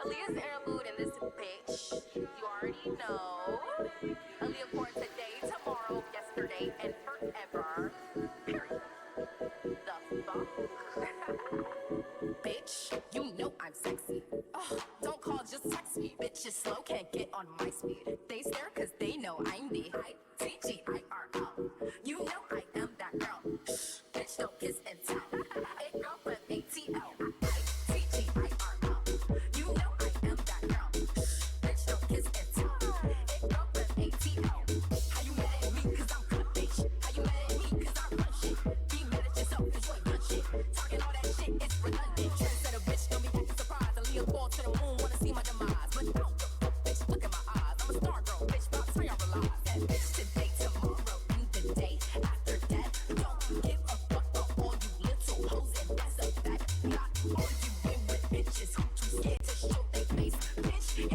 Aaliyah's interlude in this bitch. You already know. Aaliyah for today, tomorrow, yesterday, and forever. Period. The fuck? Bitch, you know I'm sexy. Oh, don't call, just text me. Bitch is slow, can't get on my speed. They stare cause they know I'm the ITGIRL. You know I am that girl. Shh, bitch, don't kiss and tell. It girl from ATL.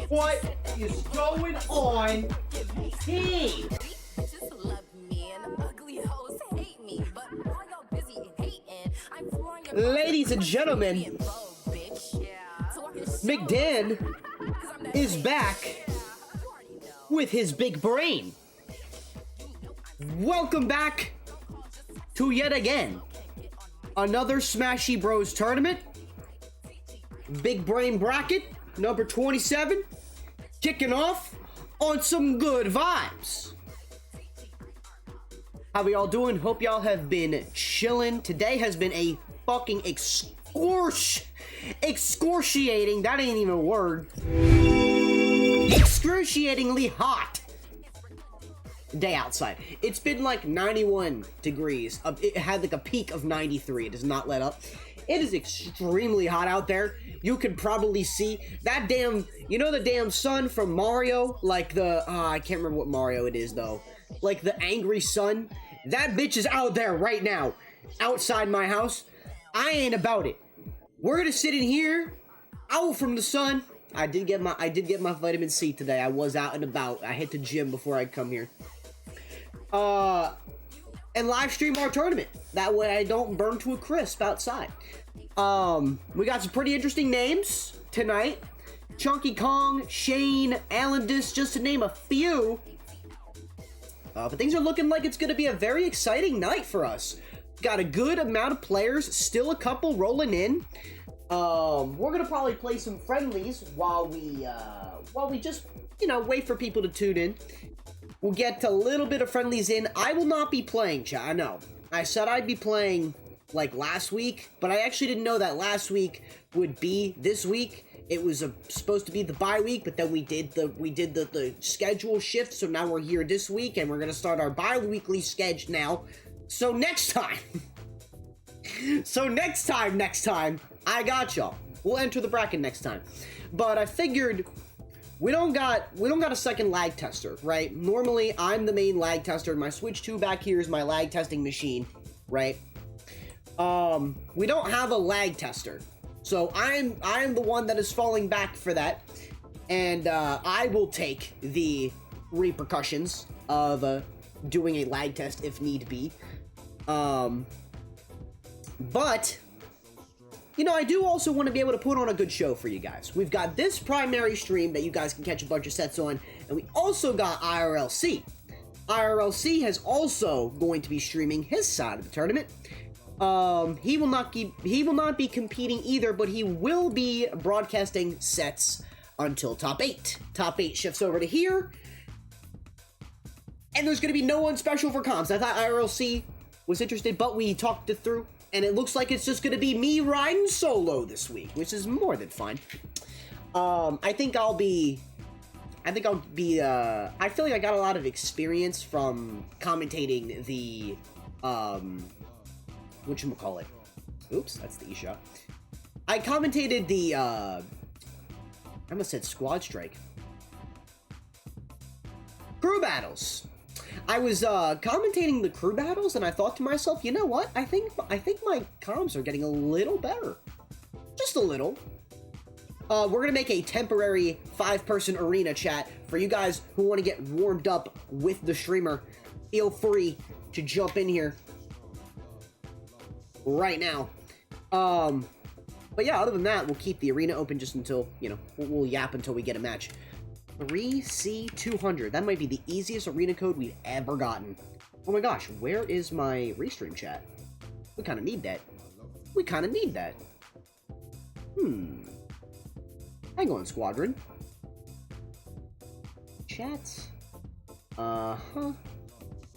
What is going on here? Ladies and gentlemen, McDan is back with his big brain. Welcome back to yet again another Smashy Bros tournament. Big brain bracket number 27, kicking off on some good vibes. How we all doing? Hope y'all have been chilling. Today has been a fucking excruciating, that ain't even a word, excruciatingly hot day outside. It's been like 91 degrees. It had like a peak of 93. It does not let up. It is extremely hot out there. You can probably see that damn, you know the damn sun from Mario? Like the, I can't remember what Mario it is though. Like the angry sun? That bitch is out there right now. Outside my house. I ain't about it. We're gonna sit in here, out from the sun. I did get my vitamin C today. I was out and about. I hit the gym before I come here. And live stream our tournament. That way I don't burn to a crisp outside. We got some pretty interesting names tonight. ChunkyKong, Shaine, AlanDiss, just to name a few. But things are looking like it's going to be a very exciting night for us. Got a good amount of players, still a couple rolling in. We're going to probably play some friendlies while we just, you know, wait for people to tune in. We'll get a little bit of friendlies in. I will not be playing, chat. I know. I said I'd be playing like last week, but I actually didn't know that last week would be this week. It was supposed to be the bye week, but then we did the schedule shift, so now we're here this week, and we're gonna start our bi-weekly schedule now. So next time, I got y'all. We'll enter the bracket next time. But I figured we don't got a second lag tester, right? Normally, I'm the main lag tester. My Switch 2 back here is my lag testing machine, right? We don't have a lag tester. So I'm the one that is falling back for that. And I will take the repercussions of doing a lag test if need be. But you know, I do also want to be able to put on a good show for you guys. We've got this primary stream that you guys can catch a bunch of sets on, and we also got IRLC. IRLC has also going to be streaming his side of the tournament. He will not be competing either, but he will be broadcasting sets until top 8. Top 8 shifts over to here. And there's going to be no one special for comms. I thought IRLC was interested, but we talked it through. And it looks like it's just going to be me riding solo this week, which is more than fine. I feel like I got a lot of experience from commentating the, whatchamacallit. Oops, that's the E-shot. I commentated the, I almost said Squad Strike. Crew battles. I was commentating the crew battles, and I thought to myself, you know what? I think my comms are getting a little better, just a little. We're gonna make a temporary 5-person arena chat for you guys who want to get warmed up with the streamer. Feel free to jump in here right now. But yeah, other than that, we'll keep the arena open just until, you know, we'll yap until we get a match. 3C200. That might be the easiest arena code we've ever gotten. Oh my gosh, where is my restream chat? We kind of need that. Hang on, Squadron. Chat.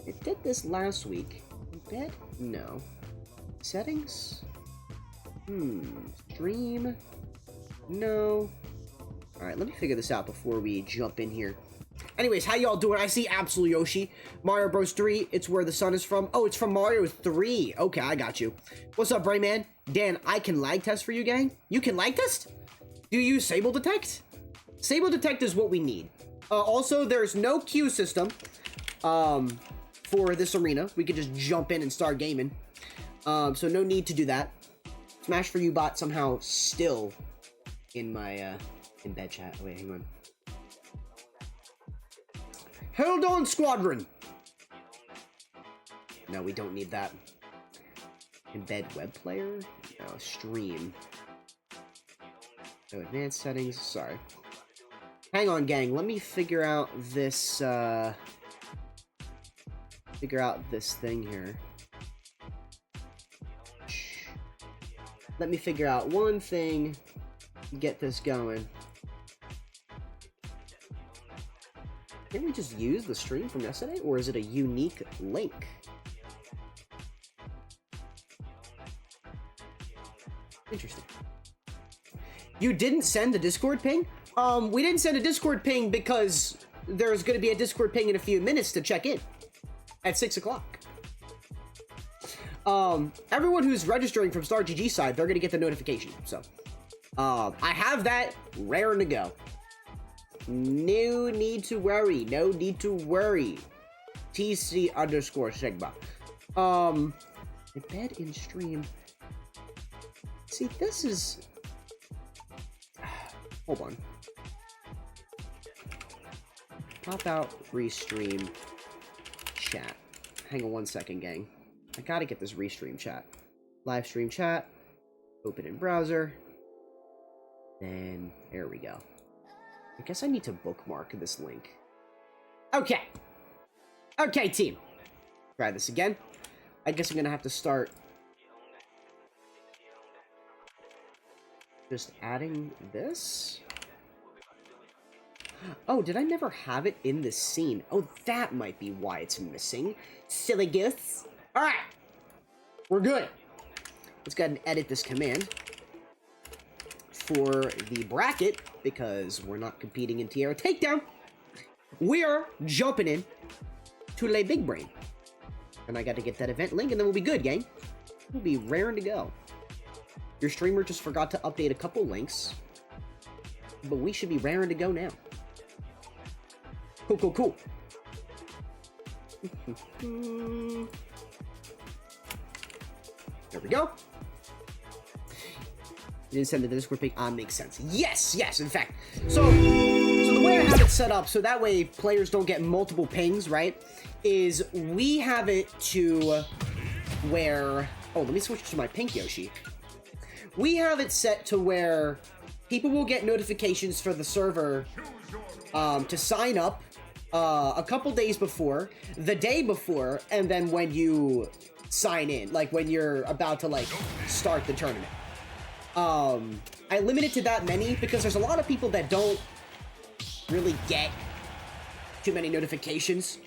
It did this last week. Embed? No. Settings? Stream? No. Alright, let me figure this out before we jump in here. Anyways, how y'all doing? I see Absolute Yoshi. Mario Bros. 3, it's where the sun is from. Oh, it's from Mario 3. Okay, I got you. What's up, Brayman? Dan, I can lag test for you, gang? You can lag test? Do you use Sable Detect? Sable Detect is what we need. Also, there's no queue system for this arena. We could just jump in and start gaming. So no need to do that. Smash for You bot somehow still in my embed chat. Oh, wait, hang on. Hold on, Squadron! No, we don't need that. Embed web player? No, stream. No, advanced settings. Sorry. Hang on, gang. Let me figure out this, thing here. Let me figure out one thing. Get this going. Can we just use the stream from yesterday, or is it a unique link? Interesting. You didn't send a Discord ping? We didn't send a Discord ping because there's going to be a Discord ping in a few minutes to check in at 6 o'clock. Everyone who's registering from StarGG side, they're going to get the notification. So, I have that raring to go. No need to worry. No need to worry. TC_Sigma. Embed in stream. See, this is... Hold on. Pop out, restream, chat. Hang on 1 second, gang. I gotta get this restream chat. Live stream chat. Open in browser. Then, there we go. I guess I need to bookmark this link. Okay. Okay, team. Try this again. I guess I'm gonna have to start just adding this. Oh, did I never have it in this scene? Oh, that might be why it's missing. Silly goose. Alright. We're good. Let's go ahead and edit this command for the bracket, because we're not competing in Tierra Takedown. We are jumping in to Le Big Brain. And I got to get that event link, and then we'll be good, gang. We'll be raring to go. Your streamer just forgot to update a couple links. But we should be raring to go now. Cool, cool, cool. There we go. You didn't send it to the Discord page. Makes sense. Yes, yes, in fact. So the way I have it set up, so that way players don't get multiple pings, right? Is we have it to where... Oh, let me switch to my pink Yoshi. We have it set to where people will get notifications for the server to sign up a couple days before, the day before, and then when you sign in, like when you're about to like start the tournament. I limit it to that many because there's a lot of people that don't really get too many notifications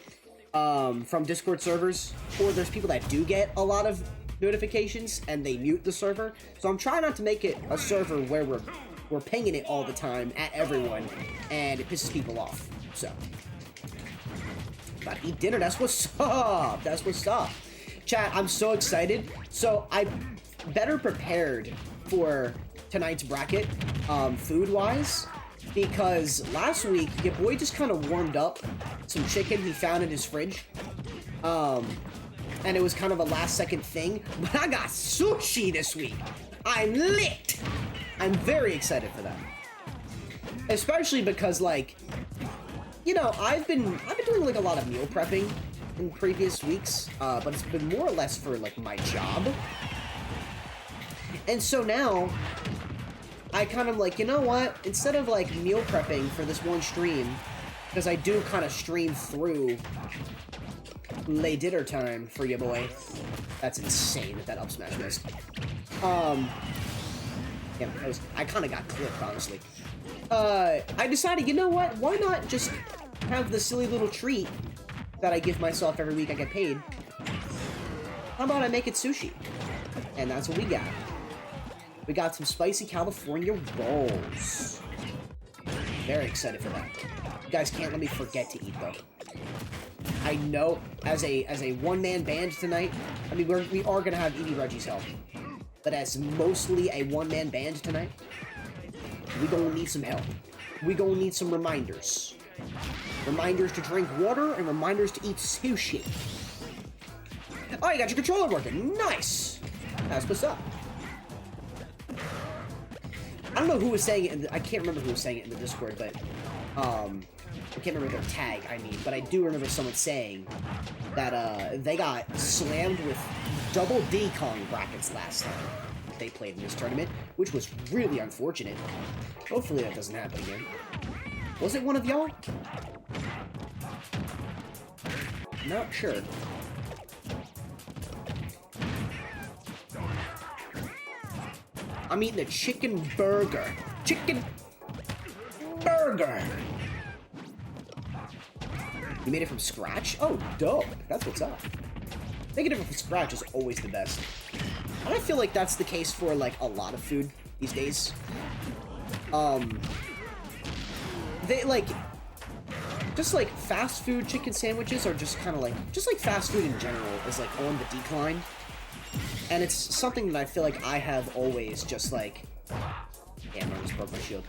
from Discord servers, or there's people that do get a lot of notifications and they mute the server. So I'm trying not to make it a server where we're pinging it all the time at everyone and it pisses people off. So about to eat dinner. That's what's up. That's what's up. Chat, I'm so excited. So I'm better prepared for tonight's bracket, food-wise, because last week, your boy just kind of warmed up some chicken he found in his fridge, and it was kind of a last-second thing, but I got sushi this week. I'm lit! I'm very excited for that. Especially because, like, you know, I've been doing, like, a lot of meal prepping in previous weeks, but it's been more or less for, like, my job. And so now, I kind of like, you know what? Instead of like meal prepping for this one stream, because I do kind of stream through late dinner time for you, boy. That's insane that up smash missed. Yeah, I kind of got clipped, honestly. I decided, you know what? Why not just have the silly little treat that I give myself every week I get paid? How about I make it sushi? And that's what we got. We got some spicy California rolls. Very excited for that. You guys can't let me forget to eat though. I know as a one-man band tonight, I mean we are gonna have Evie Reggie's help. But as mostly a one-man band tonight, we gonna need some help. We gonna need some reminders. Reminders to drink water and reminders to eat sushi. Oh, you got your controller working. Nice! That's what's up. I don't know who was saying it, I can't remember who was saying it in the Discord, but, I can't remember their tag, I mean, but I do remember someone saying that, they got slammed with double D-Kong brackets last time they played in this tournament, which was really unfortunate. Hopefully that doesn't happen again. Was it one of y'all? Not sure. I'm eating a chicken burger. Chicken burger. You made it from scratch? Oh, dope. That's what's up. Making it from scratch is always the best. And I feel like that's the case for, like, a lot of food these days. They, like, just, like, fast food chicken sandwiches are just kind of, like, just, like, fast food in general is, like, on the decline. And it's something that I feel like I have always just, like... Damn, I just broke my shield.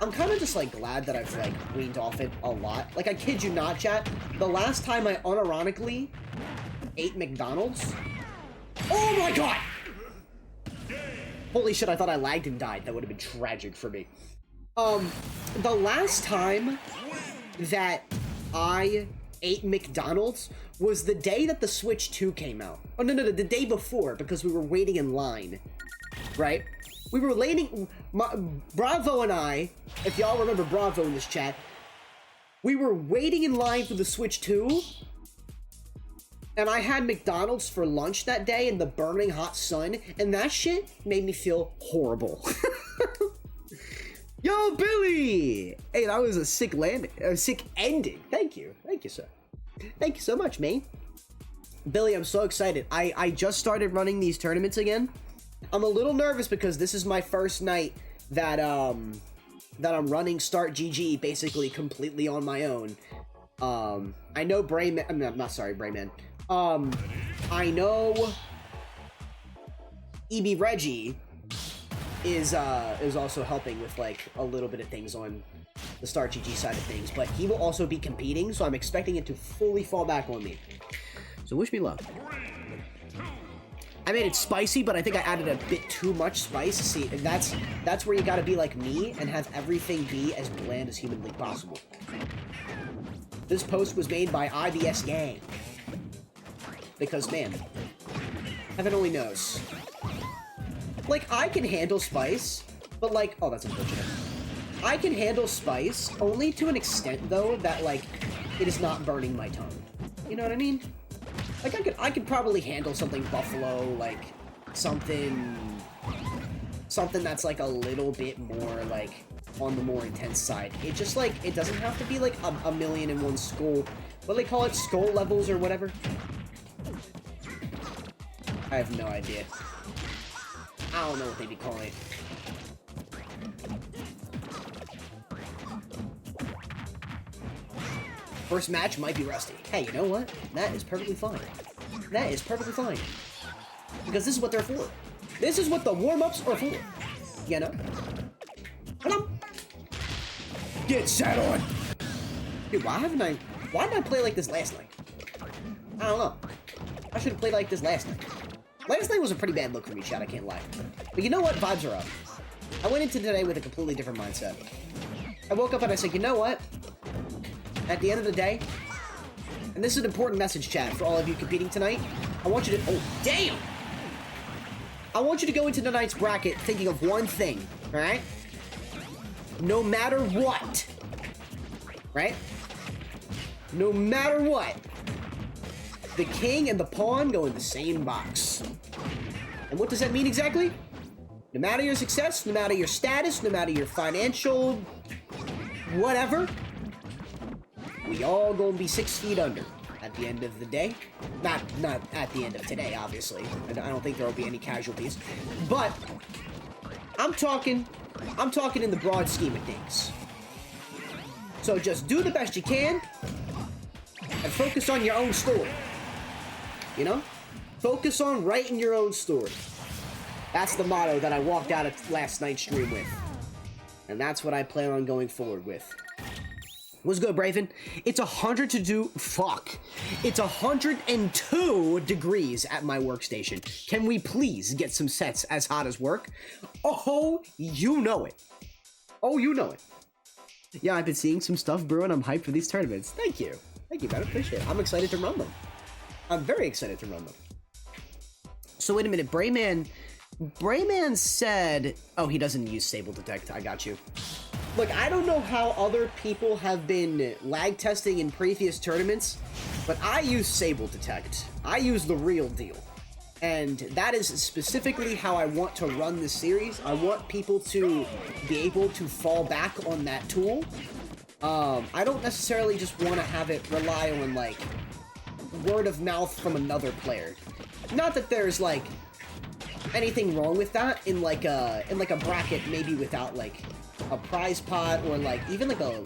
I'm kind of just, like, glad that I've, like, weaned off it a lot. Like, I kid you not, chat. The last time I unironically ate McDonald's... Oh my god! Holy shit, I thought I lagged and died. That would have been tragic for me. The last time that I ate McDonald's was the day that the Switch 2 came out. Oh, no, the day before, because we were waiting in line, right? We were waiting, Bravo and I, if y'all remember Bravo in this chat, we were waiting in line for the Switch 2, and I had McDonald's for lunch that day in the burning hot sun, and that shit made me feel horrible. Yo, Billy! Hey, that was a sick landing, a sick ending. Thank you, sir. Thank you so much, man. Billy, I'm so excited. I just started running these tournaments again. I'm a little nervous because this is my first night that I'm running Start GG basically completely on my own. I know Brayman, I'm not sorry, Brayman. I know EB Reggie is also helping with like a little bit of things on the Star GG side of things, but he will also be competing, so I'm expecting it to fully fall back on me. So wish me luck. I made it spicy, but I think I added a bit too much spice. See, that's where you gotta be like me and have everything be as bland as humanly possible. This post was made by IBS Gang. Because, man, heaven only knows. Like, I can handle spice, but like, oh, that's unfortunate. I can handle spice only to an extent, though, that, like, it is not burning my tongue. You know what I mean? Like, I could probably handle something buffalo, like, something that's, like, a little bit more, like, on the more intense side. It just, like, it doesn't have to be, like, a million and one skull. What do they call it? Skull levels or whatever? I have no idea. I don't know what they be calling it. First match might be rusty. Hey, you know what? That is perfectly fine. That is perfectly fine. Because this is what they're for. This is what the warm-ups are for. You know? Hello? Get set on! Dude, why didn't I play like this last night? I don't know. I should have played like this last night. Last night was a pretty bad look for me, chat, I can't lie. But you know what? Vibes are up. I went into today with a completely different mindset. I woke up and I said, you know what? At the end of the day, and this is an important message, chat, for all of you competing tonight, I want you to... Oh, damn! I want you to go into tonight's bracket thinking of one thing, alright? No matter what. Right? No matter what. The king and the pawn go in the same box. And what does that mean exactly? No matter your success, no matter your status, no matter your financial... whatever... we all gonna be 6 feet under at the end of the day. Not at the end of today, obviously. I don't think there will be any casualties. But I'm talking in the broad scheme of things. So just do the best you can and focus on your own story. You know? Focus on writing your own story. That's the motto that I walked out of last night's stream with. And that's what I plan on going forward with. What's good, Braven? It's 102 degrees at my workstation. Can we please get some sets as hot as work? Oh, you know it. Oh, you know it. Yeah, I've been seeing some stuff brewing. I'm hyped for these tournaments. Thank you. Thank you, man. I appreciate it. I'm excited to run them. I'm very excited to run them. So wait a minute. Brayman said... Oh, he doesn't use Stable Detect. I got you. Look, I don't know how other people have been lag testing in previous tournaments, but I use Sable Detect. I use the real deal. And that is specifically how I want to run this series. I want people to be able to fall back on that tool. I don't necessarily just want to have it rely on, like, word of mouth from another player. Not that there's, like, anything wrong with that in, like, a bracket maybe without, like, a prize pot, or like even like a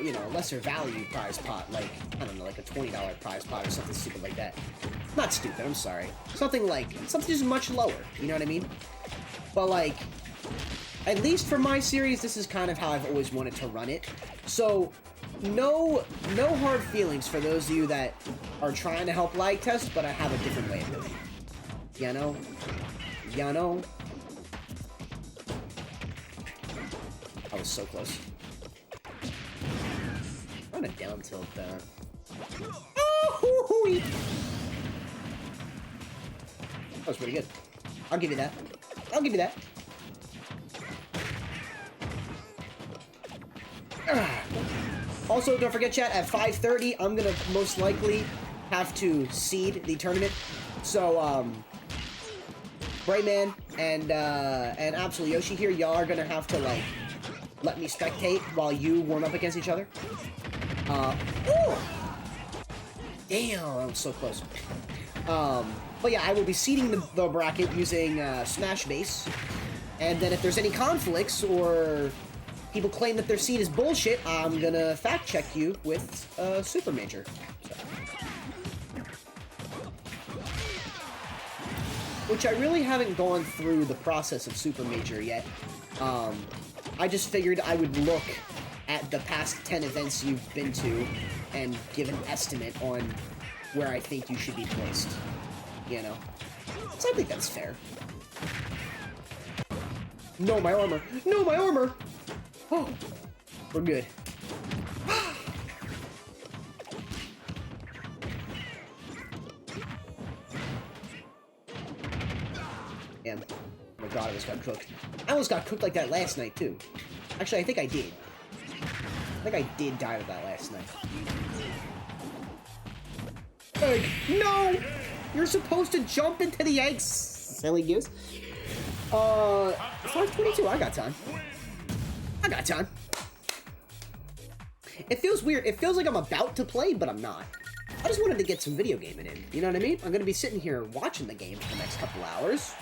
you know, lesser value prize pot, like I don't know, like a $20 prize pot or something stupid like that. Not stupid, I'm sorry. Something just much lower, you know what I mean? But like, at least for my series, this is kind of how I've always wanted to run it. So no hard feelings for those of you that are trying to help lag test, but I have a different way of doing it. You know? You know? I was so close. I'm gonna down tilt that. Oh, that was pretty good. I'll give you that. I'll give you that. Also, don't forget, chat, at 5:30, I'm gonna most likely have to seed the tournament. So, Brayman and Absolute Yoshi here, y'all are gonna have to, like, let me spectate while you warm up against each other. Ooh! Damn, that was so close. But yeah, I will be seeding the bracket using Smash Base. And then if there's any conflicts or people claim that their seed is bullshit, I'm gonna fact check you with Super Major. So. which I really haven't gone through the process of Super Major yet. I just figured I would look at the past 10 events you've been to and give an estimate on where I think you should be placed, you know? So I think that's fair. No, my armor! No, my armor! Oh, we're good. Damn. Oh my god, I almost got cooked. I almost got cooked like that last night, too. Actually, I think I did. I think I did die with that last night. Egg! No! You're supposed to jump into the eggs! Silly goose. 5:22, I got time. I got time. It feels weird. It feels like I'm about to play, but I'm not. I just wanted to get some video gaming in. You know what I mean? I'm gonna be sitting here watching the game for the next couple hours.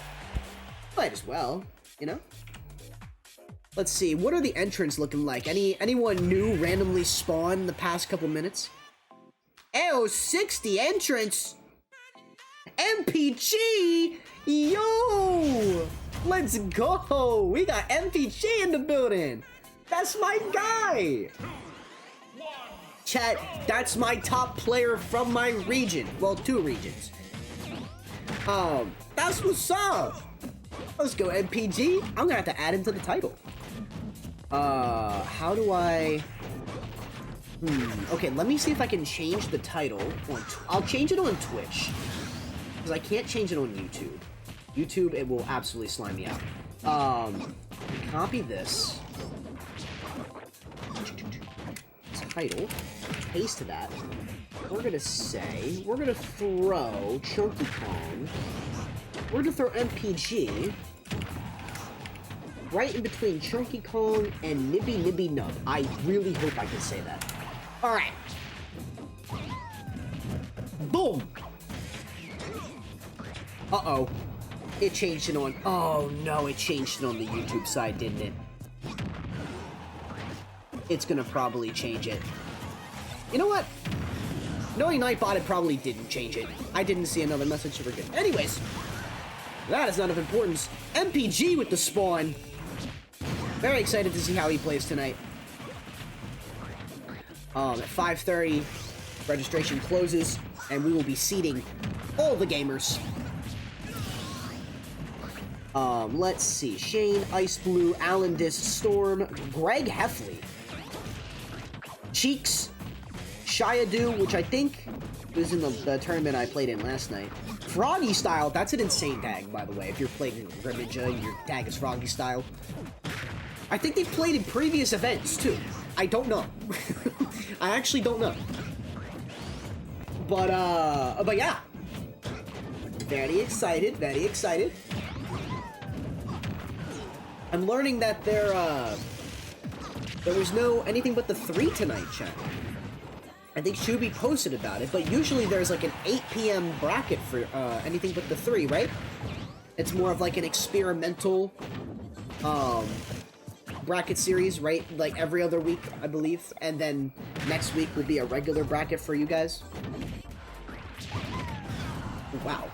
Might as well, you know? Let's see, what are the entrants looking like? Anyone new randomly spawned the past couple minutes? Ew, 60 entrants! MPG! Yo! Let's go! We got MPG in the building! That's my guy! Chat, that's my top player from my region. Well, 2 regions. That's what's up! Let's go, MPG. I'm gonna have to add him to the title. How do I... Okay, let me see if I can change the title on... I'll change it on Twitch. Because I can't change it on YouTube. YouTube, it will absolutely slime me out. Copy this. Title. Paste that. We're gonna say... We're gonna throw ChunkyKong. We're gonna throw MPG right in between ChunkyKong and NibbyNibbyNub. I really hope I can say that. Alright. Boom! Uh-oh. It changed it on... Oh, no, it changed it on the YouTube side, didn't it? It's gonna probably change it. You know what? Knowing Nightbot, it probably didn't change it. I didn't see another message ever good. Anyways, that is not of importance. MPG with the spawn. Very excited to see how he plays tonight. At 5:30, registration closes, and we will be seating all the gamers. Let's see. Shaine, Ice Blue, AlanDiss, Storm, Greg Heffley, Cheeks, Shiadu, which I think was in the tournament I played in last night. Froggy Style, that's an insane tag, by the way. If you're playing Greninja and your tag is Froggy Style. I think they've played in previous events, too. I don't know. I actually don't know. But yeah. Very excited, very excited. I'm learning that there was no anything but the 3 tonight, chat. I think Shuby posted about it, but usually there's like an 8 p.m. bracket for anything but the 3, right? It's more of like an experimental bracket series, right? Like every other week, I believe. And then next week will be a regular bracket for you guys. Wow.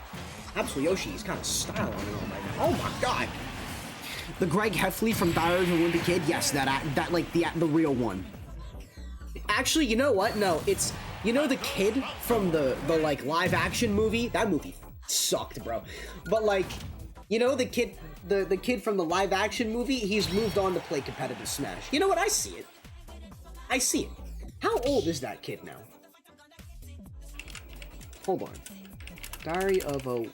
Absolute Yoshi is kind of style on it right now. Oh my god! The Greg Heffley from Diary of a Wimpy Kid? Yes, that like the real one. Actually, you know what? No, it's... You know the kid from the like, live-action movie? That movie sucked, bro. But, like, you know the kid... The kid from the live-action movie? He's moved on to play competitive Smash. You know what? I see it. I see it. How old is that kid now? Hold on. Diary of a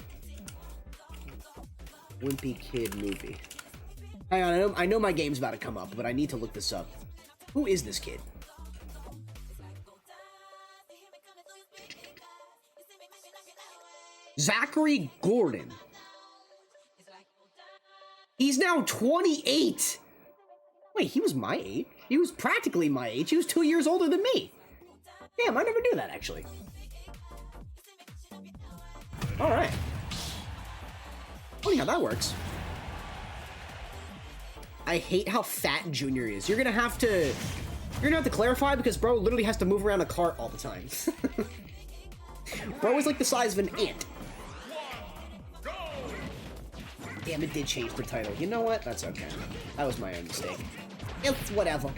Wimpy Kid movie. Hang on, I know my game's about to come up, but I need to look this up. Who is this kid? Zachary Gordon. He's now 28! Wait, he was my age? He was practically my age. He was 2 years older than me. Damn, I never knew that, actually. Alright. Funny how that works. I hate how fat Junior is. You're gonna have to clarify because bro literally has to move around a cart all the time. Bro is like the size of an ant. Damn, it did change the title. You know what? That's okay. That was my own mistake. It's whatever.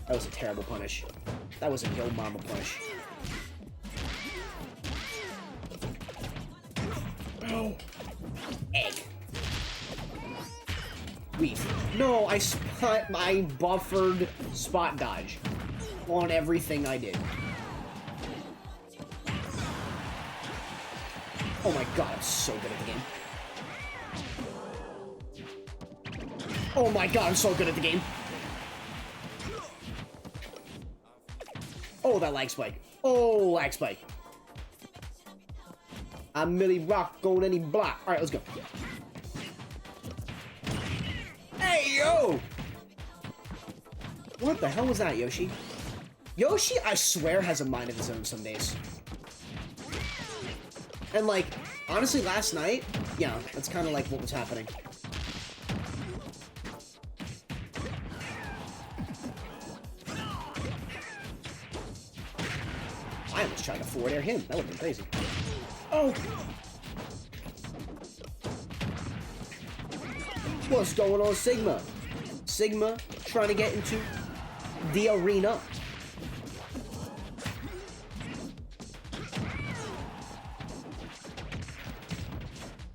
That was a terrible punish. That was a yo mama punish. Oh. Egg. Weave. No, I buffered spot dodge on everything I did. Oh my god, I'm so good at the game. Oh my god, I'm so good at the game. Oh, that lag spike. Oh, lag spike. I'm Millie Rock on any block. Alright, let's go. Hey, yo! What the hell was that, Yoshi? Yoshi, I swear, has a mind of his own some days. And, like, honestly, last night, yeah, that's kind of like what was happening. I was trying to forward air him. That would have been crazy. Oh! What's going on, Sigma? Sigma trying to get into the arena.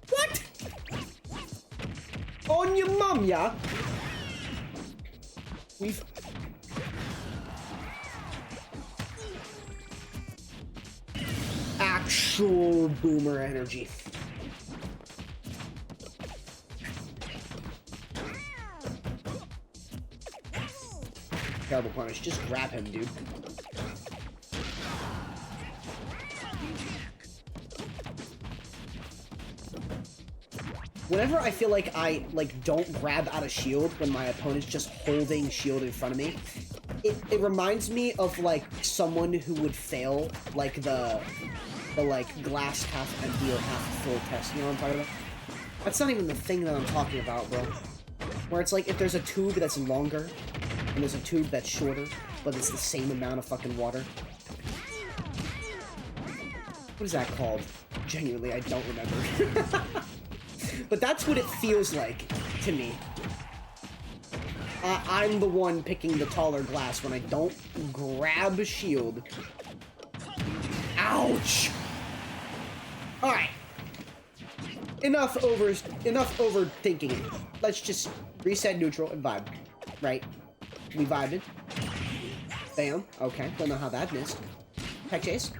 What? On your mum, yeah? We've... Actual boomer energy. Terrible punish. Just grab him, dude. Whenever I feel like I don't grab out of shield when my opponent's just holding shield in front of me, it reminds me of like someone who would fail like the like glass half empty or half full test. You know what I'm talking about? That's not even the thing that I'm talking about, bro. Where it's like if there's a tube that's longer and there's a tube that's shorter, but it's the same amount of fucking water. What is that called? Genuinely, I don't remember. But that's what it feels like to me. I'm the one picking the taller glass when I don't grab a shield. Ouch! Alright. Enough overthinking it. Let's just reset neutral and vibe. Right? We vibed. Bam. Okay. Don't know how that missed. Heck chase.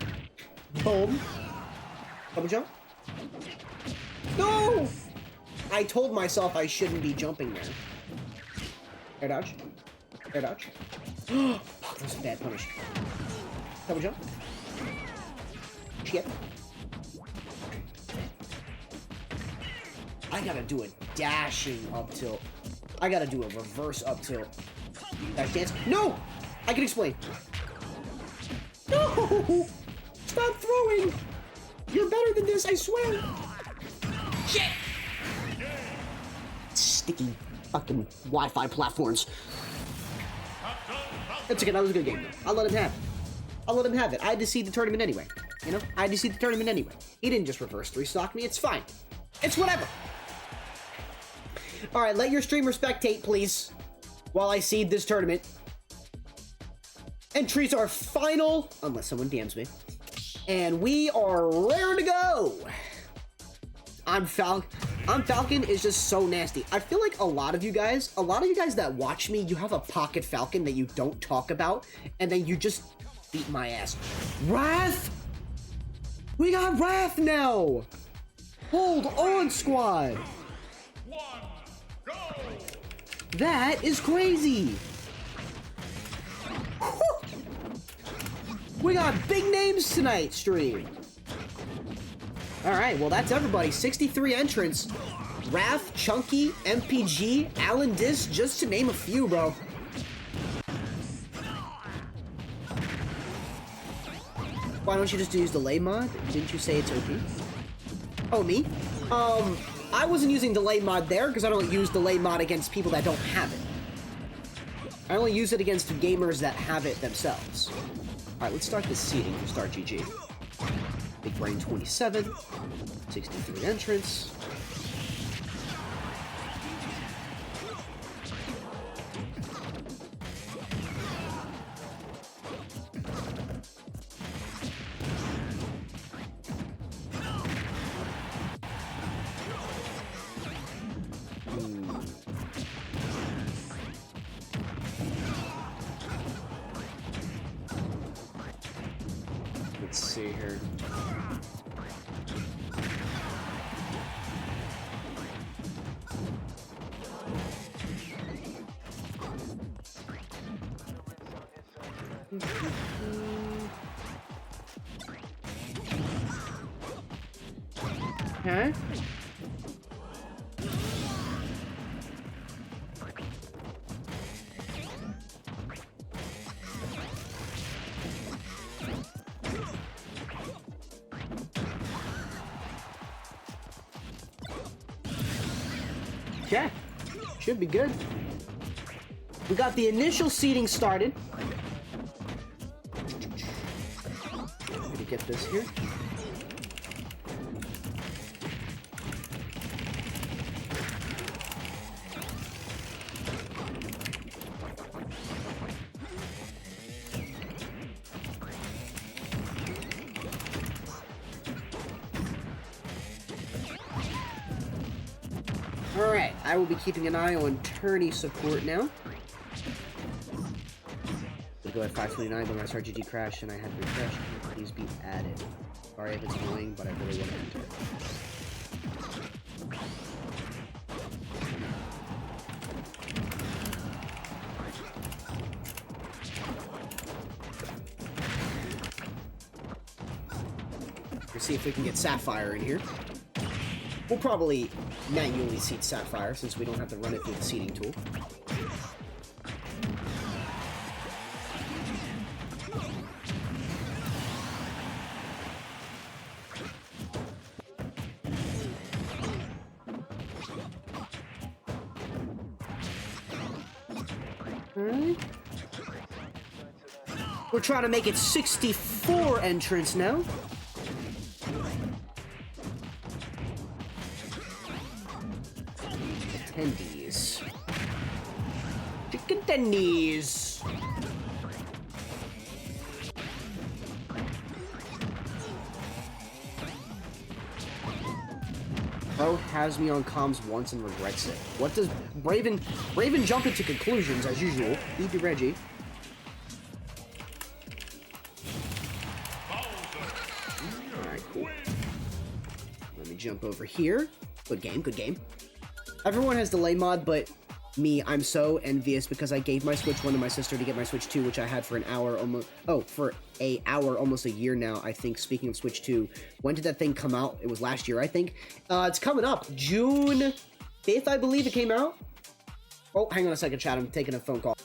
Boom. Double jump. No! I told myself I shouldn't be jumping there. Air dodge. Air dodge. Fuck, that was a bad punish. Double jump. Shit. I gotta do a dashing up tilt. I gotta do a reverse up tilt. Dash dance. No! I can explain. No! Stop throwing! You're better than this, I swear! Shit! Sticky fucking Wi-Fi platforms. That's okay, that was a good game. I'll let him have it. I'll let him have it. I had to see the tournament anyway. You know? I had to see the tournament anyway. He didn't just reverse 3-stock me. It's fine. It's whatever. Alright, let your streamer spectate, please. While I seed this tournament. Entries are final, unless someone DMs me. And we are raring to go. I'm Falcon is just so nasty. I feel like a lot of you guys that watch me, you have a pocket Falcon that you don't talk about, and then you just beat my ass. Wrath? We got Wrath now! Hold on, squad! One, go! That is crazy! We got big names tonight, stream. Alright, well that's everybody. 63 entrants. Wrath, Chunky, MPG, AlanDiss, just to name a few, bro. Why don't you just use delay mod? Didn't you say it's OP? Oh, me? I wasn't using delay mod there because I don't use delay mod against people that don't have it. I only use it against gamers that have it themselves. Alright, let's start this seeding for Start GG. Big Brain 27, 63 entrants. see here. Okay. Okay. Should be good. We got the initial seeding started. I'm gonna get this here. Alright, I will be keeping an eye on tourney support now. We'll go at 529, but my RGG crashed and I had to refresh. Please be added. Sorry if it's annoying, but I really want to enter. Let's see if we can get Sapphire in here. We'll probably manually seed Sapphire since we don't have to run it through the seeding tool. We're trying to make it 64 entrants now. Attendees. Chicken tendies. Bro has me on comms once and regrets it. What does Raven jump into conclusions as usual? Eat the Reggie. Alright, cool. Let me jump over here. Good game, good game. Everyone has delay mod, but me, I'm so envious because I gave my Switch 1 to my sister to get my Switch 2, which I had for an hour almost. Oh, for an hour, almost a year now, I think. Speaking of Switch 2, when did that thing come out? It was last year, I think. It's coming up. June 5th, I believe it came out. Oh, hang on a second, chat. I'm taking a phone call.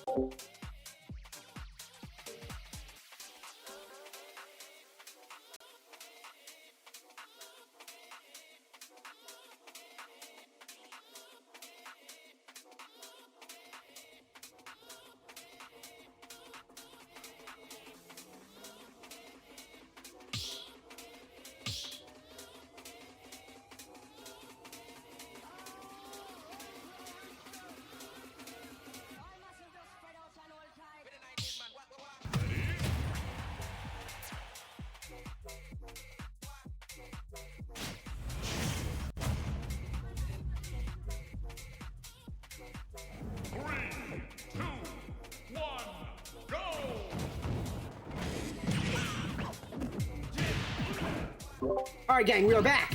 Alright, gang, we are back.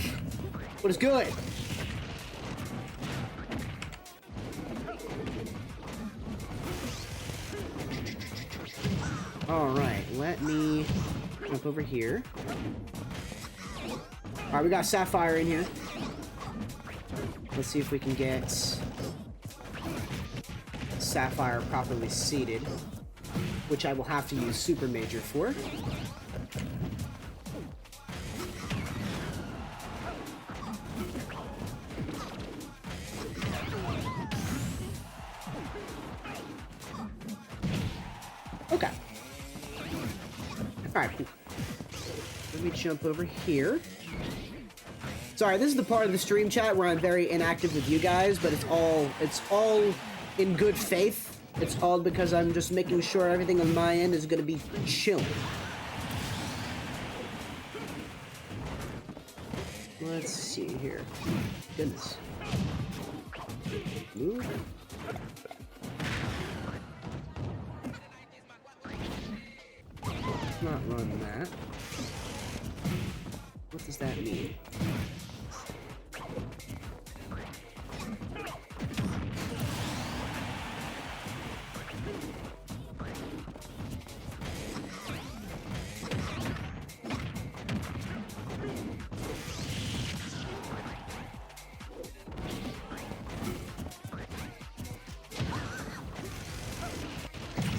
What is good? Alright, let me jump over here. Alright, we got Sapphire in here. Let's see if we can get Sapphire properly seated, which I will have to use Super Major for. Okay. Alright. Let me jump over here. Sorry, this is the part of the stream chat where I'm very inactive with you guys, but it's all in good faith. It's all because I'm just making sure everything on my end is gonna be chill. Let's see here. Goodness. Move. Let's not run that. What does that mean?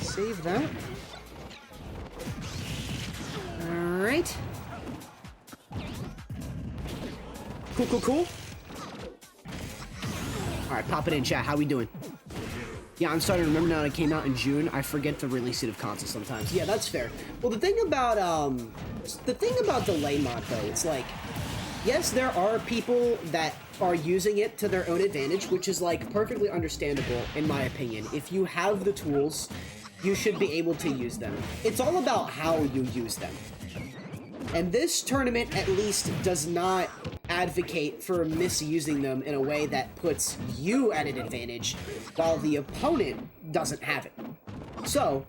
Save that. Alright. Cool. Alright, pop it in, chat. How we doing? Yeah, I'm starting to remember now that it came out in June. I forget the release date of consoles sometimes. Yeah, that's fair. Well, the thing about delay mod, though, it's like, yes, there are people that are using it to their own advantage, which is, like, perfectly understandable, in my opinion. If you have the tools, you should be able to use them. It's all about how you use them. And this tournament, at least, does not advocate for misusing them in a way that puts you at an advantage, while the opponent doesn't have it. So,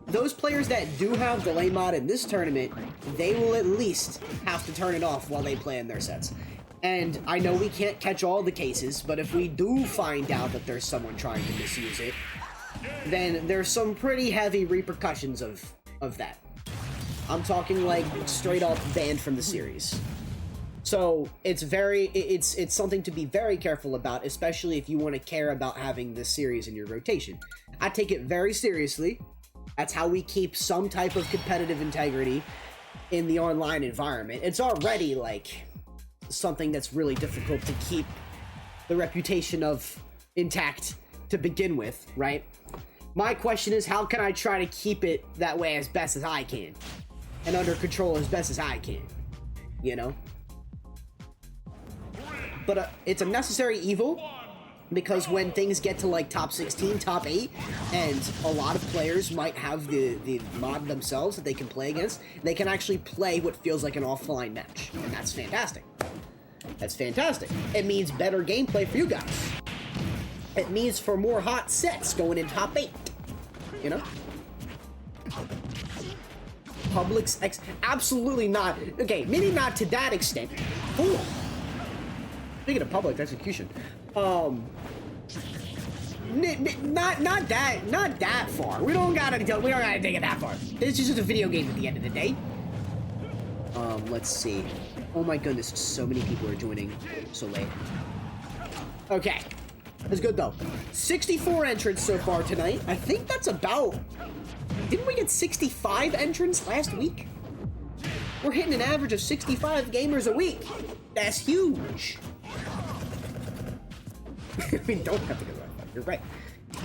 those players that do have delay mod in this tournament, they will at least have to turn it off while they play in their sets. And I know we can't catch all the cases, but if we do find out that there's someone trying to misuse it, then there's some pretty heavy repercussions of that. I'm talking like straight up banned from the series. So it's something to be very careful about, especially if you want to care about having this series in your rotation. I take it very seriously. That's how we keep some type of competitive integrity in the online environment. It's already like something that's really difficult to keep the reputation of intact to begin with, right? My question is, how can I try to keep it that way as best as I can? And under control as best as I can, you know? But it's a necessary evil, because when things get to like top 16, top 8, and a lot of players might have the mod themselves that they can play against, they can actually play what feels like an offline match, and that's fantastic. That's fantastic. It means better gameplay for you guys. It means for more hot sets going in top 8, you know? Public's absolutely not. Okay, maybe not to that extent. Ooh. Speaking of public execution, not that far. We don't gotta take it that far. It's just a video game at the end of the day. Let's see. Oh my goodness, so many people are joining so late. Okay, that's good though. 64 entrants so far tonight. I think that's about. Didn't we get 65 entrants last week? We're hitting an average of 65 gamers a week. That's huge. We don't have to go that far. You're right.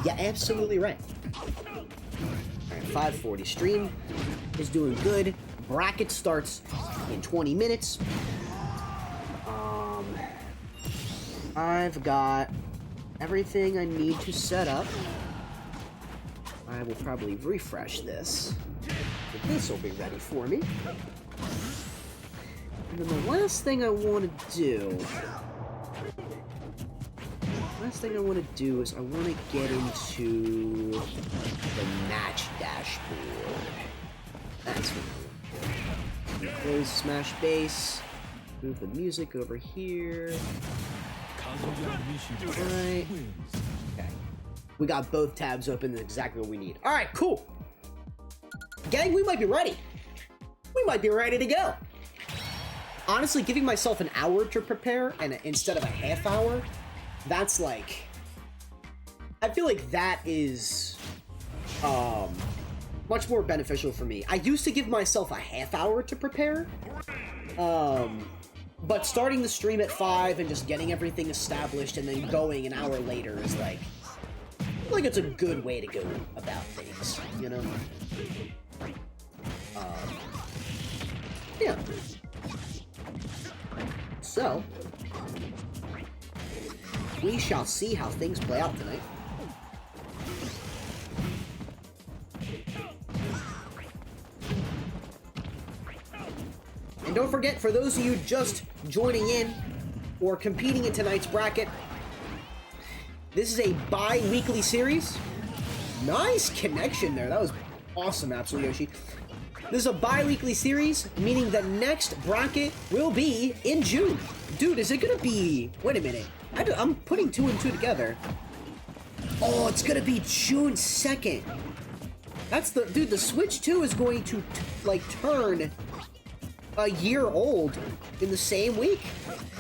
Yeah, absolutely right. Alright, 540 stream is doing good. Bracket starts in 20 minutes. I've got everything I need to set up. I will probably refresh this. This will be ready for me. And then the last thing I want to do... is I want to get into the match dashboard. That's what I want to do. Close Smash Base. Move the music over here. Right. Okay. We got both tabs open. That's exactly what we need. Alright, cool. Gang, we might be ready. We might be ready to go. Honestly, giving myself an hour to prepare and instead of a half hour, that's like... I feel like that is much more beneficial for me. I used to give myself a half hour to prepare, but starting the stream at 5 and just getting everything established and then going an hour later is like it's a good way to go about things, you know? Yeah. So, we shall see how things play out tonight. And don't forget, for those of you just joining in or competing in tonight's bracket, this is a bi-weekly series. Nice connection there. That was awesome, Absolute Yoshi. This is a bi-weekly series, meaning the next bracket will be in June. Dude, is it gonna be... Wait a minute. I'm putting 2 and 2 together. Oh, it's gonna be June 2nd. That's the... Dude, the Switch 2 is going to, like, turn a year old in the same week.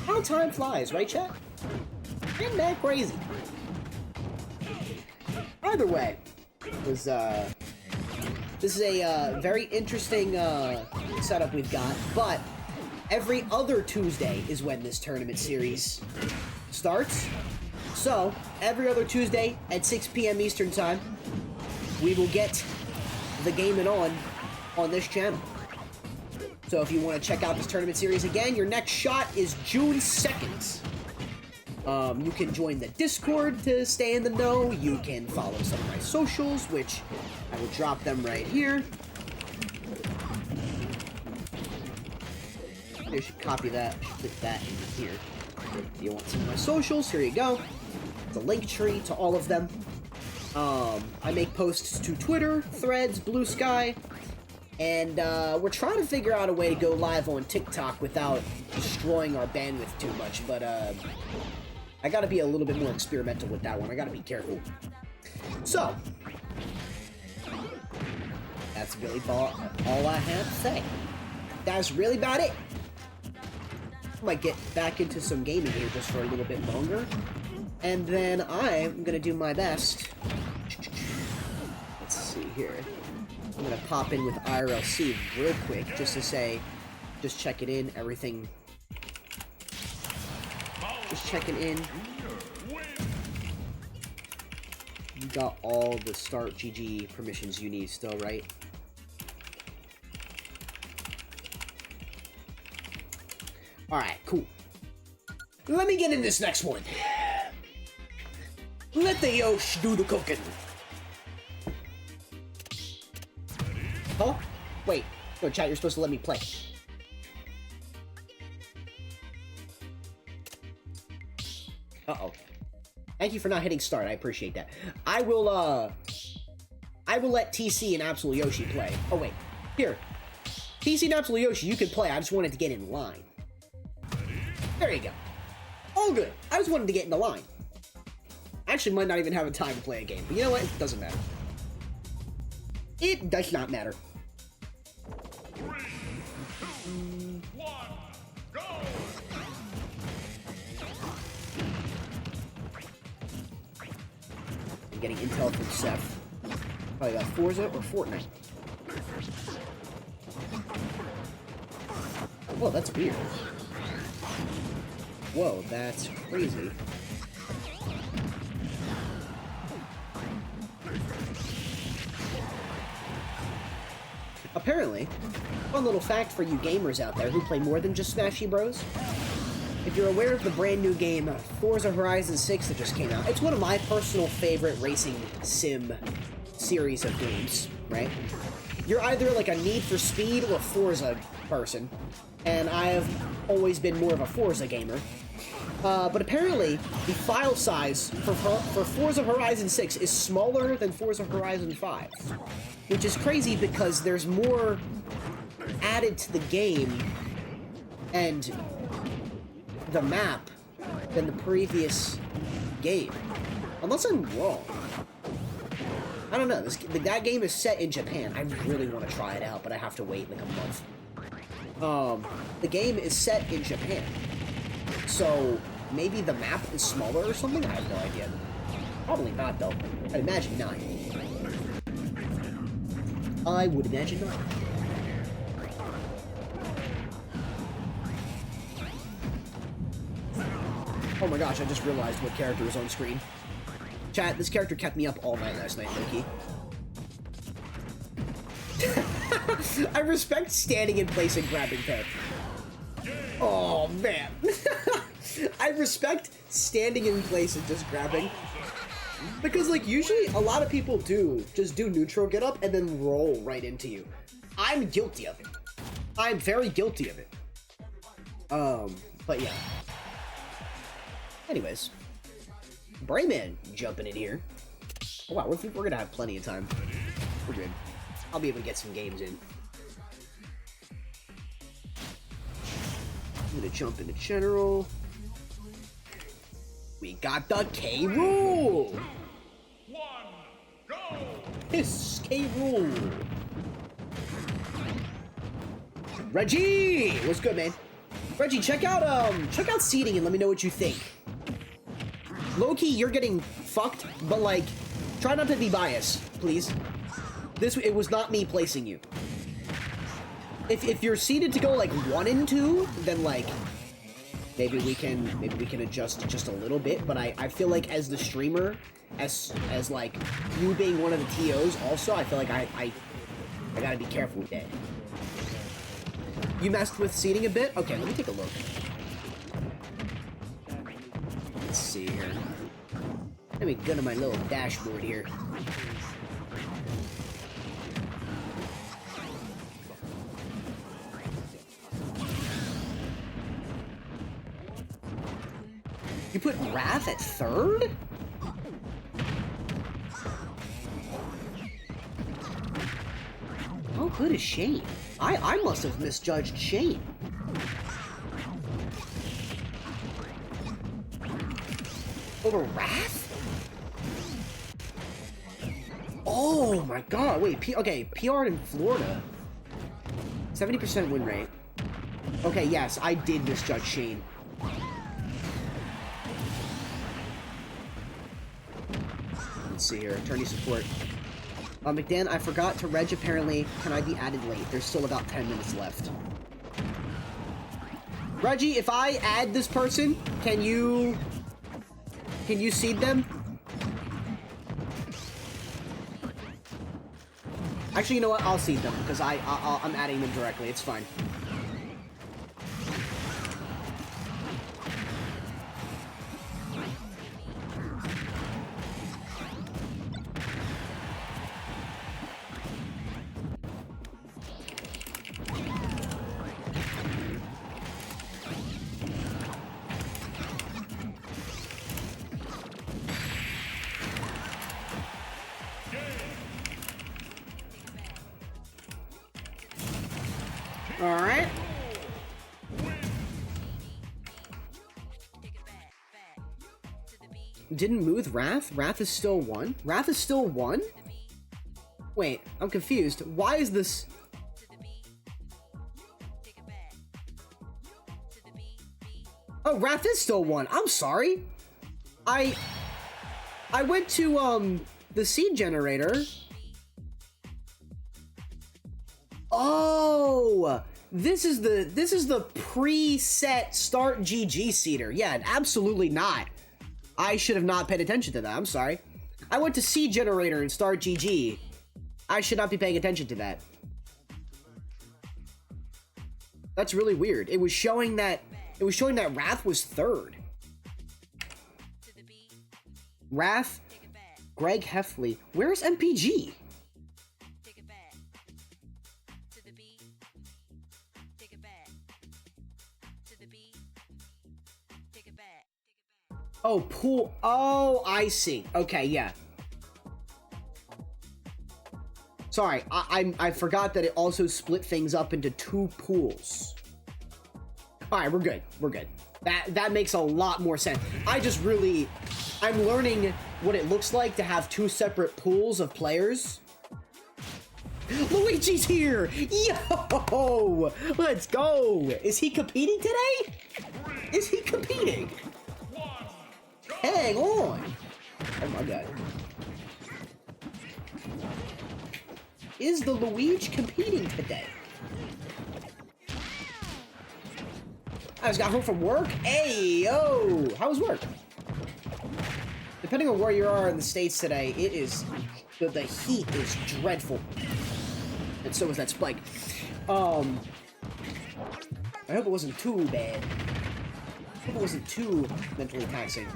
How time flies, right, chat? Isn't that crazy? Either way, this is a very interesting setup we've got, but every other Tuesday is when this tournament series starts. So, every other Tuesday at 6 p.m. Eastern Time, we will get the Gaming on this channel. So if you want to check out this tournament series again, your next shot is June 2nd. You can join the Discord to stay in the know. You can follow some of my socials, which I will drop them right here. You should copy that, put that in here. If you want some of my socials, here you go. The link tree to all of them. I make posts to Twitter, Threads, Blue Sky, and we're trying to figure out a way to go live on TikTok without destroying our bandwidth too much, but I gotta be a little bit more experimental with that one. I gotta be careful. So, that's really all I have to say. That's really about it. I might get back into some gaming here just for a little bit longer. And then I'm gonna do my best. Let's see here. I'm gonna pop in with IRLC real quick just to say, just checking in, everything. Just checking in. You got all the start GG permissions you need still, right? Alright, cool. Let me get in this next one. Let the Yosh do the cooking. Huh? Wait. No, chat, you're supposed to let me play. Uh-oh. Thank you for not hitting start. I appreciate that. I will let TC and Absolute Yoshi play. Oh, wait. Here. TC and Absolute Yoshi, you can play. I just wanted to get in line. There you go. All good. I just wanted to get in the line. I actually might not even have a time to play a game, but you know what? It doesn't matter. It does not matter. 3, 2, 1, go! I'm getting intel from Seth. Probably got Forza or Fortnite. Whoa, that's weird. Whoa, that's crazy. Apparently, fun little fact for you gamers out there who play more than just Smashy Bros. If you're aware of the brand new game Forza Horizon 6 that just came out, it's one of my personal favorite racing sim series of games, right? You're either like a Need for Speed or Forza person, and I have always been more of a Forza gamer. But apparently, the file size for Forza Horizon 6 is smaller than Forza Horizon 5. Which is crazy because there's more added to the game and the map than the previous game. Unless I'm wrong. I don't know. That game is set in Japan. I really want to try it out, but I have to wait like a month. The game is set in Japan. So maybe the map is smaller or something? I have no idea. Probably not, though. I'd imagine not. I would imagine not. Oh my gosh, I just realized what character was on screen. Chat, this character kept me up all night last night, Loki. I respect standing in place and grabbing character. Oh, man. I respect standing in place and just grabbing. Because, like, usually a lot of people just do neutral get up and then roll right into you. I'm guilty of it. I'm very guilty of it. But yeah. Anyways. Brayman jumping in here. Oh, wow, we're gonna have plenty of time. We're good. I'll be able to get some games in. I'm gonna jump into general. We got the K Rool. 1, go! This K Rool. Reggie, what's good, man? Reggie, check out seating and let me know what you think. Low-key, you're getting fucked, but like, try not to be biased, please. It was not me placing you. If you're seated to go like 1 and 2, then like maybe we can adjust just a little bit. But I feel like as the streamer, as like you being one of the TOs, also I feel like I gotta be careful with that. You messed with seating a bit? Okay, let me take a look. Let's see here. Let me go to my little dashboard here. You put Wrath at 3rd? How good is Shaine? I must have misjudged Shaine. Over Wrath? Oh my god, wait, okay, PR in Florida. 70% win rate. Okay, yes, I did misjudge Shaine. Let's see here, attorney support. McDan, I forgot to reg apparently. Can I be added late? There's still about 10 minutes left. Reggie, if I add this person, can you seed them? Actually, you know what? I'll seed them because I'm adding them directly. It's fine. Alright. Didn't move Wrath? Wrath is still 1? Wrath is still 1? Wait, I'm confused. Why is this... Oh, Wrath is still 1. I'm sorry. I went to, the seed generator. Oh, this is the preset start GG seeder. Yeah, absolutely not. I should have not paid attention to that. I'm sorry. I went to seed generator and start GG. I should not be paying attention to that. That's really weird. It was showing that Wrath was 3rd. Wrath, Greg Heffley. Where's MPG? Oh, pool. Oh, I see. Okay, yeah. Sorry, I forgot that it also split things up into 2 pools. All right, we're good. We're good. That makes a lot more sense. I'm learning what it looks like to have 2 separate pools of players. Luigi's here! Yo! Let's go! Is he competing today? Is he competing? Hang on! Oh my god. Is the Luigi competing today? I just got home from work. Hey, yo! How was work? Depending on where you are in the States today, it is... The heat is dreadful. And so is that spike. I hope it wasn't too bad. I hope it wasn't too mentally taxing.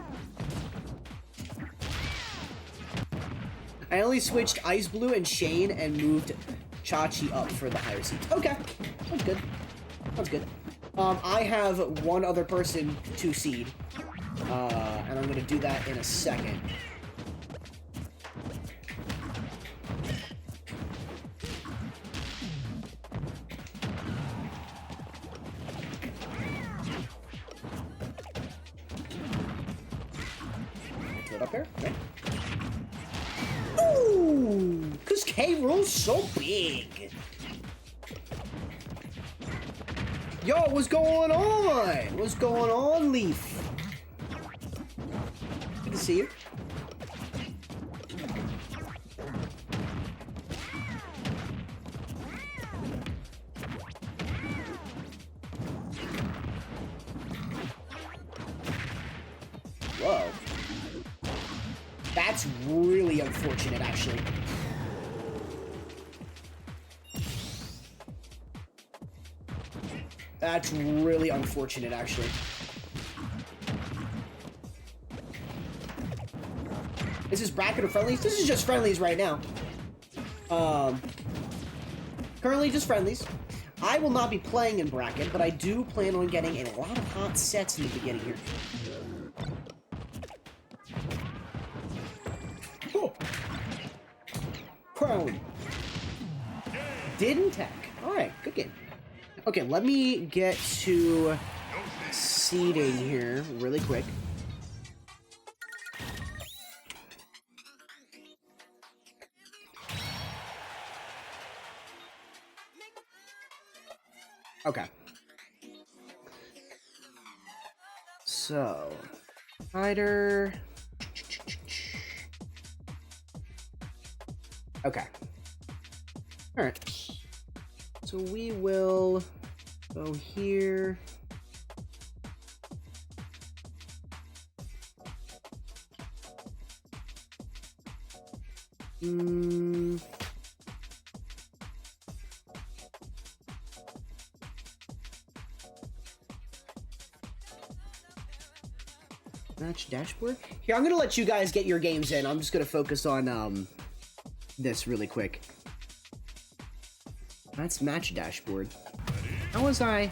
I only switched Ice Blue and Shaine and moved Chachi up for the higher seats. Okay, that's good. That's good. I have one other person to seed, and I'm gonna do that in a second. Get up there. Okay. Ooh! Cause K. Rool's so big. Yo, what's going on? What's going on, Leaf? Good to see you. Whoa. That's really unfortunate, actually. That's really unfortunate, actually. Is this bracket or friendlies? This is just friendlies right now. Currently just friendlies. I will not be playing in bracket, but I do plan on getting a lot of hot sets in the beginning here. Oh. Prone. Didn't tech. Alright, good game. Okay, let me get to seeding here really quick. Okay. So, hider. Okay. All right. So we will go here. Match dashboard? Here, I'm gonna let you guys get your games in. I'm just gonna focus on this really quick. That's match dashboard. How was I?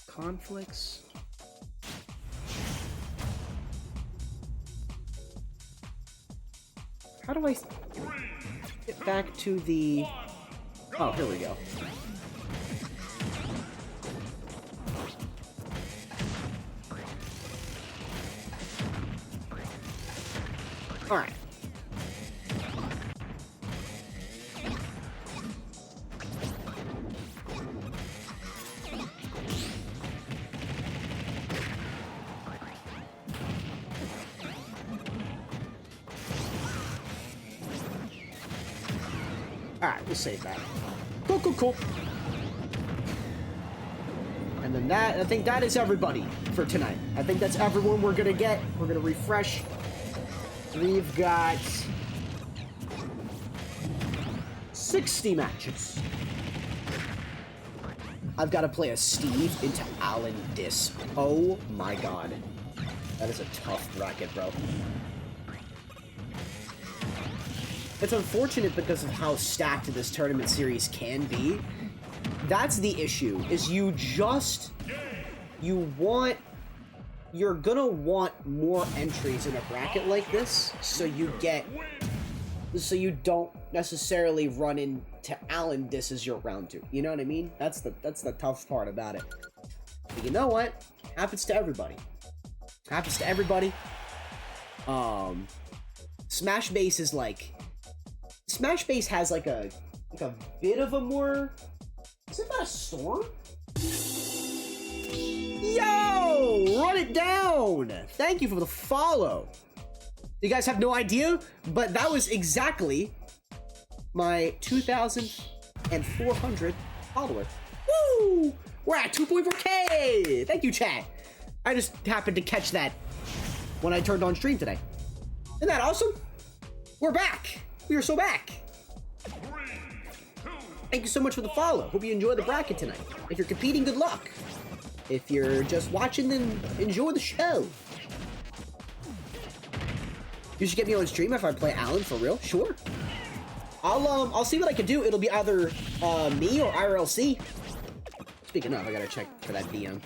Conflicts. How do I get back to the... Oh, here we go. All right. Alright, we'll save that. Cool, cool, cool. And then that, I think that is everybody for tonight. I think that's everyone we're gonna get. We're gonna refresh. We've got 60 matches. I've got to play a Steve into AlanDiss. Oh my god. That is a tough bracket, bro. It's unfortunate because of how stacked this tournament series can be. That's the issue, is you're gonna want more entries in a bracket like this, so you don't necessarily run into AlanDiss as your round 2. You know what I mean? That's the tough part about it. But you know what? Happens to everybody. Happens to everybody. Smash Base is like... Smash Base has like a bit of a more... Is it not a storm? Yo! Run it down! Thank you for the follow. You guys have no idea, but that was exactly my 2,400 follower. Woo! We're at 2.4K! Thank you, chat. I just happened to catch that when I turned on stream today. Isn't that awesome? We're back! We are so back! Thank you so much for the follow. Hope you enjoy the bracket tonight. If you're competing, good luck. If you're just watching, then enjoy the show. You should get me on stream if I play Alan for real. Sure. I'll see what I can do. It'll be either me or IRLC. Speaking of, I gotta check for that DM.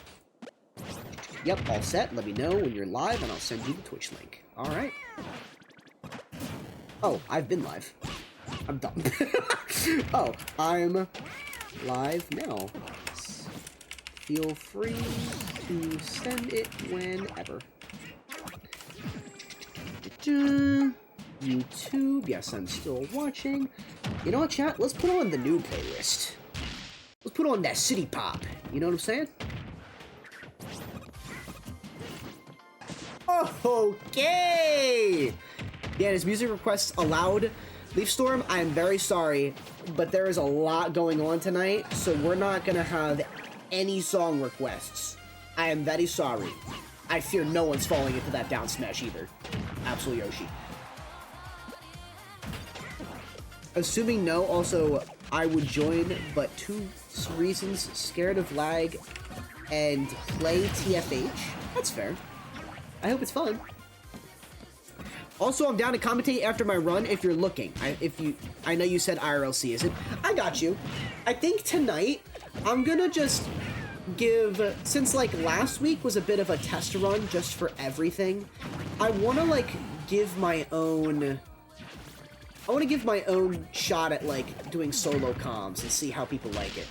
Yep, all set. Let me know when you're live, and I'll send you the Twitch link. All right. Oh, I've been live. I'm done. Oh, I'm live now. Feel free to send it whenever. YouTube, yes, I'm still watching. You know what, chat? Let's put on the new playlist. Let's put on that city pop. You know what I'm saying? Okay! Yeah, his music requests allowed. Leafstorm, I'm very sorry, but there is a lot going on tonight, so we're not gonna have any song requests. I am very sorry. I fear no one's falling into that down smash either. Absolutely Yoshi. Assuming no, also, I would join, but 2 reasons, scared of lag and play TFH. That's fair. I hope it's fun. Also, I'm down to commentate after my run if you're looking. I know you said IRLC, is it? I got you. I think tonight, I'm gonna just give, since like last week was a bit of a test run just for everything, I wanna like give my own, shot at like doing solo comms and see how people like it.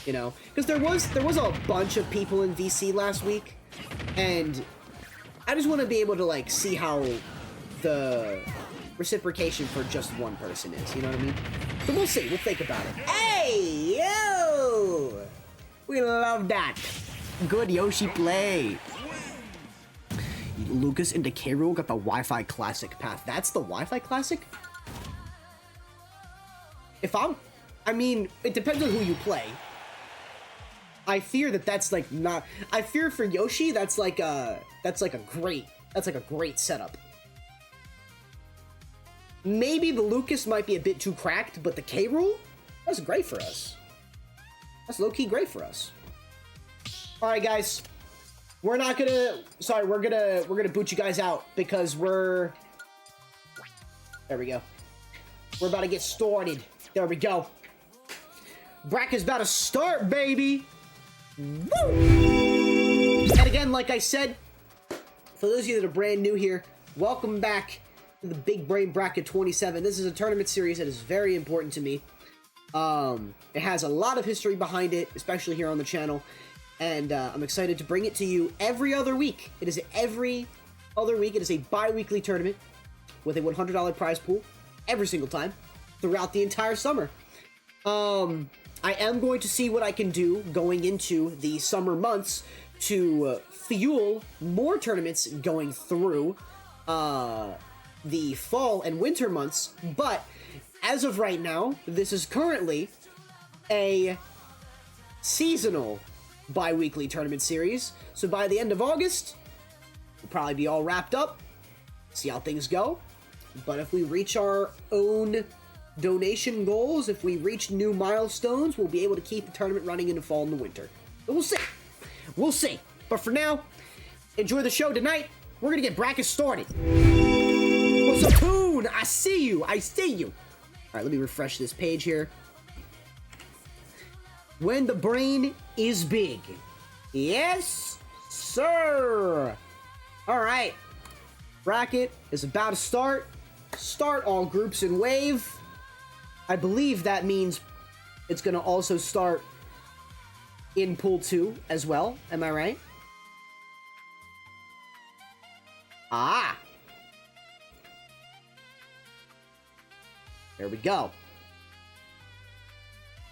You know? Because there was a bunch of people in VC last week, and I just want to be able to like see how the reciprocation for just one person is, you know what I mean? So we'll see, we'll think about it. Hey, yo! We love that. Good Yoshi play. Lucas into K-Rool got the Wi-Fi Classic path. That's the Wi-Fi Classic? I mean, it depends on who you play. I fear that that's like not, I fear for Yoshi, that's like a great setup. Maybe the Lucas might be a bit too cracked, but the K-Rool, that's great for us. That's low-key great for us. Alright guys, we're not gonna, sorry, we're gonna boot you guys out because there we go. We're about to get started. There we go. Bracket's about to start, baby! Woo! And again, like I said, for those of you that are brand new here, welcome back to the Big Brain Bracket 27. This is a tournament series that is very important to me. It has a lot of history behind it, especially here on the channel, and I'm excited to bring it to you every other week. It is every other week. It is a bi-weekly tournament with a $100 prize pool every single time throughout the entire summer. I am going to see what I can do going into the summer months to fuel more tournaments going through the fall and winter months, but as of right now, this is currently a seasonal bi-weekly tournament series, so by the end of August, we'll probably be all wrapped up, see how things go, but if we reach our own donation goals, if we reach new milestones, we'll be able to keep the tournament running in the fall and the winter. But we'll see. We'll see. But for now, enjoy the show tonight. We're gonna get brackets started. What's up, Poon? I see you. I see you. All right, let me refresh this page here. When the brain is big. Yes, sir. All right. Bracket is about to start. Start all groups in wave. I believe that means it's going to also start in Pool 2 as well. Am I right? Ah! There we go.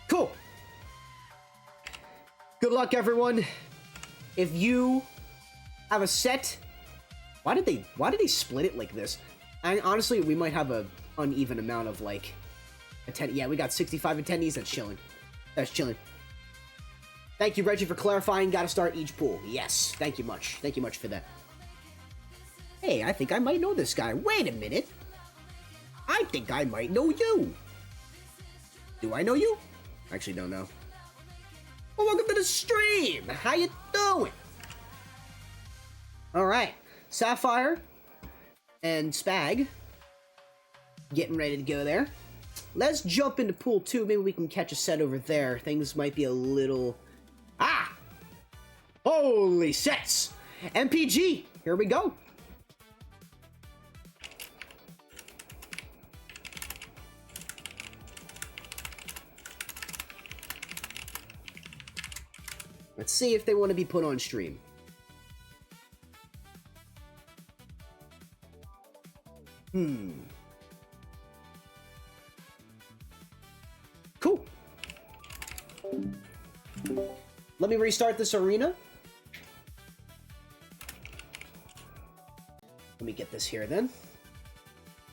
Cool. Good luck, everyone. If you have a set... Why did they split it like this? And honestly, we might have an uneven amount of, like... Yeah, we got 65 attendees. That's chilling. That's chilling. Thank you, Reggie, for clarifying. Gotta start each pool. Yes. Thank you much. Thank you much for that. Hey, I think I might know this guy. Wait a minute. I think I might know you. Do I know you? I actually don't know. Well, welcome to the stream. How you doing? All right. Sapphire and Spag getting ready to go there. Let's jump into Pool 2. Maybe we can catch a set over there. Things might be a little... Ah! Holy sets! MPG! Here we go. Let's see if they want to be put on stream. Cool. Let me restart this arena. Let me get this here then.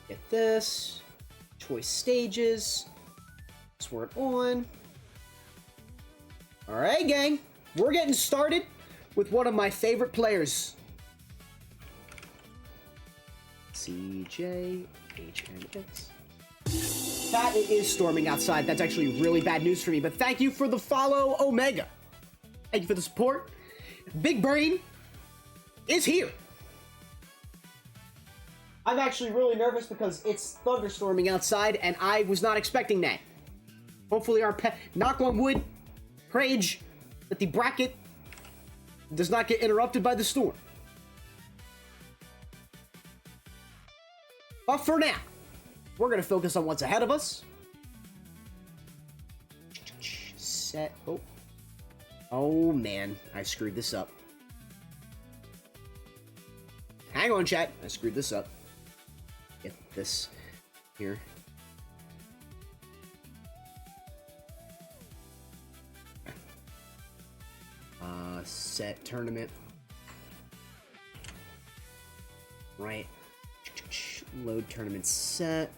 Get this. Choice stages. Sword on. Alright, gang. We're getting started with one of my favorite players. CJ HNX. Chat, it is storming outside. That's actually really bad news for me, but thank you for the follow, Omega. Thank you for the support. Big Brain is here. I'm actually really nervous because it's thunderstorming outside, and I was not expecting that. Hopefully our knock on wood, prage that the bracket does not get interrupted by the storm. But for now, we're going to focus on what's ahead of us. Set. Oh man, I screwed this up. Hang on, chat. I screwed this up. Get this here. Set tournament. Right. Load tournament set.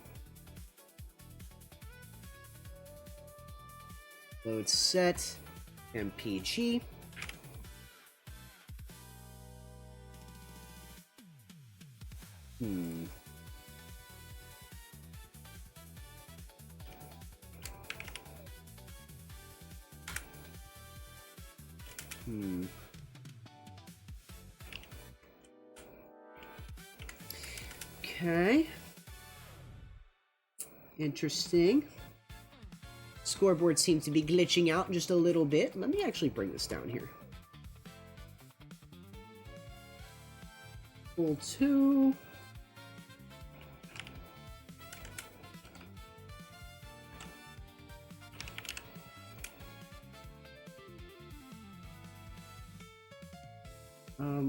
Load set. MPG. Okay. Interesting. Scoreboard seems to be glitching out just a little bit. Let me actually bring this down here. Full 2.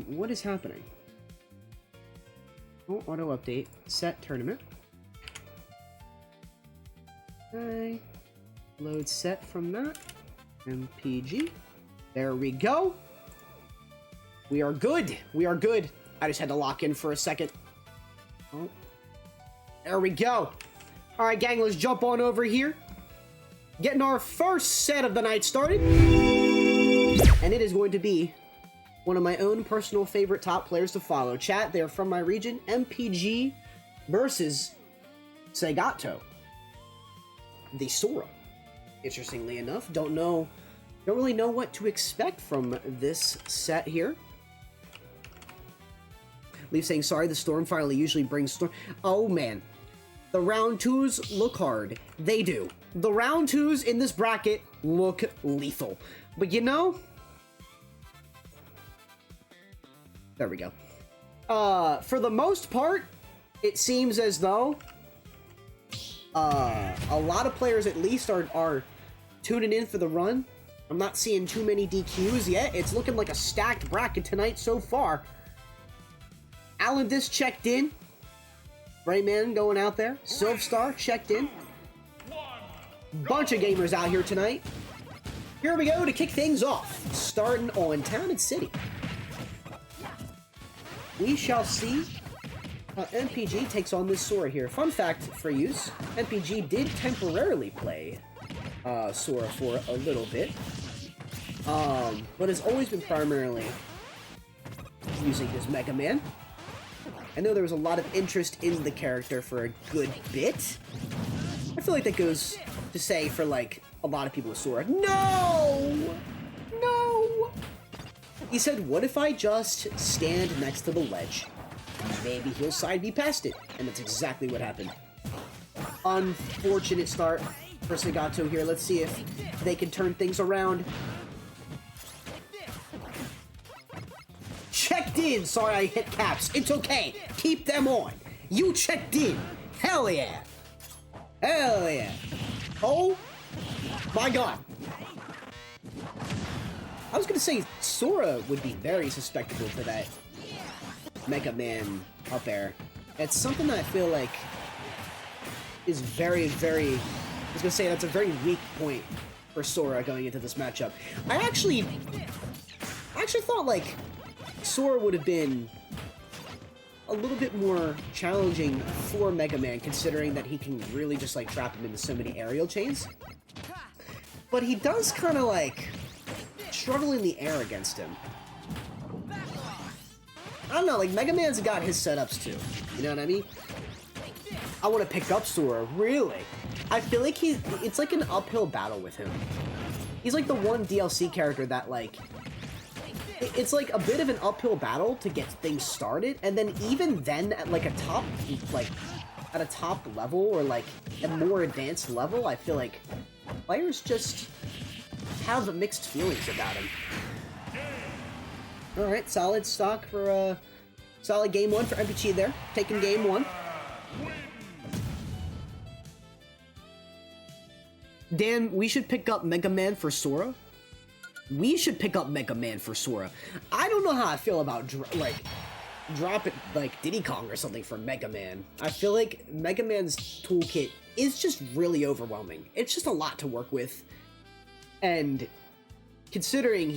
What is happening? Oh, auto update. Set tournament. Okay. Load set from that. MPG. There we go. We are good. We are good. I just had to lock in for a second. Oh. There we go. Alright, gang, let's jump on over here. Getting our first set of the night started. And it is going to be one of my own personal favorite top players to follow. Chat, they're from my region. MPG versus Segato. The Sora. Interestingly enough, don't really know what to expect from this set here. Leaf saying, sorry, the storm finally usually brings storm. Oh, man. The round 2s look hard. They do. The round 2s in this bracket look lethal. But you know, there we go. For the most part, it seems as though a lot of players at least are tuning in for the run. I'm not seeing too many DQs yet. It's looking like a stacked bracket tonight so far. AlanDiss checked in. Rayman going out there. Sylvstar checked in. Bunch of gamers out here tonight. Here we go to kick things off. Starting on Town and City. We shall see how MPG takes on this Sora here. Fun fact for use, MPG did temporarily play Sora for a little bit. But has always been primarily using his Mega Man. I know there was a lot of interest in the character for a good bit. I feel like that goes to say for, like, a lot of people with Sora. No! No! He said, what if I just stand next to the ledge? Maybe he'll side me past it. And that's exactly what happened. Unfortunate start for Segato here. Let's see if they can turn things around. Checked in! Sorry I hit caps. It's okay. Keep them on. You checked in. Hell yeah. Hell yeah. Oh my god. I was gonna say Sora would be very susceptible to that Mega Man up air. It's something that I feel like is very, very... I was gonna say that's a very weak point for Sora going into this matchup. I actually thought like Sora would have been a little bit more challenging for Mega Man, considering that he can really just like trap him into so many aerial chains. But he does kind of like struggle in the air against him. I don't know, like Mega Man's got his setups too. You know what I mean? I want to pick up Sora, really. I feel like it's like an uphill battle with him. He's like the one DLC character that like, it's like a bit of an uphill battle to get things started, and then even then at like a top level or like a more advanced level, I feel like players just have mixed feelings about him. All right, solid stock for solid game one for MPG there, taking game one. Dan, we should pick up Mega Man for Sora. We should pick up Mega Man for Sora. I don't know how I feel about dropping like Diddy Kong or something for Mega Man. I feel like Mega Man's toolkit is just really overwhelming. It's just a lot to work with, and considering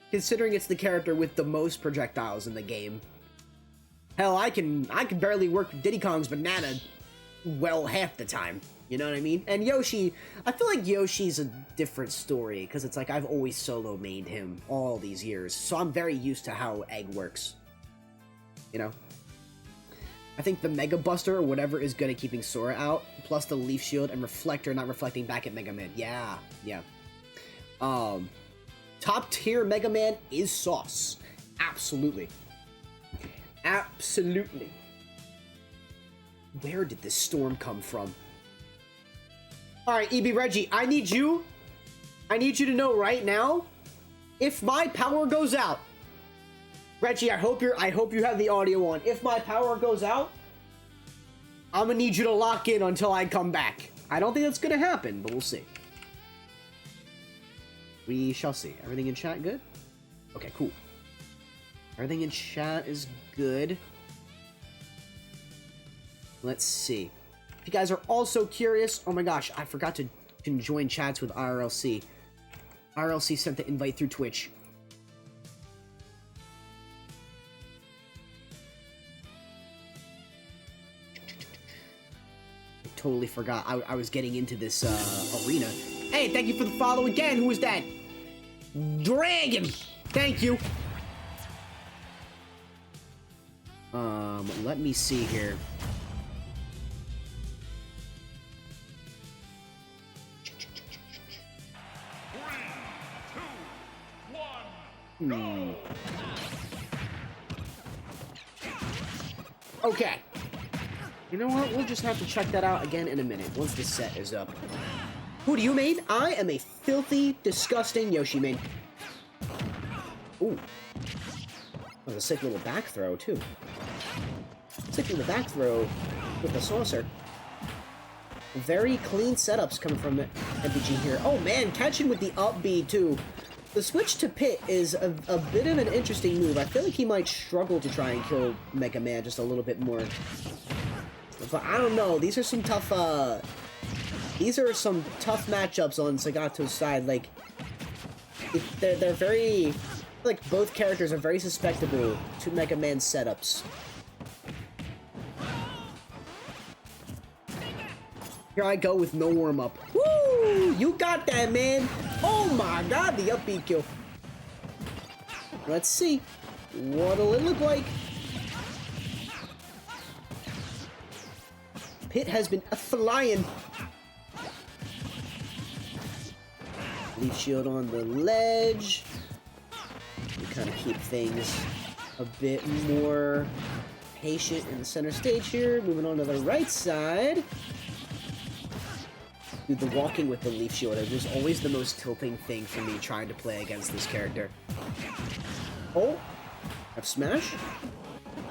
considering it's the character with the most projectiles in the game. Hell, I can barely work Diddy Kong's banana well half the time. You know what I mean? And Yoshi, I feel like Yoshi's a different story, because it's like I've always solo mained him all these years, so I'm very used to how Egg works. You know? I think the Mega Buster or whatever is good at keeping Sora out, plus the Leaf Shield and Reflector not reflecting back at Mega Man. Yeah. Top tier Mega Man is sauce. Absolutely. Absolutely. Where did this storm come from? Alright, EB Reggie, I need you to know right now, if my power goes out, Reggie, I hope you have the audio on. If my power goes out, I'm gonna need you to lock in until I come back. I don't think that's gonna happen, but we'll see. We shall see. Everything in chat good? Okay, cool. Everything in chat is good. Let's see. If you guys are also curious, oh my gosh, I forgot to join chats with IRLC. IRLC sent the invite through Twitch. I totally forgot. I was getting into this arena. Hey, thank you for the follow again. Who is that? Dragon! Thank you. Let me see here. Okay. You know what? We'll just have to check that out again in a minute, once the set is up. Who do you main? I am a filthy, disgusting Yoshi main. Ooh. That was a sick little back throw, too. Sick little back throw with the saucer. Very clean setups coming from MPG here. Oh man, catching with the up B, too. The switch to Pit is a bit of an interesting move. I feel like he might struggle to try and kill Mega Man just a little bit more. But I don't know. These are some tough matchups on Sagato's side. Like, they're very... like, both characters are very susceptible to Mega Man's setups. Here I go with no warm-up. Woo! You got that, man! Oh my god, the up B kill. Let's see. What'll it look like? Pit has been flying. Leaf Shield on the ledge. We kind of keep things a bit more patient in the center stage here. Moving on to the right side. Dude, the walking with the Leaf Shield is always the most tilting thing for me trying to play against this character. Oh, F smash.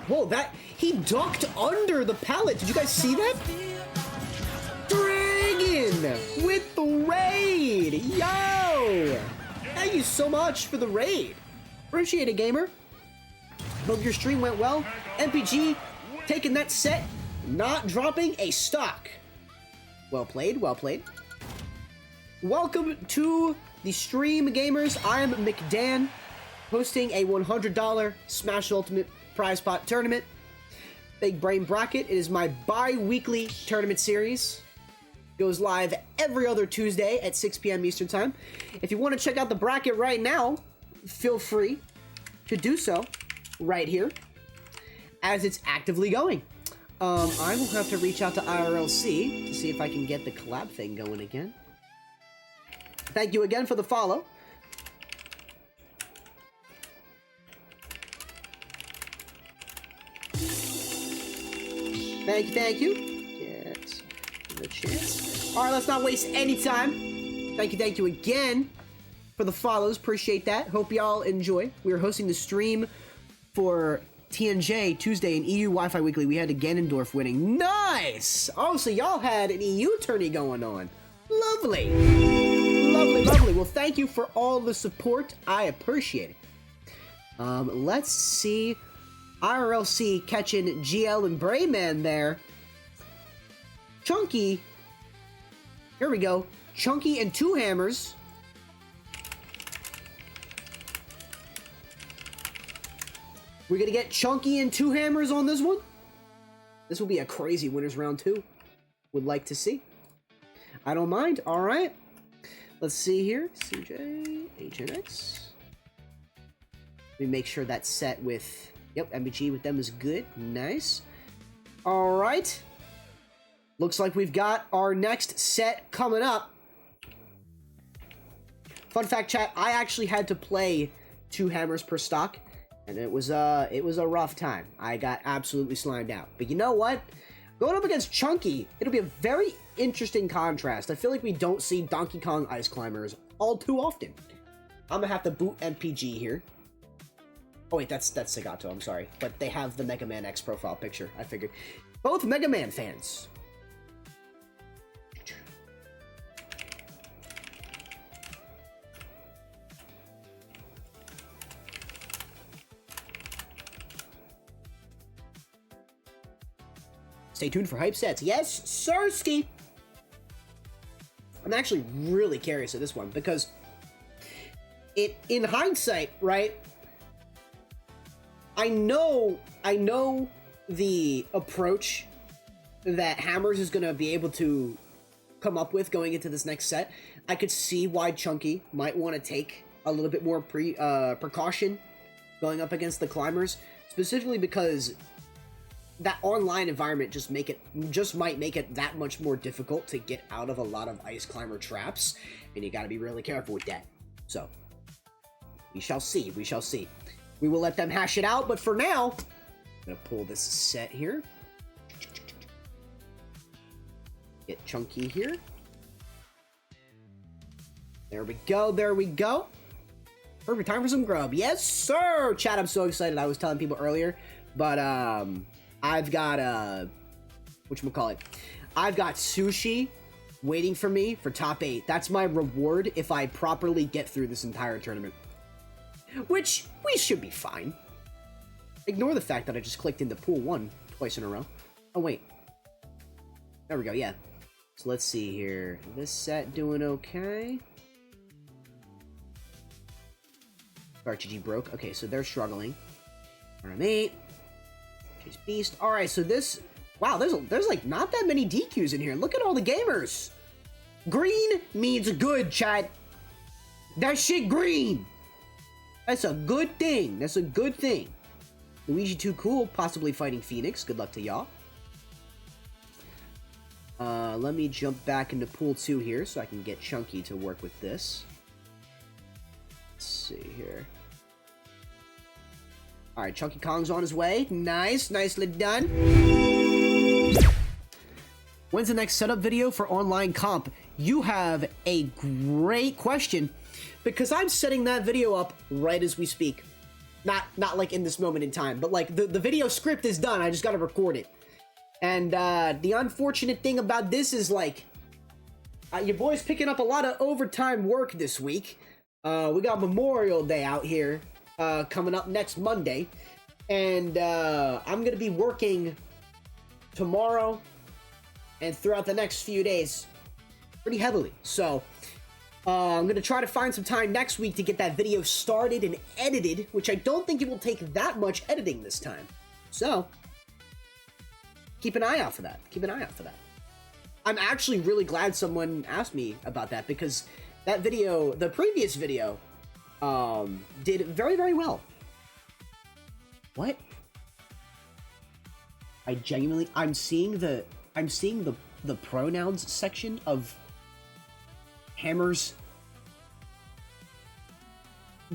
Whoa, that, he ducked under the pallet. Did you guys see that? Dragon with the raid. Yo, how you so much for the raid. Appreciate it, gamer. Hope your stream went well. MPG taking that set, not dropping a stock. Well played, well played. Welcome to the stream, gamers. I am McDan, hosting a $100 Smash Ultimate prize pot tournament. Big Brain Bracket. It is my bi-weekly tournament series. Goes live every other Tuesday at 6 p.m. Eastern Time. If you want to check out the bracket right now, feel free to do so right here as it's actively going. I will have to reach out to IRLC to see if I can get the collab thing going again. Thank you again for the follow. Thank you. Get the chance. Alright, let's not waste any time. Thank you again for the follows. Appreciate that. Hope y'all enjoy. We are hosting the stream for TNJ Tuesday and EU Wi-Fi Weekly. We had a Ganondorf winning. Nice! Oh, so y'all had an EU tourney going on. Lovely. Lovely. Well, thank you for all the support. I appreciate it. Let's see. IRLC catching GL and Brayman there. Chunky. Here we go. Chunky and Two Hammers. We're gonna get Chunky and Two Hammers on this one. This will be a crazy winners round 2. Would like to see. I don't mind. All right. Let's see here. CJ, HNX. Let me make sure that's set with... Yep, MBG with them is good. Nice. All right. Looks like we've got our next set coming up. Fun fact, chat, I actually had to play 2 hammers per stock, and it was a rough time. I got absolutely slimed out. But you know what? Going up against Chunky, it'll be a very interesting contrast. I feel like we don't see Donkey Kong Ice Climbers all too often. I'm gonna have to boot MPG here. Oh wait, that's Sagato, I'm sorry. But they have the Mega Man X profile picture, I figured. Both Mega Man fans. Stay tuned for hype sets. Yes, Sirski! I'm actually really curious of this one because in hindsight, right? I know the approach that Hammers is going to be able to come up with going into this next set. I could see why Chunky might want to take a little bit more precaution going up against the climbers, specifically because that online environment just might make it that much more difficult to get out of a lot of ice climber traps, and you got to be really careful with that. So we shall see. We will let them hash it out, but for now, I'm gonna pull this set here. Get Chunky here. There we go. Perfect time for some grub. Yes, sir! Chat, I'm so excited. I was telling people earlier, but I've got whatchamacallit? I've got sushi waiting for me for top 8. That's my reward if I properly get through this entire tournament. Which, we should be fine. Ignore the fact that I just clicked into pool 1 twice in a row. Oh, wait. There we go, yeah. So let's see here. This set doing okay. RTG broke. Okay, so they're struggling. Mate. Chase Beast. Alright, so this... Wow, there's like not that many DQs in here. Look at all the gamers. Green means good, chat. That shit green. That's a good thing. Luigi too cool, possibly fighting Phoenix. Good luck to y'all. Let me jump back into pool 2 here so I can get Chunky to work with this. Let's see here. Alright, ChunkyKong's on his way. Nicely done. When's the next setup video for online comp? You have a great question, because I'm setting that video up right as we speak. Not like in this moment in time, but like the video script is done. I just gotta record it. And the unfortunate thing about this is like, your boy's picking up a lot of overtime work this week. We got Memorial Day out here coming up next Monday. And I'm going to be working tomorrow and throughout the next few days pretty heavily. So I'm going to try to find some time next week to get that video started and edited, which I don't think it will take that much editing this time. So keep an eye out for that. Keep an eye out for that. I'm actually really glad someone asked me about that, because that video, the previous video, did very, very well. What? I'm seeing the pronouns section of Hammers.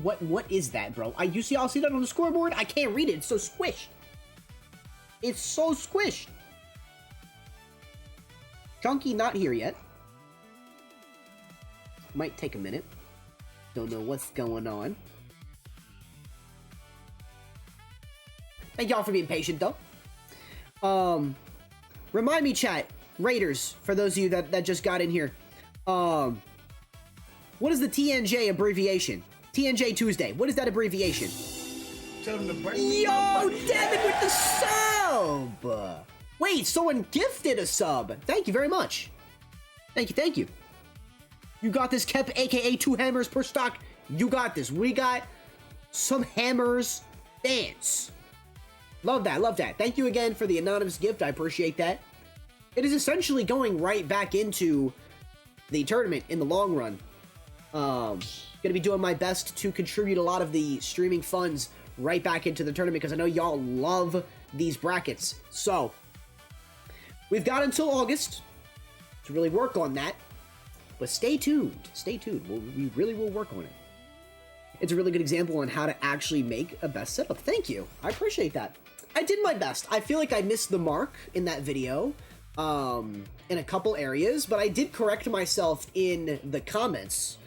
What is that, bro? I'll see that on the scoreboard? I can't read it. It's so squished. It's so squished. Chunky not here yet. Might take a minute. Don't know what's going on. Thank y'all for being patient, though. Remind me, chat, Raiders, for those of you that just got in here. What is the TNJ abbreviation? TNJ Tuesday. What is that abbreviation? Tell them to break. Yo, Devin with the sub! Wait, someone gifted a sub. Thank you very much. Thank you. You got this, Kep, aka 2 hammers per stock. You got this. We got some hammers fans. Love that. Thank you again for the anonymous gift. I appreciate that. It is essentially going right back into the tournament in the long run. Gonna be doing my best to contribute a lot of the streaming funds right back into the tournament, because I know y'all love these brackets. So we've got until August to really work on that, but stay tuned. We really will work on it. It's a really good example on how to actually make a best setup. Thank you. I appreciate that. I did my best. I feel like I missed the mark in that video in a couple areas, but I did correct myself in the comments.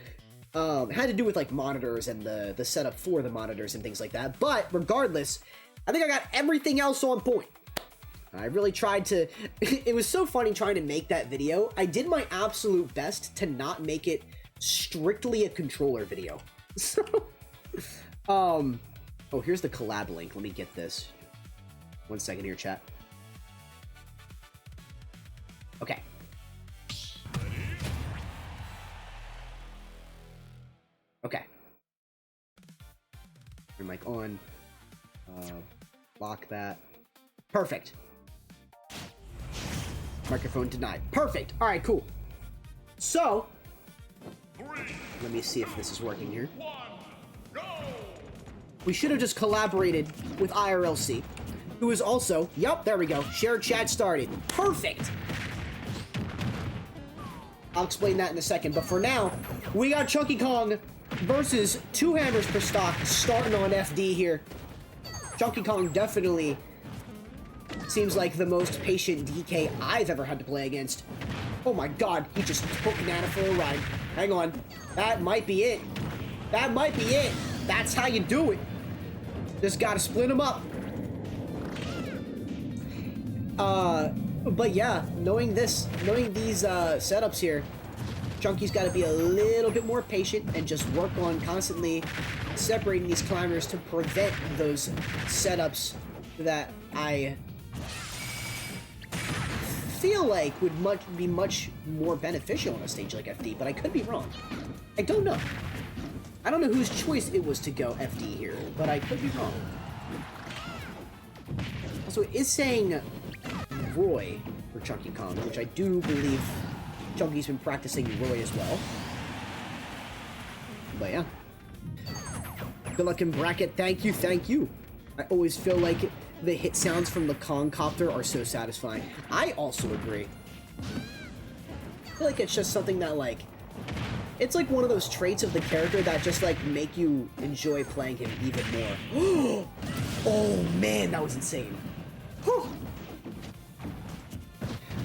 It had to do with like monitors and the setup for the monitors and things like that. But regardless, I think I got everything else on point. I really tried to... It was so funny trying to make that video. I did my absolute best to not make it strictly a controller video. So, oh, here's the collab link. Let me get this. 1 second here, chat. Okay. Okay. Your mic on. Lock that. Perfect. Microphone denied. Perfect. All right, cool. So, let me see if this is working here. We should have just collaborated with IRLC, who is also, yep, there we go. Shared chat started. Perfect. I'll explain that in a second, but for now, we got ChunkyKong versus 2 hammers per stock starting on FD here. ChunkyKong definitely seems like the most patient DK I've ever had to play against. Oh my god, he just took Nana for a ride. Hang on. That might be it. That might be it. That's how you do it. Just gotta split them up. But yeah, knowing these setups here, Chunky's gotta be a little bit more patient and just work on constantly separating these climbers to prevent those setups that I feel like would be much more beneficial on a stage like FD, but I could be wrong. I don't know. I don't know whose choice it was to go FD here, but I could be wrong. Also, it is saying Roy for ChunkyKong, which I do believe Chunky's been practicing Roy as well. But yeah. Good luck in bracket. Thank you. I always feel like the hit sounds from the Kong copter are so satisfying. I also agree. I feel like it's just something that, like, it's like one of those traits of the character that just, like, make you enjoy playing him even more. Oh, man, that was insane. Whew.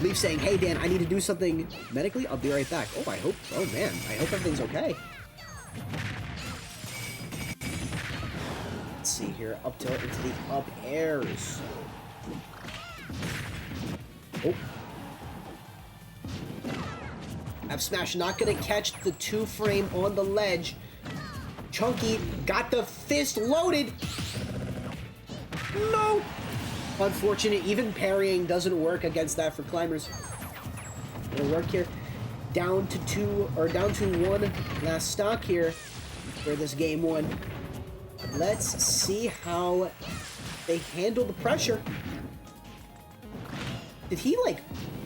Leaf saying, hey, Dan, I need to do something medically. I'll be right back. Oh, man, I hope everything's okay. Let's see here. Up tilt into the up airs. Oh. F smash not gonna catch the 2-frame on the ledge. Chunky got the fist loaded. No! Unfortunate, even parrying doesn't work against that for climbers. It'll work here. Down to 2, or down to 1 last stock here for this game 1. Let's see how they handle the pressure. Did he, like,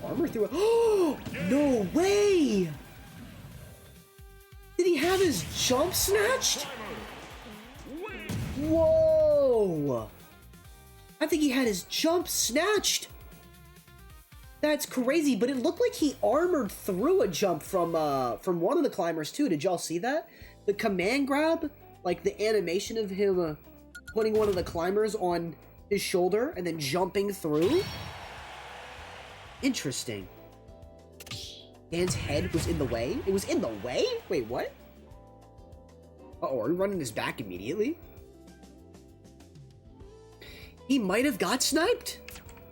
armor through it? Oh, no way! Did he have his jump snatched? Whoa! I think he had his jump snatched. That's crazy, but it looked like he armored through a jump from one of the climbers too. Did y'all see that? The command grab, like the animation of him putting one of the climbers on his shoulder and then jumping through. Interesting. Dan's head was in the way? It was in the way? Wait, what? Uh-oh, are we running his back immediately? He might have got sniped.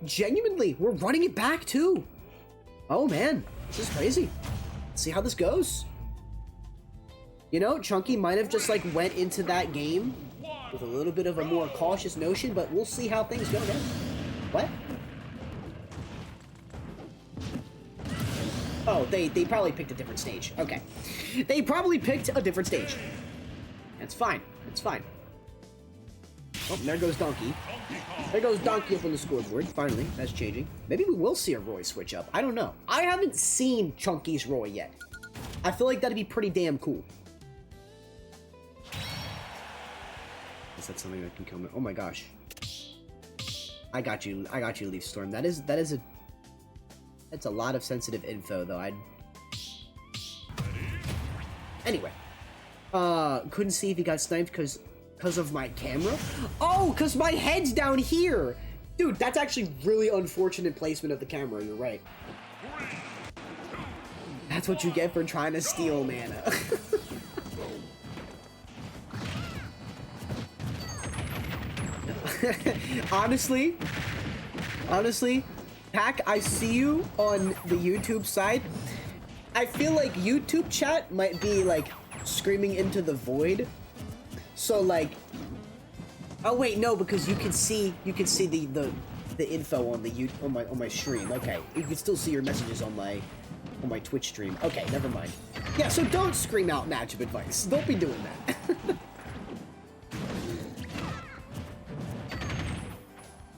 Genuinely, we're running it back too. Oh man, this is crazy. Let's see how this goes. You know, Chunky might have just like went into that game with a little bit of a more cautious notion, but we'll see how things go then. What? Oh, they probably picked a different stage. Okay. They probably picked a different stage. That's fine. That's fine. Oh, there goes Donkey. There goes Donkey up on the scoreboard. Finally, that's changing. Maybe we will see a Roy switch up. I don't know. I haven't seen Chunky's Roy yet. I feel like that'd be pretty damn cool. Is that something that can come in? Oh my gosh. I got you. I got you, Leaf Storm. That's a lot of sensitive info, though. Anyway. Couldn't see if he got sniped because of my camera? Oh, because my head's down here! Dude, that's actually really unfortunate placement of the camera, you're right. That's what you get for trying to steal mana. Honestly, Pac, I see you on the YouTube side. I feel like YouTube chat might be, like, screaming into the void. So like, oh wait, no, because you can see the info on the on my stream. Okay, you can still see your messages on my Twitch stream. Okay, never mind. Yeah, so don't scream out matchup advice. Don't be doing that.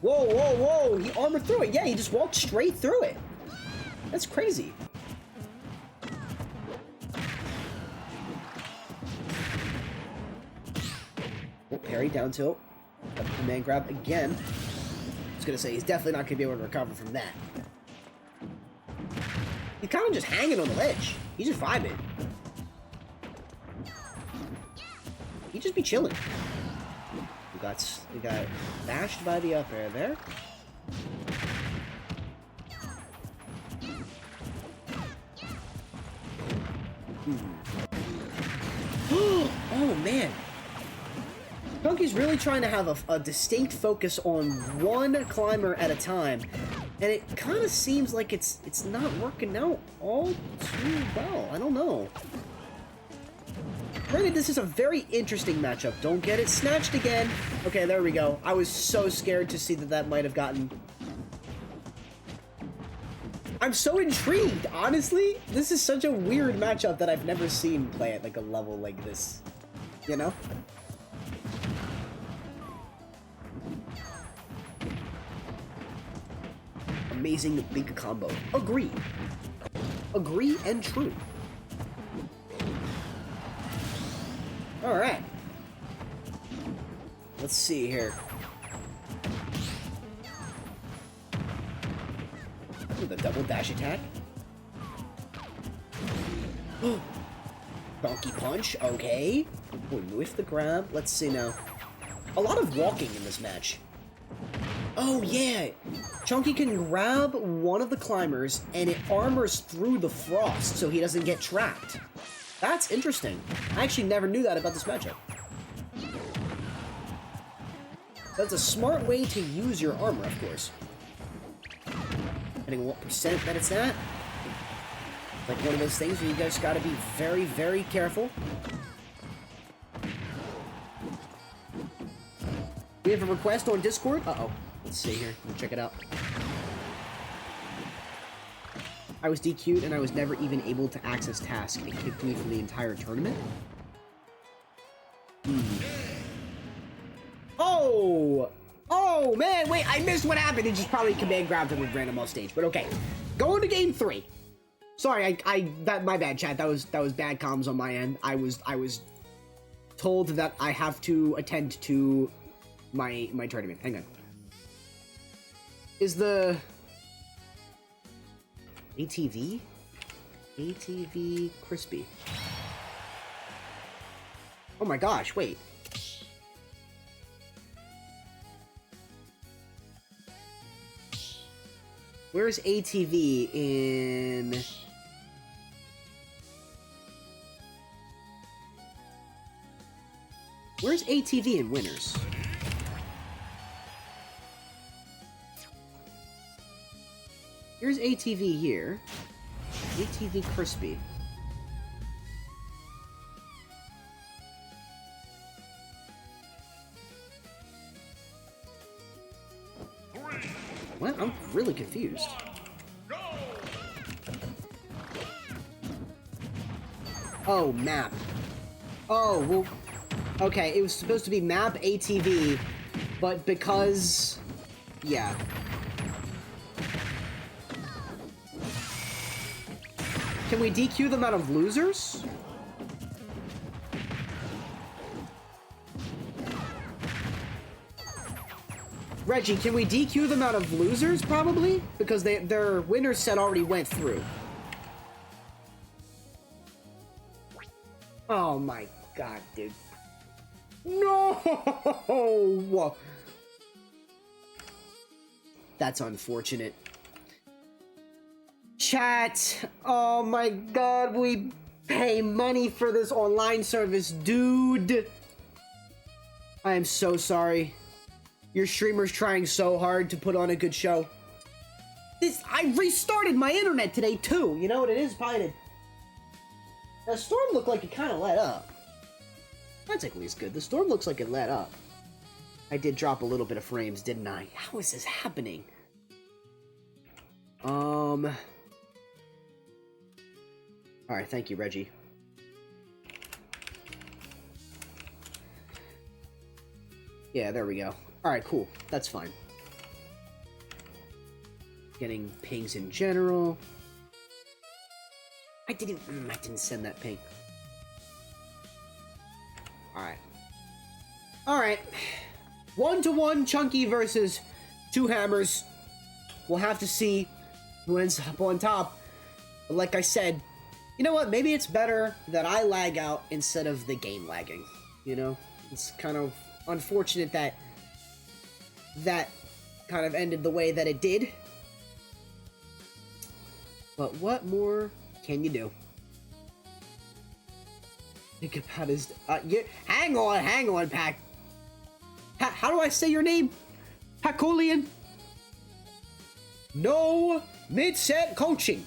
Whoa, whoa, whoa! He armored through it. Yeah, he just walked straight through it. That's crazy. Oh, parry down tilt. Command grab again. I was gonna say, he's definitely not gonna be able to recover from that. He's kind of just hanging on the ledge. He's just vibing. He just be chilling. We got bashed by the up air there. Oh man. Chunky's really trying to have a distinct focus on one climber at a time, and it kind of seems like it's not working out all too well. I don't know. Granted, this is a very interesting matchup. Don't get it snatched again. Okay, there we go. I was so scared to see that might have gotten... I'm so intrigued, honestly. This is such a weird matchup that I've never seen play at like a level like this. You know? Amazing big combo. Agree. Agree and true. Alright. Let's see here. Ooh, the double dash attack. Donkey punch, okay. Ooh, with the grab. Let's see now. A lot of walking in this match. Oh yeah! Chunky can grab one of the climbers and it armors through the frost so he doesn't get trapped. That's interesting. I actually never knew that about this matchup. That's a smart way to use your armor, of course. Depending on what percent that it's at. Like one of those things where you guys gotta be very, very careful. We have a request on Discord. Uh-oh. Let's see here. Let's check it out. I was DQ'd and I was never even able to access tasks. It kicked me from the entire tournament. Oh! Oh, man, wait, I missed what happened. It just probably command grabbed him with random off stage. But okay. Going to game 3. Sorry, my bad, chat. That was bad comms on my end. I was told that I have to attend to my tournament. Hang on. Is the ATV? ATV crispy. Oh my gosh, wait. Where's ATV in... Where's ATV in winners? Here's ATV here. ATV crispy. What? I'm really confused. Oh, map. Oh, well... Okay, it was supposed to be map ATV, but because... Yeah. Can we DQ them out of losers? Reggie, can we DQ them out of losers, probably? Because their winner set already went through. Oh my god, dude. No! That's unfortunate. Chat, oh my god, we pay money for this online service, dude. I am so sorry. Your streamer's trying so hard to put on a good show. I restarted my internet today too. You know what it is, probably. The storm looked like it kind of let up. That's at least good. The storm looks like it let up. I did drop a little bit of frames, didn't I? How is this happening? Alright, thank you, Reggie. Yeah, there we go. Alright, cool. That's fine. Getting pings in general. I didn't send that ping. Alright. Alright. 1-to-1 Chunky versus 2 hammers. We'll have to see who ends up on top. But like I said, you know what? Maybe it's better that I lag out instead of the game lagging. You know? It's kind of unfortunate that that kind of ended the way that it did. But what more can you do? Think about his... hang on, Pac. How do I say your name? Pacolian? No mid-set coaching.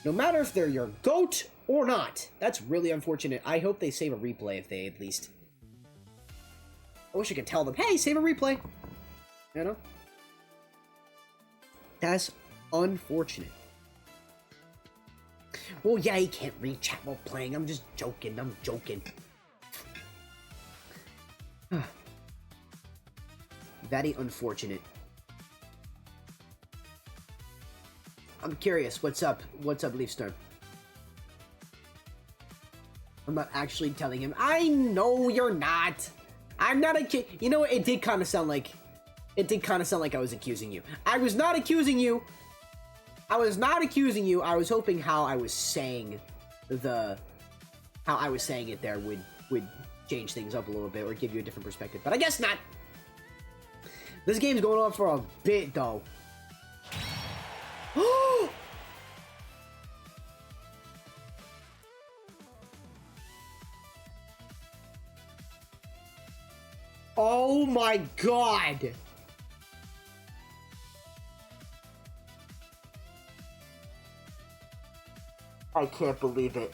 No matter if they're your GOAT or not. That's really unfortunate. I hope they save a replay if they at least... I wish I could tell them, hey, save a replay. You know? That's unfortunate. Well, yeah, he can't read chat while playing. I'm just joking. I'm joking. Very unfortunate. I'm curious. What's up? What's up, Leafstorm? I'm not actually telling him. I know you're not. I'm not a kid. You know what? It did kind of sound like... It did kind of sound like I was accusing you. I was not accusing you. I was not accusing you. I was hoping how I was saying the... How I was saying it there would change things up a little bit or give you a different perspective. But I guess not. This game's going on for a bit, though. Oh my god! I can't believe it.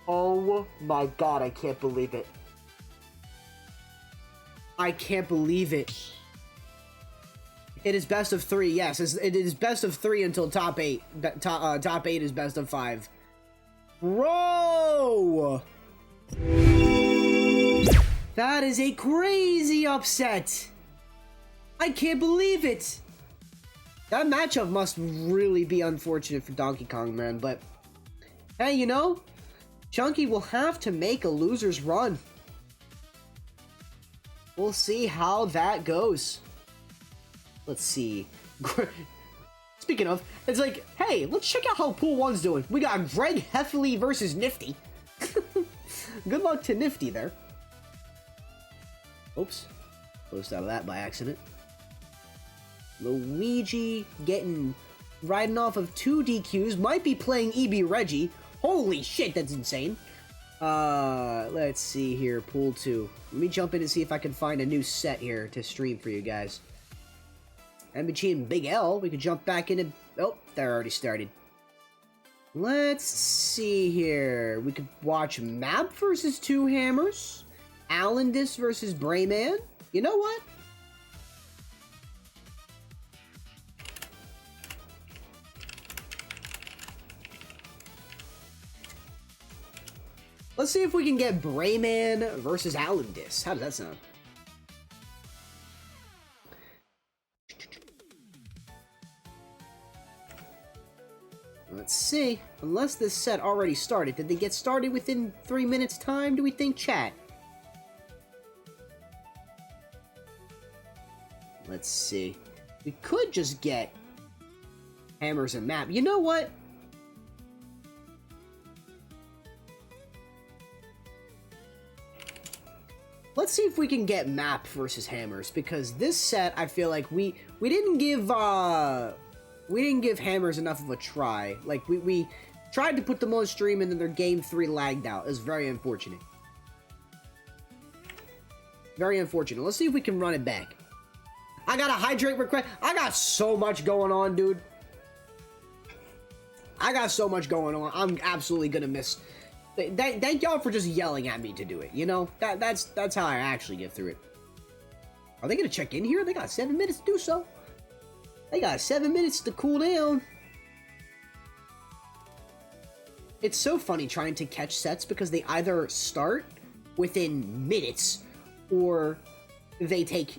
Oh my god, I can't believe it. I can't believe it. It is best of 3, yes. It is best of 3 until top 8. Top 8 is best of 5. Bro! That is a crazy upset! I can't believe it! That matchup must really be unfortunate for Donkey Kong, man, but... Hey, you know? Chunky will have to make a loser's run. We'll see how that goes. Let's see. Speaking of, it's like, hey, let's check out how Pool 1's doing. We got Greg Heffley versus Nifty. Good luck to Nifty there. Oops. Closed out of that by accident. Luigi riding off of 2 DQs. Might be playing EB Reggie. Holy shit, that's insane. Let's see here. Pool 2. Let me jump in and see if I can find a new set here to stream for you guys. MBG and Big L. We could jump back in and... Oh, they're already started. Let's see here. We could watch Map versus 2 Hammers. AlanDiss versus Brayman. You know what? Let's see if we can get Brayman versus AlanDiss. How does that sound? Let's see. Unless this set already started. Did they get started within 3 minutes time, do we think, chat? Let's see. We could just get Hammers and Map. You know what? Let's see if we can get Map versus Hammers, because this set, I feel like we didn't give Hammers enough of a try. Like, we tried to put them on stream and then their game 3 lagged out. It was very unfortunate. Very unfortunate. Let's see if we can run it back. I got a hydrate request. I got so much going on, dude. I got so much going on. I'm absolutely gonna miss... Thank y'all for just yelling at me to do it, you know? That's how I actually get through it. Are they gonna check in here? They got 7 minutes to do so. They got 7 minutes to cool down. It's so funny trying to catch sets because they either start within minutes or they take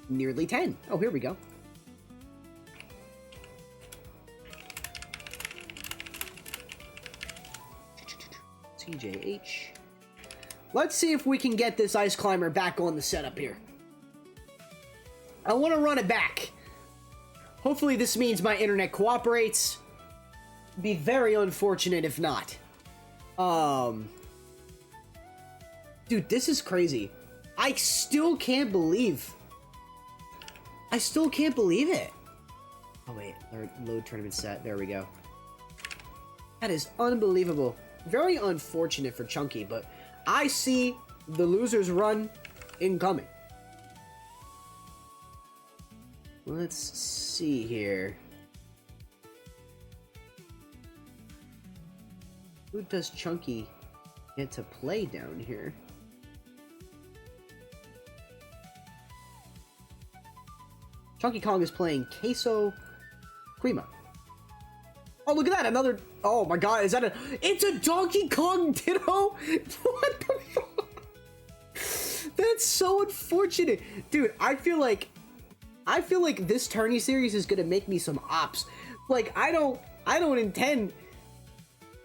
nearly 10. Oh, here we go. TJH. Let's see if we can get this Ice Climber back on the setup here. I want to run it back. Hopefully this means my internet cooperates. Be very unfortunate if not. Dude, this is crazy. I still can't believe it. Oh wait, load tournament set. There we go. That is unbelievable. Very unfortunate for Chunky, but I see the loser's run incoming. Let's see here. Who does Chunky get to play down here? ChunkyKong is playing Queso Crema. Oh, look at that! Another... Oh my god, is that a... It's a Donkey Kong Ditto? What the fuck? That's so unfortunate. Dude, I feel like this tourney series is gonna make me some ops. Like, I don't intend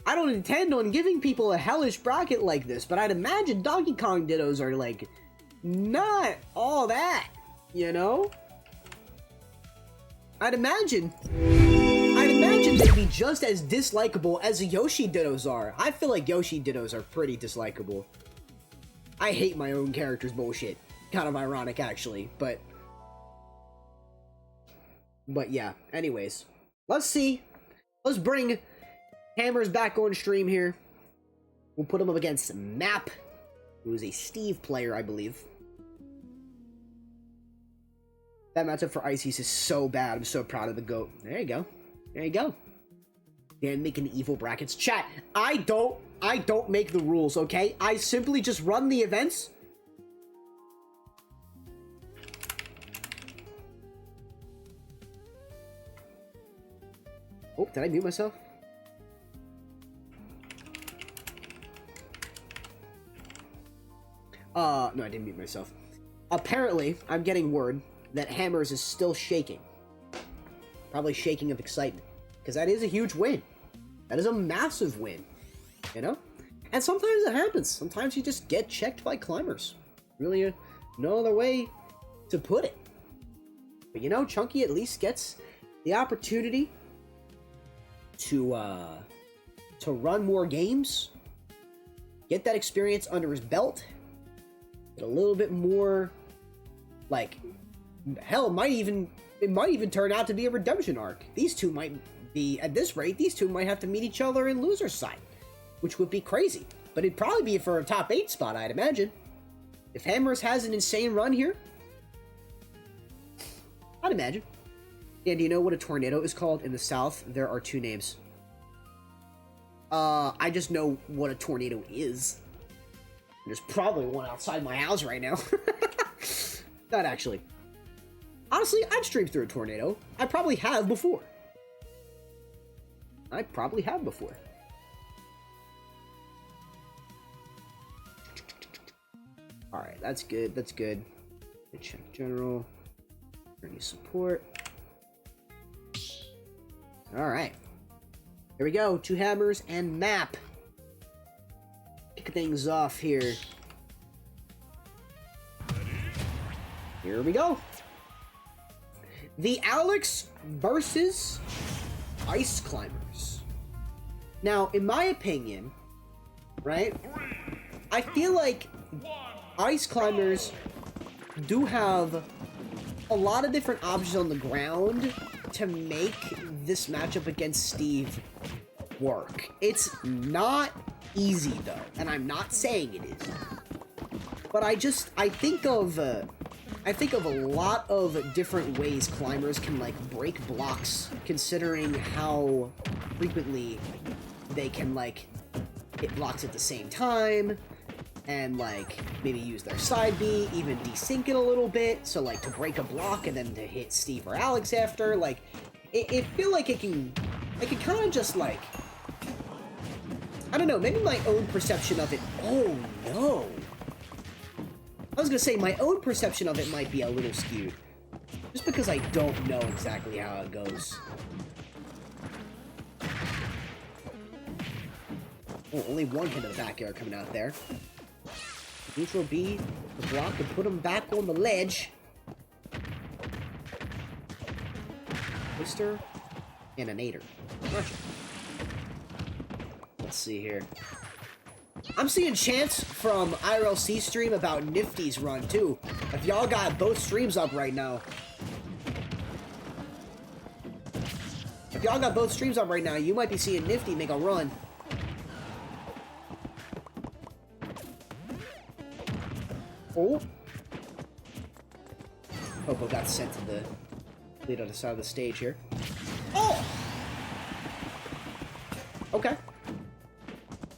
on giving people a hellish bracket like this, but I'd imagine Donkey Kong Dittos are, like, not all that, you know? I'd imagine they'd be just as dislikable as the Yoshi Dittos are. I feel like Yoshi Dittos are pretty dislikable. I hate my own character's bullshit. Kind of ironic, actually, but yeah. Anyways, let's see. Let's bring Hammers back on stream here. We'll put him up against Map, who is a Steve player, I believe. That matchup for Ices is so bad. I'm so proud of the GOAT. There you go. There you go. Dan making evil brackets. Chat, I don't make the rules, okay? I simply just run the events. Oh, did I mute myself? No, I didn't mute myself. Apparently, I'm getting word that Hammers is still shaking. Probably shaking of excitement. Because that is a huge win. That is a massive win. You know? And sometimes it happens. Sometimes you just get checked by climbers. Really, no other way to put it. But you know, Chunky at least gets the opportunity to run more games. Get that experience under his belt. Get a little bit more, like, hell, it might even turn out to be a redemption arc. These two might be, at this rate, these two might have to meet each other in loser's side, which would be crazy. But it'd probably be for a top 8 spot, I'd imagine. If Hammers has an insane run here, I'd imagine. Dan, do you know what a tornado is called in the South? There are 2 names. I just know what a tornado is. There's probably one outside my house right now. Not actually. Honestly, I'd stream through a tornado. I probably have before. Alright, that's good. That's good. Check general. Any support. Alright. Here we go. 2 hammers and map. Kick things off here. Here we go. The Alex versus Ice Climbers. Now, in my opinion, right, I feel like Ice Climbers do have a lot of different options on the ground to make this matchup against Steve work. It's not easy though, and I'm not saying it is. But I think of a lot of different ways climbers can like break blocks, considering how frequently they can like hit blocks at the same time, and like maybe use their side B, even desync it a little bit, so like to break a block and then to hit Steve or Alex after. Like it feel like it can kind of just like, I don't know, maybe my own perception of it. Oh no, I was gonna say my own perception of it might be a little skewed, just because I don't know exactly how it goes. Oh, only one hit of the back air coming out there. Neutral B, the block, and put him back on the ledge. Twister and a nader. Gotcha. Let's see here. I'm seeing chants from IRLC stream about Nifty's run too. If y'all got both streams up right now. You might be seeing Nifty make a run. Oh. Popo got sent to the lead other side of the stage here. Oh! Okay.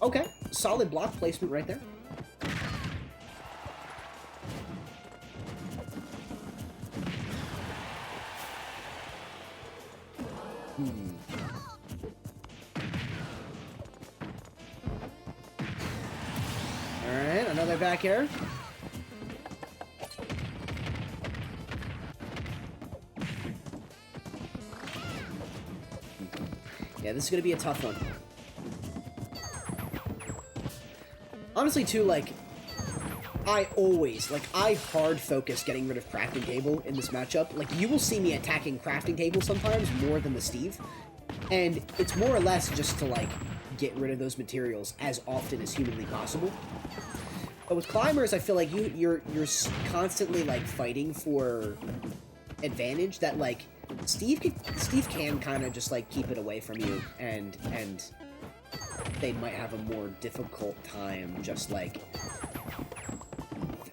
Okay. Solid block placement right there. Alright, another back air. Yeah, this is gonna be a tough one. Honestly, too, like, I hard focus getting rid of crafting table in this matchup. Like, you will see me attacking crafting table sometimes more than the Steve. And it's more or less just to, like, get rid of those materials as often as humanly possible. But with climbers, I feel like you're constantly, like, fighting for advantage that, like, Steve can kind of just like keep it away from you, and they might have a more difficult time just like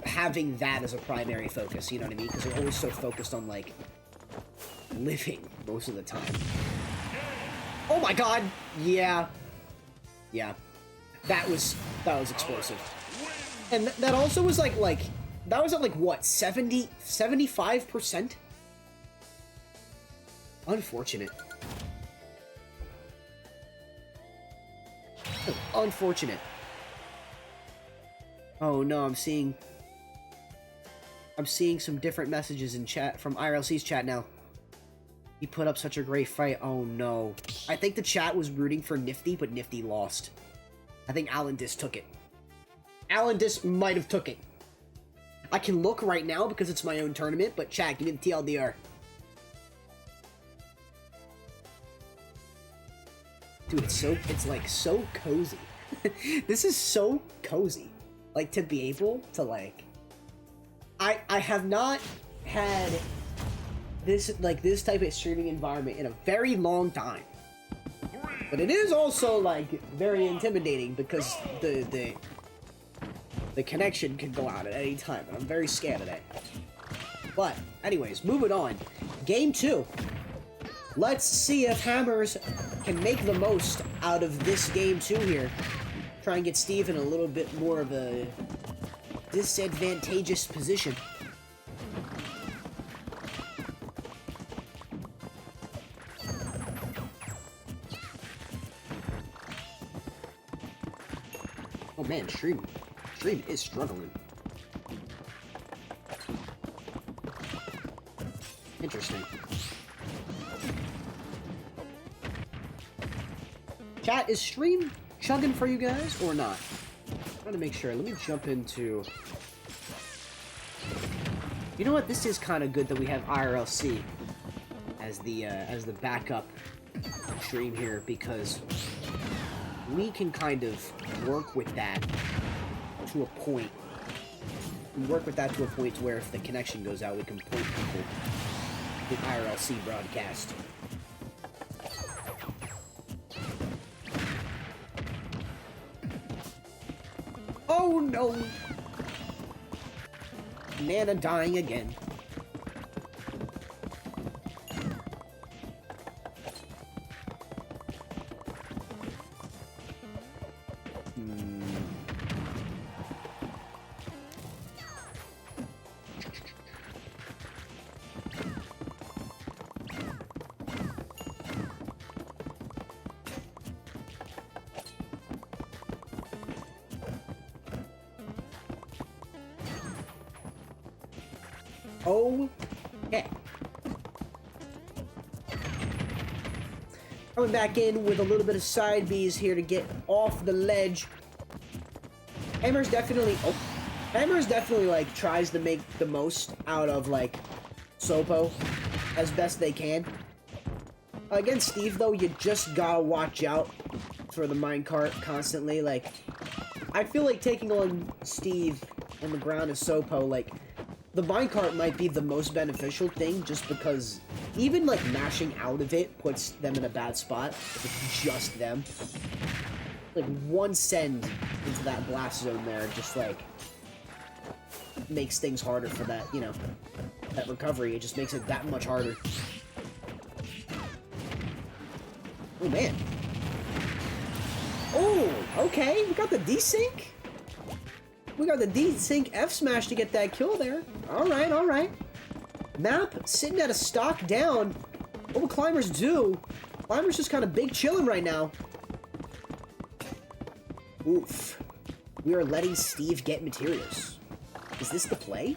having that as a primary focus, you know what I mean? Because they're always so focused on like living most of the time. Oh my god! Yeah. Yeah. That was explosive. And that also was like, that was at like, what, 75%? Unfortunate. Unfortunate. Oh no, I'm seeing some different messages in chat from IRLC's chat now. He put up such a great fight. Oh no. I think the chat was rooting for Nifty, but Nifty lost. I think AlanDiss took it. AlanDiss might have took it. I can look right now because it's my own tournament, but chat, give me the TLDR. Dude, it's like so cozy. This is so cozy. Like, to be able to, like... I have not had this type of streaming environment in a very long time. But it is also, like, very intimidating because the connection can go out at any time, and I'm very scared of that. But, anyways, moving on. Game 2. Let's see if Hammers can make the most out of this game 2 here. Try and get Steve in a little bit more of a disadvantageous position. Oh man, Stream is struggling. Interesting. Chat, is Stream chugging for you guys or not? I'm trying to make sure. Let me jump into... You know what? This is kind of good that we have IRLC as the backup stream here, because we can kind of work with that to a point. We work with that to a point to where if the connection goes out, we can point people with IRLC broadcast. Oh no! Nana dying again. Okay. Coming back in with a little bit of side B's here to get off the ledge. Hammers definitely like tries to make the most out of like Sopo as best they can. Against Steve though, you just gotta watch out for the minecart constantly. Like, I feel like taking on Steve on the ground as Sopo, like, the minecart might be the most beneficial thing, just because even, like, mashing out of it puts them in a bad spot. If it's just them. Like, one send into that blast zone there just, like, makes things harder for that, you know, that recovery. It just makes it that much harder. Oh, man. Oh, okay. We got the desync. We got the desync F smash to get that kill there. Alright, alright. Map sitting at a stock down. What will Climbers do? Climbers just kind of big chilling right now. Oof. We are letting Steve get materials. Is this the play?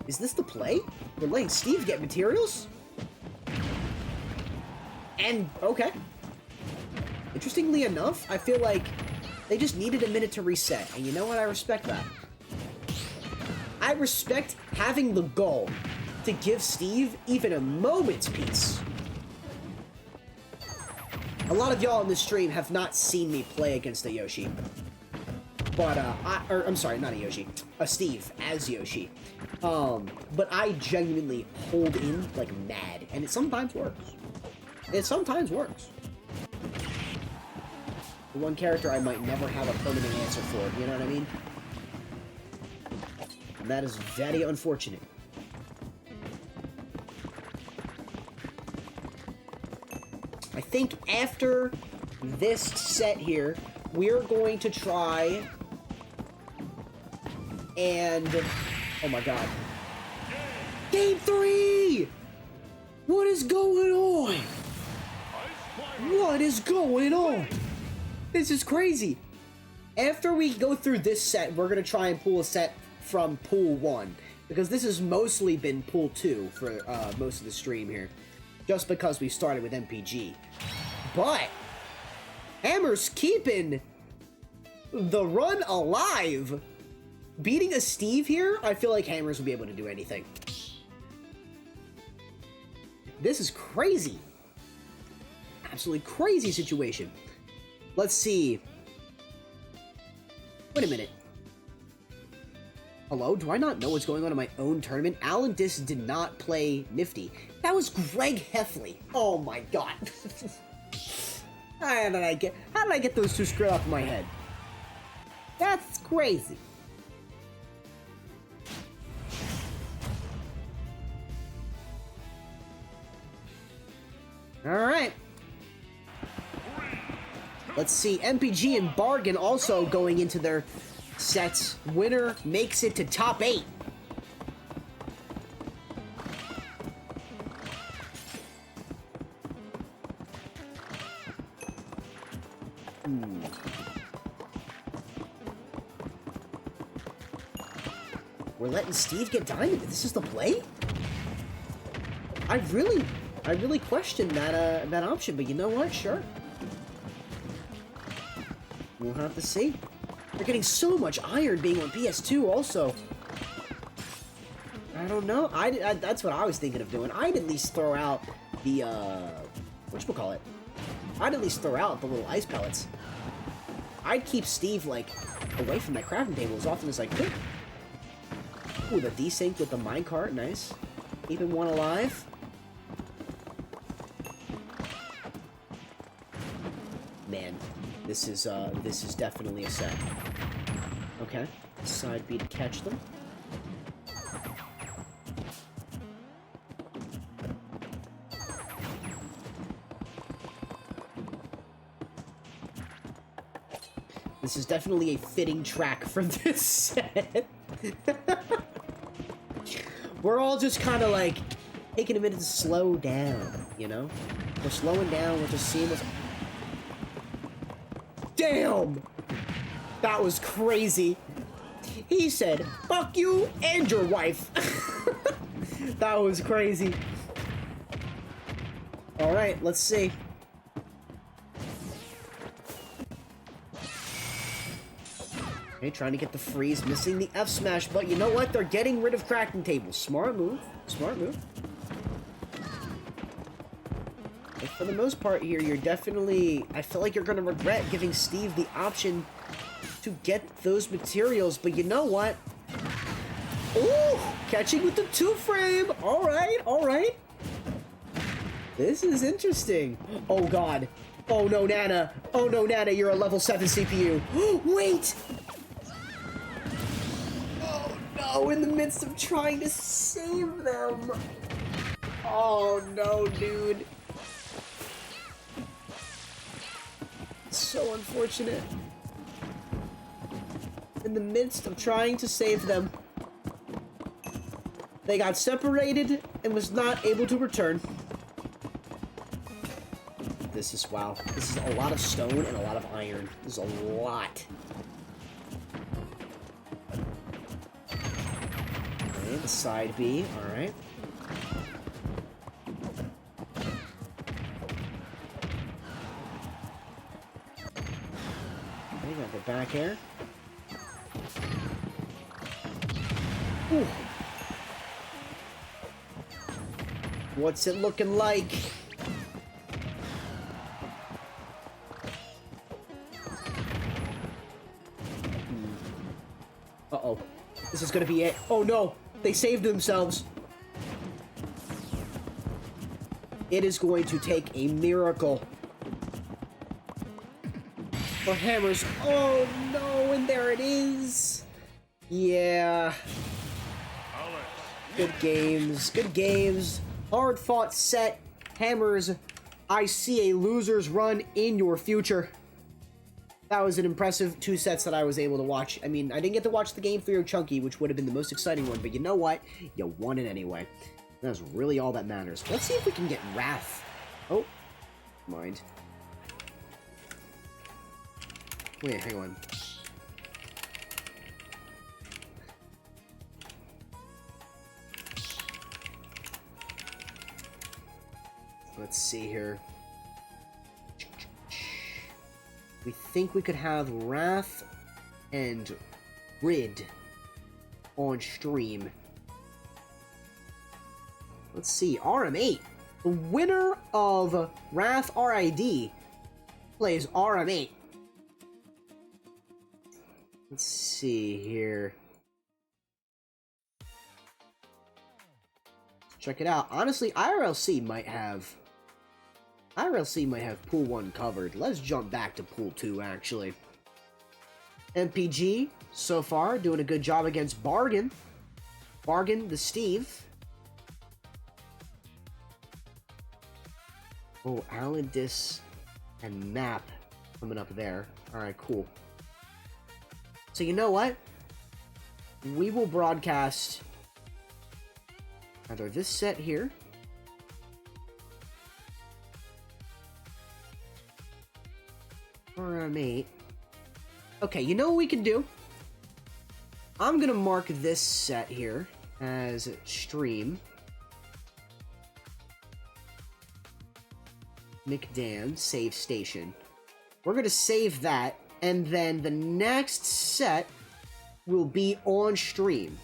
Is this the play? We're letting Steve get materials? And, okay. Interestingly enough, I feel like they just needed a minute to reset, and you know what? I respect that. I respect having the goal to give Steve even a moment's peace. A lot of y'all in this stream have not seen me play against a Yoshi. But, I'm sorry, not a Yoshi. A Steve as Yoshi. But I genuinely hold in like mad, and it sometimes works. It sometimes works. The one character I might never have a permanent answer for, you know what I mean? And that is very unfortunate. I think after this set here, we're going to try and... Oh my god. Game 3! What is going on? What is going on? This is crazy. After we go through this set, we're going to try and pull a set from Pool 1. Because this has mostly been Pool 2 for most of the stream here. Just because we started with MPG. But Hammer's keeping the run alive. Beating a Steve here, I feel like Hammers will be able to do anything. This is crazy. Absolutely crazy situation. Let's see. Wait a minute. Hello? Do I not know what's going on in my own tournament? AlanDiss did not play Nifty. That was Greg Heffley. Oh my god. How did I get those two screwed up in my head? That's crazy. Alright. Let's see. MPG and Bargain also going into their sets. Winner makes it to top 8. We're letting Steve get diamond. This is the play? I really questioned that option, but you know what? Sure. We'll have to see. They're getting so much iron being on PS2 also. I don't know. That's what I was thinking of doing. I'd at least throw out the, whatchamacallit? I'd at least throw out the little ice pellets. I'd keep Steve, like, away from that crafting table as often as I could. Ooh, the desync with the minecart. Nice. Keeping one alive. Man, this is definitely a set. Okay, side B to catch them. This is definitely a fitting track for this set. We're all just kind of like taking a minute to slow down, you know? We're slowing down, we're just seeing what's... Damn! That was crazy. He said, fuck you and your wife. That was crazy. Alright, let's see. Okay, trying to get the freeze, missing the F smash, but you know what? They're getting rid of crafting tables. Smart move. Smart move. But for the most part here, you're definitely... I feel like you're going to regret giving Steve the option to get those materials, but you know what? Ooh! Catching with the 2-frame! Alright, alright. This is interesting. Oh, God. Oh, no, Nana. Oh, no, Nana, you're a level 7 CPU. Wait! Oh, no, in the midst of trying to save them. Oh, no, dude. So unfortunate. In the midst of trying to save them, they got separated and was not able to return. This is, wow. This is a lot of stone and a lot of iron. This is a lot. Okay, the side B, alright. Okay, got the back air. Ooh. What's it looking like? Uh-oh. This is gonna be it. Oh no! They saved themselves! It is going to take a miracle for Hammers. Oh no, and there it is! Yeah. Good games. Good games. Hard fought set. Hammers I see a loser's run in your future. That was an impressive 2 sets that I was able to watch. I mean, I didn't get to watch the game for your Chunky, which would have been the most exciting one, but you know what? You won it anyway. That's really all that matters. Let's see if we can get Wrath. Oh, mind. Wait, hang on. Let's see here. We think we could have Wrath and Rid on stream. Let's see, RM8. The winner of Wrath RID plays RM8. Let's see here. Check it out. Honestly, IRLC might have Pool 1 covered. Let's jump back to Pool 2, actually. MPG, so far, doing a good job against Bargain. Bargain, the Steve. Oh, AlanDiss and Map coming up there. Alright, cool. So you know what? We will broadcast either this set here or M8. Okay, you know what we can do? I'm gonna mark this set here as stream. McDan, save station. We're gonna save that, and then the next set will be on stream.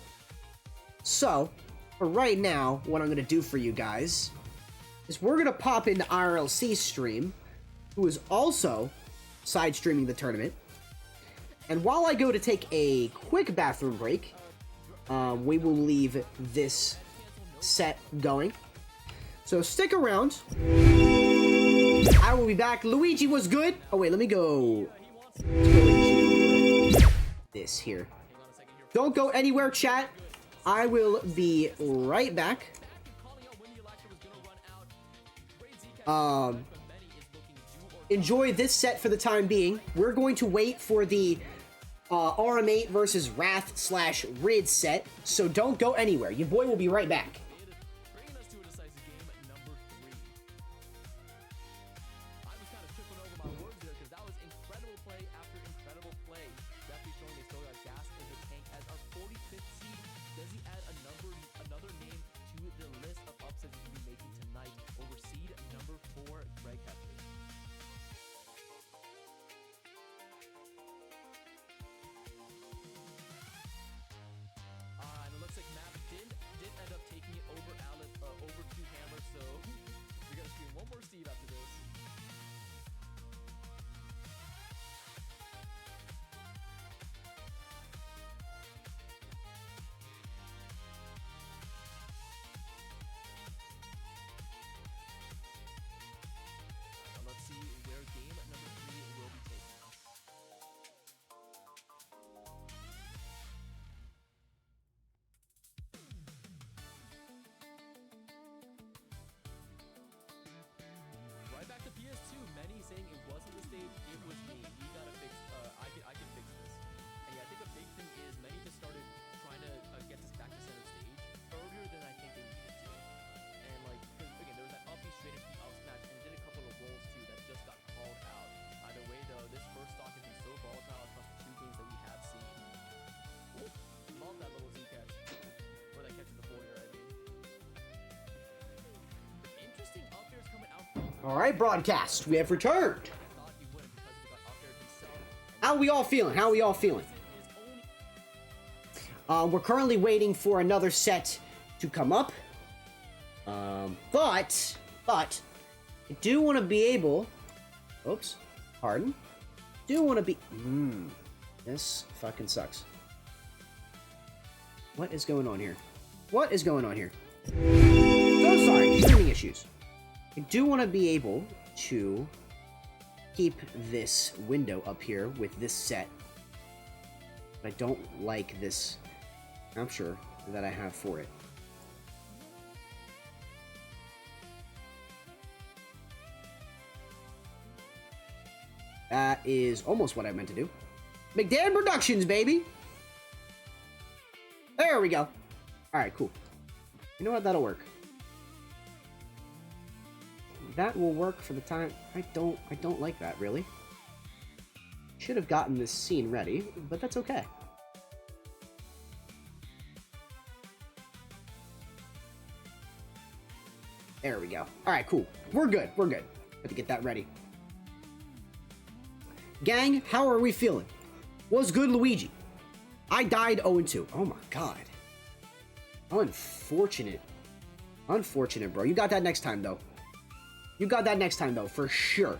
So, for right now, what I'm gonna do for you guys is we're gonna pop into IRLC's stream, who is also side streaming the tournament. And while I go to take a quick bathroom break, we will leave this set going. So stick around. I will be back. Luigi was good. Oh wait, let me go. This here. Don't go anywhere, chat. I will be right back. Enjoy this set for the time being. We're going to wait for the RM8 versus Wrath/Rid set, so don't go anywhere. Your boy will be right back. Bringing us to a decisive game number 3. I was kind of tripping over my words there because that was incredible play after incredible play. Definitely showing they still got gas in the tank as our 45th seed. Does he add another name to the list of upsets he'll be making tonight over seed number 4, Greg Hefner? And it looks like Map did end up taking it over over 2 Hammer, so we're gonna stream one more Steve after this. Now let's see where game number 3 will be taken us. Right back to PS2. Many saying it wasn't the stage, it was me. We gotta fix. I can fix this. And yeah, I think a big thing is many just started trying to get this back to center stage earlier than I think they needed to. And like, cause again, there was that uppy straight into out smash, and did a couple of rolls too that just got called out. Either way, though, this first stock has been so volatile across the 2 games that we have seen. Ooh, love that little Z catch, or that catch in the foyer. I mean, interesting up airs coming out from. All right, broadcast. We have returned. How we all feeling? How we all feeling? We're currently waiting for another set to come up. But I do want to be able. Oops, pardon. Do want to be. This fucking sucks. What is going on here? What is going on here? So sorry, streaming issues. I do want to be able to keep this window up here with this set. But I don't like this capture that I have for it. That is almost what I meant to do. McDan Productions, baby! There we go. Alright, cool. You know what? That'll work. That will work for the time. I don't like that, really. Should have gotten this scene ready, but that's okay. There we go. Alright, cool. We're good. We're good. Have to get that ready. Gang, how are we feeling? What's good, Luigi? I died 0-2. Oh my god. Unfortunate. Unfortunate, bro. You got that next time, though. You got that next time, though, for sure.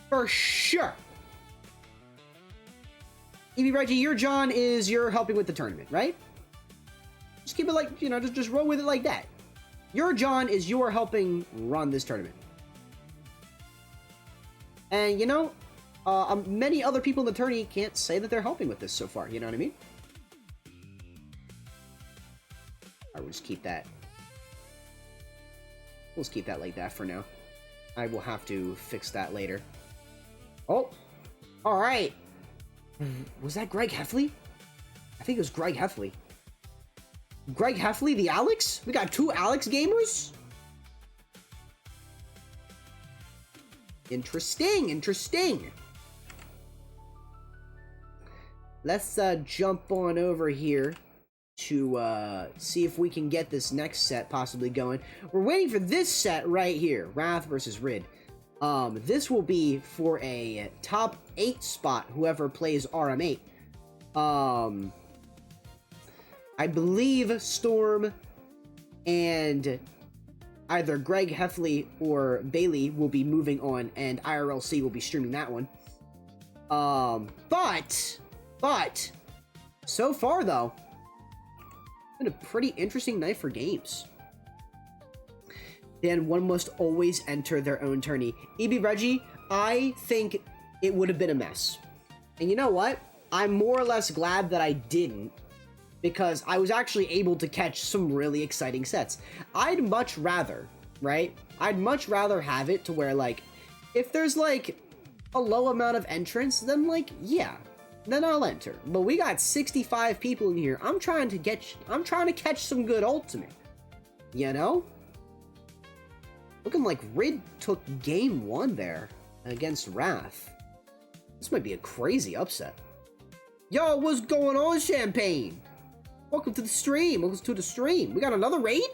For sure. Evie Reggie, your John is you're helping with the tournament, right? Just keep it like, you know, just roll with it like that. Your John is you're helping run this tournament. And, you know, many other people in the tourney can't say that they're helping with this so far, you know what I mean? I will just keep that. We'll just keep that like that for now. I will have to fix that later. Oh! Alright! Was that Greg Heffley? I think it was Greg Heffley. Greg Heffley, the Alex? We got 2 Alex gamers? Interesting, interesting. Let's jump on over here to see if we can get this next set possibly going. We're waiting for this set right here, Wrath versus Rid. This will be for a top 8 spot, whoever plays RM8. I believe Storm and either Greg Heffley or Bailey will be moving on, and IRLC will be streaming that one. But so far though, it's been a pretty interesting night for games. Then one must always enter their own tourney. EB Reggie, I think it would have been a mess. And you know what? I'm more or less glad that I didn't, because I was actually able to catch some really exciting sets. I'd much rather, right? I'd much rather have it to where, like, if there's, like, a low amount of entrants, then, like, yeah, then I'll enter. But we got 65 people in here. I'm trying to catch some good ultimate. You know? Looking like Rid took game 1 there against Wrath. This might be a crazy upset. Yo, what's going on, Champagne? Welcome to the stream. Welcome to the stream. We got another raid?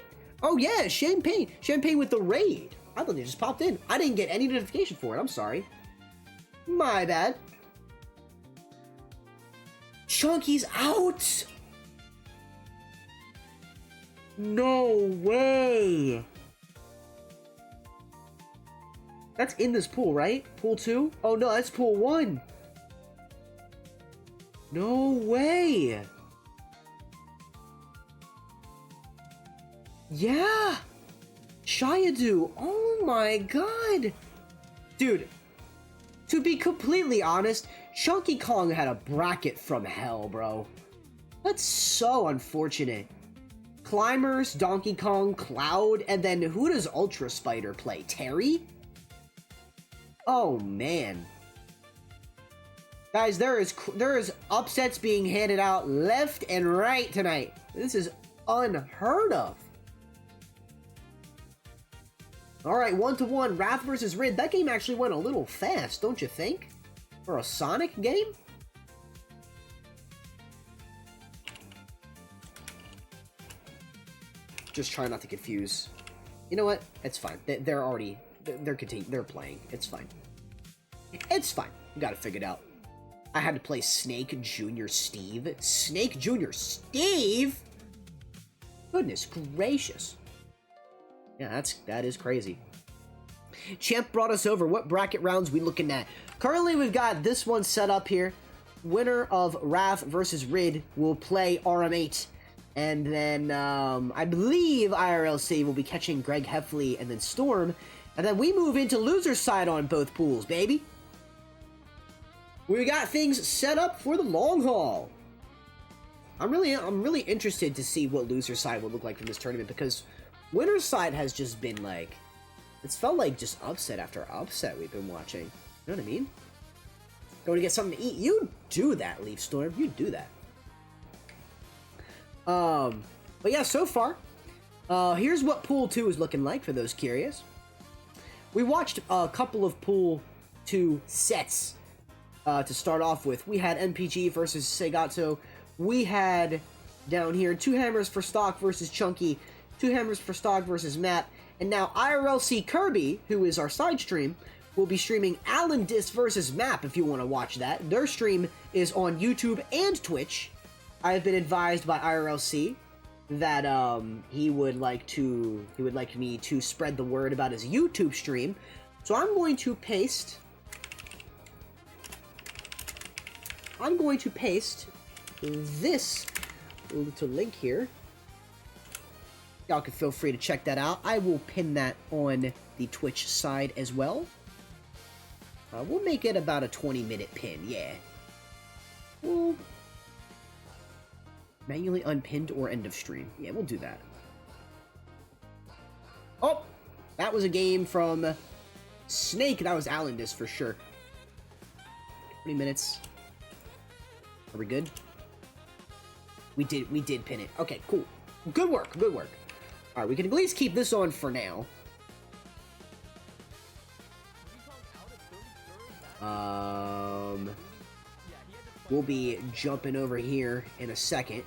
Oh yeah, Champagne. Champagne with the raid. I thought they just popped in. I didn't get any notification for it. I'm sorry. My bad. Chunky's out. No way. That's in this pool, right? Pool 2? Oh no, that's pool 1. No way. Yeah! Shayadu! Oh my god! Dude, to be completely honest, ChunkyKong had a bracket from hell, bro. That's so unfortunate. Climbers, Donkey Kong, Cloud, and then who does Ultra Spider play? Terry? Oh man. Guys, there is upsets being handed out left and right tonight. This is unheard of. Alright, 1-1, Wrath versus Rid. That game actually went a little fast, don't you think? For a Sonic game? Just try not to confuse. You know what? It's fine. They're already... They're playing. It's fine. It's fine. We got it figured out. I had to play Snake Jr. Steve. Snake Jr. Steve? Goodness gracious. Yeah, that is crazy. Champ brought us over. What bracket rounds we looking at? Currently, we've got this one set up here. Winner of Wrath versus Rid will play RM8. And then, I believe IRLC will be catching Greg Heffley and then Storm. And then we move into loser's side on both pools, baby. We got things set up for the long haul. I'm really interested to see what loser's side will look like from this tournament, because winner's side has just been like, it's felt like just upset after upset we've been watching. You know what I mean? Going to get something to eat. You do that, Leaf Storm. You do that. But yeah, so far, here's what Pool 2 is looking like for those curious. We watched a couple of Pool 2 sets to start off with. We had MPG versus Segato. We had down here 2 Hammers for Stock versus Chunky, 2 Hammers for Stock versus Matt, and now IRLC Kirby, who is our side stream, will be streaming AlanDiss versus Map if you want to watch that. Their stream is on YouTube and Twitch. I have been advised by IRLC that he would like me to spread the word about his YouTube stream. So I'm going to paste this little link here. Y'all can feel free to check that out. I will pin that on the Twitch side as well. We'll make it about a 20-minute pin, yeah. We'll manually unpinned or end of stream. Yeah, we'll do that. Oh! That was a game from Snake. That was AlanDiss for sure. 20 minutes. Are we good? We did pin it. Okay, cool. Good work, good work. Alright, we can at least keep this on for now. We'll be jumping over here in a second.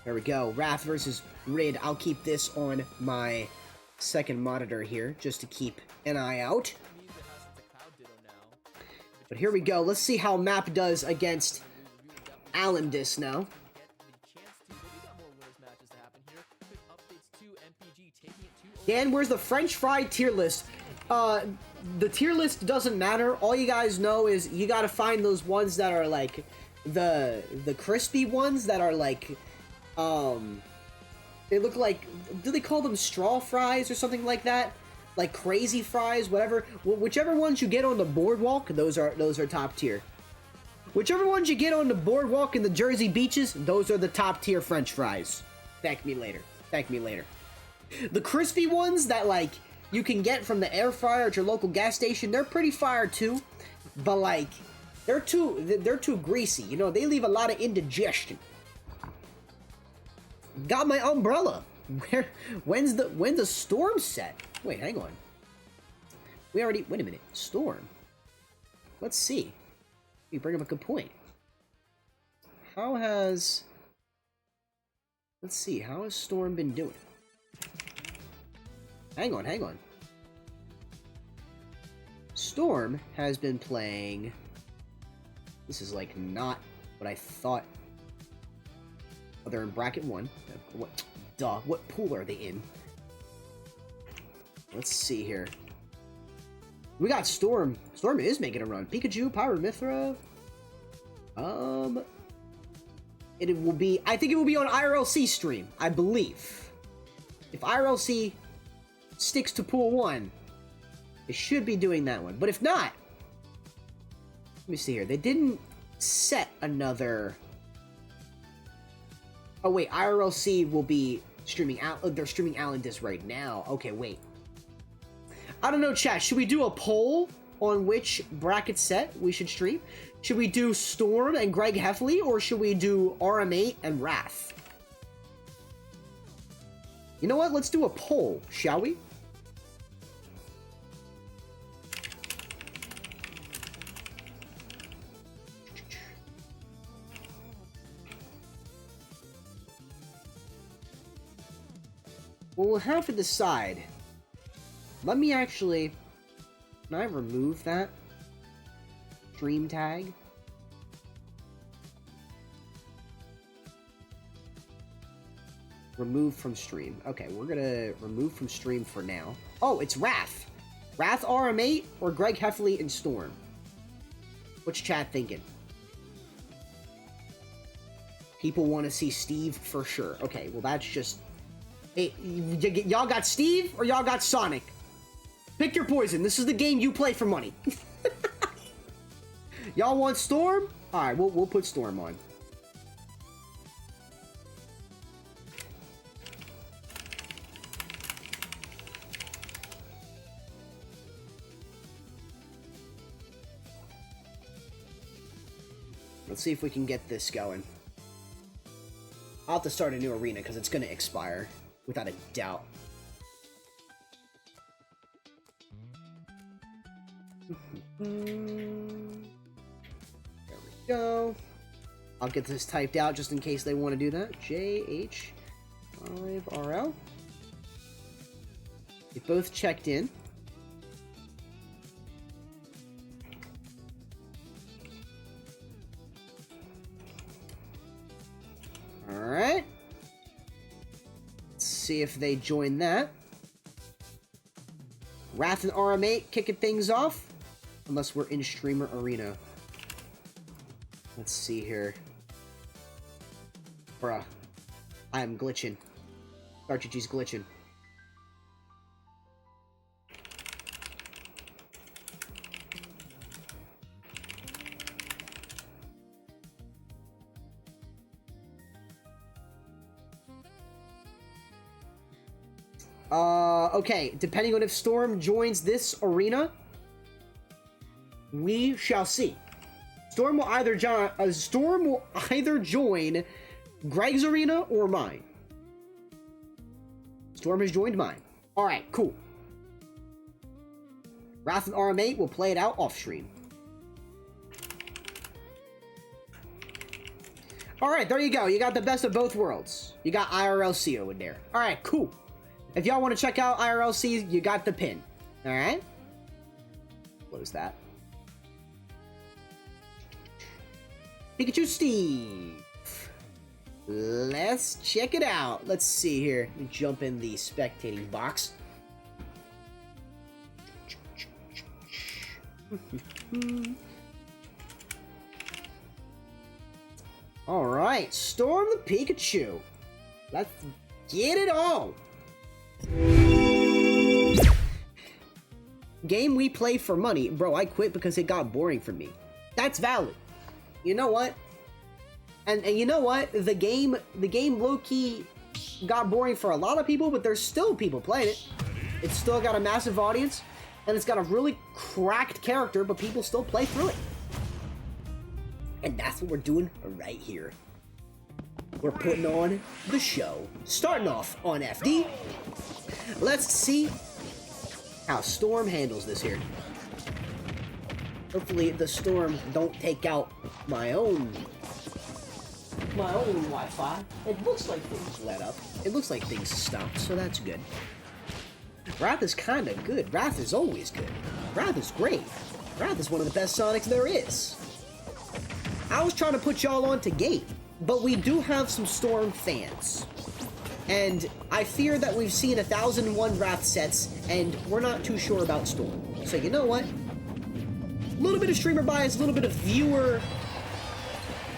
There we go. Wrath versus Rid. I'll keep this on my second monitor here, just to keep an eye out. But here we go. Let's see how Map does against AlanDiss now. Dan, where's the French fry tier list? The tier list doesn't matter. All you guys know is you gotta find those ones that are like the crispy ones that are like they look like, do they call them straw fries or something like that? Like crazy fries, whatever. Whichever ones you get on the boardwalk, those are top tier. Whichever ones you get on the boardwalk in the Jersey beaches, those are the top tier French fries. Thank me later. Thank me later. The crispy ones that like you can get from the air fryer at your local gas station, they're pretty fire too, but like they're too greasy. You know, they leave a lot of indigestion. Got my umbrella. When's the storm set? Wait, hang on. Wait a minute. Storm. Let's see. You bring up a good point. Let's see, how has Storm been doing? Hang on. Storm has been playing... This is like not what I thought. Oh, they're in bracket 1. What? Duh. What pool are they in? Let's see here. We got Storm. Storm is making a run. Pikachu, Pyramithra. It will be... I think it will be on IRLC stream, I believe. If IRLC sticks to pool 1, they should be doing that one. But if not... Let me see here. They didn't set another... Oh, wait. IRLC will be streaming out... they're streaming AlanDiss right now. Okay, wait. I don't know, chat. Should we do a poll on which bracket set we should stream? Should we do Storm and Greg Heffley, or should we do RM8 and Wrath? You know what? Let's do a poll, shall we? Well, we'll have to decide. Let me actually... Can I remove that? Stream tag? Remove from stream. Okay, we're gonna remove from stream for now. Oh, it's Wrath! Wrath RM8 or Greg Heffley and Storm? What's chat thinking? People want to see Steve for sure. Okay, well that's just... Hey, y'all got Steve or y'all got Sonic? Pick your poison. This is the game you play for money. Y'all want Storm? Alright, we'll put Storm on. Let's see if we can get this going. I'll have to start a new arena because it's going to expire, without a doubt. There we go. I'll get this typed out just in case they want to do that. JH5RL. They both checked in. Alright. Let's see if they join that. Wrath and RM8 kicking things off. Unless we're in Streamer Arena. Let's see here. Bruh. I am glitching. RGG's glitching. Okay, depending on if Storm joins this arena, we shall see. Storm will either join Greg's arena or mine. Storm has joined mine. Alright, cool. Wrath and RM8 will play it out off stream. Alright, there you go. You got the best of both worlds. You got IRLCO in there. Alright, cool. If y'all want to check out IRLC, you got the pin. Alright? Close that. Pikachu Steve. Let's check it out. Let's see here. Let me jump in the spectating box. Alright, Storm the Pikachu. Let's get it on. Game we play for money. Bro, I quit because it got boring for me. That's valid. You know what? And you know what? The game low-key got boring for a lot of people, but there's still people playing it. It's still got a massive audience, and it's got a really cracked character, but people still play through it. And that's what we're doing right here. We're putting on the show. Starting off on FD. Let's see how Storm handles this here. Hopefully the Storm don't take out my own Wi-Fi. It looks like things let up. It looks like things stopped, so that's good. Wrath is kind of good. Wrath is always good. Wrath is great. Wrath is one of the best Sonics there is. I was trying to put y'all on to Gate, but we do have some Storm fans. And I fear that we've seen 1001 Wrath sets, and we're not too sure about Storm. So you know what? A little bit of streamer bias, a little bit of viewer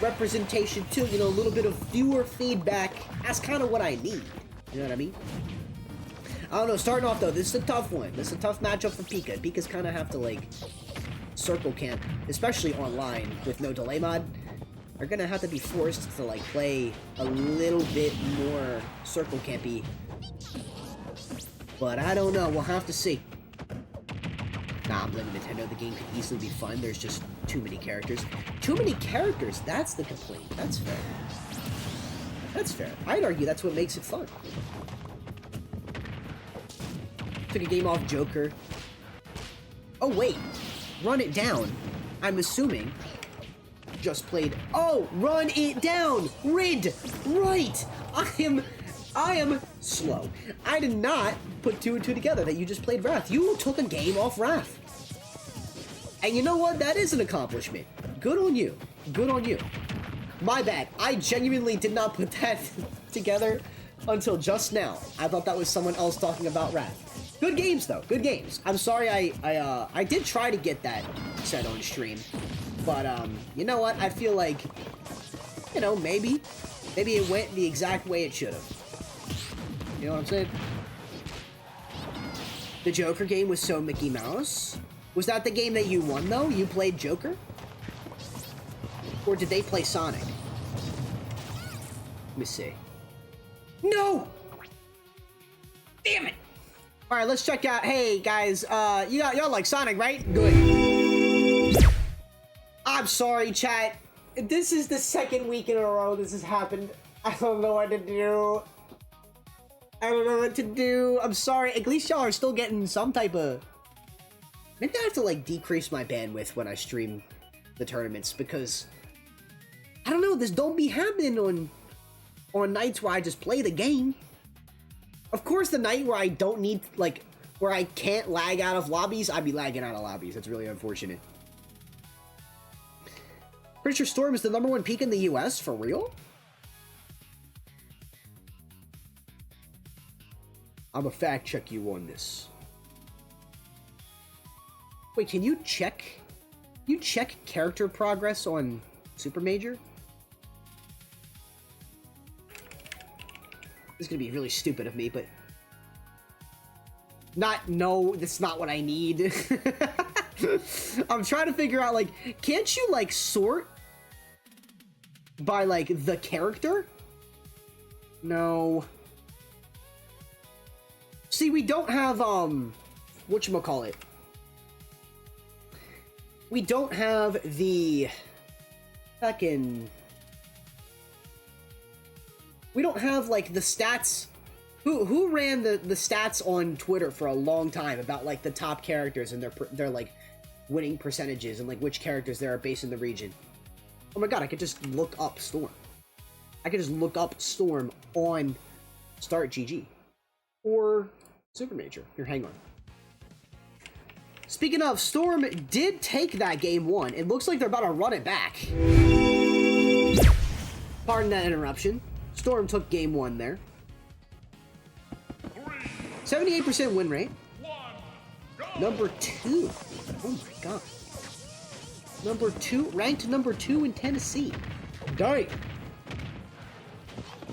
representation too, you know, a little bit of viewer feedback. That's kind of what I need. You know what I mean? I don't know, starting off though, this is a tough one. This is a tough matchup for Pika. Pika's kind of have to, like, circle camp, especially online with no delay mod. Are gonna have to be forced to, like, play a little bit more circle campy. But I don't know, we'll have to see. Nah, I'm blaming Nintendo. The game could easily be fun. There's just too many characters. Too many characters, that's the complaint. That's fair. That's fair. I'd argue that's what makes it fun. Took a game off Joker. Oh, wait. Run It Down. I'm assuming just played. Oh, Run It Down. Rid. Right. I am slow. I did not put two and two together that you just played Wrath. You took a game off Wrath. And you know what? That is an accomplishment. Good on you. Good on you. My bad. I genuinely did not put that together until just now. I thought that was someone else talking about Wrath. Good games, though. Good games. I'm sorry I did try to get that set on stream. But, you know what? I feel like, you know, maybe it went the exact way it should have. You know what I'm saying? The Joker game was so Mickey Mouse. Was that the game that you won, though? You played Joker? Or did they play Sonic? Let me see. No! Damn it! Alright, let's check out. Hey, guys, y'all like Sonic, right? Good. I'm sorry, chat. This is the second week in a row this has happened. I don't know what to do. I don't know what to do. I'm sorry. At least y'all are still getting some type of... Maybe I have to, like, decrease my bandwidth when I stream the tournaments, because... I don't know, this don't be happening on nights where I just play the game. Of course, the night where I don't need, like, where I can't lag out of lobbies, I'd be lagging out of lobbies. That's really unfortunate. Pretty sure Storm is the #1 peak in the US, for real? I'm a fact check you on this. Wait, can you check? You check character progress on Super Major? This is gonna be really stupid of me, but... No, that's not what I need. I'm trying to figure out, like, can't you, like, sort by, like, the character? No. See, we don't have, whatchamacallit? We don't have the fucking... We don't have, like, the stats... Who ran the stats on Twitter for a long time about, like, the top characters and their like, winning percentages and, like, which characters there are based in the region? Oh my god, I could just look up Storm. I could just look up Storm on Start GG. Or Super Major. Here, hang on. Speaking of, Storm did take that game 1. It looks like they're about to run it back. Pardon that interruption. Storm took game 1 there. 78% win rate. Number 2. Oh my god. Number 2, ranked number 2 in Tennessee. Dang.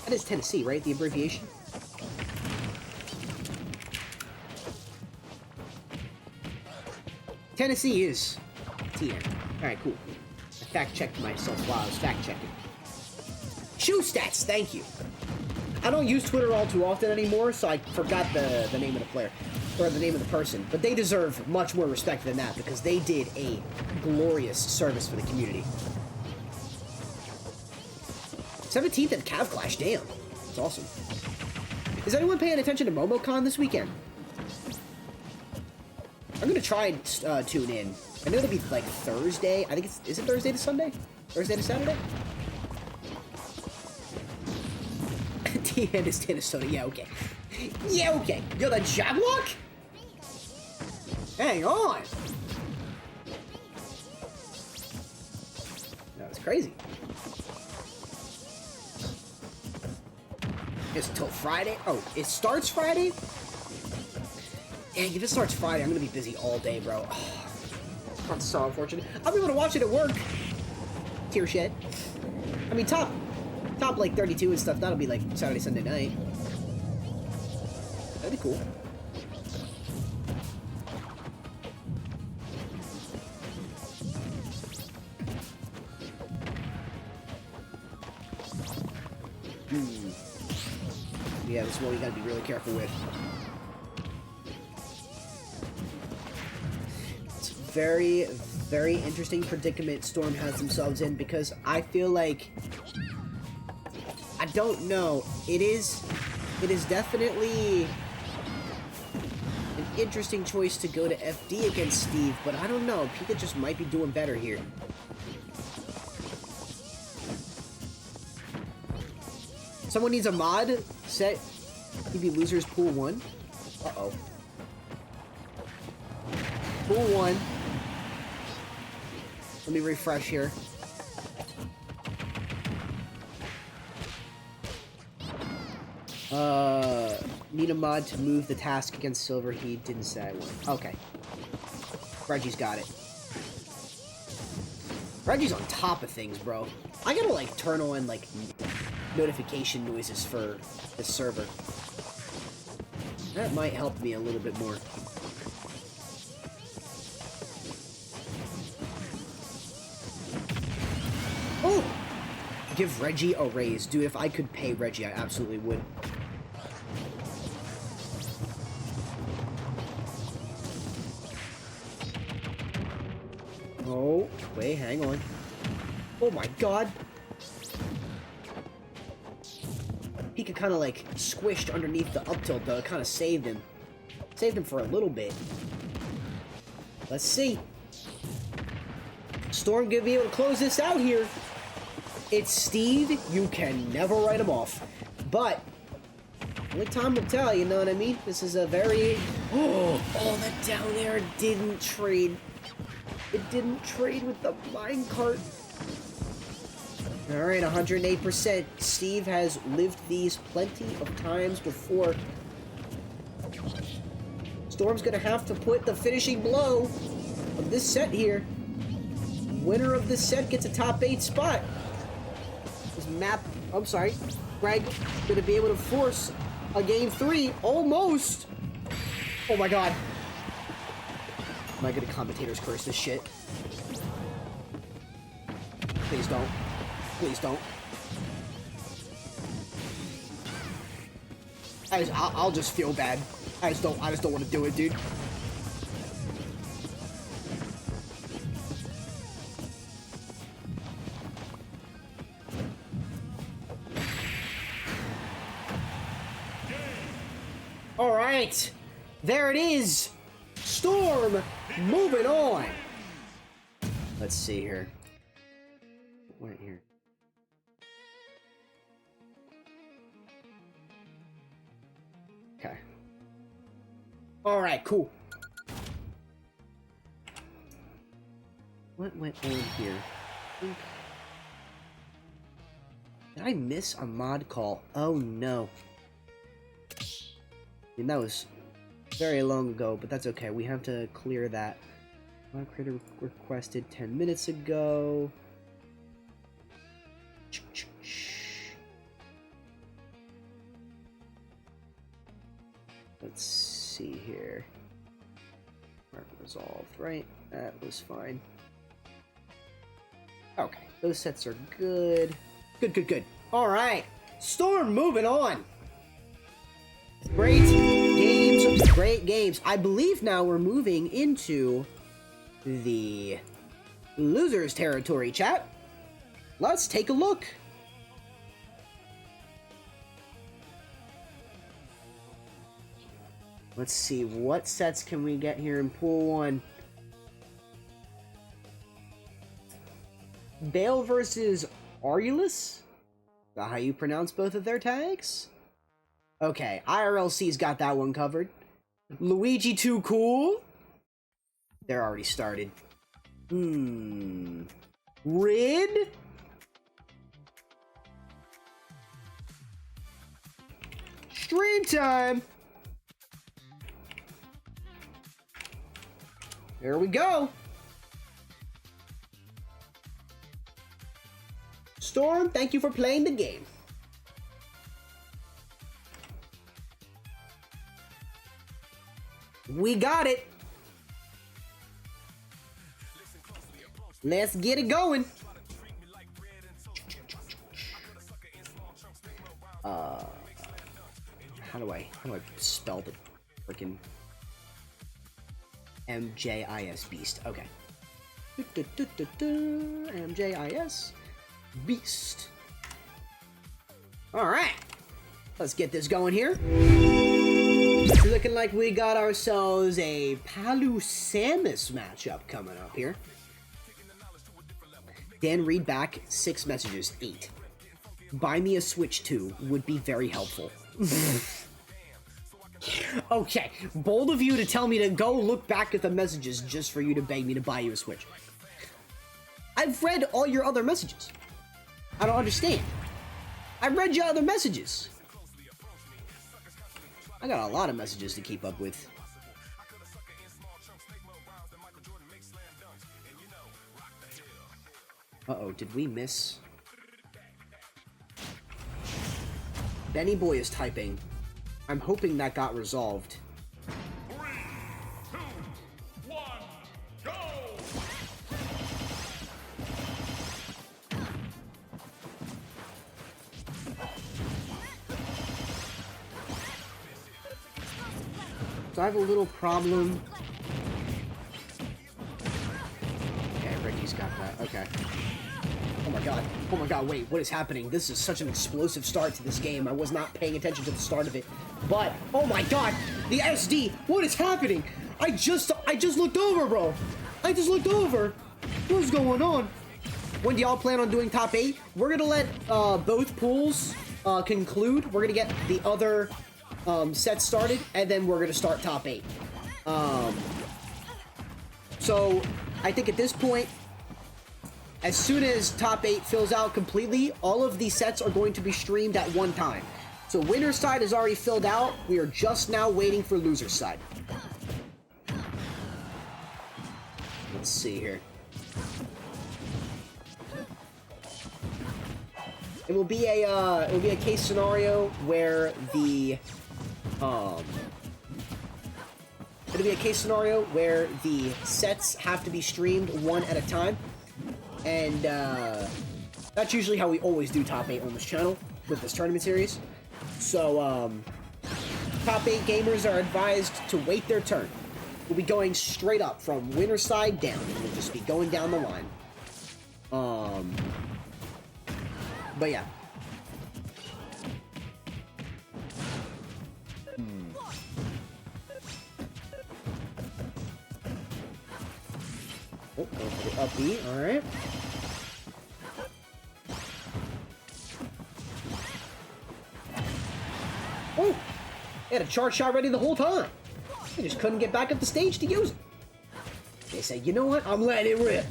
That is Tennessee, right? The abbreviation? Tennessee is TN. Alright, cool. I fact-checked myself while I was fact-checking. Shoe stats, thank you. I don't use Twitter all too often anymore, so I forgot the name of the player, or the name of the person. But they deserve much more respect than that, because they did a glorious service for the community. 17th at Cav Clash, damn. That's awesome. Is anyone paying attention to MomoCon this weekend? I'm gonna try and tune in. I know it'll be like Thursday. I think is it Thursday to Sunday? Thursday to Saturday? T-Head is Minnesota. Yeah, okay. Yeah, okay. Yo, that jab lock? Hang on. That was crazy. It's until Friday. Oh, it starts Friday? Dang, if it starts Friday, I'm gonna be busy all day, bro. Oh, that's so unfortunate. I'll be able to watch it at work. Tear shed. I mean, top like 32 and stuff, that'll be like Saturday, Sunday night. That'd be cool. Yeah, this is one you gotta be really careful with. It's very, very interesting predicament Storm has themselves in, because I feel like, I don't know, it is definitely an interesting choice to go to FD against Steve, but I don't know, Pika just might be doing better here. Someone needs a mod set EV Losers Pool 1. Uh-oh. Pool 1. Let me refresh here. Need a mod to move the task against Silver. He didn't say I want. Okay. Reggie's got it. Reggie's on top of things, bro. I gotta, like, turn on, like, notification noises for the server. That might help me a little bit more. Oh! Give Reggie a raise. Dude, if I could pay Reggie, I absolutely would. Oh, wait, hang on. Oh my god. He could kind of like squished underneath the up tilt though. It kind of saved him. Saved him for a little bit. Let's see. Storm gonna be able to close this out here. It's Steve. You can never write him off. But only time will tell, you know what I mean? This is a very... Oh, that down there didn't trade. It didn't trade with the minecart. Alright, 108%. Steve has lived these plenty of times before. Storm's gonna have to put the finishing blow of this set here. Winner of this set gets a top 8 spot. This map... I'm sorry. Greg gonna be able to force a game 3. Almost! Oh my god. Am I gonna commentator's curse this shit? Please don't. Please don't. I'll just feel bad. I just don't want to do it, dude. All right, there it is. Storm moving on. Let's see here. What went here? Okay. All right, cool. What went on here? Did I miss a mod call? Oh no. I mean, that was very long ago, but that's okay. We have to clear that. Mod creator requested 10 minutes ago. Let's see here. Mark resolved, right? That was fine. Okay, those sets are good. Good. All right, Storm moving on. Great games. I believe now we're moving into the losers territory, chat. Let's take a look. Let's see, what sets can we get here in pool 1? Bale versus Aurelius? Is that how you pronounce both of their tags? Okay, IRLC's got that one covered. Luigi Too Cool? They're already started. Rid? Stream time! There we go. Storm, thank you for playing the game. We got it. Let's get it going. How do I spell the freaking MJIS Beast? Okay. MJIS Beast. All right. Let's get this going here. It's looking like we got ourselves a Palu Samus matchup coming up here. Dan, read back 6 messages. 8. Buy me a Switch 2 would be very helpful. Okay, bold of you to tell me to go look back at the messages just for you to beg me to buy you a Switch. I've read all your other messages. I don't understand. I read your other messages. I got a lot of messages to keep up with. Uh-oh, did we miss? Benny Boy is typing. I'm hoping that got resolved. 3, 2, 1, go! So I have a little problem. Okay, Ricky's got that. Okay. Oh my god. Oh my god, wait, what is happening? This is such an explosive start to this game. I was not paying attention to the start of it. But, oh my god, the SD, what is happening? I just looked over, bro. I just looked over. What's going on? When do y'all plan on doing top 8? We're gonna let both pools conclude. We're gonna get the other sets started, and then we're gonna start top 8. So, I think at this point, as soon as top 8 fills out completely, all of these sets are going to be streamed at one time. So winner's side is already filled out. We are just now waiting for loser's side. Let's see here. It will be a case scenario where the it'll be a case scenario where the sets have to be streamed one at a time. And that's usually how we always do top 8 on this channel with this tournament series. So top 8 gamers are advised to wait their turn. We'll be going straight up from winner's side down. We'll just be going down the line. But yeah. Oh, go for the up B, alright. Oh! They had a charge shot ready the whole time. They just couldn't get back up the stage to use it. They said, you know what? I'm letting it rip.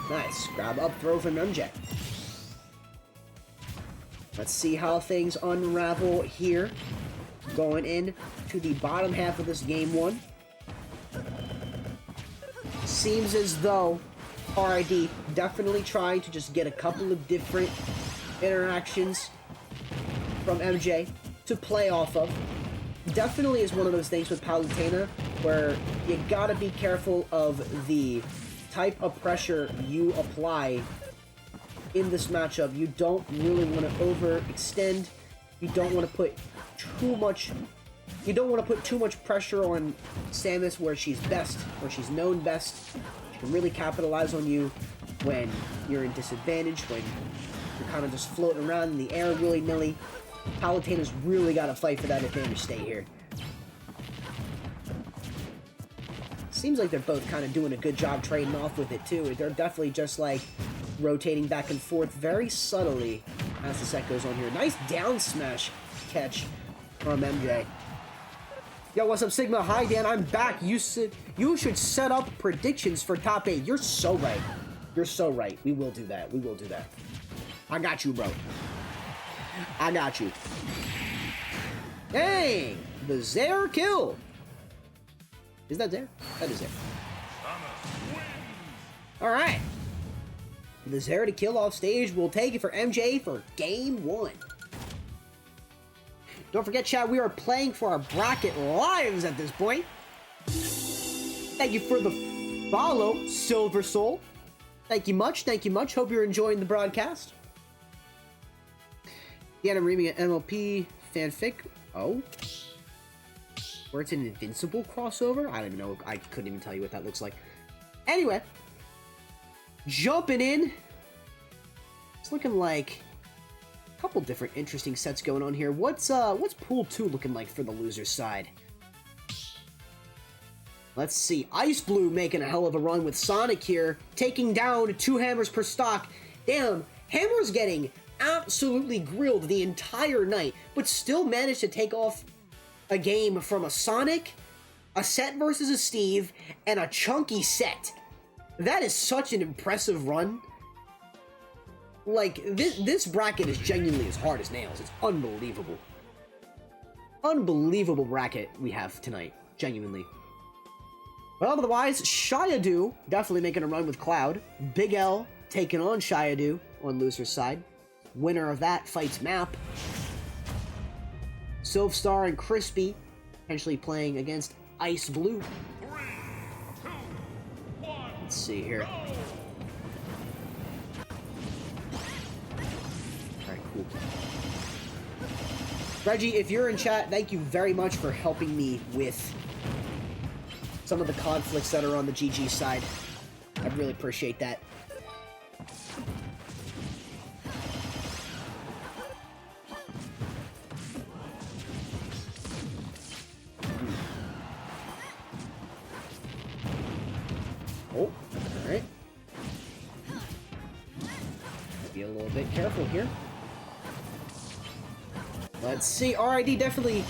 Nice. Grab up throw from MJ. Let's see how things unravel here. Going in to the bottom half of this game 1. Seems as though RID definitely trying to just get a couple of different interactions from MJ to play off of. Definitely is one of those things with Palutena where you gotta be careful of the type of pressure you apply in this matchup. You don't really want to overextend. You don't want to put too much. You don't want to put too much pressure on Samus where she's best, where she's known best. She can really capitalize on you when you're in disadvantage, when you're kind of just floating around in the air willy-nilly. Palutena's really got to fight for that advantage state here. Seems like they're both kind of doing a good job trading off with it too. They're definitely just like rotating back and forth very subtly as the set goes on here. Nice down smash catch from MJ. Yo, what's up, Sigma? Hi, Dan. I'm back. You should set up predictions for top 8. You're so right. You're so right. We will do that. We will do that. I got you, bro. I got you. Dang! The Zare kill. Is that Zare? That is Zare. Alright. The Zare to kill off stage. We'll take it for MJ for game 1. Don't forget, chat, we are playing for our bracket lives at this point. Thank you for the follow, Silver Soul. Thank you much. Thank you much. Hope you're enjoying the broadcast. Yeah, I'm reading an MLP fanfic. Oh. Where it's an Invincible crossover? I don't even know. I couldn't even tell you what that looks like. Anyway. Jumping in. It's looking like a couple different interesting sets going on here. What's Pool 2 looking like for the loser's side? Let's see. Ice Blue making a hell of a run with Sonic here. Taking down 2 hammers per stock. Damn. Hammer's getting absolutely grilled the entire night, but still managed to take off a game from a Sonic, a set versus a Steve, and a Chunky set. That is such an impressive run. Like, this bracket is genuinely as hard as nails. It's unbelievable. Unbelievable bracket we have tonight. Genuinely. Well, otherwise, Shiadu definitely making a run with Cloud. Big L taking on Shiadu on loser's side. Winner of that fights Map. Sylphstar and Crispy potentially playing against Ice Blue. 3, 2, 1. Let's see here. Alright, cool. Reggie, if you're in chat, thank you very much for helping me with some of the conflicts that are on the GG side. I really appreciate that. Oh, alright. Be a little bit careful here. Let's see. RID definitely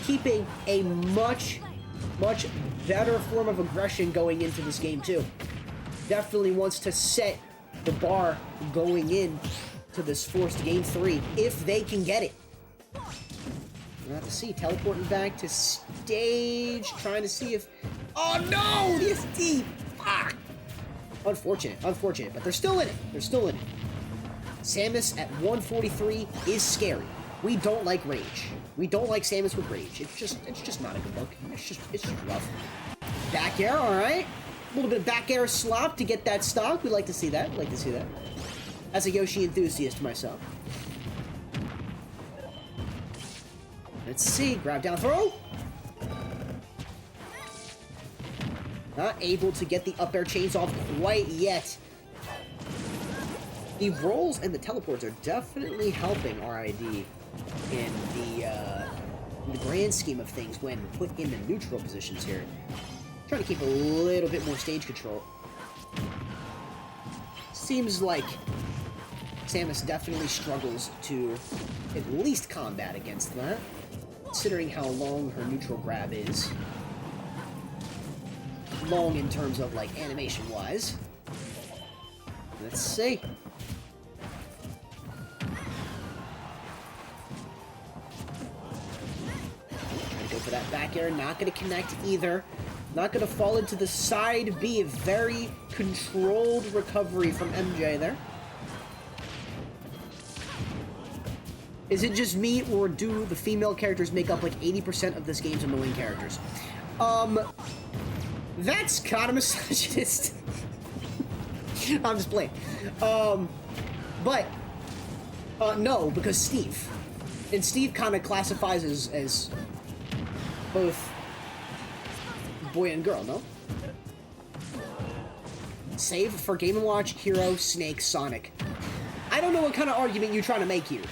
keeping a much better form of aggression going into this game, too. Definitely wants to set the bar going in to this forced game 3, if they can get it. We'll have to see. Teleporting back to stage, trying to see if... Oh, no! The SD! Fuck! Unfortunate, but they're still in it. They're still in it. Samus at 143 is scary. We don't like rage. We don't like Samus with rage. It's just not a good look. It's just rough. Back air, alright. A little bit of back air slop to get that stock. We like to see that. We like to see that. As a Yoshi enthusiast myself. Let's see. Grab down throw. Not able to get the up air chains off quite yet. The rolls and the teleports are definitely helping RID in the grand scheme of things when put in the neutral positions here. Trying to keep a little bit more stage control. Seems like Samus definitely struggles to at least combat against that, considering how long her neutral grab is. Long in terms of, like, animation-wise. Let's see. Trying to go for that back air. Not going to connect either. Not going to fall into the side B. A very controlled recovery from MJ there. Is it just me, or do the female characters make up, like, 80% of this game's annoying characters? That's kind of misogynist. I'm just playing. But no, because Steve. And Steve kind of classifies as both boy and girl, no? Save for Game & Watch, Hero, Snake, Sonic. I don't know what kind of argument you're trying to make here.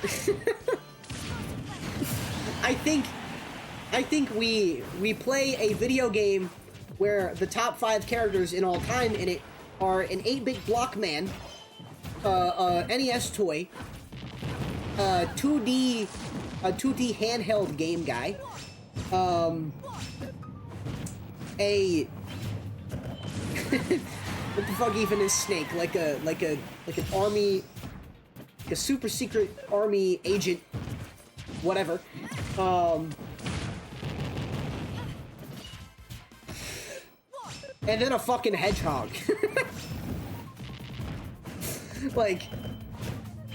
I think we play a video game where the top 5 characters in all time in it are an 8-bit Blockman, NES toy, a 2D handheld game guy, a what the fuck even is Snake? Like an army, like a super secret army agent, whatever. And then a fucking hedgehog. Like,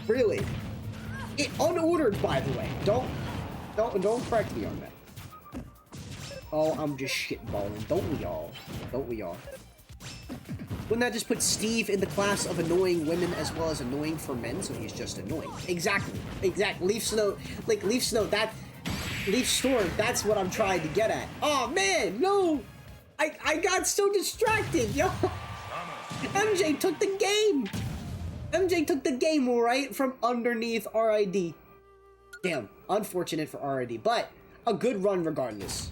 really? It unordered, by the way. Don't correct me on that. Oh, I'm just shitballing. Don't we all? Don't we all? Wouldn't that just put Steve in the class of annoying women as well as annoying for men, so he's just annoying? Exactly. Leaf Snow, Leaf Storm, that's what I'm trying to get at. Oh, man, no! I got so distracted, yo! MJ took the game! MJ took the game right from underneath RID. Damn, unfortunate for RID, but a good run regardless.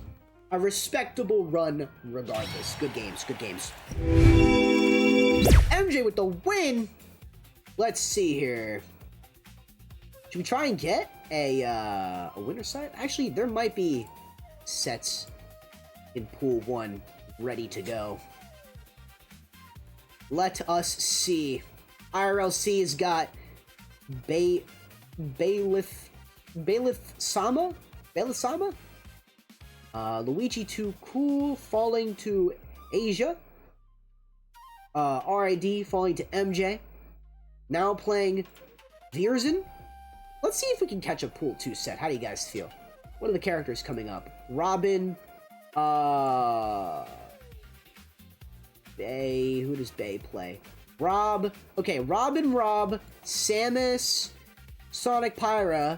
A respectable run regardless. Good games, good games. MJ with the win! Let's see here. Should we try and get a winner side? Actually, there might be sets in Pool 1 ready to go. Let us see. IRLC has got Bailiff Sama? Luigi Too Cool falling to Asia. RID falling to MJ. Now playing Vierzen. Let's see if we can catch a Pool 2 set. How do you guys feel? What are the characters coming up? Robin. Bay. Who does Bay play? Rob. Okay, Robin, Rob, Samus, Sonic Pyra,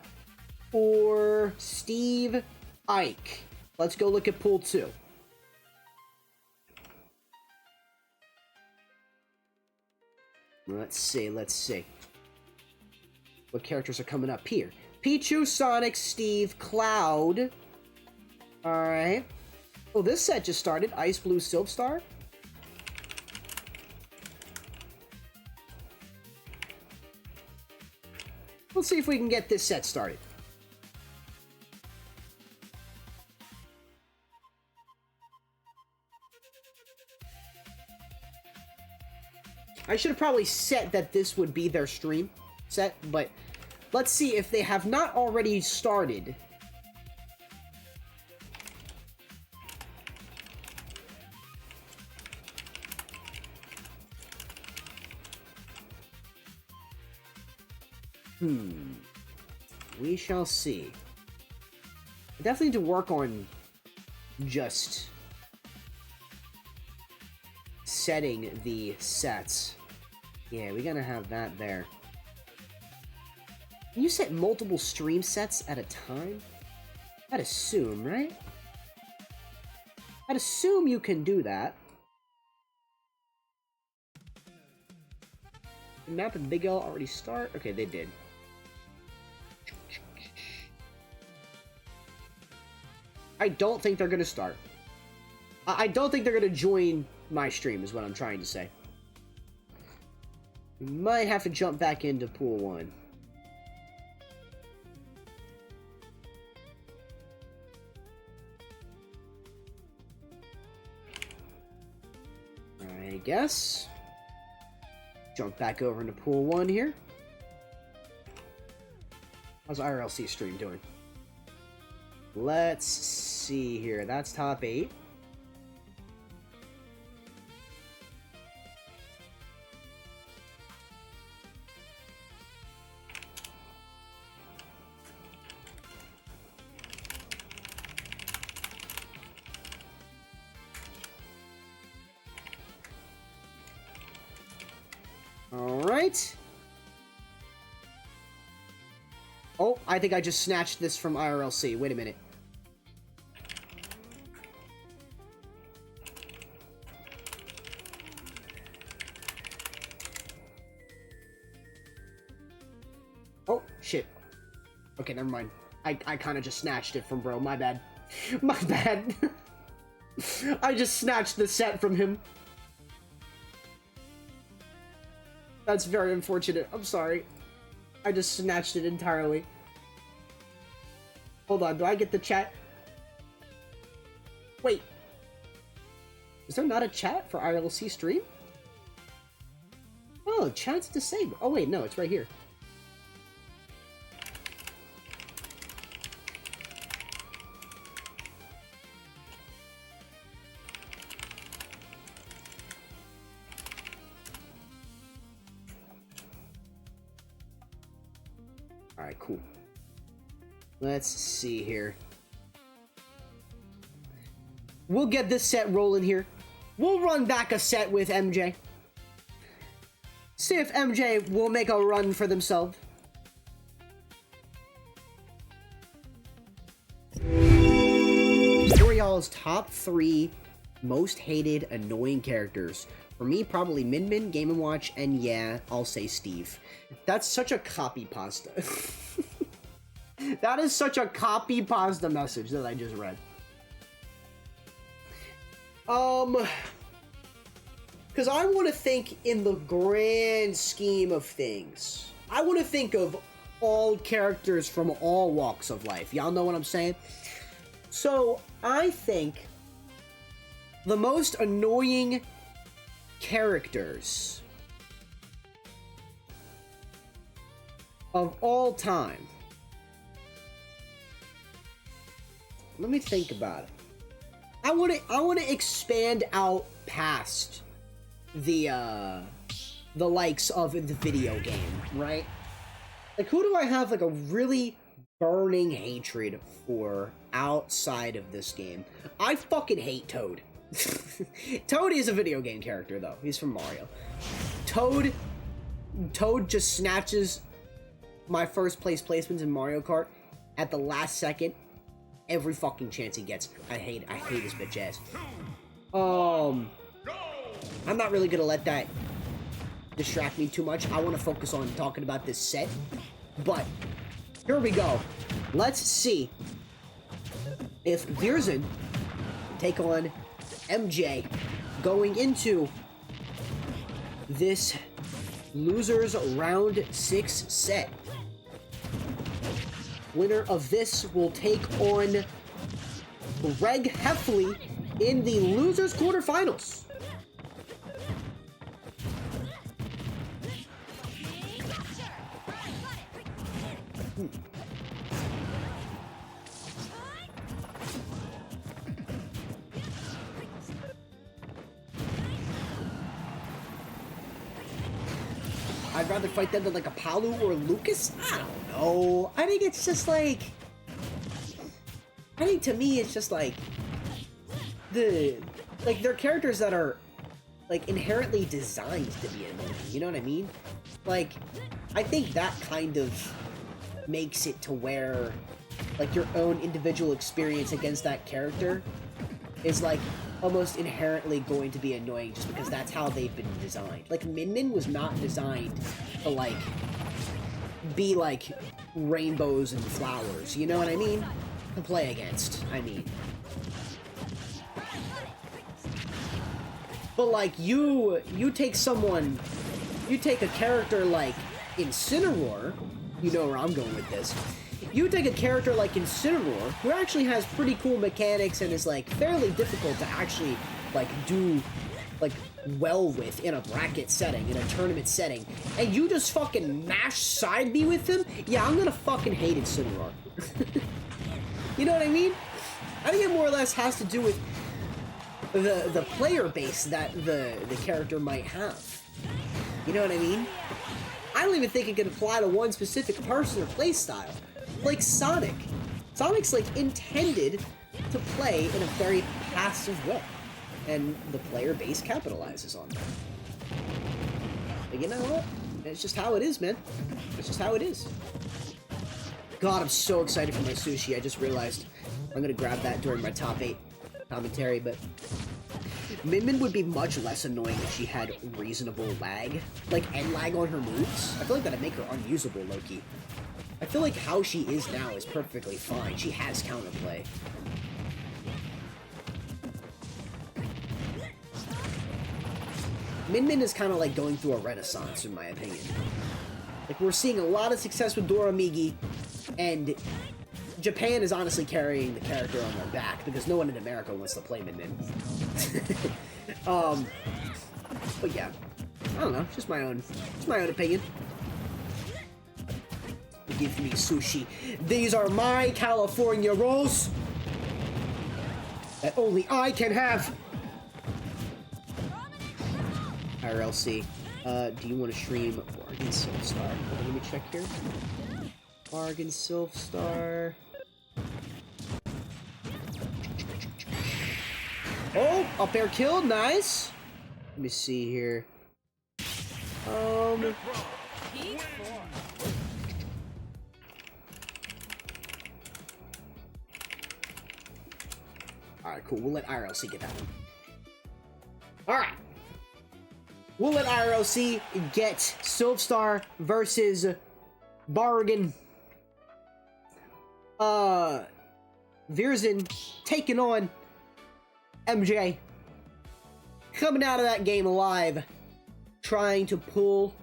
or Steve Ike. Let's go look at Pool 2. Let's see. What characters are coming up here? Pichu, Sonic, Steve, Cloud. Alright. Oh, this set just started. Ice Blue Silpstar. Let's see if we can get this set started. I should have probably set that this would be their stream set, but let's see if they have not already started. We shall see. I definitely need to work on just setting the sets. Yeah, we gotta have that there. Can you set multiple stream sets at a time? I'd assume, right? I'd assume you can do that. Did Map and Big L already start? Okay, they did. I don't think they're gonna start. I don't think they're gonna join my stream, is what I'm trying to say. We might have to jump back into Pool 1. I guess. Jump back over into Pool 1 here. How's IRLC stream doing? Let's see here. That's top 8. All right. Oh, I think I just snatched this from IRLC. Wait a minute. Oh, shit. Okay, never mind. I kind of just snatched it from bro. My bad. My bad. I just snatched the set from him. That's very unfortunate. I'm sorry. I just snatched it entirely. Hold on, do I get the chat? Wait. Is there not a chat for IRLC stream? Oh, chat's disabled. Oh wait, no, it's right here. Alright, cool. Let's see here. We'll get this set rolling here. We'll run back a set with MJ. See if MJ will make a run for themselves. For y'all's top 3 most hated, annoying characters. For me, probably Min Min, Game & Watch, and yeah, I'll say Steve. That's such a copy pasta. That is such a copy pasta message that I just read. Because I want to think in the grand scheme of things. I want to think of all characters from all walks of life. Y'all know what I'm saying? So, I think the most annoying characters of all time. Let me think about it. I want to expand out past the likes of the video game, right? Like, who do I have like a really burning hatred for outside of this game? I fucking hate Toad. Toad is a video game character though. He's from Mario. Toad just snatches my first place placements in Mario Kart at the last second every fucking chance he gets. I hate his bitch ass. I'm not really gonna let that distract me too much. I want to focus on talking about this set. But here we go. Let's see if Virzin take on MJ going into this losers round 6 set. Winner of this will take on Greg Heffley in the losers quarterfinals. I'd rather fight them than like a Palu or Lucas? I don't know. I think it's just like... I think to me it's just like... they're characters that are like inherently designed to be annoying, you know what I mean? Like, I think that kind of makes it to where like your own individual experience against that character is like almost inherently going to be annoying just because that's how they've been designed. Like, Min Min was not designed to, like, be, like, rainbows and flowers, you know what I mean? To play against, I mean. But, like, you take someone, you take a character like Incineroar, you know where I'm going with this. You take a character like Incineroar, who actually has pretty cool mechanics and is, like, fairly difficult to actually, like, do, like, well with in a bracket setting, in a tournament setting, and you just fucking mash side B with him? Yeah, I'm gonna fucking hate Incineroar. You know what I mean? I think it more or less has to do with the player base that the character might have. You know what I mean? I don't even think it can apply to one specific person or play style. Like Sonic. Sonic's like intended to play in a very passive way, and the player base capitalizes on that. But you know what? It's just how it is, man. It's just how it is. God, I'm so excited for my sushi. I just realized I'm gonna grab that during my top 8 commentary, but Min Min would be much less annoying if she had reasonable lag. Like, end lag on her moves. I feel like that'd make her unusable, low-key. I feel like how she is now is perfectly fine. She has counterplay. Min Min is kind of like going through a renaissance, in my opinion. Like, we're seeing a lot of success with Dora Migi, and Japan is honestly carrying the character on their back because no one in America wants to play Min Min. But yeah, I don't know. Just my own opinion. Give me sushi. These are my California rolls that only I can have. RLC, do you want to stream Bargain Silpstar? Let me check here. Bargain Silpstar. Oh, up air kill, nice. Let me see here. Alright, cool. We'll let IRLC get that one. Alright. We'll let IRLC get Silpstar versus Bargain. Virzin taking on MJ. Coming out of that game alive. Trying to pull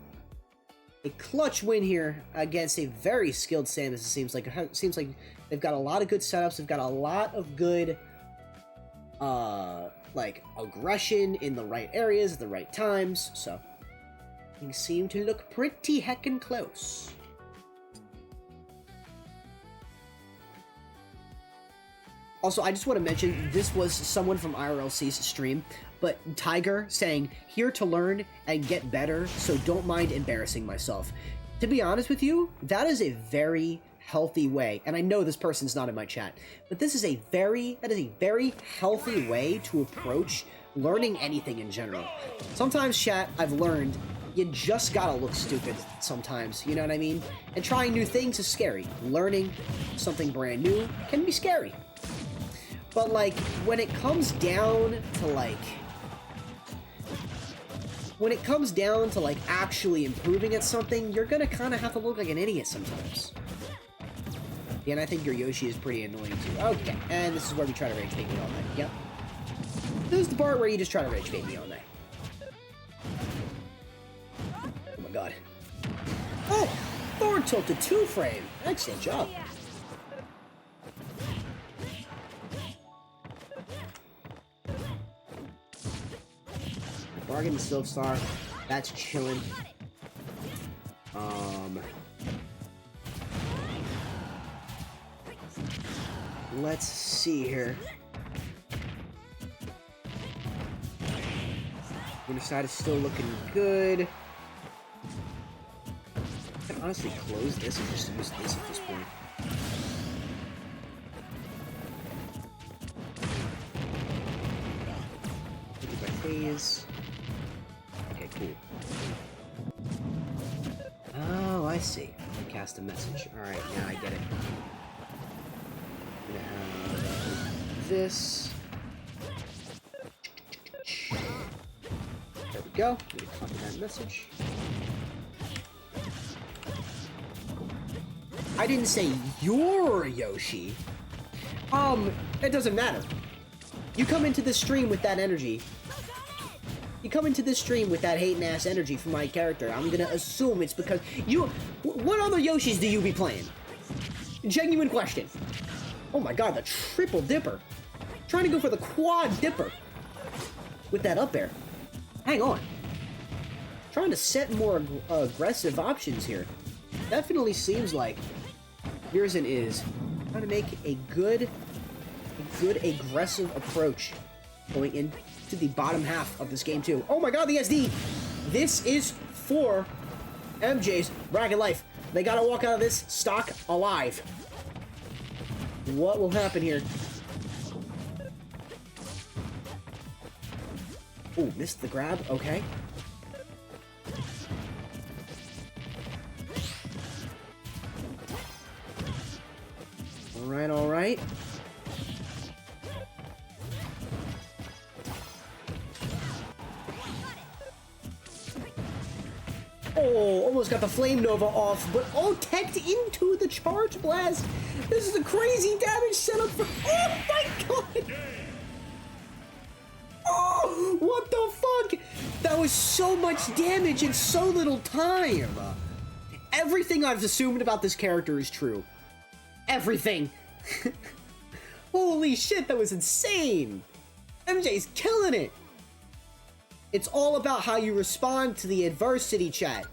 a clutch win here against a very skilled Samus, it seems like. It seems like they've got a lot of good setups. They've got a lot of good like aggression in the right areas at the right times, so things seem to look pretty heckin' close. Also, I just want to mention, this was someone from IRLC's stream, but Tiger saying, here to learn and get better, so don't mind embarrassing myself. To be honest with you, that is a very healthy way, and I know this person's not in my chat, but that is a very healthy way to approach learning anything in general. Sometimes, chat, I've learned, you just gotta look stupid sometimes, you know what I mean? And trying new things is scary. Learning something brand new can be scary. But, like, when it comes down to, like, actually improving at something, you're gonna kind of have to look like an idiot sometimes. Yeah, and I think your Yoshi is pretty annoying too. Okay, and this is where we try to rage bait me all night. Yep. This is the part where you just try to rage bait me all night. Oh my god. Oh! Forward tilted 2-frame! Excellent job. targeting Silk Star. That's chilling. Let's see here. Winter side is still looking good. I can honestly close this and just use this at this point. Look at my phase. Okay, cool. Oh, I see. I cast a message. Alright, now I get it. I'm gonna have this. There we go. I'm gonna copy that message. I didn't say you're Yoshi. It doesn't matter. You come into this stream with that energy. You come into this stream with that hating ass energy for my character. I'm gonna assume it's because you. What other Yoshis do you be playing? Genuine question. Oh my god, the triple dipper. Trying to go for the quad dipper with that up air. Hang on. Trying to set more aggressive options here. Definitely seems like Mirzen is trying to make a good aggressive approach going into the bottom half of this game too. Oh my god, the SD! This is for MJ's Bracket Life. They gotta walk out of this stock alive. What will happen here? Ooh, missed the grab. Okay. Alright, alright. Oh, almost got the Flame Nova off, but all teched into the Charge Blast. This is a crazy damage setup for. Oh my god! Oh, what the fuck? That was so much damage in so little time. Everything I've assumed about this character is true. Everything. Holy shit, that was insane. MJ's killing it. It's all about how you respond to the adversity, chat.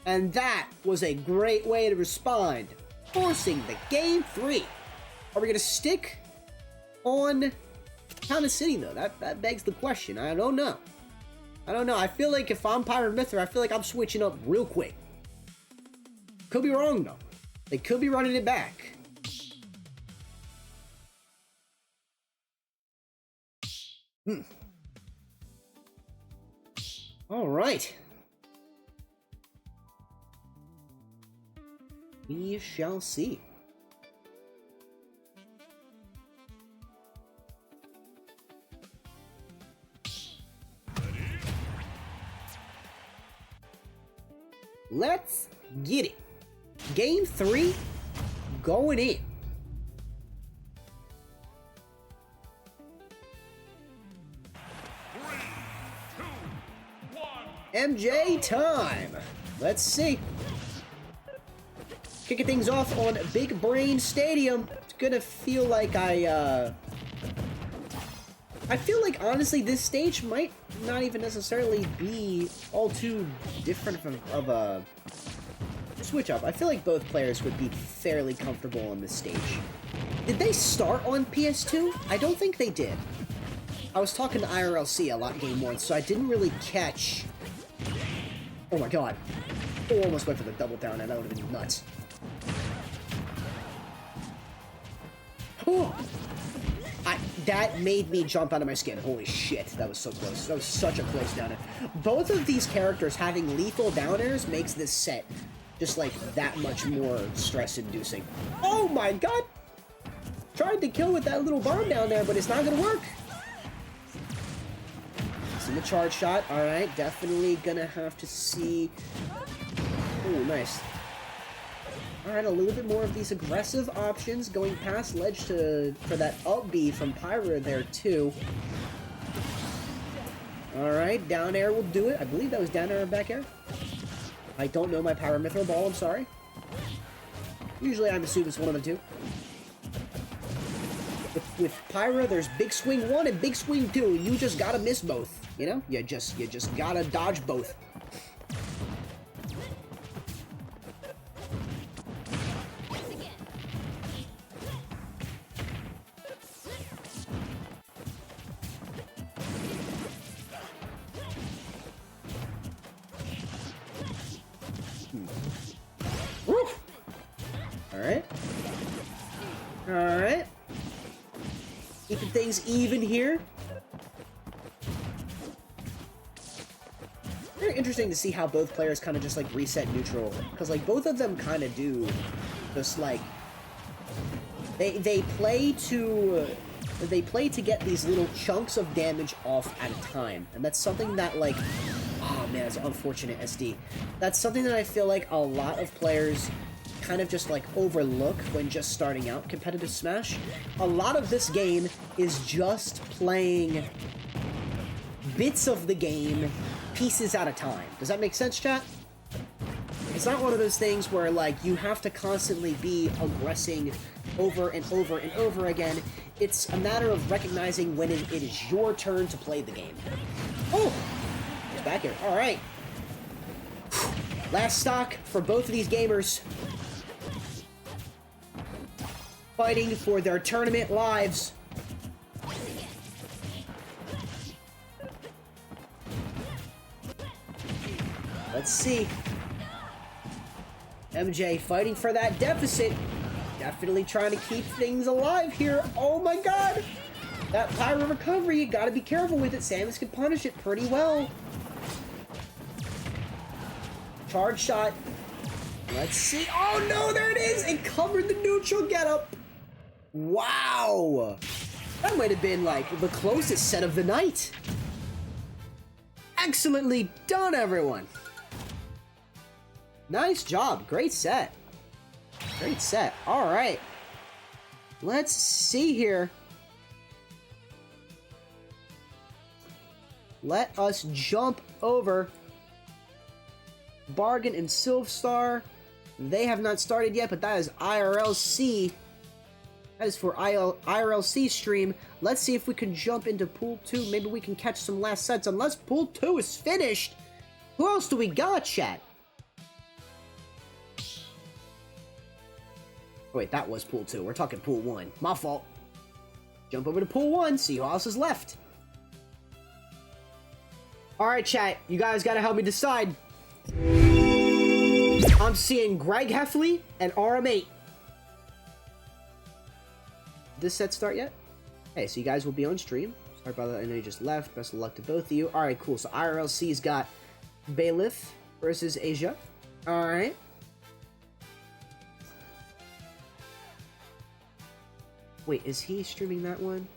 And that was a great way to respond. Forcing the game 3. Are we gonna stick on Town of City though? That begs the question. I don't know. I feel like if I'm Pyra Mythra, I feel like I'm switching up real quick. Could be wrong though. They could be running it back. All right. We shall see. Let's get it. Game 3 going in. MJ time. Let's see. Kicking things off on Big Brain Stadium. It's gonna feel like I feel like honestly this stage might not even necessarily be all too different of a switch up. I feel like both players would be fairly comfortable on this stage. Did they start on PS2? I don't think they did. I was talking to IRLC a lot game 1, so I didn't really catch. Oh my god. Oh, almost went for the double down, and that would have been nuts. Oh! That made me jump out of my skin. Holy shit, that was so close. That was such a close down air. Both of these characters having lethal down airs makes this set just like that much more stress-inducing. Oh my god! Tried to kill with that little bomb down there, but it's not gonna work. See the charge shot. Alright, definitely gonna have to see. Oh, nice. Alright, a little bit more of these aggressive options going past ledge for that up B from Pyra there too. Alright, down air will do it. I believe that was down air and back air. I don't know my Pyra Mythra ball, I'm sorry. Usually I'm assuming it's one of the two. With Pyra, there's Big Swing 1 and Big Swing 2. You just gotta miss both. You know, you just gotta dodge both. Woo! Alright. Alright. Keeping things even here. Very interesting to see how both players kind of just like reset neutral. Because like both of them kind of do just like they play to get these little chunks of damage off at a time. And that's something that like, oh man, it's unfortunate SD. That's something that I feel like a lot of players kind of just like overlook when just starting out competitive Smash. A lot of this game is just playing bits of the game pieces at a time. Does that make sense, chat? It's not one of those things where like you have to constantly be aggressing over and over and over again. It's a matter of recognizing when it is your turn to play the game. Oh! It's back here. Alright. Last stock for both of these gamers. Fighting for their tournament lives. Let's see. MJ fighting for that deficit. Definitely trying to keep things alive here. Oh my god! That pyro recovery, you gotta be careful with it. Samus can punish it pretty well. Charge shot. Let's see. Oh no, there it is! It covered the neutral getup. Wow! That might have been like the closest set of the night. Excellently done, everyone. Nice job. Great set. Great set. All right. Let's see here. Let us jump over. Bargain and Silvstar. They have not started yet, but that is IRLC. That is for IRLC stream. Let's see if we can jump into Pool 2. Maybe we can catch some last sets. Unless Pool 2 is finished. Who else do we got, chat? Wait, that was Pool 2. We're talking Pool 1. My fault. Jump over to Pool 1, see who else is left. Alright, chat. You guys gotta help me decide. I'm seeing Greg Heffley and RM8. Did this set start yet? Hey, so you guys will be on stream. Sorry about that. I know you just left. Best of luck to both of you. Alright, cool. So IRLC's got Bailiff versus Asia. Alright. Wait, is he streaming that one?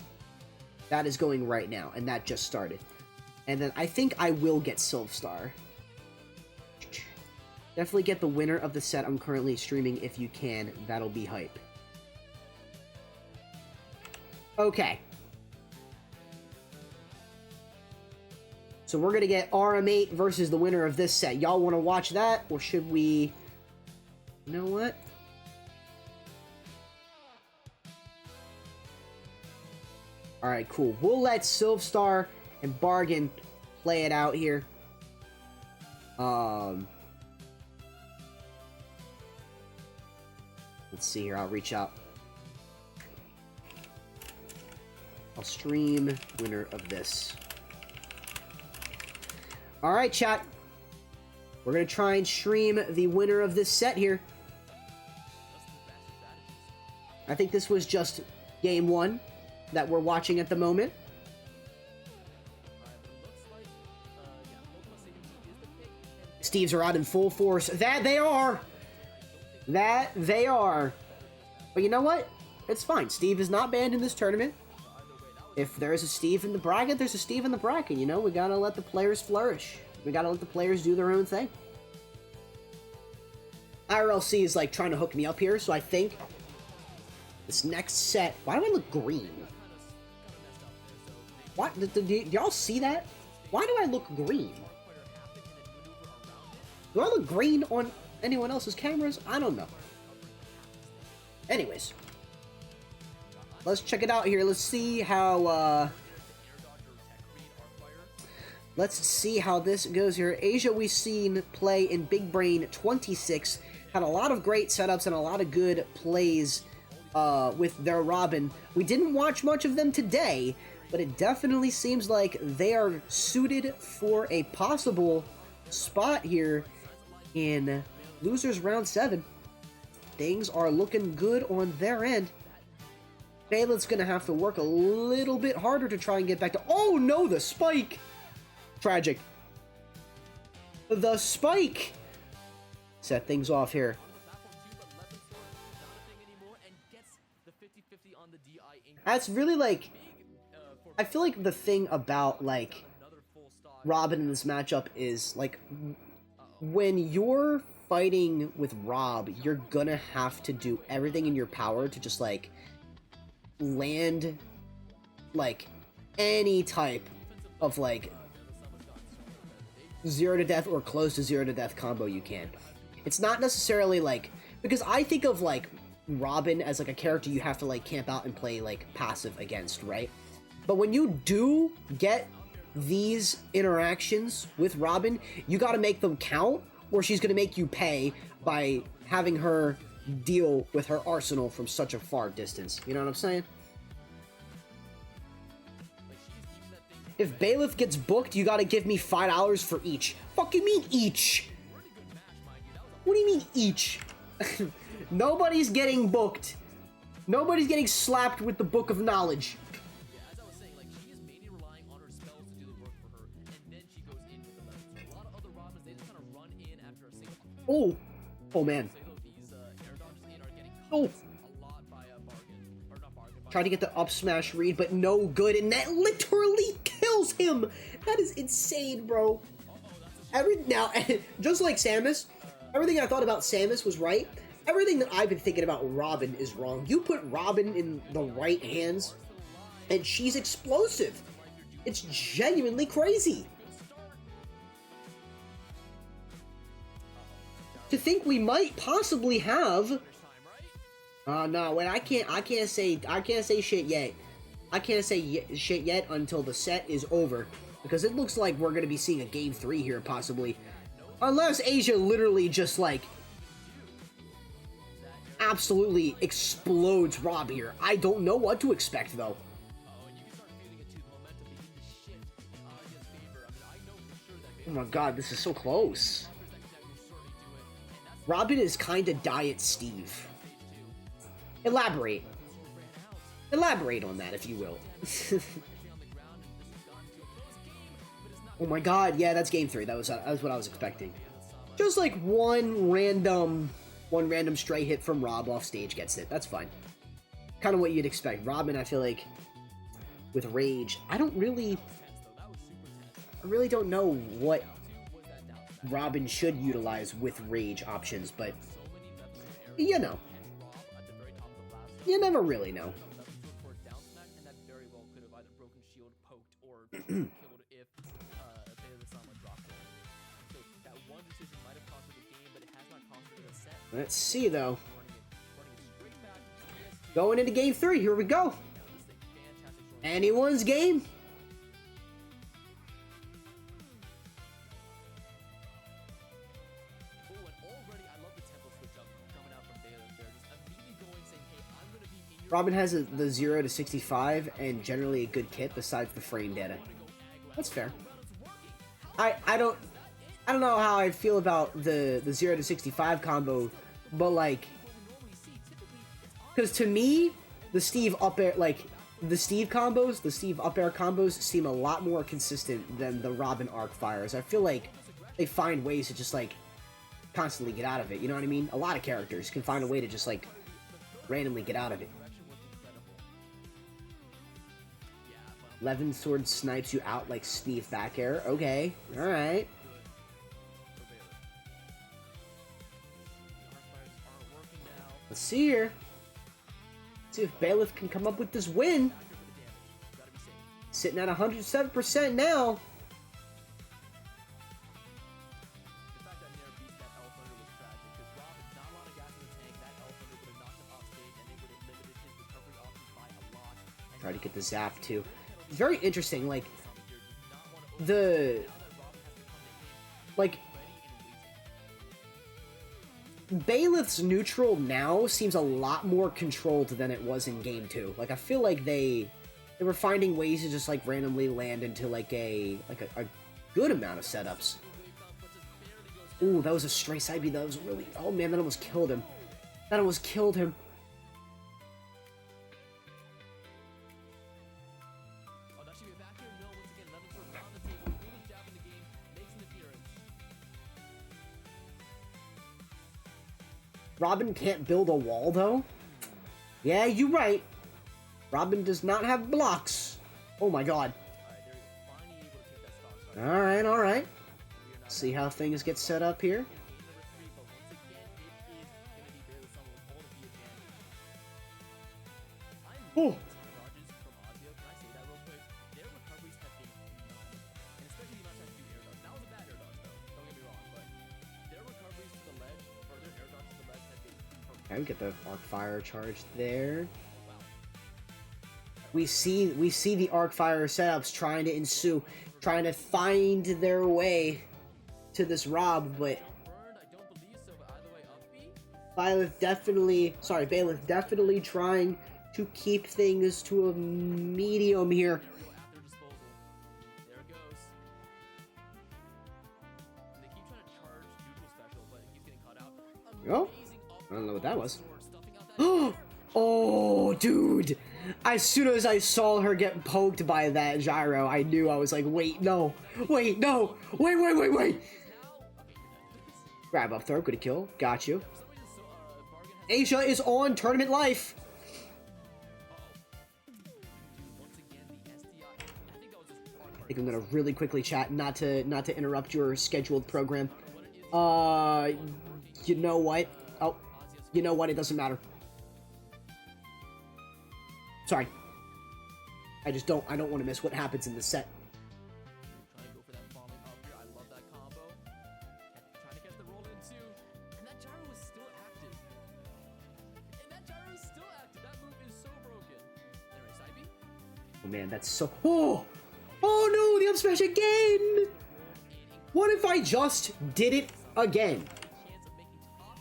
That is going right now, and that just started. And then I think I will get Silvstar. Definitely get the winner of the set I'm currently streaming if you can. That'll be hype. Okay. So we're gonna get RM8 versus the winner of this set. Y'all want to watch that, or should we... You know what? Alright, cool. We'll let Silvstar and Bargain play it out here. Let's see here. I'll reach out. I'll stream winner of this. Alright, chat. We're going to try and stream the winner of this set here. I think this was just game 1 that we're watching at the moment. Steves are out in full force. That they are! That they are. But you know what? It's fine. Steve is not banned in this tournament. If there's a Steve in the bracket, there's a Steve in the bracket. You know, we gotta let the players flourish. We gotta let the players do their own thing. IRLC is like trying to hook me up here, so I think this next set... Why do I look green? What? Do y'all see that? Why do I look green? Do I look green on anyone else's cameras? I don't know. Anyways. Let's check it out here. Let's see how, Let's see how this goes here. Asia we've seen play in Big Brain 26. Had a lot of great setups and a lot of good plays with their Robin. We didn't watch much of them today, but it definitely seems like they are suited for a possible spot here in Losers Round 7. Things are looking good on their end. Bayleth's gonna have to work a little bit harder to try and get back to... Oh no, the spike! Tragic. The spike! Set things off here. That's really like... I feel like the thing about like Robin in this matchup is like when you're fighting with Rob, you're gonna have to do everything in your power to just like land like any type of like 0 to death or close to 0 to death combo you can. It's not necessarily like, because I think of like Robin as like a character you have to like camp out and play like passive against, right? But when you do get these interactions with Robin, you gotta make them count, or she's gonna make you pay by having her deal with her arsenal from such a far distance. You know what I'm saying? If Bailiff gets booked, you gotta give me $5 for each. Fuck you mean each? What do you mean each? Nobody's getting booked. Nobody's getting slapped with the book of knowledge. As I was saying, like, she is mainly relying on her spells to do the work for her, and then she goes in with the levels. A lot of other Robins, they just kind of run in after a single. Oh, oh man. These air dodges in are getting Oh. a lot by Bargain, or not Bargain. Tried to get the up smash read, but no good, and that literally kills him. That is insane, bro. Now, just like Samus, everything I thought about Samus was right. Everything that I've been thinking about Robin is wrong. You put Robin in the right hands, and she's explosive. It's genuinely crazy. To think we might possibly have... no, wait, I can't say shit yet. I can't say shit yet until the set is over, because it looks like we're gonna be seeing a game 3 here, possibly. Unless Asia literally just, like, absolutely explodes Rob here. I don't know what to expect, though. Oh my god, this is so close. Robin is kinda Diet Steve. Elaborate. Elaborate on that, if you will. Oh my god, yeah, that's game 3. That was what I was expecting. Just like one random stray hit from Rob off stage gets it. That's fine. Kind of what you'd expect. Robin, I feel like, with Rage, I really don't know what Robin should utilize with Rage options, but, you know. You never really know. Let's see, though. Going into game 3, here we go. Anyone's game. Robin has the 0 to 65 and generally a good kit besides the frame data. That's fair. I don't know how I feel about the 0 to 65 combo, but like, because to me, the Steve up air, like the Steve combos, the Steve up air combos seem a lot more consistent than the Robin arc fires. I feel like they find ways to just like constantly get out of it. You know what I mean? A lot of characters can find a way to just like randomly get out of it. 11 sword snipes you out like Steve back air. Okay, all right. Let's see here. See if Bailiff can come up with this win. Sitting at 107% now. Try to get the zap too. Very interesting, like, like, Bailiff's neutral now seems a lot more controlled than it was in game 2. Like, I feel like they were finding ways to just, like, randomly land into, like, a good amount of setups. Ooh, that was a stray side B. That was really... Oh, man, that almost killed him. That almost killed him. Oh, that should be a back here. No, once again, Levinsworth on the table. Coolest jab in the game. Makes an appearance. Robin can't build a wall, though? Yeah, you're right. Robin does not have blocks. Oh, my God. Alright, there he go. Finally able to take that stock start. Alright, alright. See how things get set up here. Game number 3, but once again, it is going to be Bailey Summer with all of the advantage. I'm Oh. loving some dodges from Ozio. Can I say that real quick? Their recoveries have been none. And especially the amount of times you air dodge. That was a bad air dodge, though. Don't get me wrong, but their recoveries to the ledge, or their air dodge to the ledge, have been perfect. Okay, we get the arc fire charge there. Wow. We see the arc fire setups trying to ensue, trying to find their way to this Rob, but Burned? I don't believe so, but either way, up B. Bailiff definitely trying to keep things to a medium here. At their disposal. There it goes. They keep trying to charge neutral special, but it keeps getting caught out. Oh, Amazing up I don't know what that was. sword, stuffing out that Oh, dude. As soon as I saw her get poked by that gyro, I knew. I was like, wait, no. Wait, no. Wait. now. Okay, you're dead. Grab up throw, good kill. Got you. For some reason, Bargain has Asia is on tournament life. dude, once again, the SDI. I think that was just part I think I'm gonna really quickly chat, not to interrupt your scheduled program. what it is. You know what? Oh, you know what? It doesn't matter. Sorry. I don't want to miss what happens in this set. Trying to go for that falling up here. I love that combo. Trying to catch the roll in too. And that gyro is still active. That move is so broken. There, side B. Oh man, that's so... Oh! Oh no, the up smash again! What if I just did it again? Chance of making top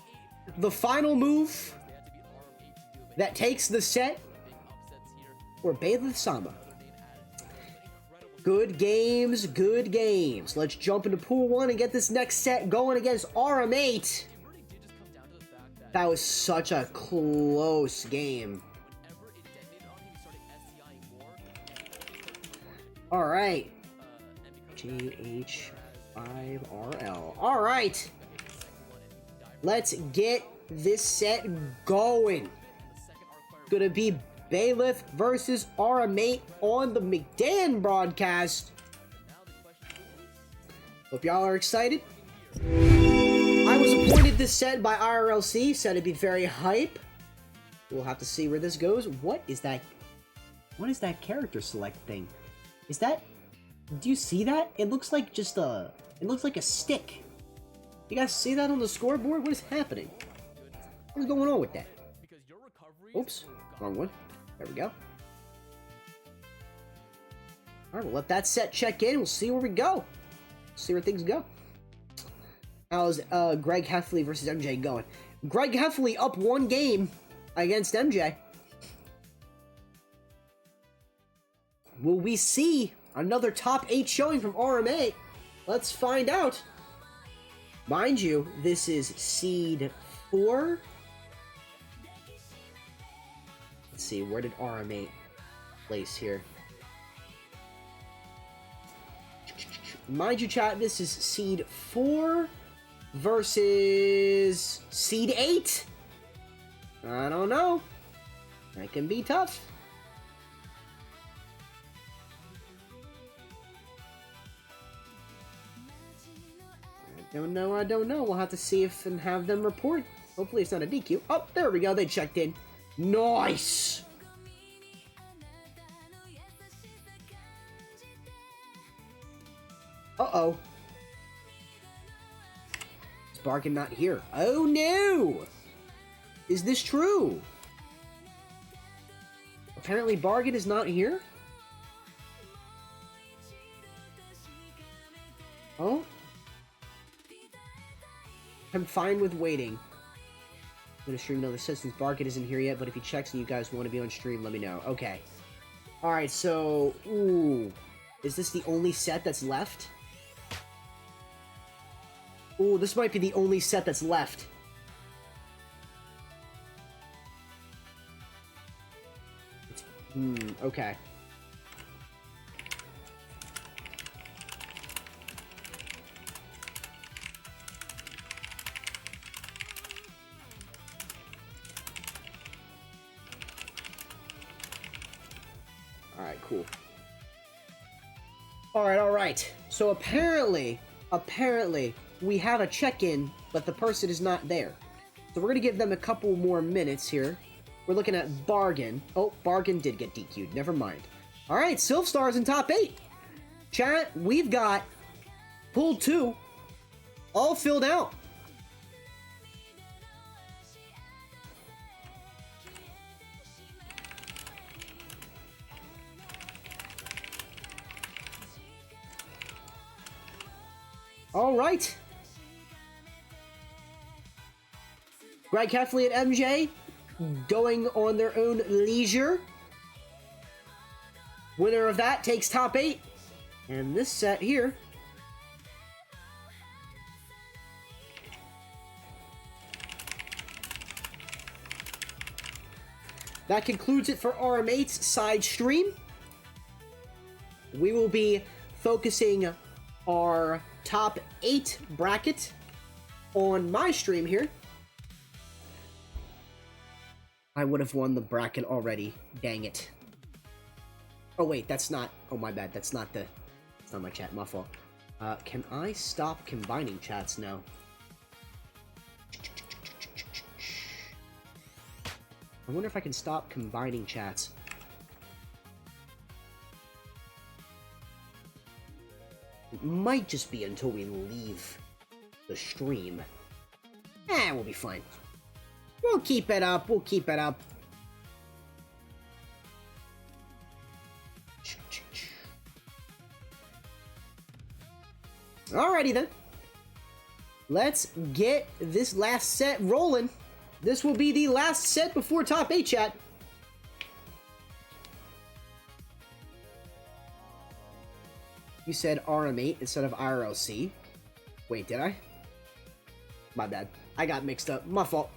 8. The final move They had to beat RM8 to do it. that takes the set, Big upsets here. or Bailiff Sama. They've added to it. Incredible. Good games, good games. Let's jump into pool 1 and get this next set going against RM8. It really did just come down to the fact that That was such a close game. whenever it detonated on him, he started SDIing more. Alright. And because GH5RL. Alright. Let's get this set going. the second arc fire Gonna be Bailiff versus RM8 on the McDan broadcast. now the question is Hope y'all are excited. I was appointed this set by IRLC, said it'd be very hype. We'll have to see where this goes. What is that? What is that character select thing? Is that... Do you see that? It looks like just a... It looks like a stick. You guys see that on the scoreboard? What is happening? What is going on with that? because your recoveries Oops. were Wrong gone. one. There we go. Alright, we'll let that set check in. We'll see where we go. See where things go. How's Greg Heffley versus MJ going? Greg Heffley up 1 game against MJ. Will we see another top 8 showing from RMA? Let's find out. Mind you, this is seed 4. Let's see, where did RM8 place here? Mind you, chat, this is seed 4 versus seed 8. I don't know. That can be tough. I don't know. We'll have to see if and have them report. Hopefully it's not a DQ. Oh, there we go. They checked in. Nice! Uh-oh. Is Bargain not here? Oh, no! Is this true? Apparently Bargain is not here? I'm fine with waiting. I'm gonna stream another set since Barkett isn't here yet, but if he checks and you guys want to be on stream, let me know. Okay. Alright, so... Ooh. Is this the only set that's left? Ooh, this might be the only set that's left. Okay. Alright, cool. Alright. So apparently, we have a check-in, but the person is not there. So we're gonna give them a couple more minutes here. We're looking at Bargain. Oh, Bargain did get DQ'd. Never mind. Alright, Sylphstar's in top 8. Chat, we've got Pool 2 all filled out. Alright. Greg Heffley and MJ going on their own leisure. Winner of that takes top 8. And this set here. That concludes it for RM8's side stream. We will be focusing our top 8 bracket on my stream here. I would have won the bracket already. Dang it. Oh wait, that's not... Oh my bad, that's not my chat, my fault. Can I stop combining chats now? I wonder if I can stop combining chats. It might just be until we leave the stream. We'll be fine. We'll keep it up, Alrighty then. Let's get this last set rolling. This will be the last set before top 8, chat. You said RM8 instead of IRLC. Wait, did I? My bad. I got mixed up. My fault.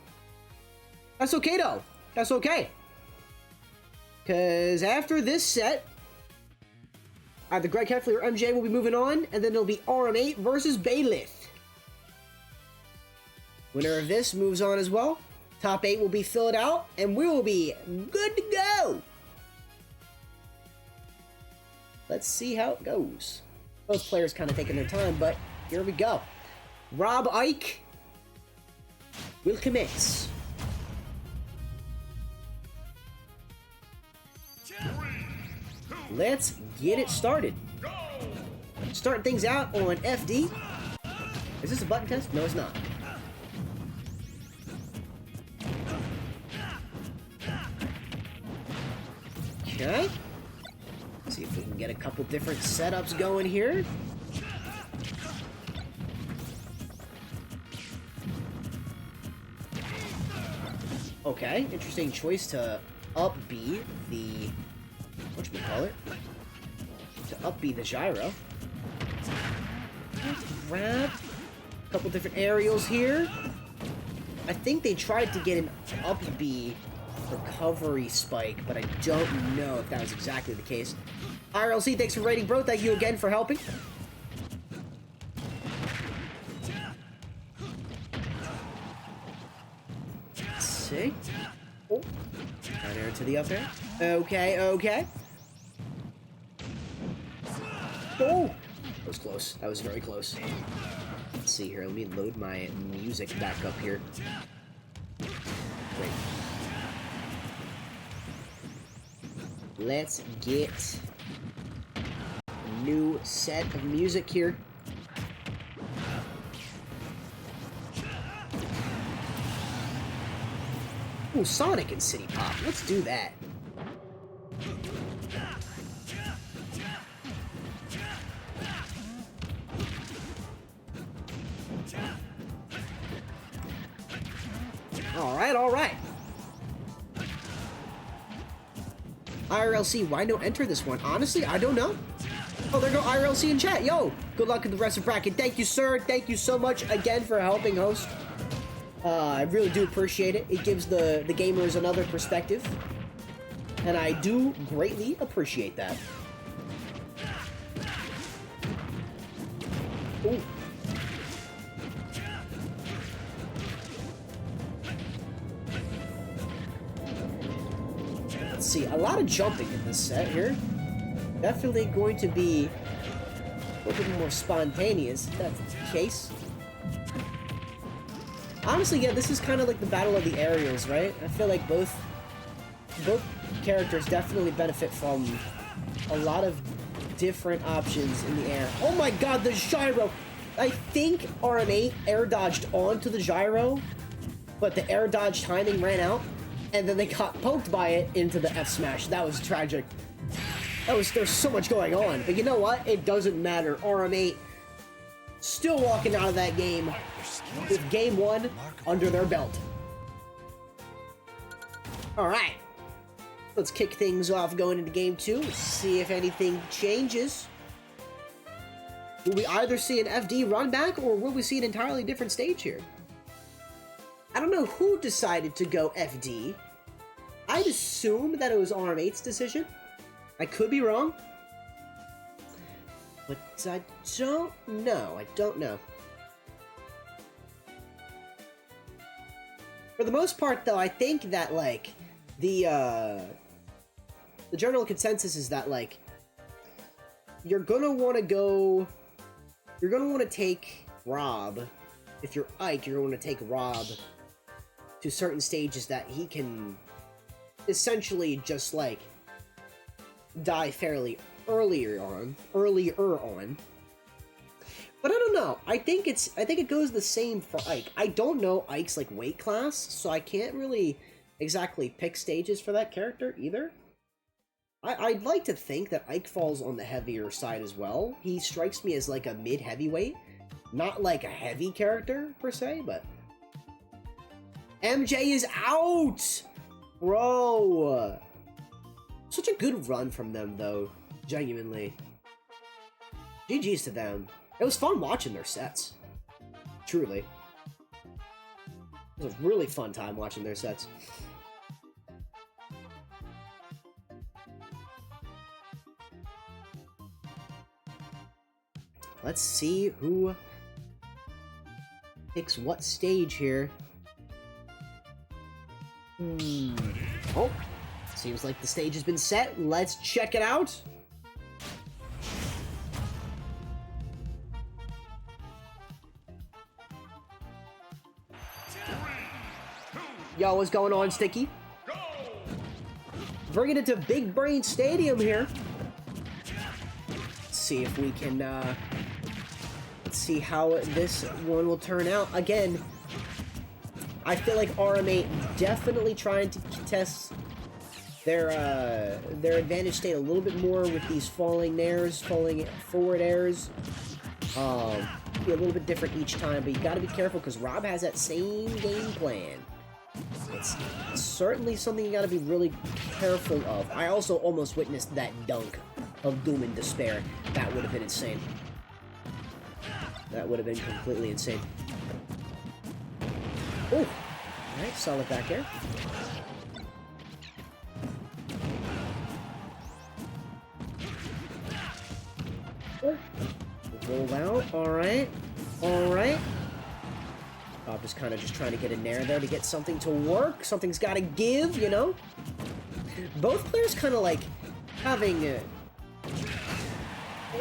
That's okay, though. That's okay. Because after this set, either Greg Heffley or MJ will be moving on, and then it'll be RM8 versus Baylith. Winner of this moves on as well. Top 8 will be filled out, and we will be good to go. Let's see how it goes. Both players kind of taking their time, but here we go. Rob Ike will commence. Let's get it started. Starting things out on FD. Is this a button test? No, it's not. Okay. See if we can get a couple different setups going here. Okay, interesting choice to up B the... whatchamacallit? To up B the gyro. Grab a couple different aerials here. I think they tried to get an up B recovery spike, but I don't know if that was exactly the case. IRLC, thanks for rating, bro. Thank you again for helping. Let's see. Oh, down air to the up air. Okay. Oh, that was close. That was very close. Let's see here. Let me load my music back up here. Wait. Let's get a new set of music here. Ooh, Sonic and City Pop. Let's do that. Alright, alright. IRLC, why no enter this one? Honestly, I don't know. Oh, there go IRLC in chat. Yo, good luck in the rest of bracket. Thank you, sir. Thank you so much again for helping host. I really do appreciate it. It gives the gamers another perspective. And I do greatly appreciate that. Ooh. Let's see, a lot of jumping in this set here. Definitely going to be a little bit more spontaneous, if that's the case. Honestly, yeah, this is kind of like the battle of the aerials, right? I feel like both characters definitely benefit from a lot of different options in the air. Oh my god, the gyro! I think RM8 air dodged onto the gyro, but the air dodge timing ran out, and then they got poked by it into the F smash. That was tragic. There's so much going on, but you know what? It doesn't matter. RM8 still walking out of that game with game 1 under their belt. Alright. Let's kick things off going into game 2. See if anything changes. Will we either see an FD run back, or will we see an entirely different stage here? I don't know who decided to go FD. I'd assume that it was RM8's decision. I could be wrong. But I don't know. I don't know. For the most part, though, I think that, like, the general consensus is that, like, you're gonna want to go... You're gonna want to take Rob. If you're Ike, you're going to take Rob to certain stages that he can essentially just, like, die fairly earlier on. But I don't know. I think it goes the same for Ike. I don't know Ike's, like, weight class, so I can't really exactly pick stages for that character either. I'd like to think that Ike falls on the heavier side as well. He strikes me as, like, a mid-heavyweight. Not like a heavy character, per se, but... MJ is out! Bro! Such a good run from them, though. Genuinely. GG's to them. It was fun watching their sets. Truly. It was a really fun time watching their sets. Let's see who picks what stage here. Oh, seems like the stage has been set. Let's check it out. Yo, what's going on, Sticky? Bringing it to Big Brain Stadium here. Let's see if we can, let's see how this one will turn out. Again, I feel like RM8 definitely trying to test their advantage state a little bit more with these falling forward airs. Be a little bit different each time, but you gotta be careful because Rob has that same game plan. It's certainly something you gotta be really careful of. I also almost witnessed that dunk of Doom and Despair. That would have been insane. That would have been completely insane. Oh! Alright, solid back air. Oh. Roll out, alright. Alright. I'm just kind of trying to get in there to get something to work. Something's got to give, you know? Both players kind of like having...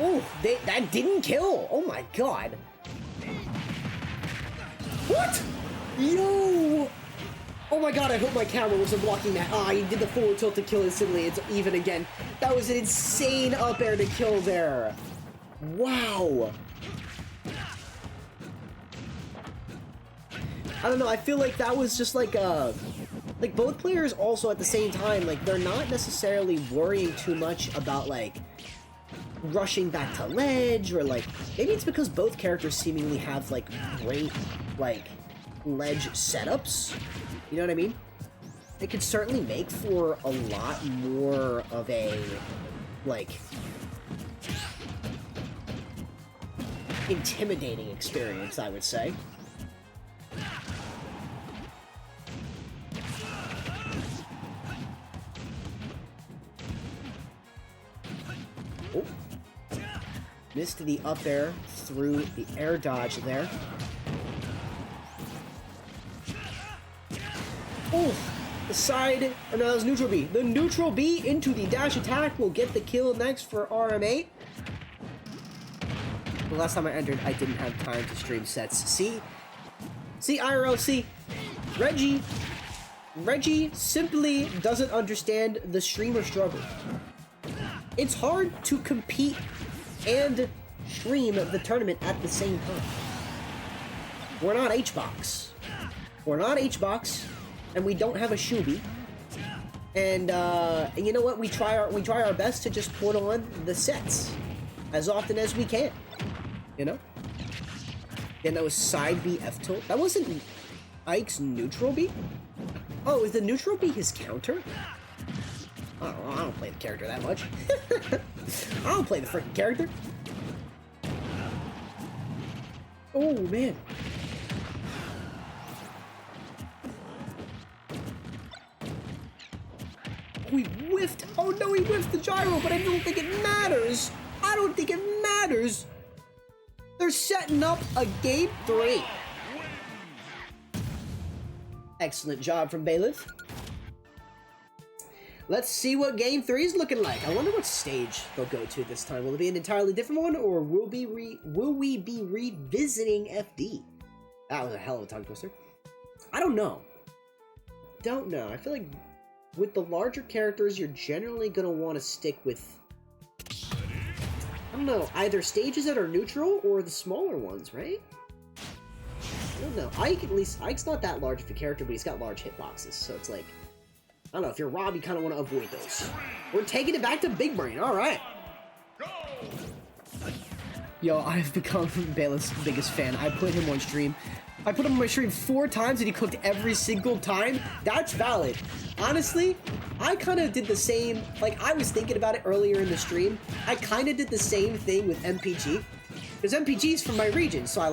Oh, that didn't kill. Oh my god. What? Yo! Oh my god, I hope my camera wasn't blocking that. Ah, he did the forward tilt to kill instantly. It's even again. That was an insane up air to kill there. Wow. I don't know, I feel like that was just like both players also at the same time, like, they're not necessarily worrying too much about, like, rushing back to ledge, or, like, maybe it's because both characters seemingly have, like, great, like, ledge setups. You know what I mean? It could certainly make for a lot more of a, like, intimidating experience, I would say. Oh. Missed the up air through the air dodge there. Oh, the side, oh no, that was neutral B. The neutral B into the dash attack will get the kill next for RM8. The last time I entered, I didn't have time to stream sets. See, IRL, see, Reggie simply doesn't understand the streamer struggle. It's hard to compete and stream the tournament at the same time. We're not HBox. We're not HBox, and we don't have a Shubi. And you know what? We try our best to just put on the sets as often as we can. You know? And that was side B F tilt. That wasn't Ike's neutral B? Oh, is the neutral B his counter? I don't play the character that much. I don't play the freaking character. Oh, man. We whiffed. Oh, no, he whiffed the gyro, but I don't think it matters. I don't think it matters. They're setting up a game 3. Excellent job from Bailiff. Let's see what game 3 is looking like. I wonder what stage they'll go to this time. Will it be an entirely different one, or will we be revisiting FD? That was a hell of a tongue twister. I don't know. Don't know. I feel like with the larger characters, you're generally gonna want to stick with, I don't know, either stages that are neutral or the smaller ones, right? I don't know. Ike's not that large of a character, but he's got large hitboxes, so it's like, I don't know, if you're Rob, you kind of want to avoid those. We're taking it back to Big Brain, alright. Yo, I've become Bailiff's biggest fan. I put him on stream. I put him on my stream 4 times and he cooked every single time. That's valid. Honestly, I kind of did the same, like, I was thinking about it earlier in the stream. I kind of did the same thing with MPG. Because MPG's from my region, so I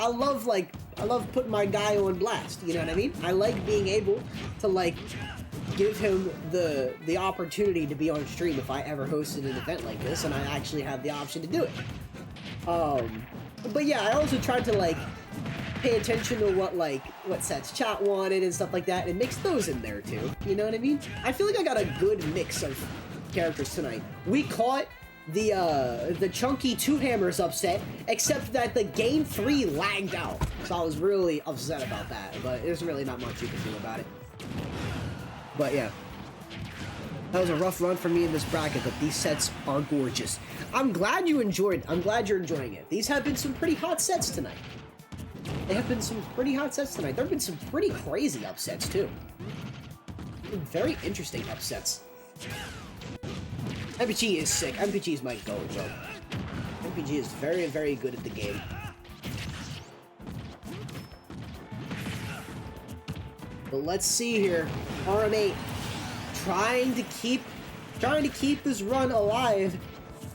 love putting my guy on blast, you know what I mean? I like being able to, like, give him the opportunity to be on stream if I ever hosted an event like this, and I actually have the option to do it. But yeah, I also tried to, like, pay attention to what sets chat wanted and stuff like that, and mix those in there too. You know what I mean? I feel like I got a good mix of characters tonight. We caught the chunky 2 hammers upset, except that the game 3 lagged out. So I was really upset about that, but there's really not much you can do about it. But yeah. That was a rough run for me in this bracket, but these sets are gorgeous. I'm glad you're enjoying it. These have been some pretty hot sets tonight. They have been some pretty hot sets tonight. There have been some pretty crazy upsets, too. Very interesting upsets. MPG is sick. MPG is my go, bro. MPG is very, very good at the game. But let's see here. RM8 trying to keep this run alive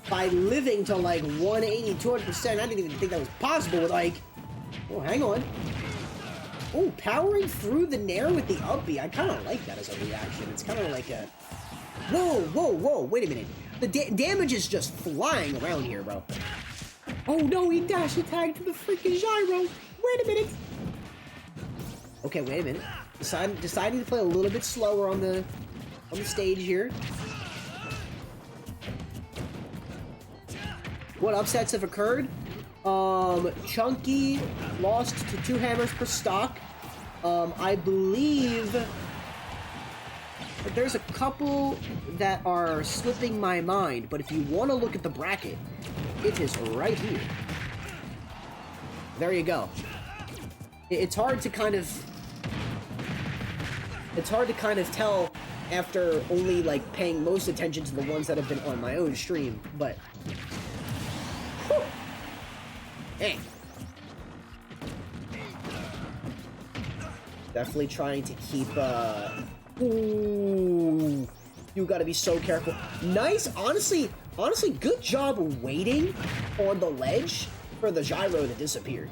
by living to like 180, 200%. I didn't even think that was possible with Ike. Oh, hang on. Oh, powering through the Nair with the up B. I kind of like that as a reaction. It's kind of like a... Whoa, wait a minute. The damage is just flying around here, bro. Oh no, he dash attacked to the freaking gyro. Wait a minute. Okay, wait a minute. Deciding to play a little bit slower on the stage here. What upsets have occurred? Chunky lost to 2 hammers per stock. I believe there's a couple that are slipping my mind, but if you want to look at the bracket, it is right here. There you go. It's hard to kind of tell after only like paying most attention to the ones that have been on my own stream, but whew. Hey. Definitely trying to keep, ooh. You gotta be so careful. Nice, honestly, good job waiting on the ledge for the gyro to disappear.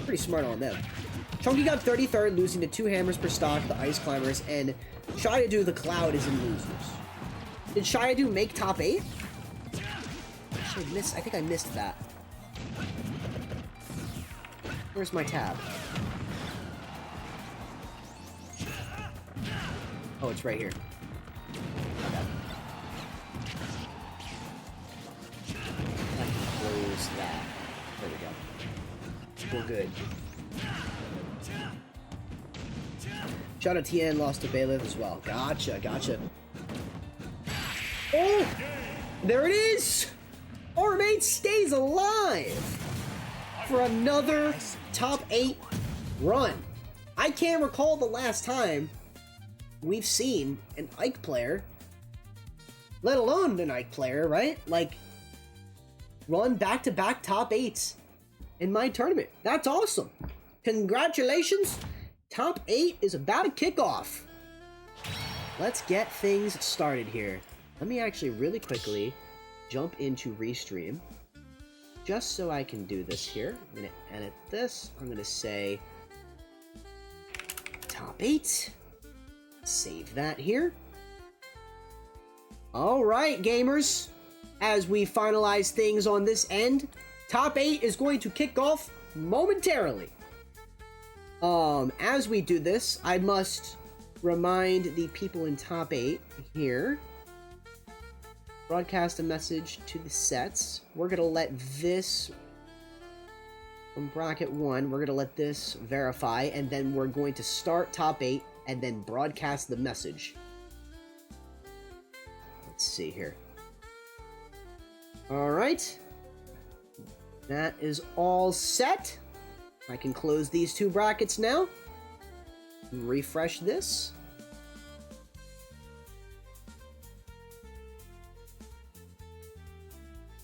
Pretty smart on them. Chunky got 33rd, losing to 2 hammers per stock, the Ice Climbers, and Shiadu the Cloud is in losers. Did Shiadu make top 8? Actually, I think I missed that. Where's my tab? Oh, it's right here. Okay. I can close that. There we go. We're good. Shout out TN, lost to Bailiff as well. Gotcha, gotcha. Oh! There it is! Our mate stays alive for another top 8 run. I can't recall the last time we've seen an Ike player, let alone an Ike player, right? Like, run back-to-back top 8s in my tournament. That's awesome. Congratulations. Top 8 is about to kick off. Let's get things started here. Let me actually really quickly jump into Restream, just so I can do this here. I'm going to edit this. I'm going to say top 8. Save that here. Alright, gamers. As we finalize things on this end, top 8 is going to kick off momentarily. As we do this, I must remind the people in top 8 here. Broadcast a message to the sets. We're going to let this, from bracket 1, we're going to let this verify, and then we're going to start top 8, and then broadcast the message. Let's see here. Alright. That is all set. I can close these 2 brackets now. Refresh this.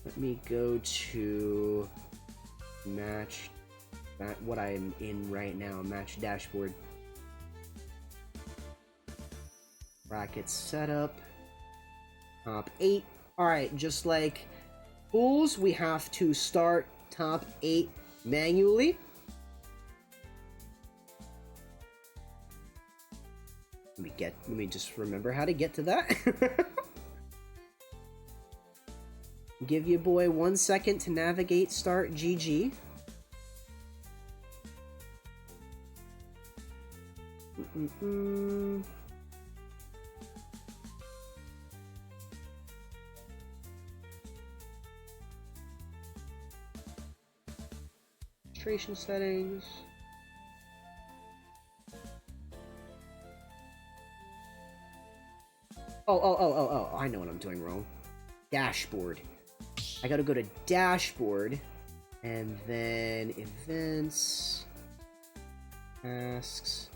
Let me go to match, what I'm in right now, match dashboard. Brackets setup. Top 8. Alright, just like fools, we have to start top 8 manually. Let me just remember how to get to that. Give your boy 1 second to navigate start GG. Registration settings. Oh, I know what I'm doing wrong. Dashboard. I gotta go to dashboard, and then events, tasks,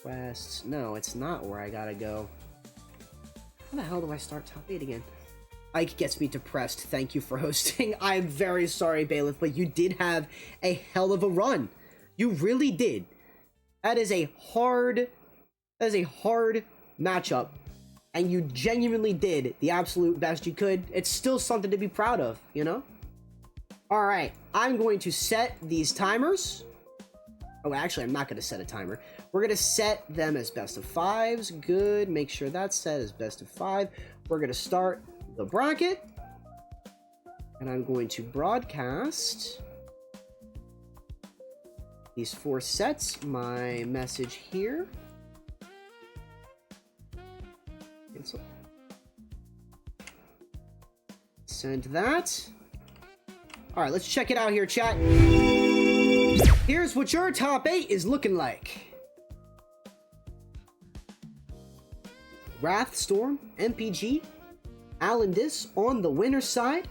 quests. No, it's not where I gotta go. How the hell do I start top 8 again? Ike gets me depressed. Thank you for hosting. I'm very sorry, Bailiff, but you did have a hell of a run. You really did. That is a hard matchup. And you genuinely did the absolute best you could. It's still something to be proud of, you know? Alright, I'm going to set these timers. Oh, actually, I'm not going to set a timer. We're going to set them as best of 5s. Good. Make sure that's set as best of 5. We're going to start the bracket. And I'm going to broadcast these 4 sets. My message here. Cancel. Send that. Alright, let's check it out here, chat. Here's what your top 8 is looking like. Wrathstorm, MPG, AlanDiss on the winner's side,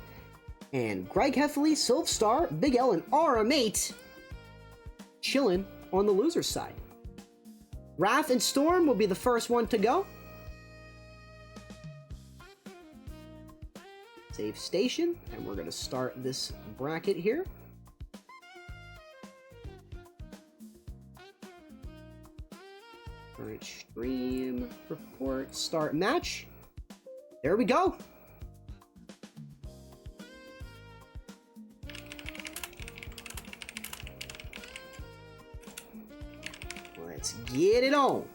and Greg Heffley, Sylphstar, Big L, and RM8 chilling on the loser's side. Wrath and Storm will be the first one to go. Save station, and we're going to start this bracket here. Current stream report, start match. There we go. Let's get it on.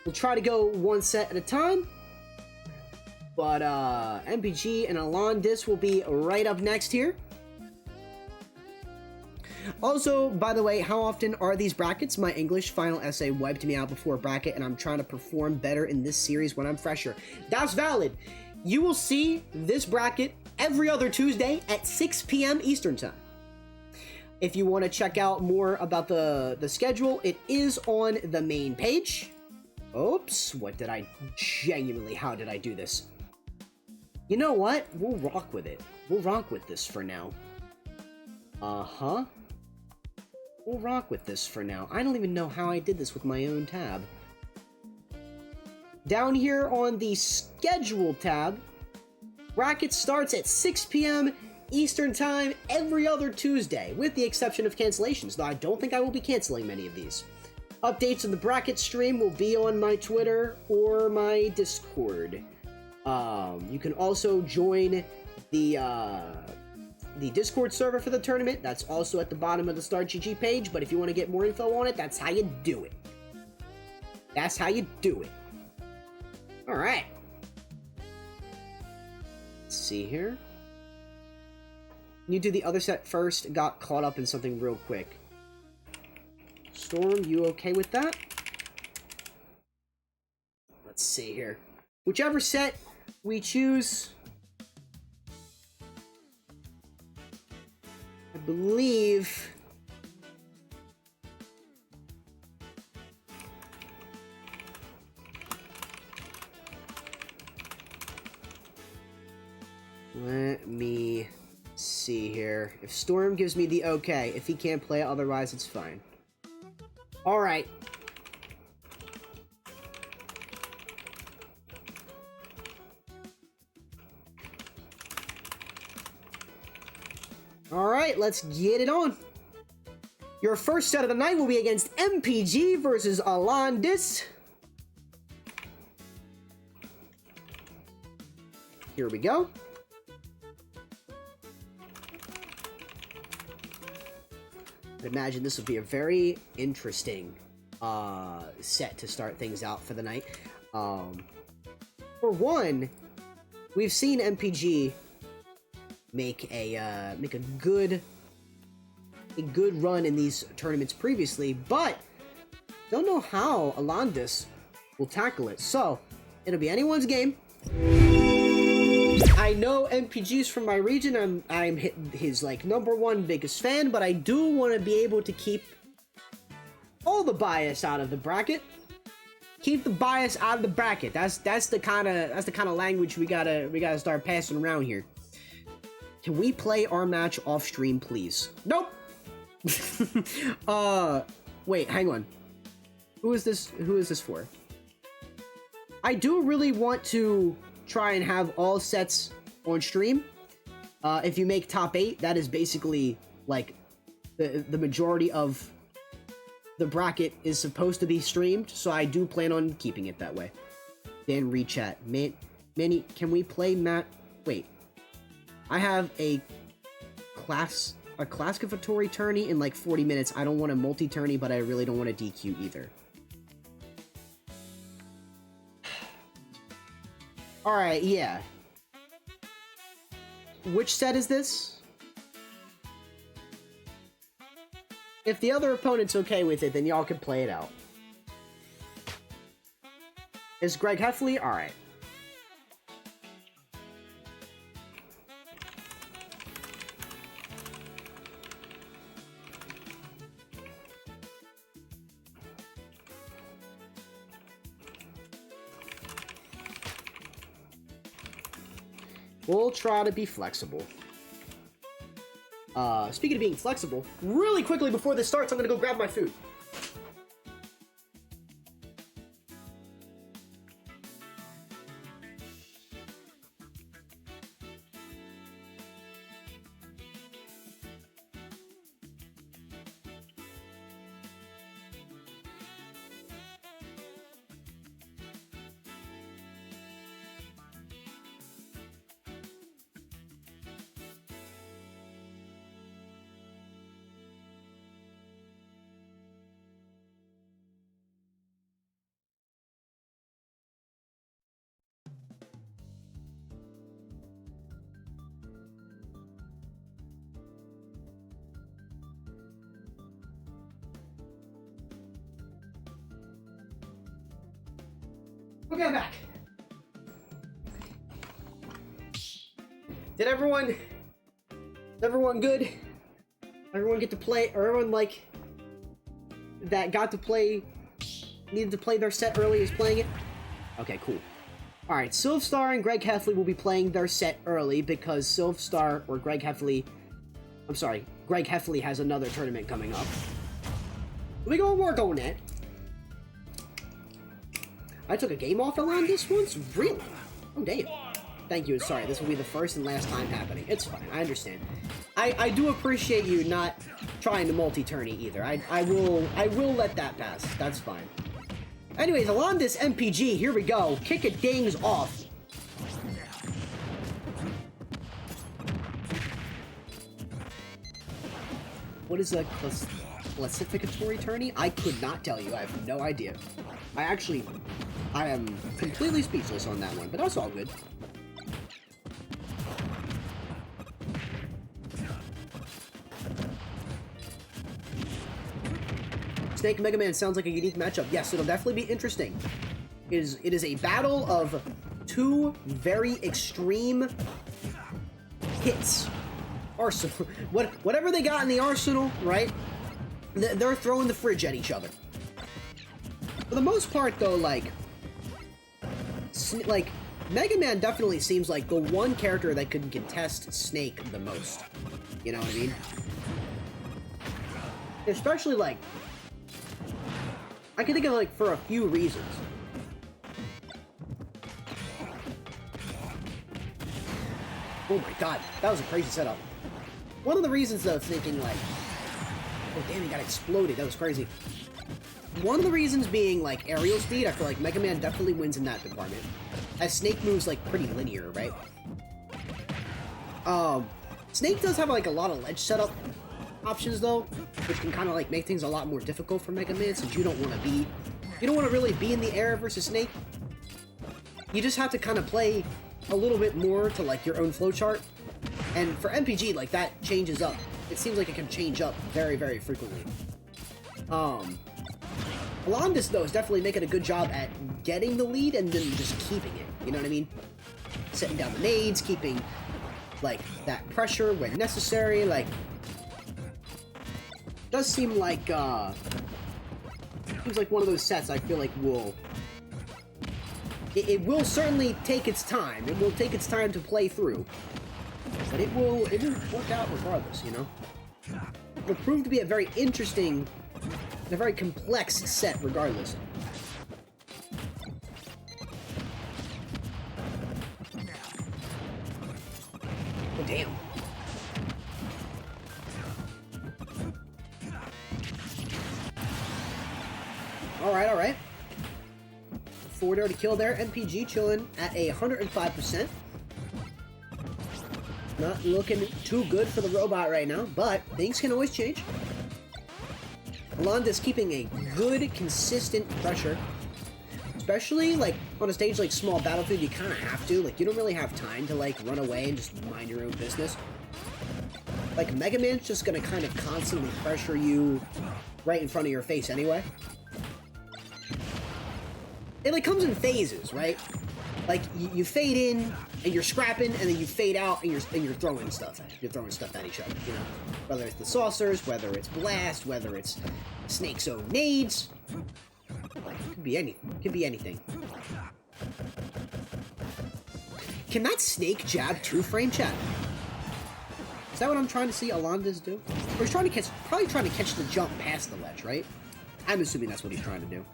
We'll try to go one set at a time. But MPG and AlanDiss will be right up next here. Also, by the way, how often are these brackets? My English final essay wiped me out before a bracket, and I'm trying to perform better in this series when I'm fresher. That's valid. You will see this bracket every other Tuesday at 6 p.m. Eastern Time. If you want to check out more about the schedule, it is on the main page. Oops, what did I genuinely, how did I do this? You know what? We'll rock with it. We'll rock with this for now. Uh-huh. We'll rock with this for now. I don't even know how I did this with my own tab. Down here on the schedule tab, bracket starts at 6 p.m. Eastern Time every other Tuesday, with the exception of cancellations, though I don't think I will be canceling many of these. Updates on the bracket stream will be on my Twitter or my Discord. You can also join the Discord server for the tournament. That's also at the bottom of the Start GG page, but if you want to get more info on it, that's how you do it. That's how you do it. Alright. Let's see here. You do the other set first. Got caught up in something real quick. Storm, you okay with that? Let's see here. Whichever set we choose, I believe let me see here. If Storm gives me the okay, if he can't play, otherwise it's fine. Alright. Alright, let's get it on. Your first set of the night will be against MPG versus AlanDiss. Here we go. I imagine this will be a very interesting set to start things out for the night. For one, we've seen MPG make a good run in these tournaments previously, but don't know how AlanDiss will tackle it. So it'll be anyone's game. I know MPG's from my region. I'm his like #1 biggest fan, but I do want to be able to keep all the bias out of the bracket. Keep the bias out of the bracket. That's the kind of language we gotta start passing around here. Can we play our match off stream, please? Nope. Wait, hang on. Who is this? Who is this for? I do really want to try and have all sets on stream. If you make top 8, that is basically like the majority of the bracket is supposed to be streamed, so I do plan on keeping it that way. Then rechat. Manny, can we play Matt? Wait. I have a classificatory tourney in like 40 minutes. I don't want a multi-tourney, but I really don't want a DQ either. Alright, yeah. Which set is this? If the other opponent's okay with it, then y'all can play it out. Is Greg Heffley? Alright. We'll try to be flexible. Speaking of being flexible, really quickly before this starts, I'm gonna go grab my food. Okay, I'm back. Did everyone good? Everyone get to play, or everyone like that got to play, needed to play their set early is playing it? Okay, cool. Alright, Sylvstar and Greg Heffley will be playing their set early because Sylvstar, or Greg Heffley, I'm sorry, Greg Heffley has another tournament coming up. We gonna work on that. I took a game off AlanDiss once? Really? Oh, damn. Thank you, sorry, this will be the first and last time happening. It's fine, I understand. I do appreciate you not trying to multi-tourney either. I will let that pass. That's fine. Anyways, AlanDiss MPG, here we go. Kick it dings off. What is a classificatory tourney? I could not tell you. I have no idea. I am completely speechless on that one, but that's all good. Snake Mega Man sounds like a unique matchup. Yes, it'll definitely be interesting. It is a battle of two very extreme hits. Arsenal. Whatever they got in the arsenal, right? They're throwing the fridge at each other. For the most part, though, like Mega Man definitely seems like the one character that could contest Snake the most. You know what I mean? Especially, like, I can think of, like, for a few reasons. Oh my god, that was a crazy setup. One of the reasons, though, thinking, like, oh damn, he got exploded, that was crazy. One of the reasons being, like, aerial speed, I feel like Mega Man definitely wins in that department. As Snake moves, like, pretty linear, right? Snake does have, like, a lot of ledge setup options, though, which can kind of, like, make things a lot more difficult for Mega Man, since you don't want to really be in the air versus Snake. You just have to kind of play a little bit more to, like, your own flowchart. And for MPG, like, that changes up. It seems like it can change up very, very frequently. AlanDiss, though, is definitely making a good job at getting the lead and then just keeping it. You know what I mean? Setting down the nades, keeping, like, that pressure when necessary, like... Does seem like, seems like one of those sets I feel like will... It will certainly take its time. It will take its time to play through. But it will work out regardless, you know? It'll prove to be a very interesting, a very complex set regardless. Oh, damn. Alright. Forward air to kill there. MPG chilling at 105%. Not looking too good for the robot right now, but things can always change. AlanDiss keeping a good, consistent pressure. Especially, like, on a stage like Small Battlefield, you kind of have to. Like, you don't really have time to, like, run away and just mind your own business. Like, Mega Man's just gonna kind of constantly pressure you right in front of your face anyway. It, like, comes in phases, right? Like, you fade in, and you're scrapping, and then you fade out, and you're throwing stuff. You're throwing stuff at each other, you know? Whether it's the saucers, whether it's blast, whether it's Snake's own nades. Could be anything. Can that Snake jab 2-frame, chat? Is that what I'm trying to see AlanDiss do? Or he's probably trying to catch the jump past the ledge, right? I'm assuming that's what he's trying to do.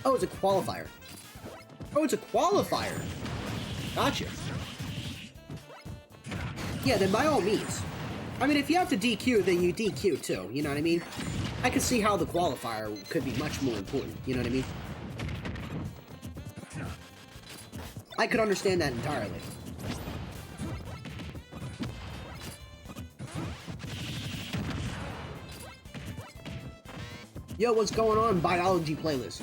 Oh, it's a qualifier. Gotcha. Yeah, then by all means. I mean, if you have to DQ, then you DQ too, you know what I mean? I can see how the qualifier could be much more important, you know what I mean? I could understand that entirely. Yo, what's going on, biology playlist?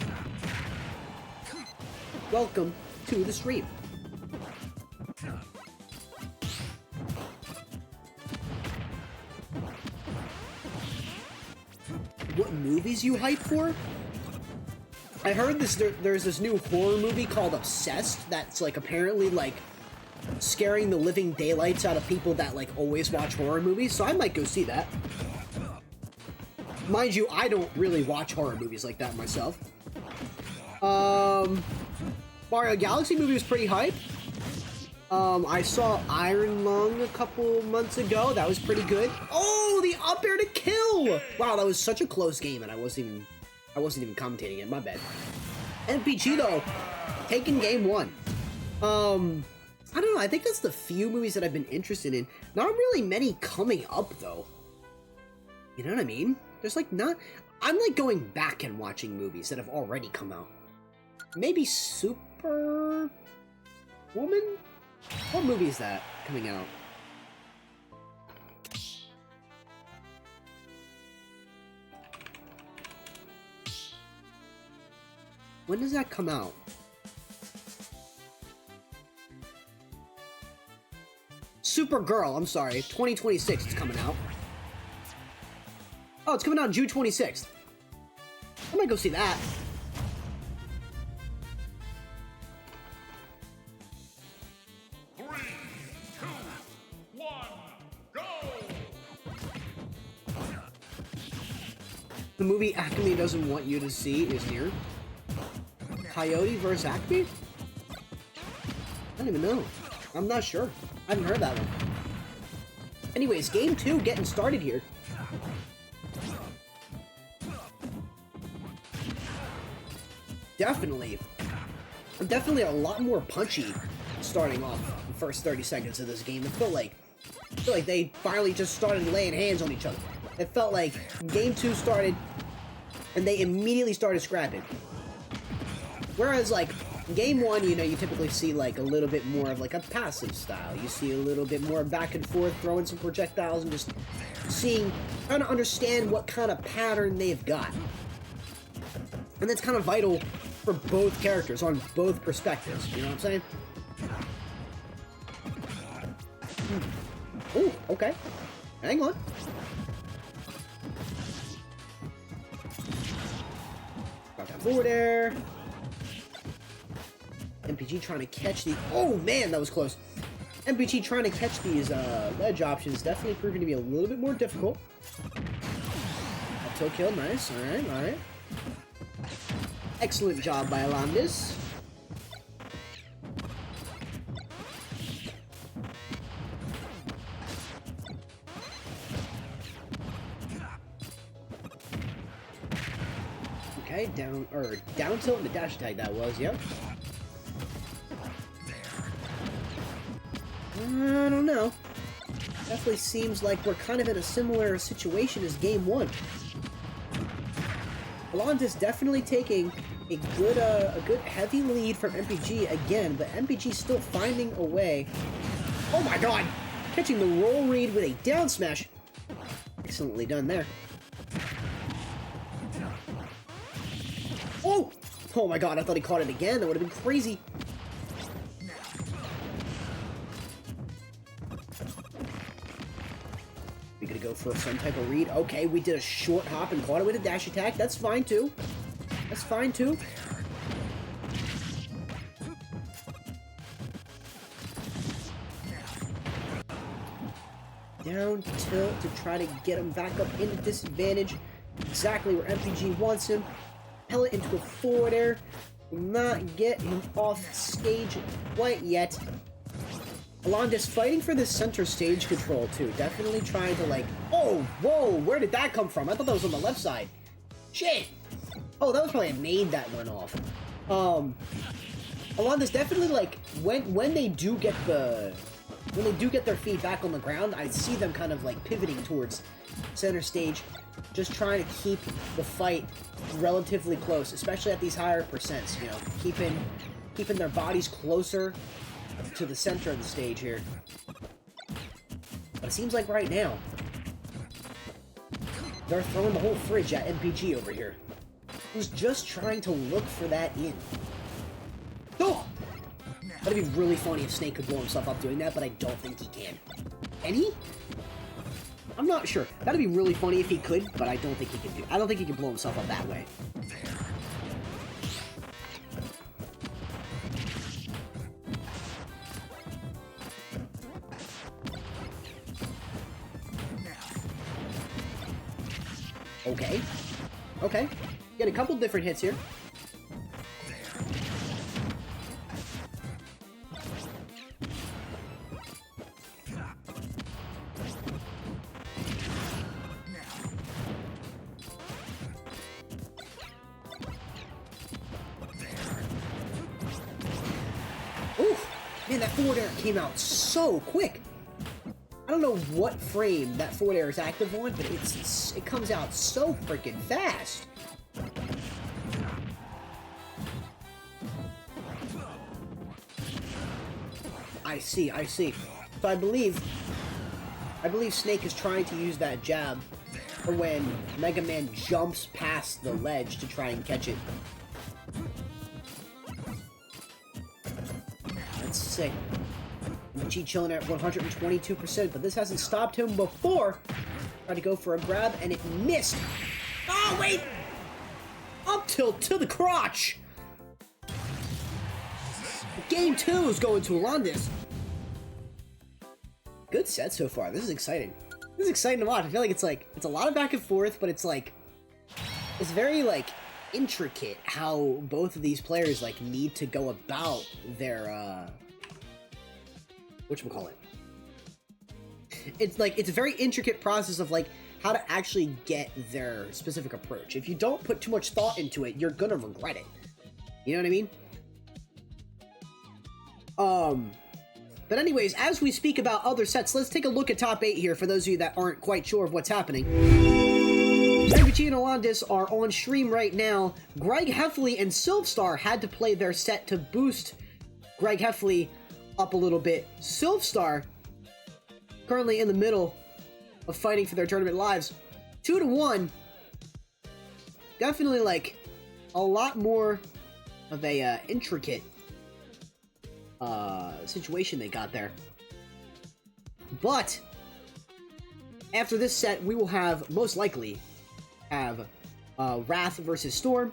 Welcome to the stream. movies you hype for? I heard there's this new horror movie called Obsessed that's like apparently like scaring the living daylights out of people that like always watch horror movies, so I might go see that. Mind you, I don't really watch horror movies like that myself. Mario Galaxy movie was pretty hype. I saw Iron Lung a couple months ago. That was pretty good. Oh, the up air to kill! Wow, that was such a close game, and I wasn't even commentating it. My bad. MPG though, taking game 1. I don't know. I think that's the few movies that I've been interested in. Not really many coming up though. You know what I mean? There's like not. I'm like going back and watching movies that have already come out. Maybe Super Woman? What movie is that coming out? When does that come out? Supergirl, I'm sorry. 2026 it's coming out. Oh, it's coming out June 26th. I might go see that. The movie Acme doesn't want you to see is here. Coyote vs. Acme? I don't even know. I'm not sure. I haven't heard that one. Anyways, game 2 getting started here. Definitely a lot more punchy starting off the first 30 seconds of this game. I feel like they finally just started laying hands on each other. It felt like game 2 started and they immediately started scrapping. Whereas like game 1, you know, you typically see like a little bit more of like a passive style. You see a little bit more back and forth, throwing some projectiles and just trying to understand what kind of pattern they've got. And that's kind of vital for both characters on both perspectives, you know what I'm saying? Ooh, okay. Hang on. Got that forward air. MPG trying to catch the... Oh, man, that was close. MPG trying to catch these ledge options definitely proving to be a little bit more difficult. Up tilt kill, nice. Alright, alright. Excellent job by AlanDiss. Okay, down tilt and the dash attack that was, yep. I don't know. Definitely seems like we're kind of in a similar situation as game 1. AlanDiss definitely taking a good heavy lead from MPG again, but MPG still finding a way. Oh my god! Catching the roll read with a down smash. Excellently done there. Oh! Oh my god, I thought he caught it again. That would have been crazy. We gonna go for some type of read. Okay, we did a short hop and caught it with a dash attack. That's fine too. That's fine too. Down tilt to try to get him back up into disadvantage. Exactly where MPG wants him. Pellet into a forward air. Will not get him off stage quite yet. AlanDiss fighting for this center stage control too. Definitely trying to like... Oh, whoa, where did that come from? I thought that was on the left side. Shit! Oh, that was probably a nade that went off. AlanDiss definitely like, when they do get their feet back on the ground, I see them kind of like pivoting towards center stage. Just trying to keep the fight relatively close, especially at these higher percents, you know, keeping their bodies closer to the center of the stage here. But it seems like right now they're throwing the whole fridge at MPG over here, who's just trying to look for that in. Oh! That'd be really funny if Snake could blow himself up doing that, but I don't think he can. Can he? I'm not sure. That'd be really funny if he could, but I don't think he can do. I don't think he can blow himself up that way. Okay. Okay. Get a couple different hits here. Oof! Man, that forward air came out so quick. I don't know what frame that forward air is active on, but it comes out so freaking fast. I see. So I believe Snake is trying to use that jab for when Mega Man jumps past the ledge to try and catch it. That's sick. G chilling at 122%, but this hasn't stopped him before. Tried to go for a grab, and it missed. Oh, wait! Up tilt to the crotch! Game 2 is going to AlanDiss. Good set so far. This is exciting. This is exciting to watch. I feel like it's a lot of back and forth, but it's very intricate how both of these players need to go about their whatchamacallit. It's a very intricate process of how to actually get their specific approach. If you don't put too much thought into it, you're gonna regret it. You know what I mean? But anyways, as we speak about other sets, let's take a look at top 8 here for those of you that aren't quite sure of what's happening. NibbyNibbyNub and AlanDiss are on stream right now. Greg Heffley and Sylvstar had to play their set to boost Greg Heffley up a little bit. Sylvstar, currently in the middle of fighting for their tournament lives. 2-1. Definitely a lot more of a intricate situation they got there. But after this set, we will most likely have Wrath versus Storm,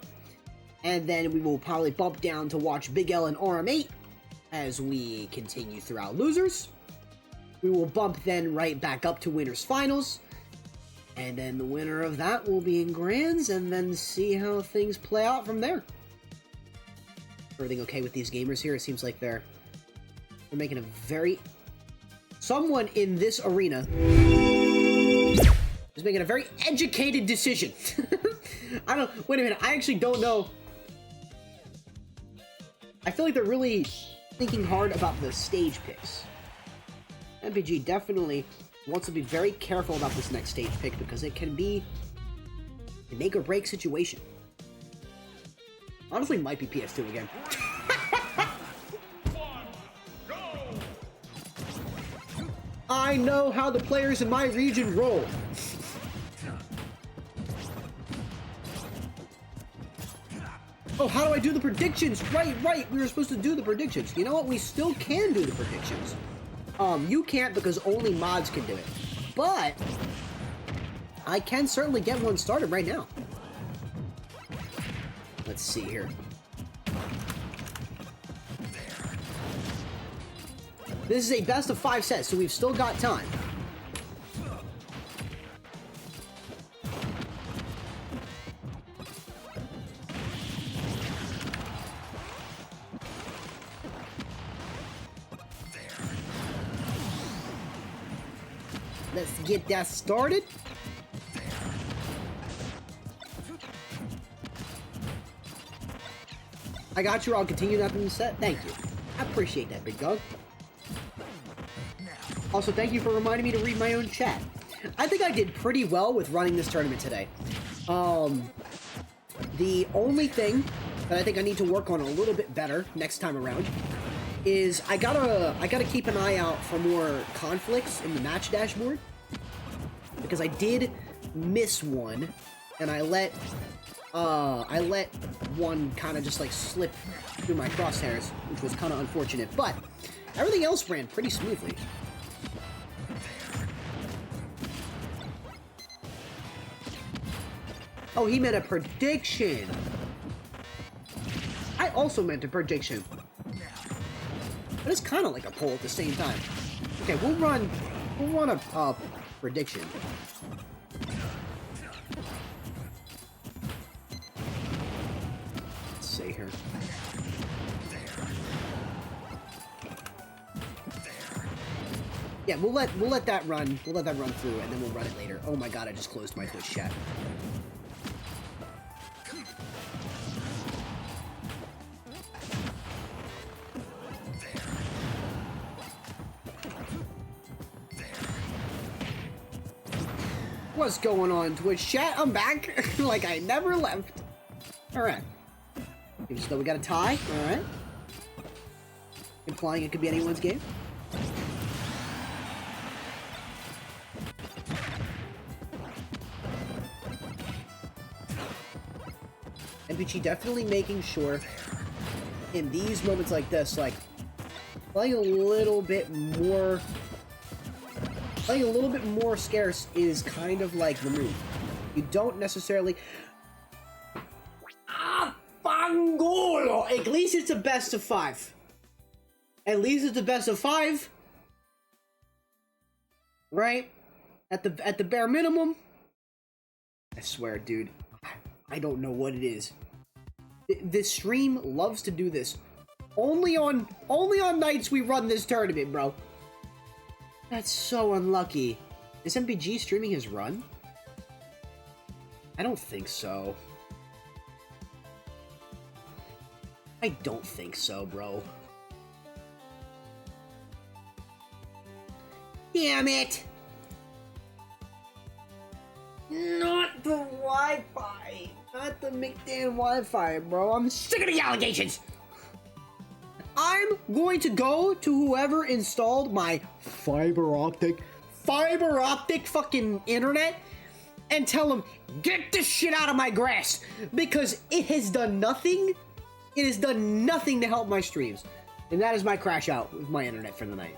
and then we will probably bump down to watch Big L and RM8 as we continue throughout losers. We will bump then right back up to winners finals, and then the winner of that will be in grands, and then see how things play out from there. Everything okay with these gamers here? It seems like they're making someone in this arena is making a very educated decision. Wait a minute, I actually don't know. I feel like they're really thinking hard about the stage picks. MPG definitely wants to be very careful about this next stage pick because it can be a make or break situation. Honestly, might be PS2 again. I know how the players in my region roll. Oh, how do I do the predictions? Right. We were supposed to do the predictions. You know what? We still can do the predictions. You can't because only mods can do it. But I can certainly get one started right now. Let's see here. This is a best of 5 sets, so we've still got time. Let's get that started. I got you. I'll continue that in the set. Thank you. I appreciate that, big dog. Also, thank you for reminding me to read my own chat. I think I did pretty well with running this tournament today. The only thing that I think I need to work on a little bit better next time around is I gotta keep an eye out for more conflicts in the match dashboard, because I did miss one, and I let one kind of just slip through my crosshairs, which was kind of unfortunate, but everything else ran pretty smoothly. Oh, he meant a prediction. I also meant a prediction. But it's kind of like a poll at the same time. Okay, we'll run a prediction. Let's see here. Yeah, we'll let that run. We'll let that run through, and then we'll run it later. Oh my god, I just closed my Twitch chat. What's going on, Twitch chat? I'm back, like I never left. All right. Seems as though we got a tie. All right. Implying it could be anyone's game. NBG definitely making sure in these moments like this, like playing a little bit more scarce is kind of like the move. You don't necessarily Fangolo! At least it's a best of 5. At least it's a best of 5. Right? At the bare minimum. I swear, dude. I don't know what it is. This stream loves to do this. Only on nights we run this tournament, bro. That's so unlucky. Is MPG streaming his run? I don't think so. I don't think so, bro. Damn it! Not the Wi-Fi. Not the McDan Wi-Fi, bro. I'm sick of the allegations! I'm going to go to whoever installed my fiber optic fucking internet and tell them, get this shit out of my grass, because it has done nothing. It has done nothing to help my streams. And that is my crash out with my internet for the night.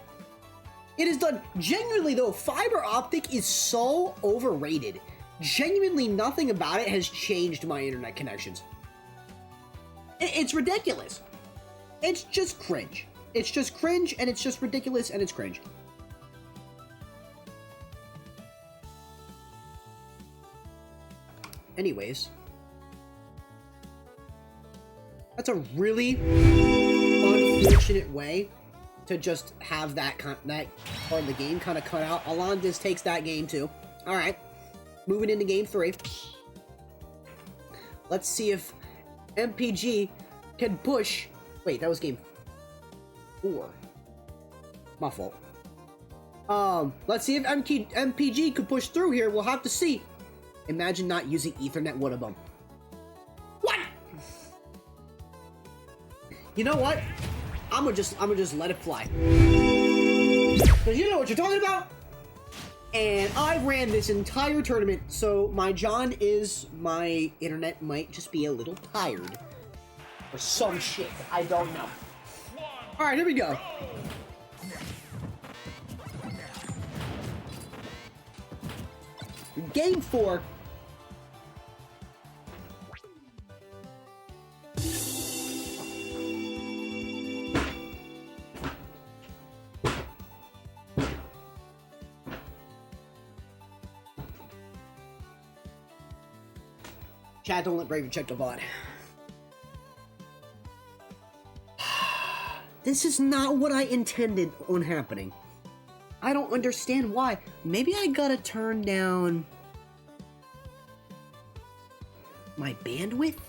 It has done, genuinely though, fiber optic is so overrated. Genuinely nothing about it has changed my internet connections. It's ridiculous. It's just cringe. It's just cringe, and it's just ridiculous, and it's cringe. Anyways. That's a really unfortunate way to just have that part of the game kind of cut out. AlanDiss takes that game too. Alright. Moving into game 3. Let's see if MPG can push. Wait, that was game 4. My fault. Let's see if MPG could push through here. We'll have to see. Imagine not using Ethernet, what a bum. What? You know what? I'm gonna just let it fly. Cause you know what you're talking about. And I ran this entire tournament, so my John is my internet might just be a little tired. Or some shit. I don't know. Alright, here we go. Game 4. Chat, don't let Braver check the bot. This is not what I intended on happening. I don't understand why. Maybe I gotta turn down my bandwidth?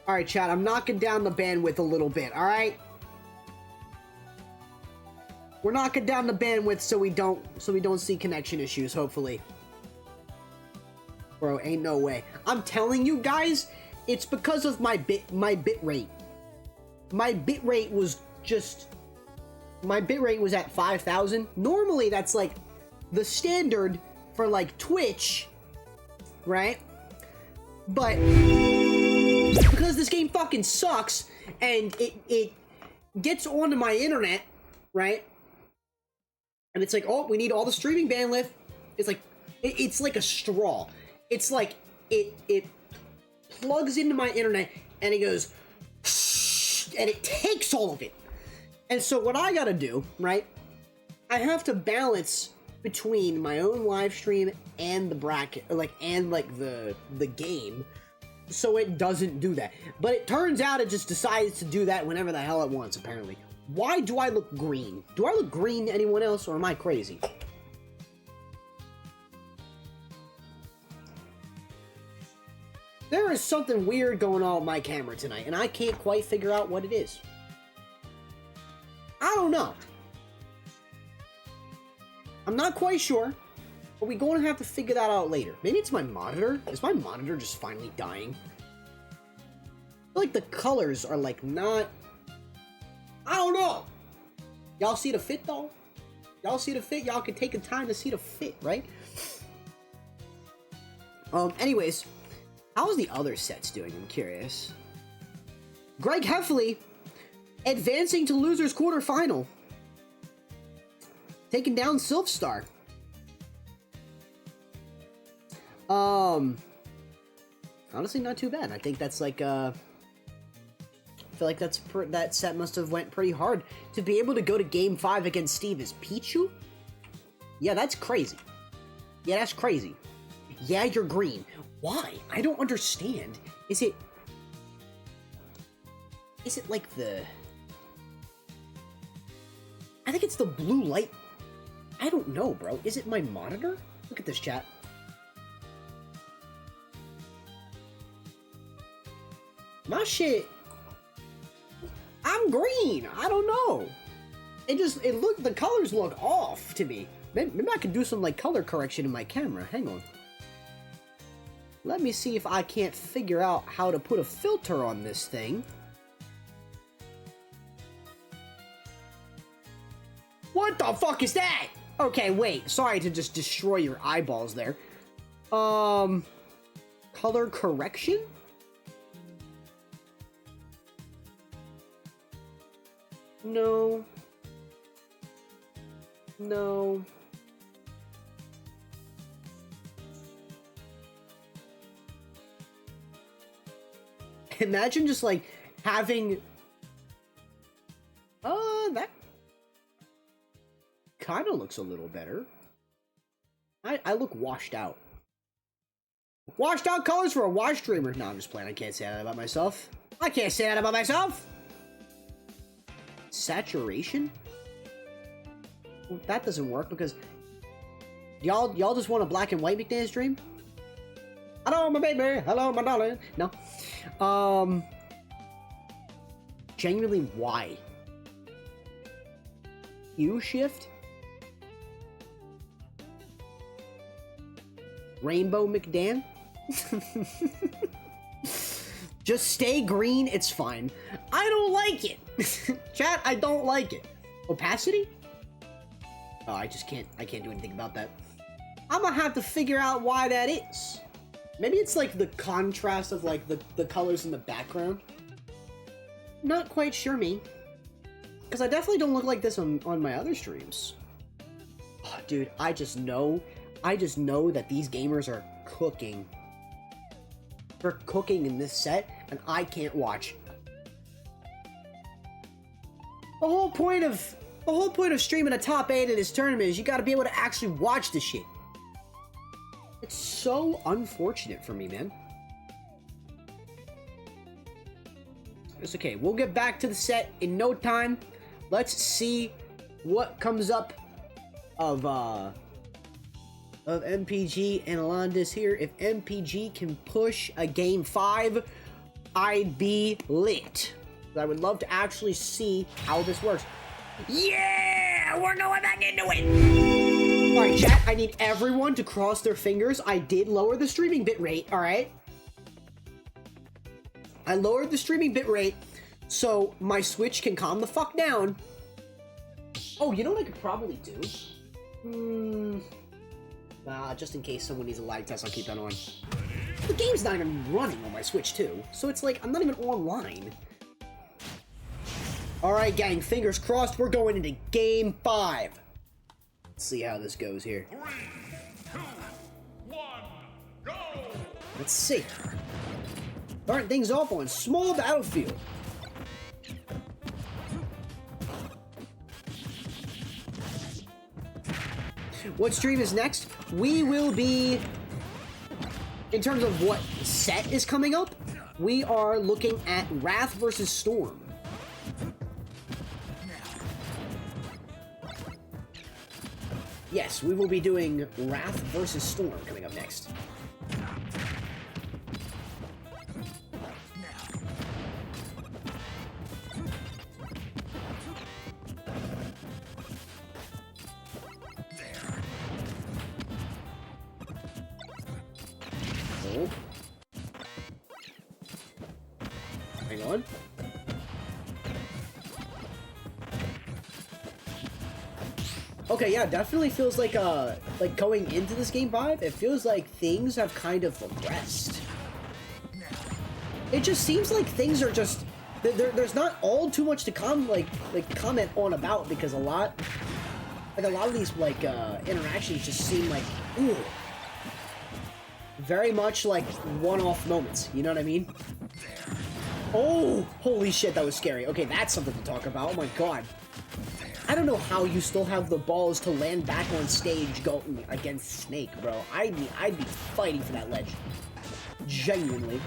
Alright, chat, I'm knocking down the bandwidth a little bit, alright? We're knocking down the bandwidth so we don't see connection issues, hopefully. Bro, ain't no way. I'm telling you guys, it's because of my bit rate. My bit rate was at 5,000. Normally that's like the standard for like Twitch, right? But because this game fucking sucks and it gets onto my internet, right? And it's like, oh, we need all the streaming bandwidth. It's like, it's like a straw. It's like, it plugs into my internet, and it goes, and it takes all of it. And so what I gotta do, right, I have to balance between my own live stream and the bracket, and the game, so it doesn't do that. But it turns out it just decides to do that whenever the hell it wants, apparently. Why do I look green? Do I look green to anyone else, or am I crazy? There is something weird going on with my camera tonight, and I can't quite figure out what it is. I don't know. I'm not quite sure, but we're going to have to figure that out later. Maybe it's my monitor? Is my monitor just finally dying? I feel like the colors are like not... I don't know! Y'all see the fit though? Y'all see the fit? Y'all can take the time to see the fit, right? Anyways, how's the other sets doing? I'm curious. Greg Heffley advancing to losers quarterfinal. Taking down Sylphstar. Honestly, not too bad. I think that's like, I feel like that set must have went pretty hard. To be able to go to Game 5 against Steve is Pichu? Yeah, that's crazy. Yeah, that's crazy. Yeah, you're green. Why? I don't understand. Is it like the... I think it's the blue light. I don't know, bro. Is it my monitor? Look at this, chat. My shit... I'm green. I don't know. The colors look off to me. Maybe I could do some, like, color correction in my camera. Hang on. Let me see if I can't figure out how to put a filter on this thing. What the fuck is that? Okay, wait. Sorry to just destroy your eyeballs there. Color correction? No. No. Imagine just like having... that kind of looks a little better. I look washed out. Washed out colors for a wash streamer. No, I'm just playing. I can't say that about myself. I can't say that about myself. Saturation? Well, that doesn't work because y'all just want a black and white McDance stream? Hello, my baby. Hello, my darling. No. Genuinely, why? U shift? Rainbow McDan? Just stay green, it's fine. I don't like it. Chat, I don't like it. Opacity? Oh, I can't do anything about that. I'm gonna have to figure out why that is. Maybe it's like the contrast of like the colors in the background. Not quite sure, me. Because I definitely don't look like this on my other streams. Oh, dude, I just know that these gamers are cooking. They're cooking in this set, and I can't watch. The whole point of streaming a top 8 in this tournament is you gotta be able to actually watch the shit. It's so unfortunate for me, man. It's okay. We'll get back to the set in no time. Let's see what comes up of MPG and AlanDiss here. If MPG can push a Game 5, I'd be lit. I would love to actually see how this works. Yeah! We're going back into it! Alright, chat, I need everyone to cross their fingers. I did lower the streaming bitrate, alright? I lowered the streaming bitrate so my Switch can calm the fuck down. Oh, you know what I could probably do? Just in case someone needs a lag test, I'll keep that on. The game's not even running on my Switch, too. So it's like, I'm not even online. Alright, gang, fingers crossed, we're going into Game 5. Let's see how this goes here. 3, 2, 1, go! Let's see. Starting things off on small battlefield. What stream is next? We will be, in terms of what set is coming up, we are looking at Wrath versus Storm. Yes, we will be doing Wrath versus Storm coming up next. Oh. Hang on. Okay, yeah, definitely feels like going into this game 5, it feels like things have kind of progressed. It just seems like things are just there's not all too much to comment on about, because a lot of these interactions just seem like ooh, very much like one-off moments. You know what I mean? Oh, holy shit, that was scary. Okay, that's something to talk about. Oh my god. I don't know how you still have the balls to land back on stage going against Snake, bro. I'd be fighting for that ledge. Genuinely.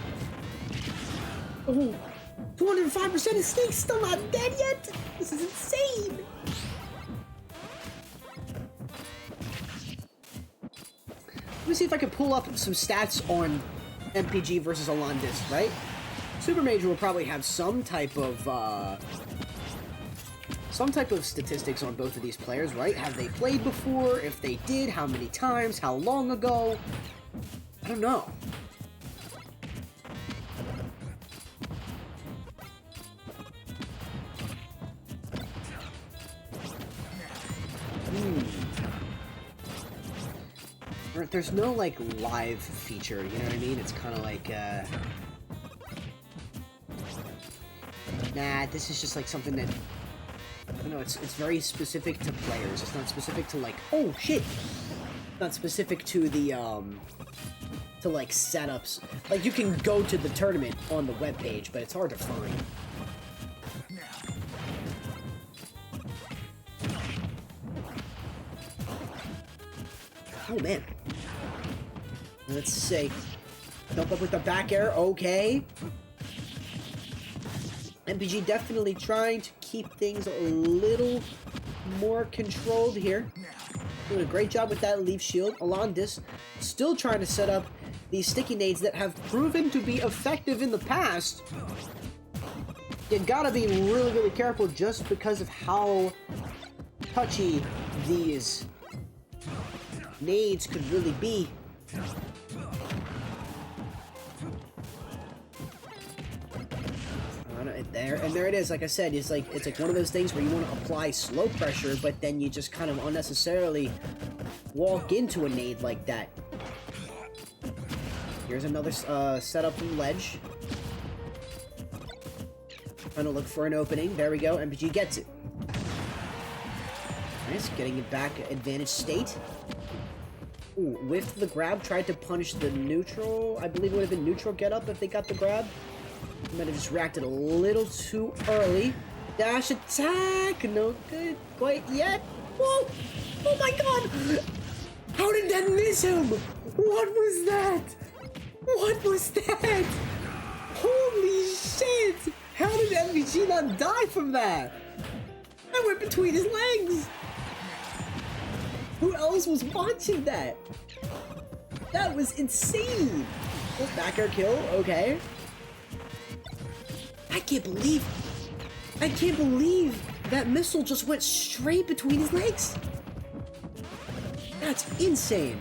Oh, 205% of Snake's still not dead yet? This is insane! Let me see if I can pull up some stats on MPG versus AlanDiss, right? Super Major will probably have some type of statistics on both of these players, right? Have they played before? If they did, how many times? How long ago? I don't know. There's no, like, live feature, you know what I mean? It's kind of like, nah, this is just, like, something that, I don't know, it's very specific to players. It's not specific to, like, oh, shit! It's not specific to the, to, like, setups. Like, you can go to the tournament on the webpage, but it's hard to find. Oh, man. Let's see. Jump up with the back air. Okay. MPG definitely trying to keep things a little more controlled here. Doing a great job with that leaf shield. AlanDiss still trying to set up these sticky nades that have proven to be effective in the past. You gotta be really, really careful just because of how touchy these nades could really be. There it is. Like I said, it's like one of those things where you want to apply slow pressure, but then you just kind of unnecessarily walk into a nade like that. Here's another setup from ledge. Trying to look for an opening. There we go. MPG gets it. Nice, getting it back advantage state. Ooh, whiffed the grab, tried to punish the neutral. I believe it would have been neutral get up if they got the grab. Might have just reacted a little too early. Dash attack! No good quite yet. Whoa! Oh my god! How did that miss him? What was that? What was that? Holy shit! How did MVG not die from that? That went between his legs! Who else was watching that? That was insane! Oh, back air kill, okay. I can't believe that missile just went straight between his legs. That's insane.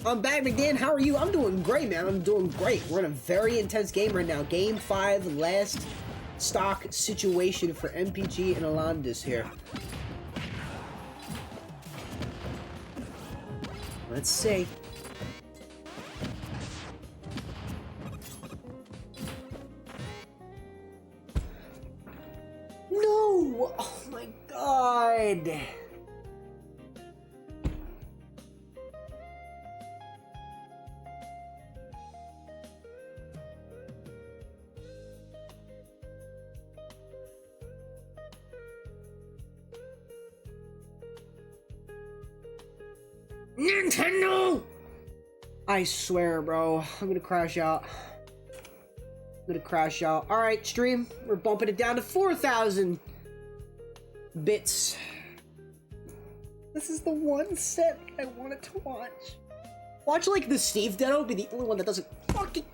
I'm back, McDan. How are you? I'm doing great, man. I'm doing great. We're in a very intense game right now. Game 5, last stock situation for MPG and AlanDiss here. Let's see. No! Oh my God. Nintendo! I swear, bro. I'm gonna crash out. Alright, stream. We're bumping it down to 4,000 bits. This is the one set I wanted to watch. Watch, like, the Steve Deno be the only one that doesn't fucking...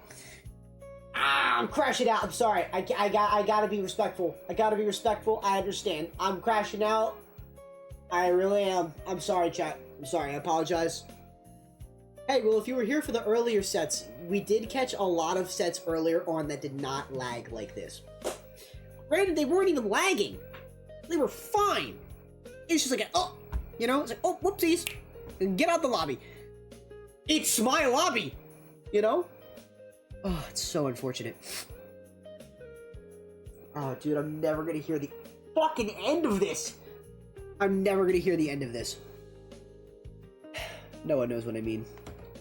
I'm crashing out. I'm sorry. I gotta be respectful. I understand. I'm crashing out. I really am. I'm sorry, chat. I'm sorry. I apologize. Hey, well, if you were here for the earlier sets, we did catch a lot of sets earlier on that did not lag like this. Granted, they weren't even lagging. They were fine. It's just like, oh, you know? It's like, oh, whoopsies. And get out the lobby. It's my lobby, you know? Oh, it's so unfortunate. Oh, dude, I'm never gonna hear the fucking end of this. No one knows what I mean.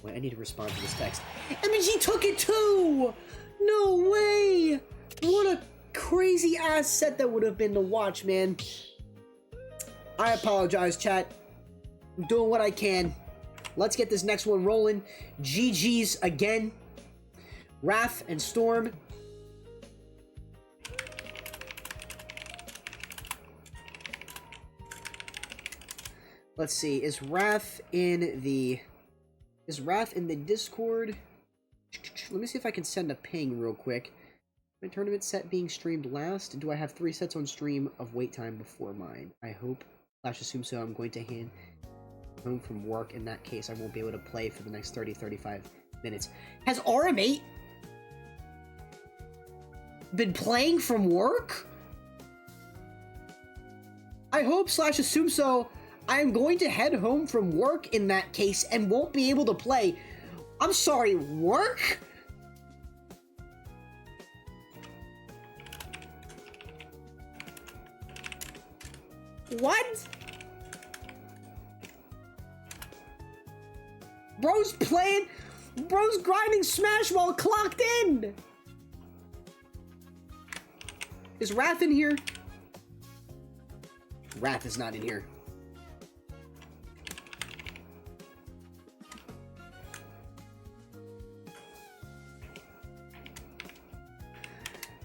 Wait, I need to respond to this text. I mean, she took it too! No way! What a crazy ass set that would have been to watch, man. I apologize, chat. I'm doing what I can. Let's get this next one rolling. GG's again. Raph and Storm. Let's see, is Raph in the Discord? Let me see if I can send a ping real quick. My tournament set being streamed last. Do I have 3 sets on stream of wait time before mine? I hope / assume so. I'm going to hand home from work. In that case, I won't be able to play for the next 30-35 minutes. Has RM8 been playing from work? I hope / assume so. I am going to head home from work in that case and won't be able to play. I'm sorry, work? What? Bro's grinding Smash while clocked in. Is Raph in here? Raph is not in here.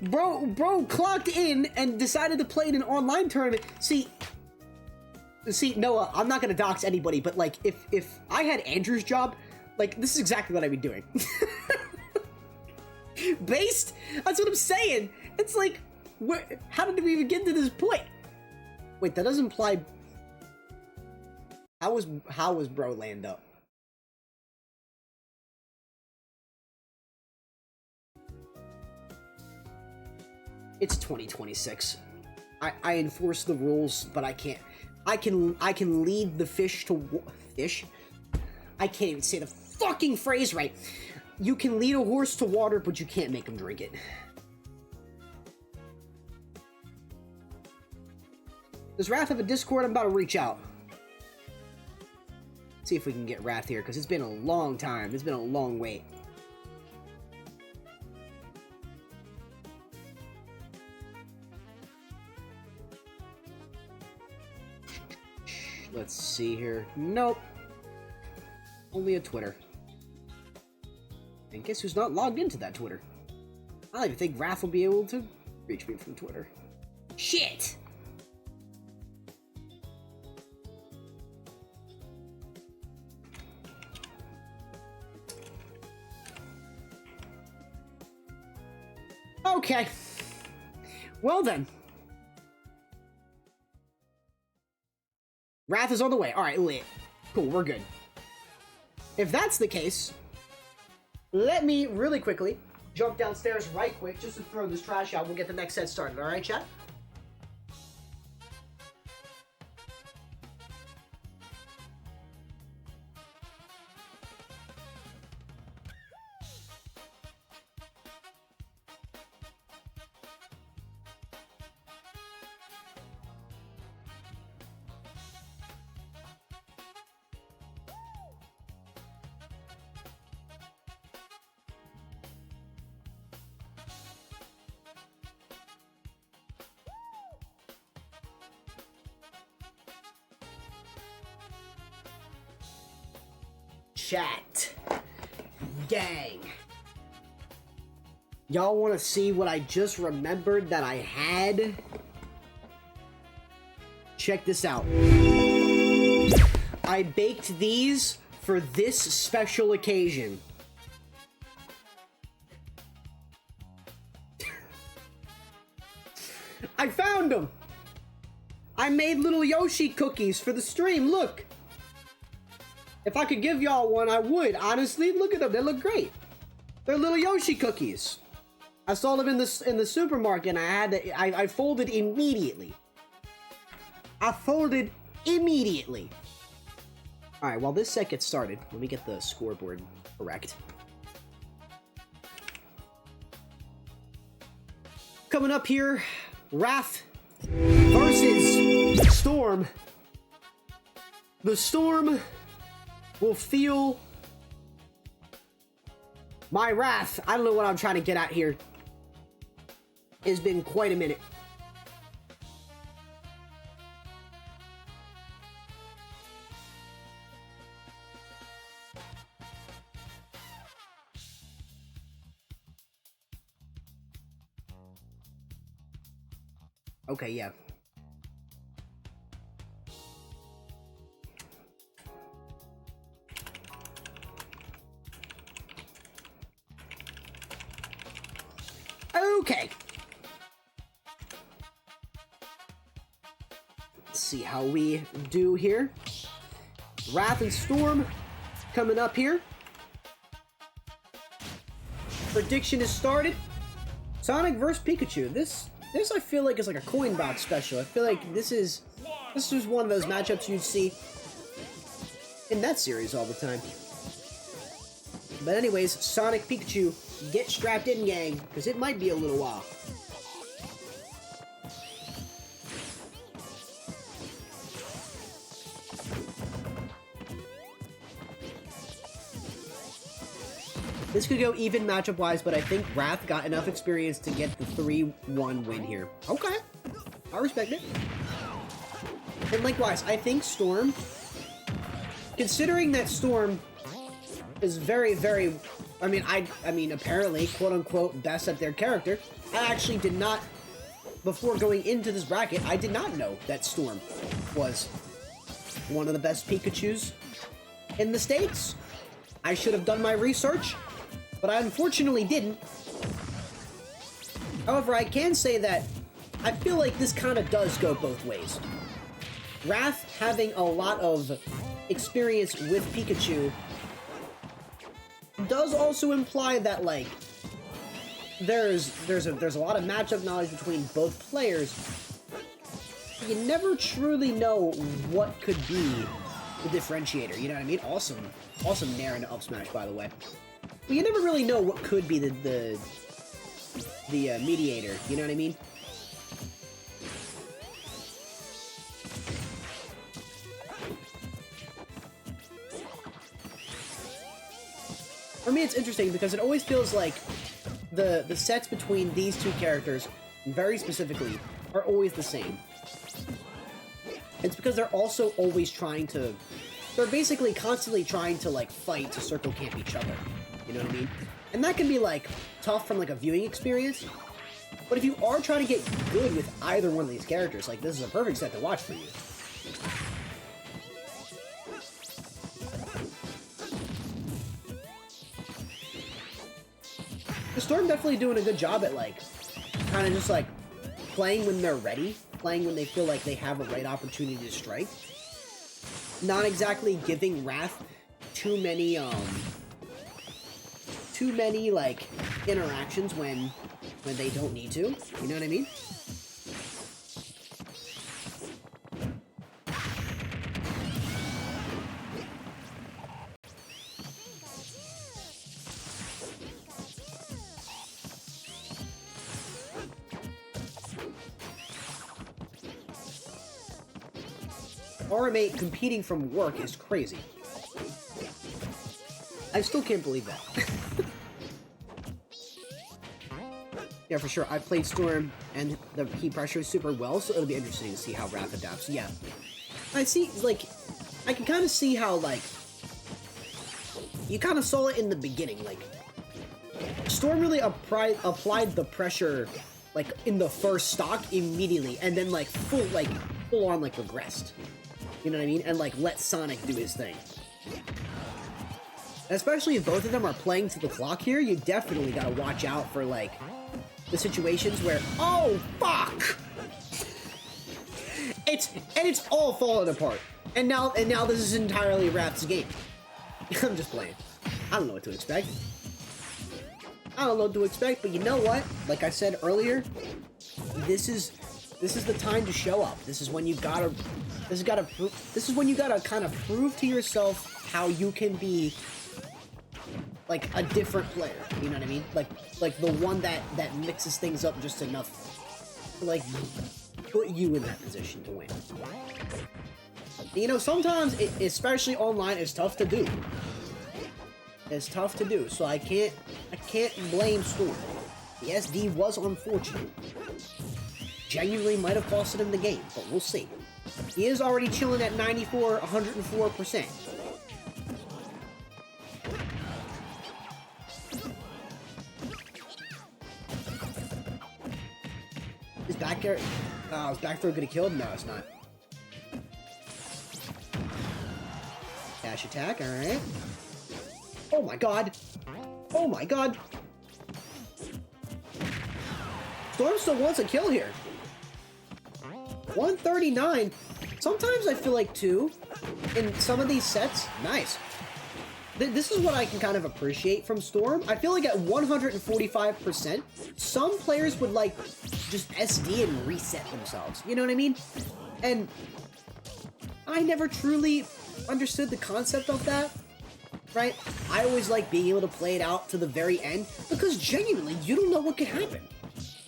Bro clocked in and decided to play in an online tournament. See, Noah, I'm not gonna dox anybody, but like, if I had Andrew's job, like, this is exactly what I'd be doing. Based? That's what I'm saying. It's like, how did we even get to this point? Wait, that doesn't imply... How was bro land up? It's 2026. I enforce the rules, but I can't. I can lead the fish to fish. I can't even say the fucking phrase right. You can lead a horse to water, but you can't make him drink it. Does Wrath have a Discord? I'm about to reach out. See if we can get Wrath here, because it's been a long time. It's been a long wait. Let's see here. Nope. Only a Twitter. And guess who's not logged into that Twitter? I don't even think Raph will be able to reach me from Twitter. Shit! Okay. Well then. Wrath is on the way. Alright, lit. Cool, we're good. If that's the case, let me really quickly jump downstairs right quick just to throw this trash out. We'll get the next set started. Alright, chat? chat. Gang. Y'all want to see what I just remembered that I had? Check this out. I baked these for this special occasion. I found them! I made little Yoshi cookies for the stream, look! If I could give y'all one, I would. Honestly, look at them, they look great. They're little Yoshi cookies. I saw them in the supermarket and I folded immediately. I folded immediately. Alright, while this set gets started, let me get the scoreboard correct. Coming up here, Wrath versus Storm. The Storm will feel my wrath. I don't know what I'm trying to get at here. It's been quite a minute. Okay, yeah. Okay. Let's see how we do here. Wrath and Storm coming up here. Prediction is started. Sonic vs. Pikachu. This I feel like is like a coin box special. I feel like this is one of those matchups you'd see in that series all the time. But anyways, Sonic Pikachu, get strapped in, gang, because it might be a little while. This could go even matchup-wise, but I think Wrath got enough experience to get the 3-1 win here. Okay. I respect it. And likewise, I think Storm, considering that Storm is very, very, I mean, apparently, quote-unquote, best at their character, I actually did not, before going into this bracket, I did not know that Storm was one of the best Pikachus in the States. I should have done my research, but I unfortunately didn't. However, I can say that I feel like this kind of does go both ways. Wrath having a lot of experience with Pikachu does also imply that, like, there's a lot of matchup knowledge between both players. You never truly know what could be the differentiator, you know what I mean? Awesome Nair into up smash, by the way. But you never really know what could be the mediator, you know what I mean? For me, it's interesting because it always feels like the sets between these two characters, very specifically, are always the same. It's because they're also always trying to... They're basically constantly trying to, like, fight to circle camp each other. You know what I mean? And that can be, like, tough from, like, a viewing experience. But if you are trying to get good with either one of these characters, like, this is a perfect set to watch for you. The Storm definitely doing a good job at, like, kind of just, like, playing when they're ready. Playing when they feel like they have a right opportunity to strike. Not exactly giving Wrath too many, like, interactions when they don't need to. You know what I mean? RM8 competing from work is crazy. I still can't believe that. Yeah, for sure. I played Storm and the heat pressure super well, so it'll be interesting to see how Wrath adapts. Yeah. I see, like, I can kind of see how, like, you kind of saw it in the beginning. Like, Storm really applied the pressure, like, in the first stock immediately, and then, like, full on, like, regressed. You know what I mean? And, like, let Sonic do his thing. Especially if both of them are playing to the clock here, you definitely gotta watch out for, like, the situations where, oh, fuck! It's all falling apart. And now this is entirely Wrath's game. I'm just playing. I don't know what to expect. I don't know what to expect, but you know what? Like I said earlier, this is the time to show up. This is when you gotta kind of prove to yourself how you can be like a different player. You know what I mean? Like the one that mixes things up just enough to like put you in that position to win. You know, sometimes, especially online, it's tough to do. It's tough to do, so I can't blame Storm. The SD was unfortunate. Genuinely might have costed him the game, but we'll see. He is already chilling at 104%. Is back air? Is back throw gonna kill him? No, it's not. Dash attack, alright. Oh my god! Oh my god! Storm still wants a kill here. 139. Sometimes I feel like 2 in some of these sets. Nice. This is what I can kind of appreciate from Storm. I feel like at 145%, some players would like just SD and reset themselves. You know what I mean? And I never truly understood the concept of that, right? I always like being able to play it out to the very end because genuinely, you don't know what could happen.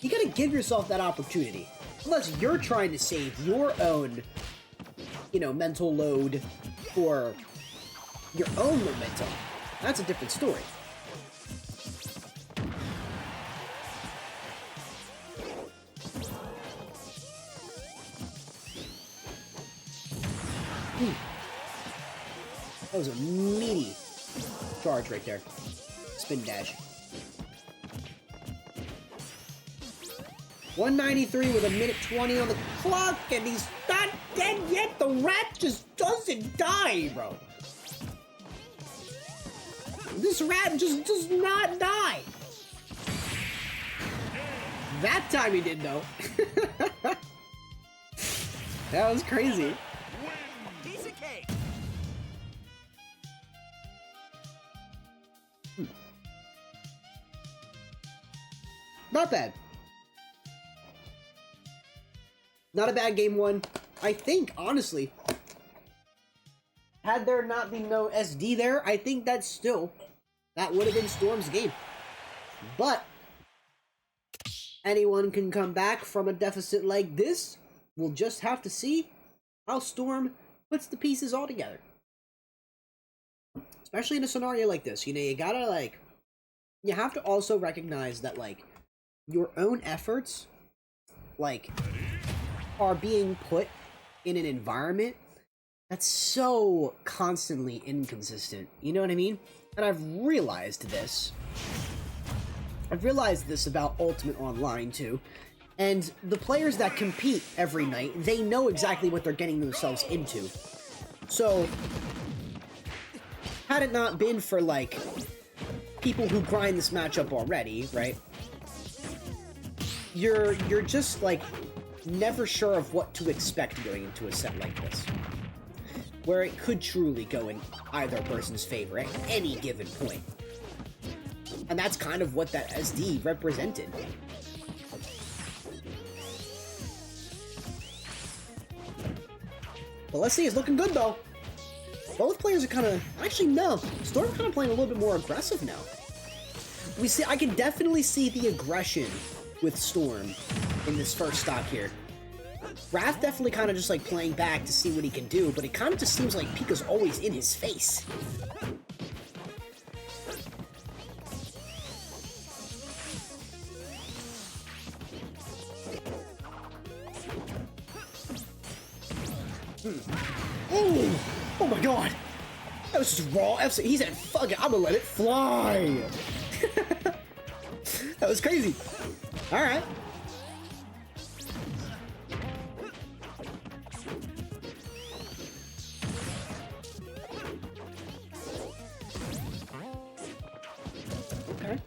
You gotta give yourself that opportunity. Unless you're trying to save your own, you know, mental load for your own momentum. That's a different story. That was a meaty charge right there. Spin dash. 193 with a minute 20 on the clock, and he's not dead yet. The rat just doesn't die, bro. This rat just does not die. That time he did, though. That was crazy. Piece of cake. Not bad. Not a bad game one. I think, honestly, had there not been no SD there, I think that would have been Storm's game. But anyone can come back from a deficit like this. We'll just have to see how Storm puts the pieces all together. Especially in a scenario like this. You know, you gotta, like, you have to also recognize that, like, your own efforts, like, are being put in an environment that's so constantly inconsistent. You know what I mean? And I've realized this. I've realized this about Ultimate Online, too. And the players that compete every night, they know exactly what they're getting themselves into. So, had it not been for, like, people who grind this matchup already, right? You're just, like, never sure of what to expect going into a set like this, where it could truly go in either person's favor at any given point. And that's kind of what that SD represented. But let's see, it's looking good though. Both players are kind of, actually no, Storm kind of playing a little bit more aggressive now. I can definitely see the aggression with Storm in this first stock here. Wrath definitely kind of just like playing back to see what he can do, but it kind of just seems like Pika's always in his face. Oh my god! That was just raw F. He said, fuck it, I'm gonna let it fly. That was crazy. All right. Okay.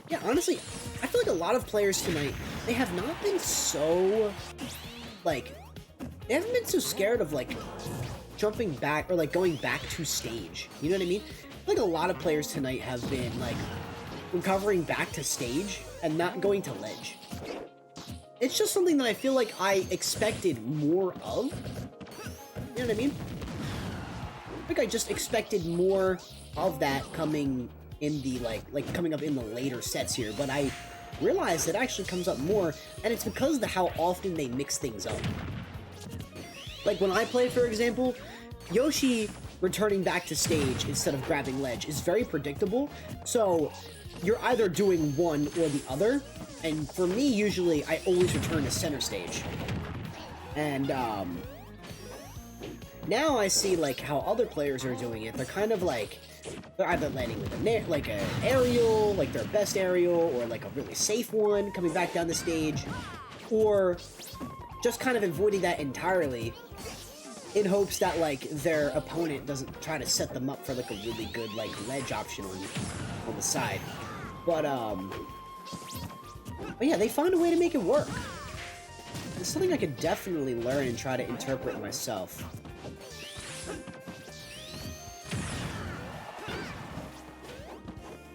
Yeah, honestly, I feel like a lot of players tonight, they have not been so, like, they haven't been so scared of, like, jumping back or, like, going back to stage. You know what I mean? I feel like a lot of players tonight have been, like, recovering back to stage and not going to ledge. It's just something that I feel like I expected more of. You know what I mean? I think I just expected more of that coming in the, like coming up in the later sets here, but I realized it actually comes up more, and it's because of how often they mix things up. Like when I play, for example, Yoshi returning back to stage instead of grabbing ledge is very predictable, so you're either doing one or the other, and for me, usually, I always return to center stage. And, now I see, like, how other players are doing it. They're kind of like, they're either landing with an aerial, like their best aerial, or like a really safe one, coming back down the stage, or just kind of avoiding that entirely in hopes that, like, their opponent doesn't try to set them up for, like, a really good, like, ledge option on the side. But yeah, they find a way to make it work. It's something I could definitely learn and try to interpret myself.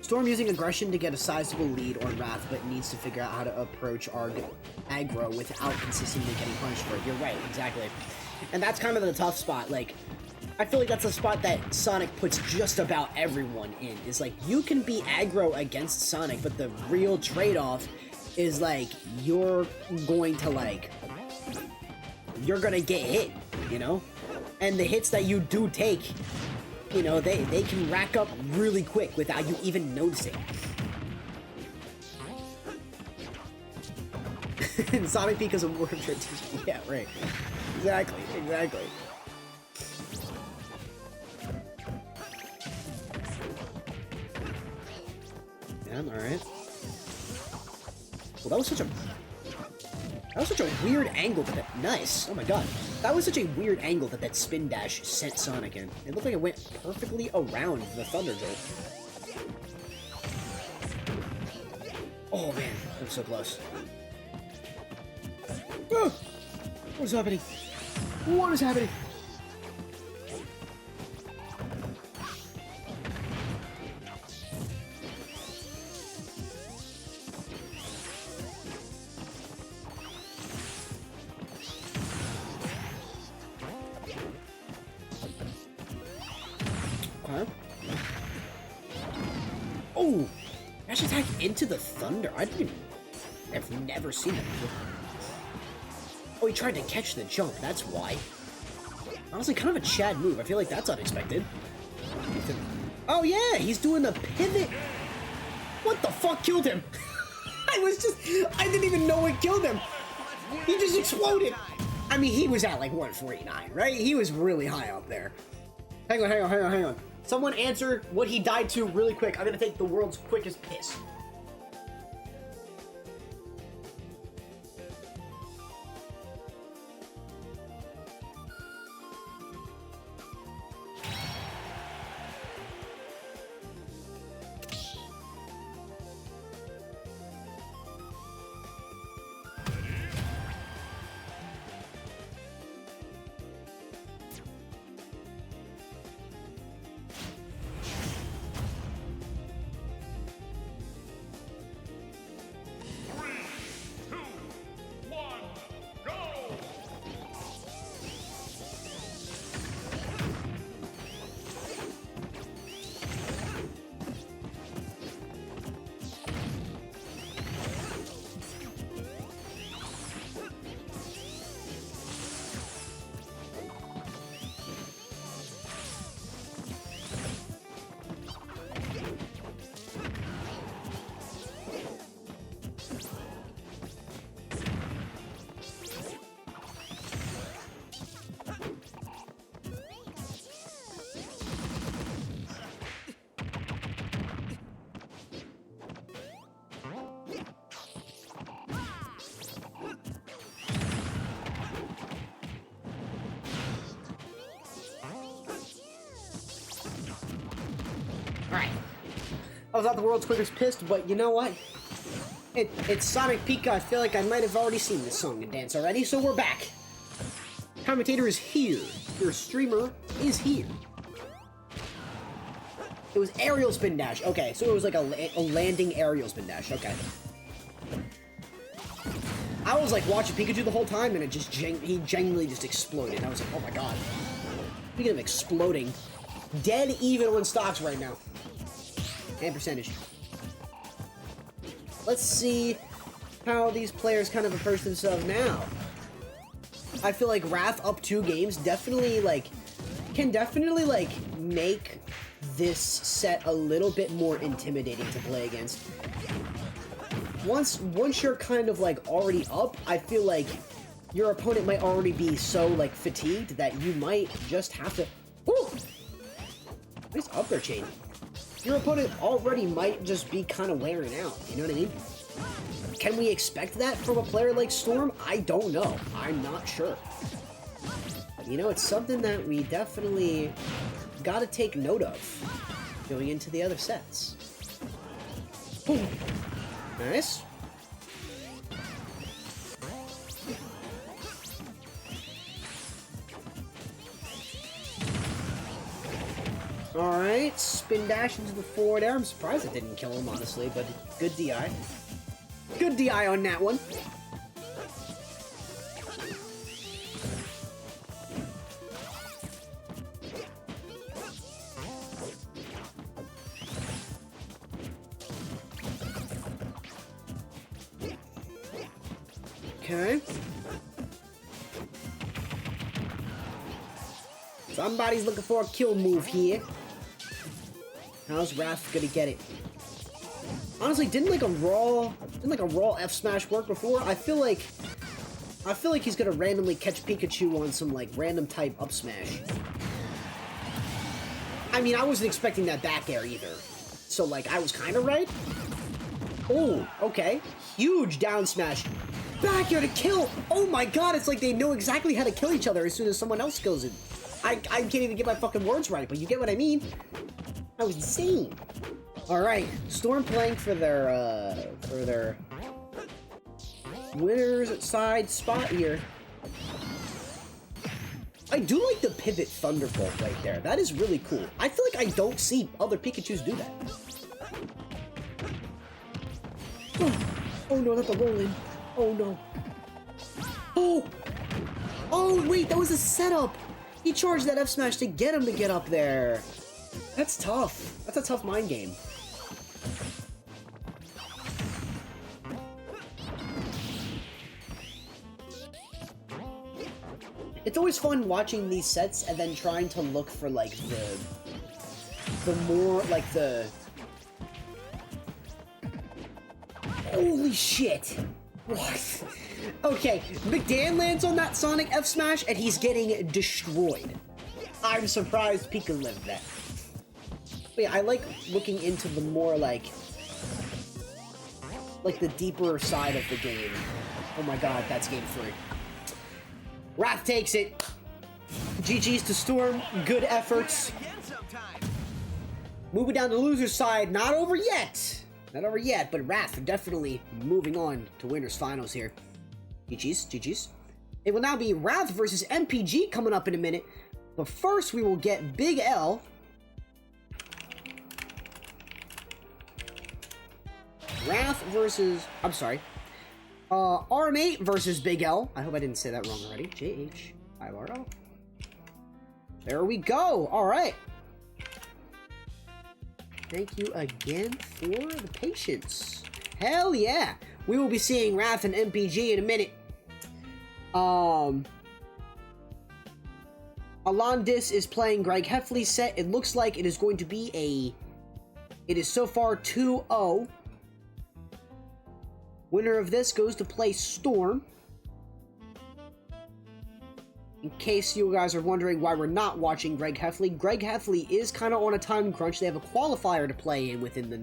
Storm using aggression to get a sizable lead on Wrath, but needs to figure out how to approach aggro without consistently getting punished for it. You're right, exactly. And that's kind of the tough spot. Like, I feel like that's a spot that Sonic puts just about everyone in. Is like, you can be aggro against Sonic, but the real trade-off is like, you're going to like, you're gonna get hit, you know? And the hits that you do take, you know, they can rack up really quick without you even noticing. Sonic because of warp transition. Yeah, right. Exactly, exactly. Yeah, alright. Well, that was such a weird angle that nice. Oh my god. That was such a weird angle that spin dash sent Sonic in. It looked like it went perfectly around the Thunder Jolt. Oh man, that was so close. Oh, what is happening? What is happening? Oh, dash attack into the thunder. I've never seen that before. Oh, he tried to catch the jump. That's why. Honestly, kind of a Chad move. I feel like that's unexpected. Oh yeah, he's doing the pivot. What the fuck killed him? I didn't even know what killed him. He just exploded. I mean, he was at like 149, right? He was really high up there. Hang on. Someone answer what he died to really quick. I'm gonna take the world's quickest piss. Alright. I was not the world's quickest pissed, but you know what? It's Sonic Pika. I feel like I might have already seen this song and dance already, so we're back. Commentator is here. Your streamer is here. It was aerial spin dash. Okay, so it was like a landing aerial spin dash. Okay. I was like watching Pikachu the whole time, and he genuinely just exploded. I was like, oh my god. Speaking of exploding, dead even on stocks right now. And percentage. Let's see how these players kind of approach themselves now. I feel like Wrath up 2 games definitely can make this set a little bit more intimidating to play against. Once you're kind of like already up, I feel like your opponent might already be so like fatigued that you might just have to. Woo! Nice up there, Shaine. Your opponent already might just be kind of wearing out. You know what I mean? Can we expect that from a player like Storm? I don't know. I'm not sure. You know, it's something that we definitely got to take note of going into the other sets. Boom. Nice. Alright, spin dash into the forward air. I'm surprised it didn't kill him, honestly, but good DI. Good DI on that one. Okay. Somebody's looking for a kill move here. How's Wrath gonna get it? Honestly, didn't like a raw F smash work before? I feel like he's gonna randomly catch Pikachu on some like random type up smash. I mean, I wasn't expecting that back air either. So like I was kinda right. Oh, okay. Huge down smash. Back air to kill! Oh my god, it's like they know exactly how to kill each other as soon as someone else kills it. I can't even get my fucking words right, but you get what I mean. That was insane. Alright, Storm playing for their winner's side spot here. I do like the pivot Thunderbolt right there. That is really cool. I feel like I don't see other Pikachus do that. Oh no, not the roll-in. Oh no. Oh! Oh wait, that was a setup! He charged that F smash to get him to get up there. That's tough. That's a tough mind game. It's always fun watching these sets and then trying to look for like the more like the holy shit. What? Okay, McDan lands on that Sonic F smash and he's getting destroyed. I'm surprised Pika lived that. But yeah, I like looking into the more like the deeper side of the game. Oh my god, that's game 3. Wrath takes it. GG's to Storm. Good efforts. Moving down the loser's side. Not over yet. Not over yet, but Wrath definitely moving on to winners finals here. GG's. GG's. It will now be Wrath versus MPG coming up in a minute. But first, we will get Big L. Wrath versus... I'm sorry. RM8 versus Big L. I hope I didn't say that wrong already. JH5RL. There we go. All right. Thank you again for the patience. Hell yeah. We will be seeing Wrath and MPG in a minute. AlanDiss is playing Greg Heffley's set. It looks like it is going to be a... It is so far 2-0. Winner of this goes to play Storm. In case you guys are wondering why we're not watching Greg Heffley, Greg Heffley is kind of on a time crunch. They have a qualifier to play in within the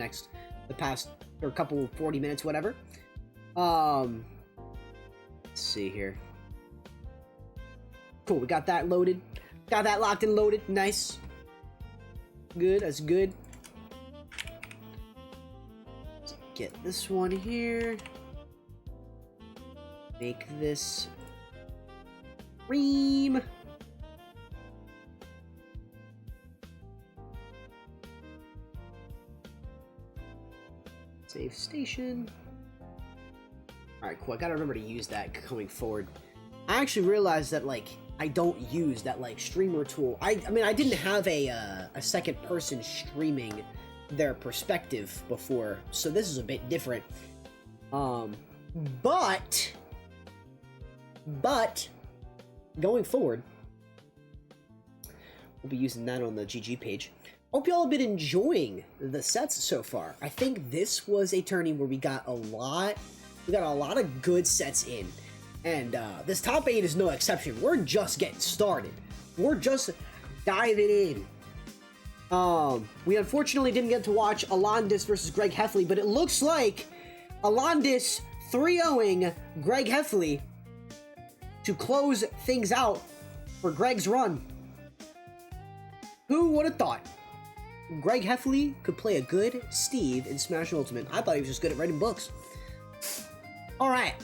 past, or a couple 40 minutes, whatever. Let's see here. Cool, we got that loaded. Got that locked and loaded. Nice. Good, that's good. get this one here. Make this cream. Save station. Alright, cool. I gotta remember to use that going forward. I actually realized that, like, I don't use that, like, streamer tool. I mean, I didn't have a second person streaming their perspective before, so this is a bit different. But going forward, we'll be using that on the GG page. Hope y'all have been enjoying the sets so far. I think this was a tourney where we got a lot of good sets in. And this top 8 is no exception. We're just getting started. We're just diving in. We unfortunately didn't get to watch AlanDiss versus Greg Heffley, but it looks like AlanDiss 3-0ing Greg Heffley to close things out for Greg's run. Who would have thought Greg Heffley could play a good Steve in Smash Ultimate? I thought he was just good at writing books. Alright.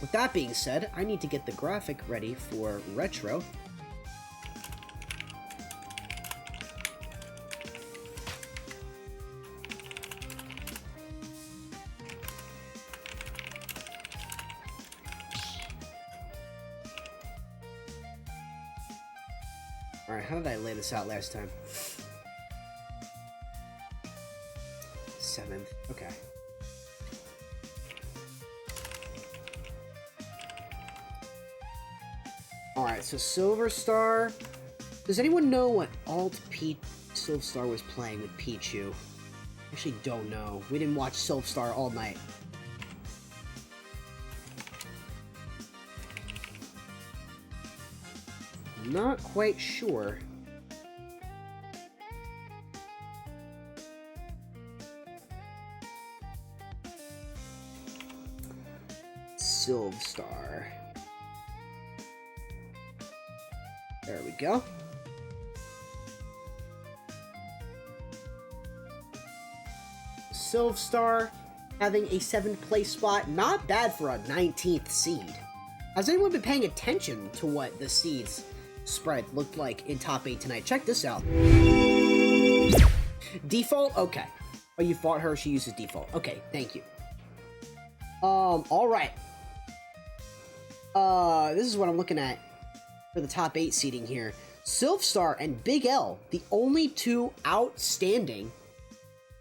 With that being said, I need to get the graphic ready for Retro. Alright, how did I lay this out last time? 7th, okay. Alright, so Silver Star. Does anyone know what Alt P Silver Star was playing with Pichu? Actually don't know. We didn't watch Silver Star all night. Not quite sure. Silver Star. There we go. Silver Star having a 7th place spot. Not bad for a 19th seed. Has anyone been paying attention to what the seeds spread looked like in top 8 tonight? Check this out. Default? Okay. Oh, you fought her, she uses default. Okay, thank you. Alright. This is what I'm looking at for the top 8 seeding here. Silvstar and Big L, the only 2 outstanding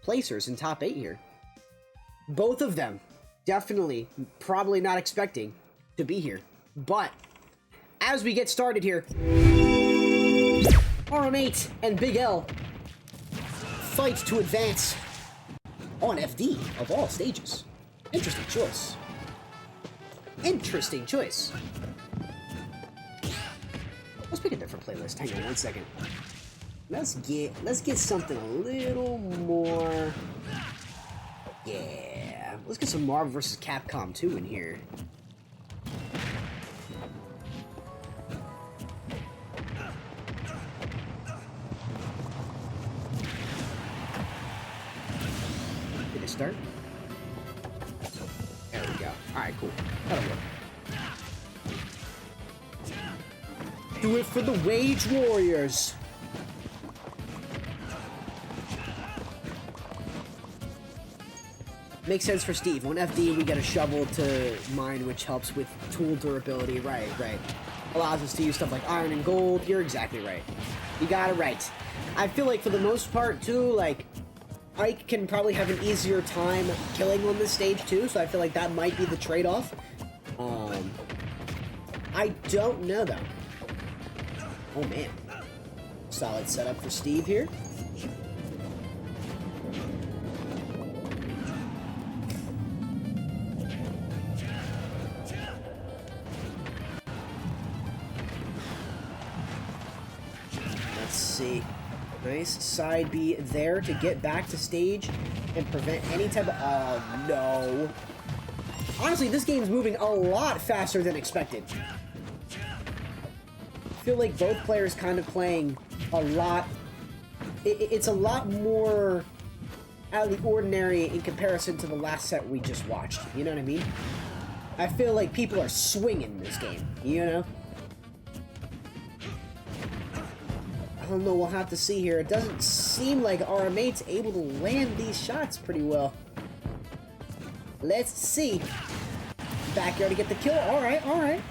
placers in top 8 here. Both of them definitely, probably not expecting to be here. But as we get started here, RM8 and Big L fight to advance on FD of all stages. Interesting choice. Interesting choice. Let's pick a different playlist. Hang on one second. Let's get something a little more. Yeah. Let's get some Marvel vs. Capcom 2 in here. Did it start? There we go. Alright, cool. That'll work. Do it for the Wage Warriors! Makes sense for Steve. On FD, we get a shovel to mine, which helps with tool durability. Right, right. Allows us to use stuff like iron and gold. You're exactly right. You got it right. I feel like for the most part, too, like, Ike can probably have an easier time killing on this stage, too, so I feel like that might be the trade-off. I don't know, though. Oh, man. Solid setup for Steve here. Let's see. Nice side B there to get back to stage and prevent any type of... Oh, no. Honestly, this game's moving a lot faster than expected. I feel like both players kind of playing a lot... It's a lot more out of the ordinary in comparison to the last set we just watched. You know what I mean? I feel like people are swinging this game, you know? I don't know, we'll have to see here. It doesn't seem like our mate's able to land these shots pretty well. Let's see. Backyard to get the kill. Alright, alright.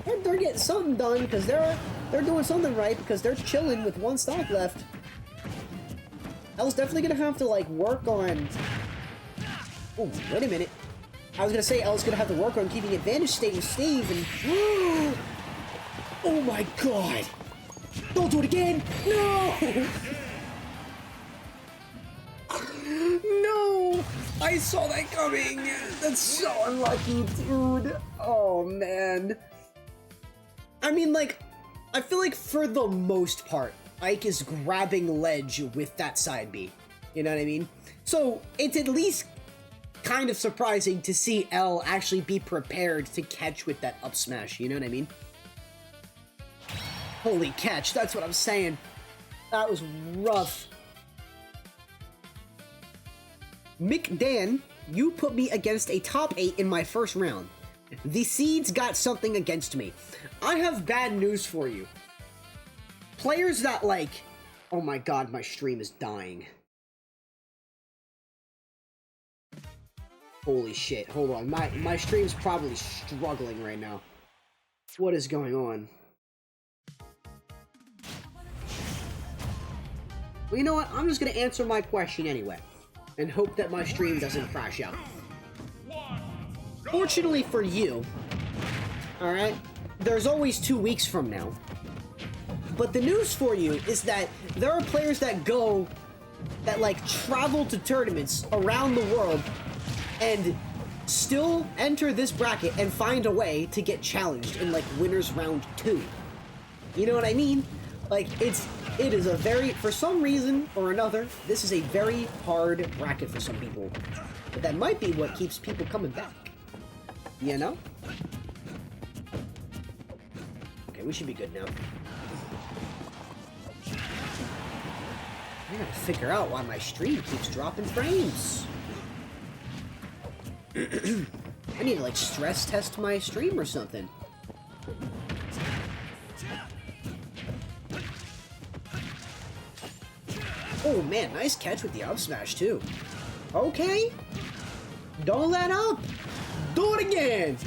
They're getting something done because they're doing something right because they're chilling with one stock left. El's definitely gonna have to like work on. Oh, wait a minute. I was gonna say El's gonna have to work on keeping advantage state with Steve and. Oh my god! Don't do it again! No! No! I saw that coming! That's so unlucky, dude! Oh man. I mean, like, I feel like for the most part, Ike is grabbing ledge with that side B. You know what I mean? So, it's at least kind of surprising to see L actually be prepared to catch with that up smash. You know what I mean? Holy catch, that's what I'm saying. That was rough. Mick Dan, you put me against a top 8 in my first round. The seeds got something against me. I have bad news for you. Players that like... Oh my god, my stream is dying. Holy shit, hold on. My stream's probably struggling right now. What is going on? Well, you know what? I'm just gonna answer my question anyway. And hope that my stream doesn't crash out. Fortunately for you, alright, there's always 2 weeks from now. But the news for you is that there are players that like travel to tournaments around the world and still enter this bracket and find a way to get challenged in like winners round 2. You know what I mean? Like it is a very, for some reason or another, this is a very hard bracket for some people. But that might be what keeps people coming back. You know? Okay, we should be good now. I gotta figure out why my stream keeps dropping frames. I need to like stress test my stream or something. Oh man, nice catch with the up smash too. Okay. Don't let up. Do it again.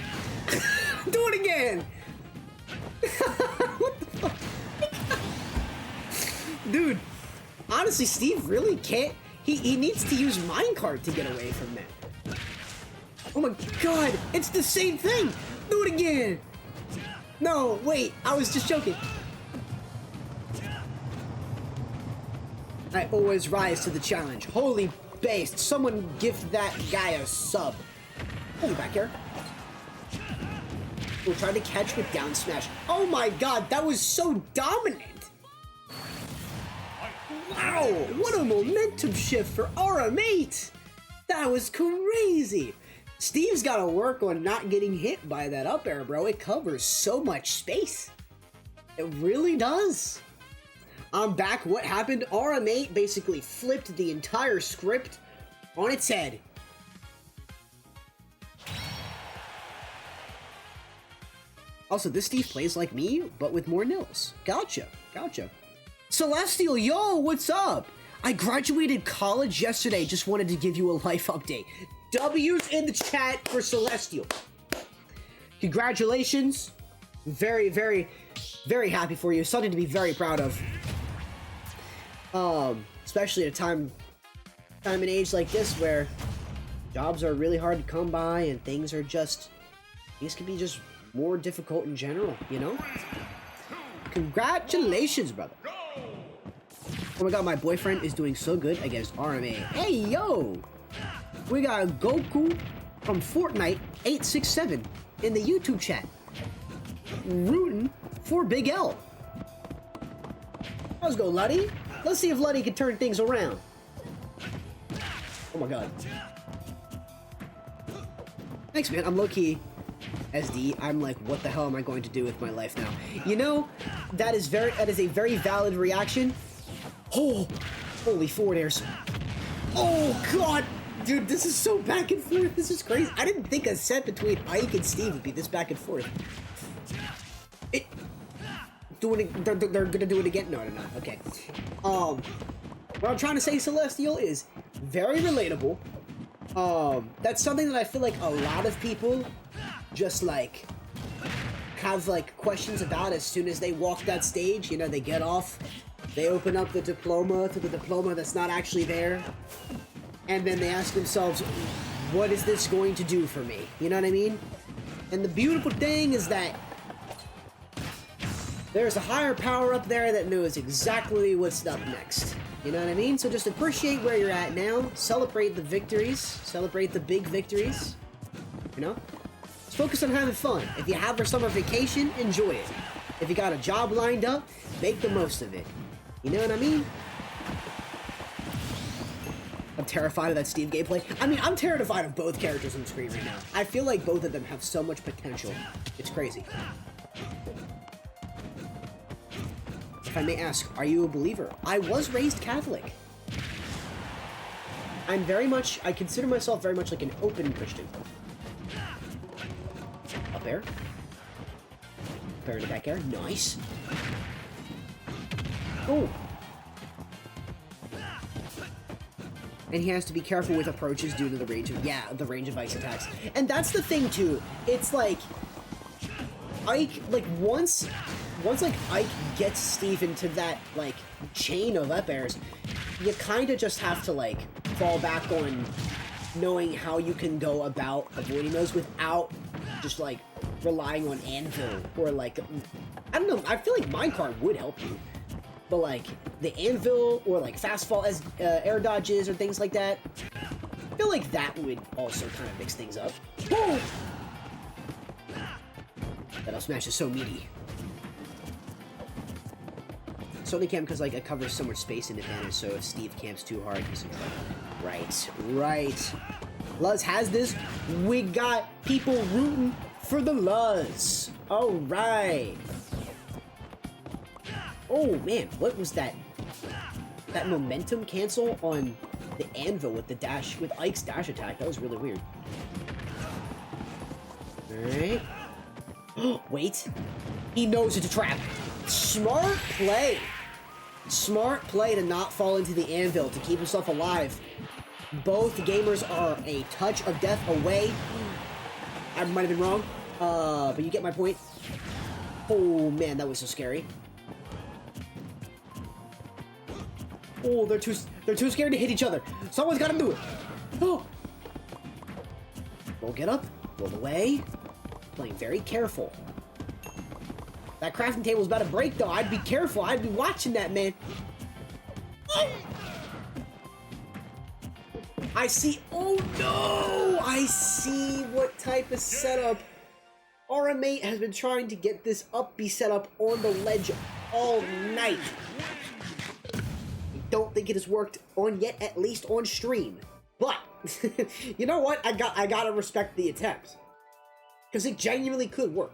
Do it again. What the fuck? Dude, honestly, Steve really can't. He needs to use minecart to get away from that. Oh my god, it's the same thing. Do it again. No, wait, I was just joking. I always rise to the challenge. Holy based, someone give that guy a sub. Holy back here. We're trying to catch with down smash. Oh my god, that was so dominant. Wow, what a momentum shift for RM8. That was crazy. Steve's got to work on not getting hit by that up air, bro. It covers so much space. It really does. I'm back. What happened? RM8 basically flipped the entire script on its head. Also, this Steve plays like me, but with more nils. Gotcha. Gotcha. Celestial, yo, what's up? I graduated college yesterday. Just wanted to give you a life update. W's in the chat for Celestial. Congratulations. Very, very, very happy for you. Something to be very proud of. Especially at a time and age like this where jobs are really hard to come by and things can be just more difficult in general, you know? Congratulations, brother. Oh my god, my boyfriend is doing so good against RMA. Hey, yo! We got Goku from Fortnite 867 in the YouTube chat. Rooting for Big L. Let's go, Luddy. Let's see if Luddy can turn things around. Oh my god. Thanks, man. I'm low-key SD. I'm like, what the hell am I going to do with my life now? You know, that is a very valid reaction. Oh, holy forward airs. Oh, God! Dude, this is so back and forth. This is crazy. I didn't think a set between Ike and Steve would be this back and forth. They're gonna do it again? No, okay. What I'm trying to say, Celestial, is very relatable. That's something that I feel like a lot of people just, like, have, like, questions about as soon as they walk that stage. You know, they get off, they open up the diploma to the diploma that's not actually there, and then they ask themselves, what is this going to do for me? You know what I mean? And the beautiful thing is that there's a higher power up there that knows exactly what's up next. You know what I mean? So just appreciate where you're at now. Celebrate the victories. Celebrate the big victories. You know? Just focus on having fun. If you have a summer vacation, enjoy it. If you got a job lined up, make the most of it. You know what I mean? I'm terrified of that Steve gameplay. I mean, I'm terrified of both characters on the screen right now. I feel like both of them have so much potential. It's crazy. If I may ask, are you a believer? I was raised Catholic. I consider myself very much like an open Christian. Up air. Up air in the back air. Nice. Oh. And he has to be careful with approaches due to the range of ice attacks. And that's the thing too. It's like Ike, like once like Ike gets Steve into that like chain of up airs, you kind of just have to like fall back on knowing how you can go about avoiding those without just like relying on anvil or like, I don't know, I feel like minecart would help you, but like the anvil or like fast fall as air dodges or things like that, I feel like that would also kind of mix things up. Whoa! That L smash is so meaty. Certainly can because like it covers so much space in advantage, so if Steve camps too hard, he's in trouble. Right. Luz has this. We got people rooting for the Luz. Alright. Oh man, what was that? That momentum cancel on the anvil with the dash, with Ike's dash attack. That was really weird. Alright. Wait. He knows it's a trap. Smart play. Smart play to not fall into the anvil, to keep himself alive. Both gamers are a touch of death away. I might have been wrong, but you get my point. Oh man, that was so scary. Oh, they're too scared to hit each other. Someone's got to do it. Oh. Roll get up, roll away. Playing very careful. That crafting table's about to break, though. I'd be careful. I'd be watching that, man. I see. Oh, no! I see what type of setup. RM8 has been trying to get this up-B setup on the ledge all night. I don't think it has worked on yet, at least on stream. But, you know what? I gotta respect the attempt. Because it genuinely could work.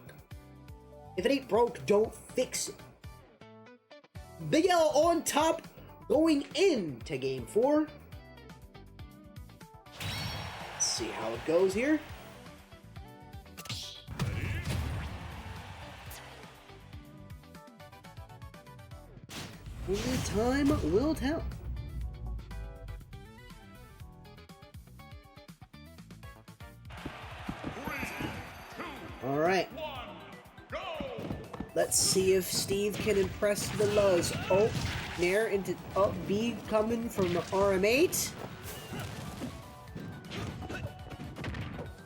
If it ain't broke, don't fix it. Big L on top, going into game 4. Let's see how it goes here. Only time will tell. All right. Let's see if Steve can impress the Luz. Oh, Nair into up B coming from RM8.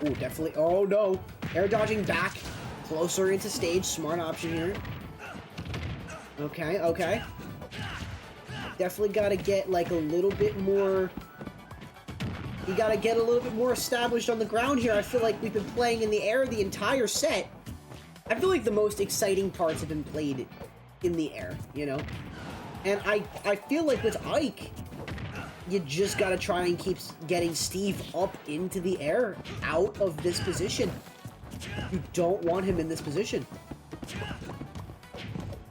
Oh, definitely. Oh no. Air dodging back. Closer into stage. Smart option here. Okay, okay. Definitely gotta get like a little bit more. You gotta get a little bit more established on the ground here. I feel like we've been playing in the air the entire set. I feel like the most exciting parts have been played in the air, you know? And I feel like with Ike, you just gotta try and keep getting Steve up into the air, out of this position. You don't want him in this position.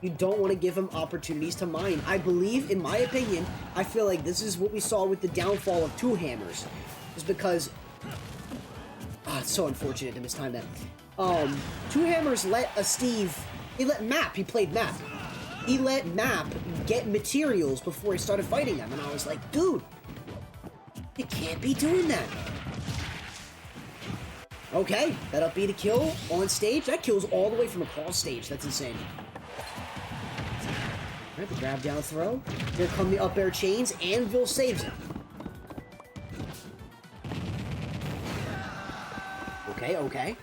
You don't want to give him opportunities to mine. I believe, in my opinion, I feel like this is what we saw with the downfall of Two Hammers. Is because... it's so unfortunate to mistime that. Two Hammers let Steve... He let Map, he played Map. He let Map get materials before he started fighting them. And I was like, dude, you can't be doing that. Okay, that'll be the kill on stage. That kills all the way from across stage. That's insane. Alright, the grab down throw. Here come the up air chains. Anvil saves it. Okay, okay.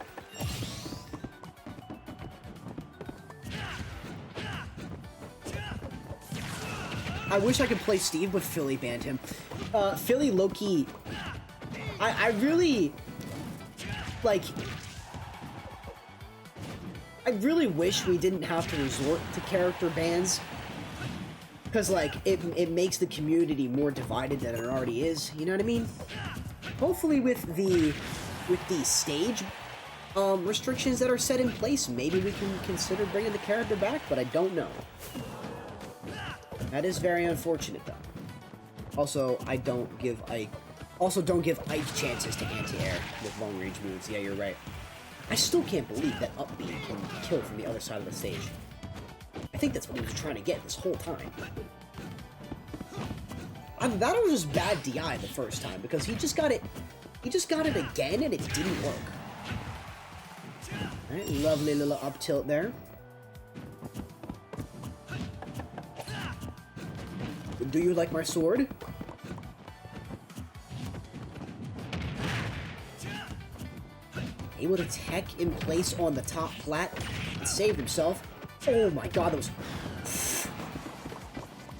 I wish I could play Steve, but Philly banned him. Philly low-key... I really... Like... I really wish we didn't have to resort to character bans. Because, like, it makes the community more divided than it already is. You know what I mean? Hopefully with the stage restrictions that are set in place, maybe we can consider bringing the character back, but I don't know. That is very unfortunate, though. Also, don't give Ike chances to anti-air with long-range moves. Yeah, you're right. I still can't believe that up B can kill from the other side of the stage. I think that's what he was trying to get this whole time. That was just bad DI the first time, because he just got it again, and it didn't work. Alright, lovely little up tilt there. Do you like my sword? Able to tech in place on the top flat and save himself. Oh my god, that was...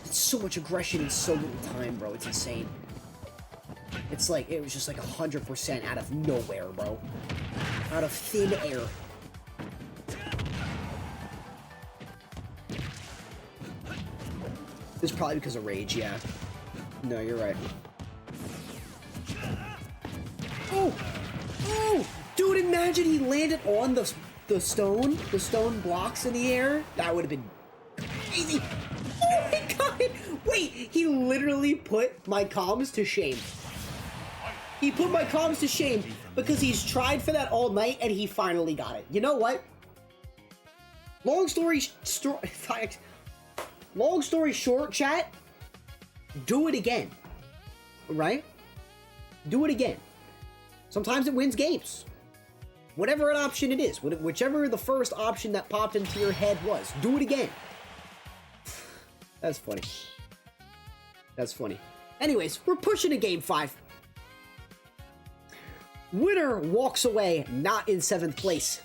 It's so much aggression in so little time, bro. It's insane. It's like, it was just like 100% out of nowhere, bro. Out of thin air. It's probably because of rage, yeah. No, you're right. Oh! Oh! Dude, imagine he landed on the stone blocks in the air. That would have been crazy. Oh my god! Wait, he literally put my comms to shame. He put my comms to shame because he's tried for that all night and he finally got it. You know what? Long story short, chat, do it again. Right? Do it again. Sometimes it wins games. Whatever an option it is, whichever the first option that popped into your head was, do it again. That's funny. That's funny. Anyways, we're pushing to game 5. Winner walks away, not in 7th place.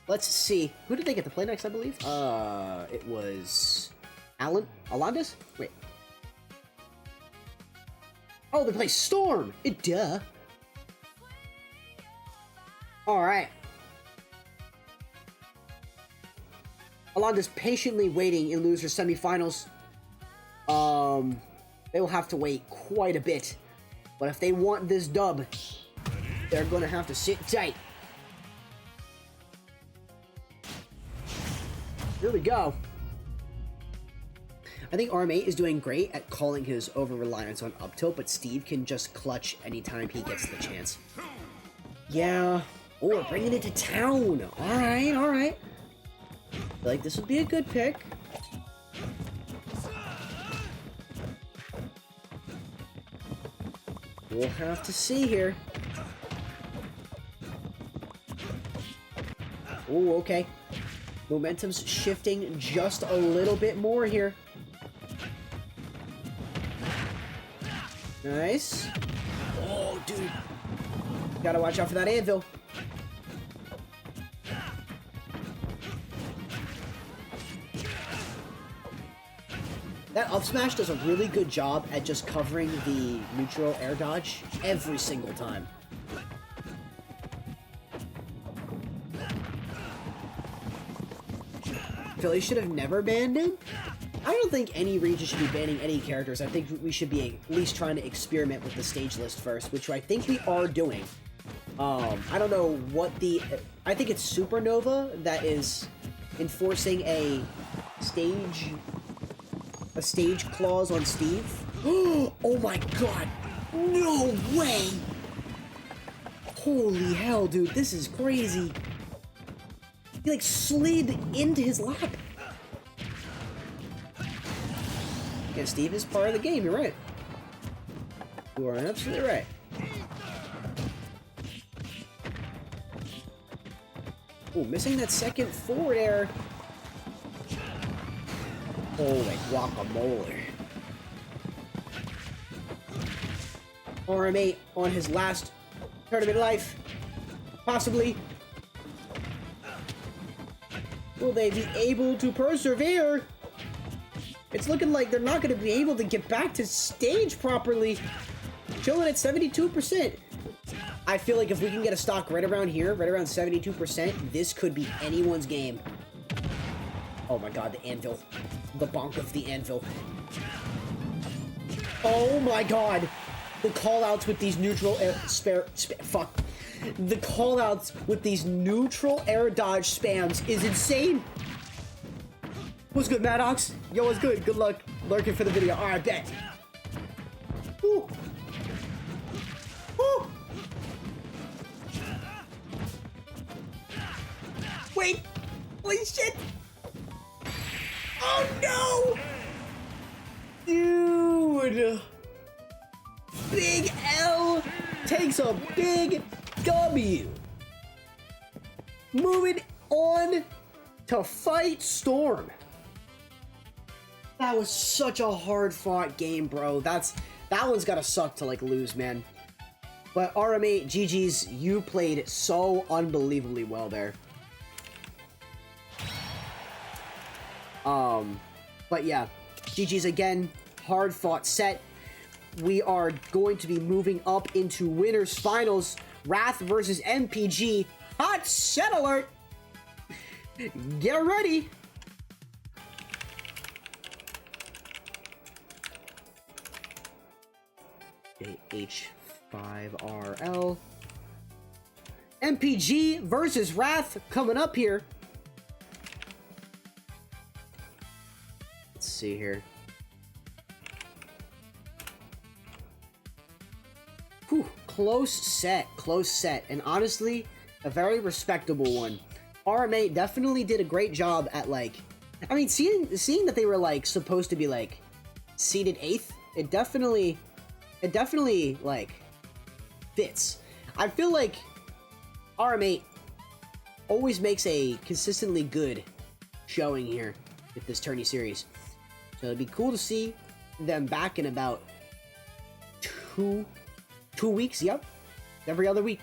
Let's see. Who did they get to play next, I believe? It was... AlanDiss? Wait. Oh, they play Storm! Duh. Alright. AlanDiss patiently waiting in loser semifinals. They will have to wait quite a bit. But if they want this dub, they're gonna have to sit tight. Here we go. I think Arm8 is doing great at calling his over-reliance on up tilt, but Steve can just clutch anytime he gets the chance. Yeah. Oh, we're bringing it to town. Alright, alright. I feel like this would be a good pick. We'll have to see here. Oh, okay. Momentum's shifting just a little bit more here. Nice. Oh, dude. Gotta watch out for that anvil. That up smash does a really good job at just covering the neutral air dodge every single time. Philly should have never banned him. I don't think any region should be banning any characters. I think we should be at least trying to experiment with the stage list first, which I think we are doing. I don't know what the... I think it's Supernova that is enforcing a stage clause on Steve. Oh my god! No way! Holy hell, dude, this is crazy. He like slid into his lap. Yeah, Steve is part of the game, you're right. You are absolutely right. Oh, missing that second forward air. Holy guacamole. RM8 on his last tournament life. Possibly. Will they be able to persevere? It's looking like they're not going to be able to get back to stage properly. Chilling at 72%. I feel like if we can get a stock right around here, right around 72%, this could be anyone's game. Oh my god, the anvil. The bonk of the anvil. Oh my god. The callouts with these neutral air fuck. The callouts with these neutral air dodge spams is insane. What's good, Maddox? Yo, what's good? Good luck lurking for the video. Alright, bet. Ooh. Ooh. Wait! Holy shit! Oh no! Dude! Big L takes a big W. Moving on to Fight Storm. That was such a hard-fought game, bro. That one's gotta suck to like lose, man. But RM8, GG's, you played so unbelievably well there. But yeah, GG's again, hard-fought set. We are going to be moving up into winners finals. Wrath versus MPG. Hot set alert! Get ready! H5RL. MPG versus Wrath coming up here. Let's see here. Whew, close set, and honestly, a very respectable one. RM8 definitely did a great job at like, I mean, seeing that they were like supposed to be like seeded 8th, it definitely like fits. I feel like RM8 always makes a consistently good showing here with this tourney series. So it'd be cool to see them back in about two weeks. Yep, every other week.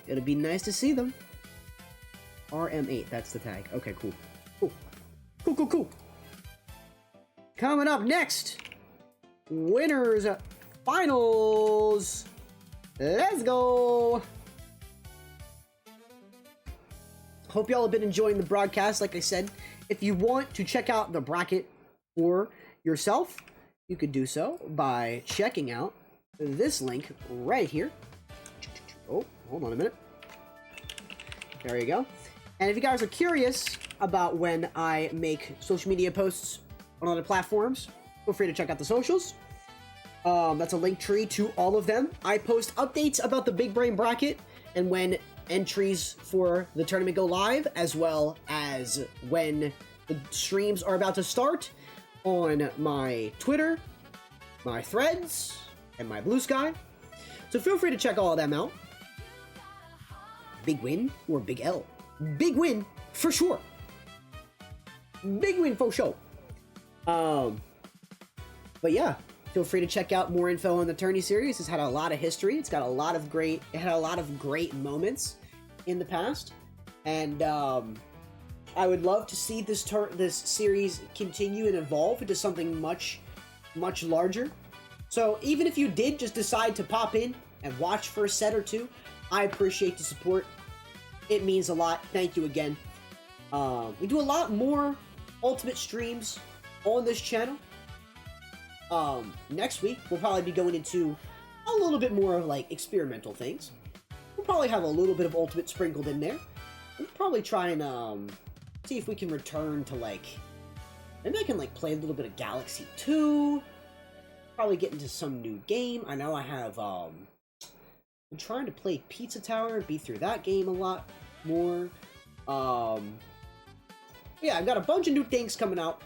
It'd be nice to see them. RM8, that's the tag. Okay, cool. Cool. Coming up next, winners finals. Let's go. Hope y'all have been enjoying the broadcast. Like I said, if you want to check out the bracket for yourself, you could do so by checking out this link right here. Oh, hold on a minute. There you go. And if you guys are curious about when I make social media posts on other platforms, feel free to check out the socials. That's a link tree to all of them. I post updates about the Big Brain Bracket and when entries for the tournament go live, as well as when the streams are about to start on my Twitter, my Threads, and my Blue Sky. So feel free to check all of them out. Big win or big L? Big win for sure. Big win for sure. But yeah, feel free to check out more info on the tourney series. It's had a lot of history. It had a lot of great moments in the past, and I would love to see this series continue and evolve into something much larger. So even if you did just decide to pop in and watch for a set or two, I appreciate the support. It means a lot. Thank you again. We do a lot more Ultimate streams on this channel. Next week, we'll probably be going into a little bit more of like experimental things. We'll probably have a little bit of Ultimate sprinkled in there. We'll probably try and see if we can return to like, maybe I can like play a little bit of Galaxy 2. Probably get into some new game. I know I have I'm trying to play Pizza Tower and be through that game a lot more. Yeah, I've got a bunch of new things coming out.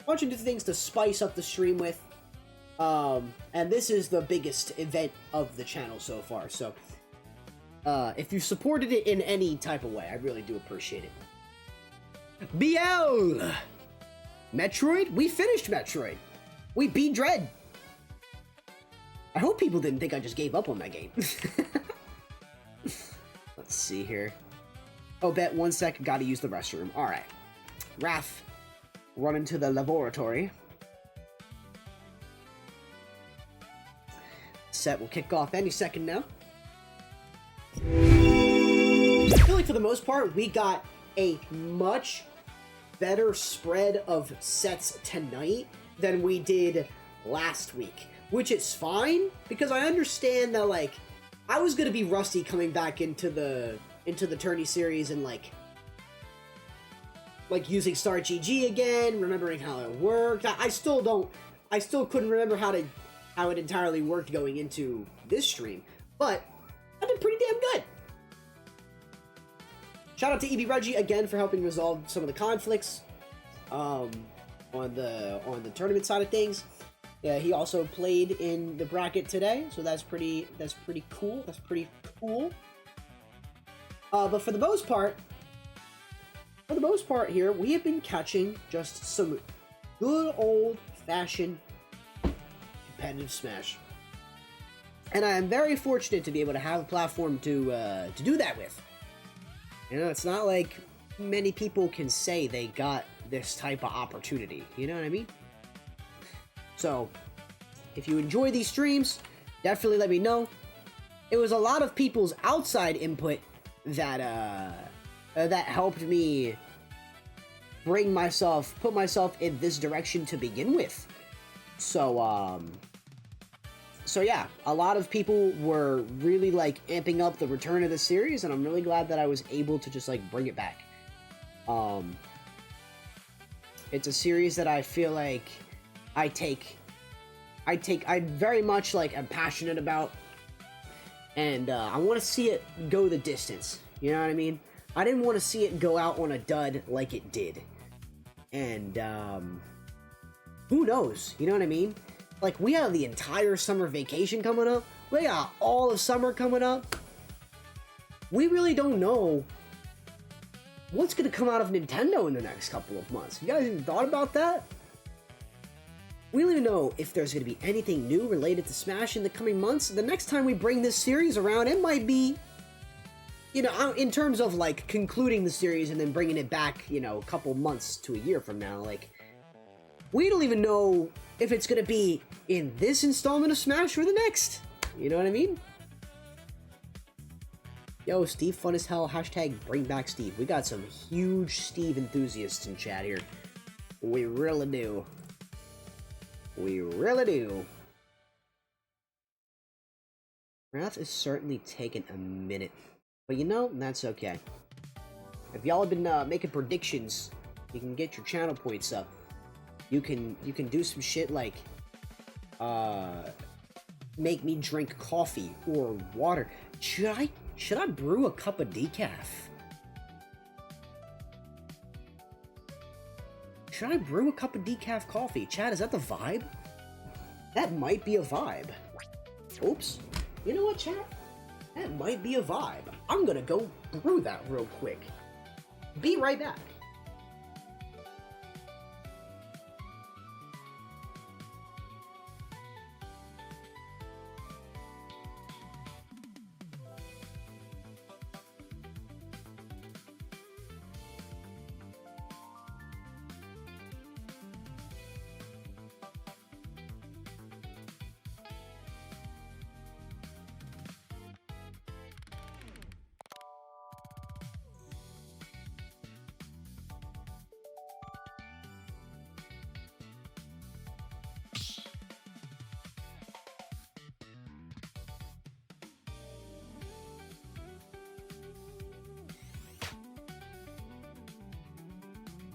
A bunch of new things to spice up the stream with. And this is the biggest event of the channel so far, so if you supported it in any type of way, I really do appreciate it. BL! Metroid? We finished Metroid. We beat Dread. I hope people didn't think I just gave up on that game. Let's see here. Oh, bet 1 second, gotta use the restroom. Alright. Raph, run into the laboratory. Set will kick off any second now. I feel like for the most part, we got a much better spread of sets tonight than we did last week, which is fine because I understand that like I was gonna be rusty coming back into the tourney series and like using Star GG again, remembering how it worked. I still couldn't remember how it entirely worked going into this stream, but I did pretty damn good. Shout out to EB Reggie again for helping resolve some of the conflicts on the tournament side of things. Yeah, he also played in the bracket today, so that's pretty cool. That's pretty cool. But for the most part here, we have been catching just some good old-fashioned competitive Smash. And I am very fortunate to be able to have a platform to do that with. You know, it's not like many people can say they got this type of opportunity. You know what I mean? So, if you enjoy these streams, definitely let me know. It was a lot of people's outside input that helped me put myself in this direction to begin with. So yeah, a lot of people were really like amping up the return of the series, and I'm really glad that I was able to just like bring it back. It's a series that I feel like I very much like am passionate about, and I want to see it go the distance. You know what I mean? I didn't want to see it go out on a dud like it did. And who knows? You know what I mean? Like, we have the entire summer vacation coming up. We got all of summer coming up. We really don't know what's going to come out of Nintendo in the next couple of months. You guys even thought about that? We don't even know if there's going to be anything new related to Smash in the coming months. The next time we bring this series around, it might be, you know, in terms of, like, concluding the series and then bringing it back, you know, a couple months to a year from now. Like, we don't even know if it's going to be in this installment of Smash or the next. You know what I mean? Yo, Steve, fun as hell. Hashtag bring back Steve. We got some huge Steve enthusiasts in chat here. We really do. We really do. Wrath is certainly taking a minute. But you know, that's okay. If y'all have been making predictions, you can get your channel points up. You can do some shit like make me drink coffee or water. Should I brew a cup of decaf? Should I brew a cup of decaf coffee? Chad, is that the vibe? That might be a vibe. Oops. You know what, Chad? That might be a vibe. I'm gonna go brew that real quick. Be right back.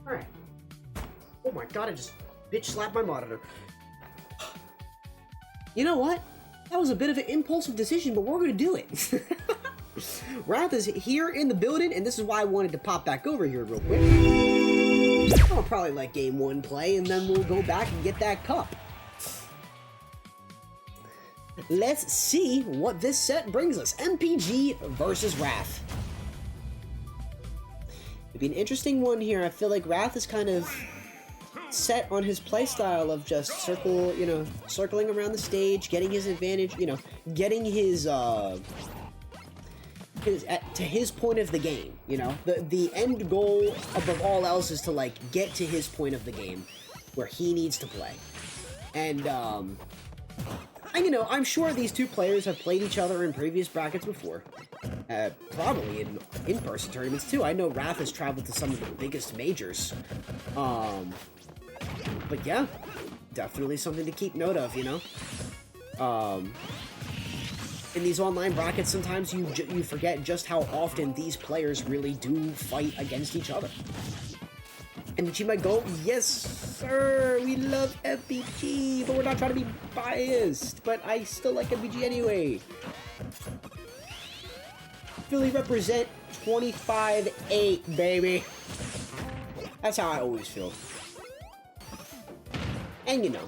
Alright. Oh my god, I just bitch slapped my monitor. You know what? That was a bit of an impulsive decision, but we're gonna do it. Wrath is here in the building, and this is why I wanted to pop back over here real quick. I'll probably let game 1 play, and then we'll go back and get that cup. Let's see what this set brings us. MPG versus Wrath. It'd be an interesting one here. I feel like Wrath is kind of set on his playstyle of just circling around the stage, getting his advantage, getting his to his point of the game. The end goal above all else is to like get to his point of the game where he needs to play. And I'm sure these two players have played each other in previous brackets before. Probably in in-person tournaments too. I know Wrath has traveled to some of the biggest majors. But yeah, definitely something to keep note of, in these online brackets, sometimes you forget just how often these players really do fight against each other. MPG might go, yes sir, we love MPG, but we're not trying to be biased, but I still like MPG anyway. Philly represent 25-8, baby. That's how I always feel. And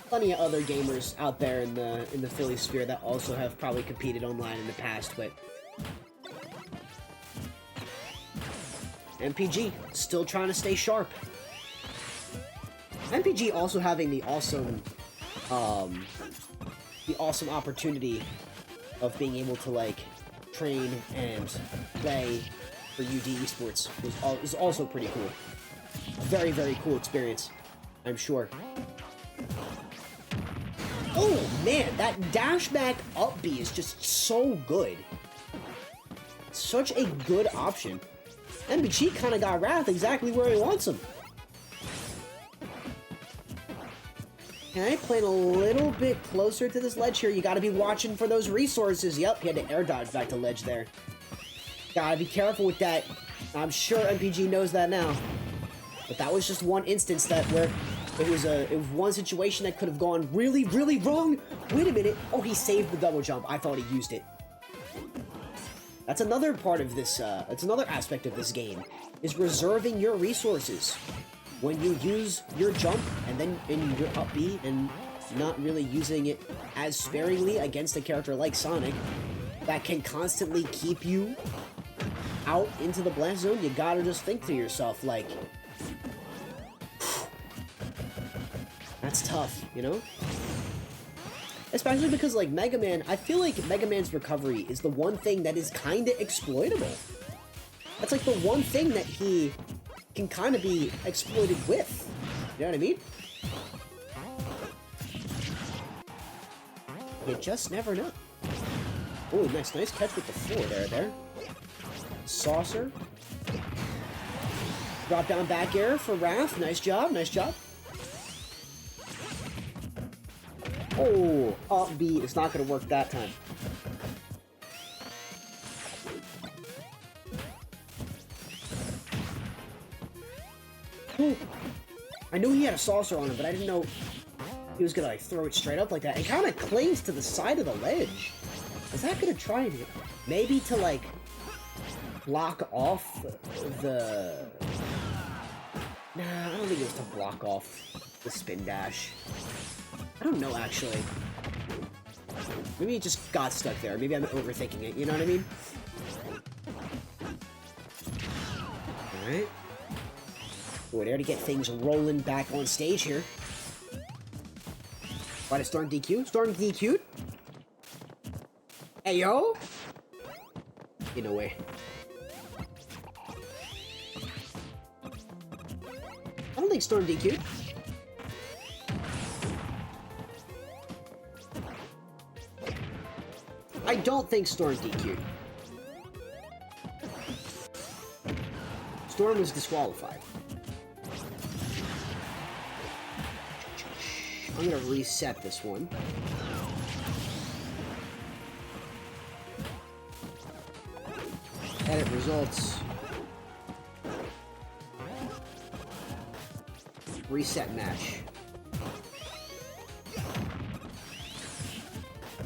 plenty of other gamers out there in the Philly sphere that also have probably competed online in the past, but MPG still trying to stay sharp. MPG also having the awesome opportunity of being able to like train and play for UD Esports is also pretty cool. Very, very cool experience, I'm sure. Oh man, that dash back up B is just so good. Such a good option. MPG kind of got Wrath exactly where he wants him. Okay, playing a little bit closer to this ledge here. You gotta be watching for those resources. Yep, he had to air dodge back to ledge there. Gotta be careful with that. I'm sure MPG knows that now. But that was just one instance where it was one situation that could have gone really, really wrong. Wait a minute. Oh, he saved the double jump. I thought he used it. That's another part of this, that's another aspect of this game, is reserving your resources. When you use your jump and then in your up B and not really using it as sparingly against a character like Sonic that can constantly keep you out into the blast zone, you gotta just think to yourself, like, that's tough, Especially because, like, Mega Man, I feel like Mega Man's recovery is the one thing that is kind of exploitable. That's, like, the one thing that he can kind of be exploited with. You know what I mean? You just never know. Oh, nice catch with the 4 there. Saucer. Drop down back air for Wrath. Nice job. Oh, up B. It's not going to work that time. Ooh. I knew he had a saucer on him, but I didn't know he was going to like throw it straight up like that. It kind of clings to the side of the ledge. Is that going to try and maybe to like block off the... Nah, I don't think it was to block off the spin dash. I don't know, actually. Maybe it just got stuck there. Maybe I'm overthinking it, you know what I mean? Alright. We're there to get things rolling back on stage here. Why did Storm DQ? Storm DQ'd? Hey, yo! In a way. I don't think Storm DQ'd. I don't think Storm DQ'd. Storm was disqualified. I'm gonna reset this one. Edit results. Reset match.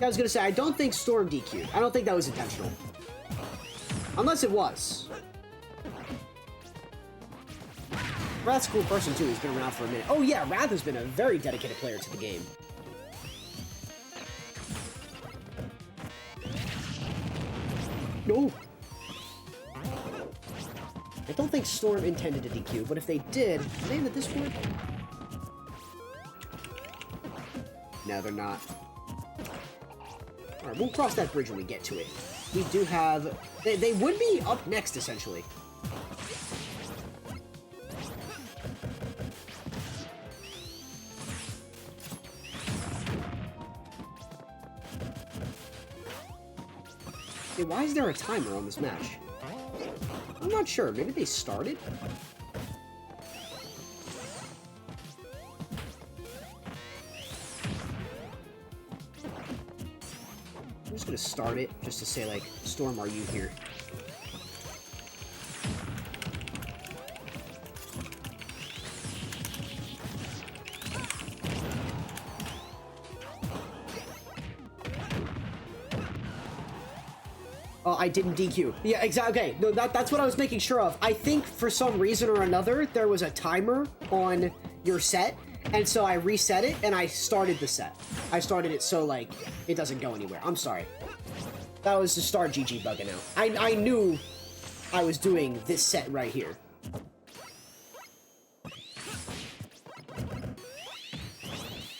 I was gonna say, I don't think Storm DQ'd. I don't think that was intentional. Unless it was. Wrath's a cool person too, he's been around for a minute. Oh yeah, Wrath has been a very dedicated player to the game. No! I don't think Storm intended to DQ, but if they did, are they in the Discord? No, they're not. Alright, we'll cross that bridge when we get to it. We do have... They would be up next, essentially. Hey, why is there a timer on this match? I'm not sure. Maybe they started? I'm just gonna start it, just to say, like, Storm, are you here? Oh, I didn't DQ. Yeah, exactly. Okay, no, that's what I was making sure of. I think for some reason or another, there was a timer on your set, and so I reset it, and I started the set. I started it so, like, it doesn't go anywhere. I'm sorry. That was the Star GG bugging out. I knew I was doing this set right here.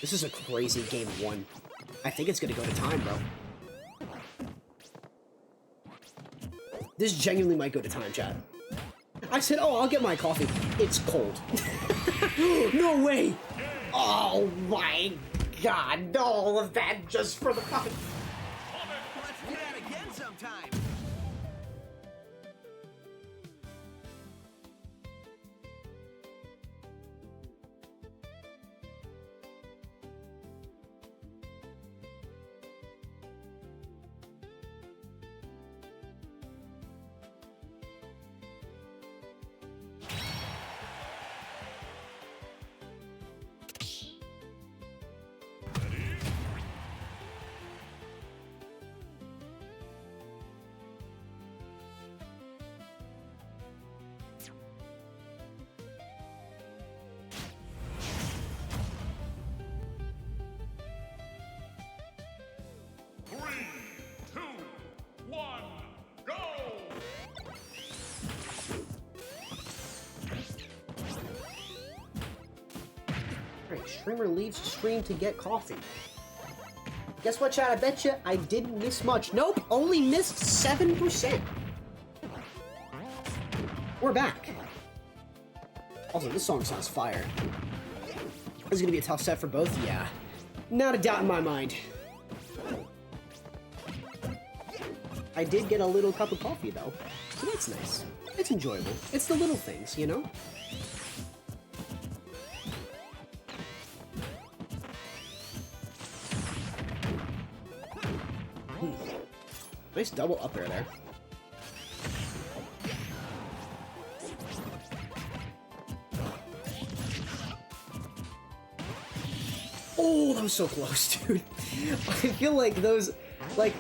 This is a crazy game one. I think it's gonna go to time, bro. This genuinely might go to time, chat. I said, oh, I'll get my coffee. It's cold. No way! Oh my god, all of that just for the fucking... Let's do that again sometime. Streamer leaves stream to get coffee. Guess what, chat? I bet you I didn't miss much. Nope, only missed 7%. We're back. Also, this song sounds fire. This is gonna be a tough set for both. Yeah, not a doubt in my mind. I did get a little cup of coffee though, so that's nice. It's enjoyable. It's the little things, you know? Nice double up air there. Oh, that was so close, dude. I feel like those, like,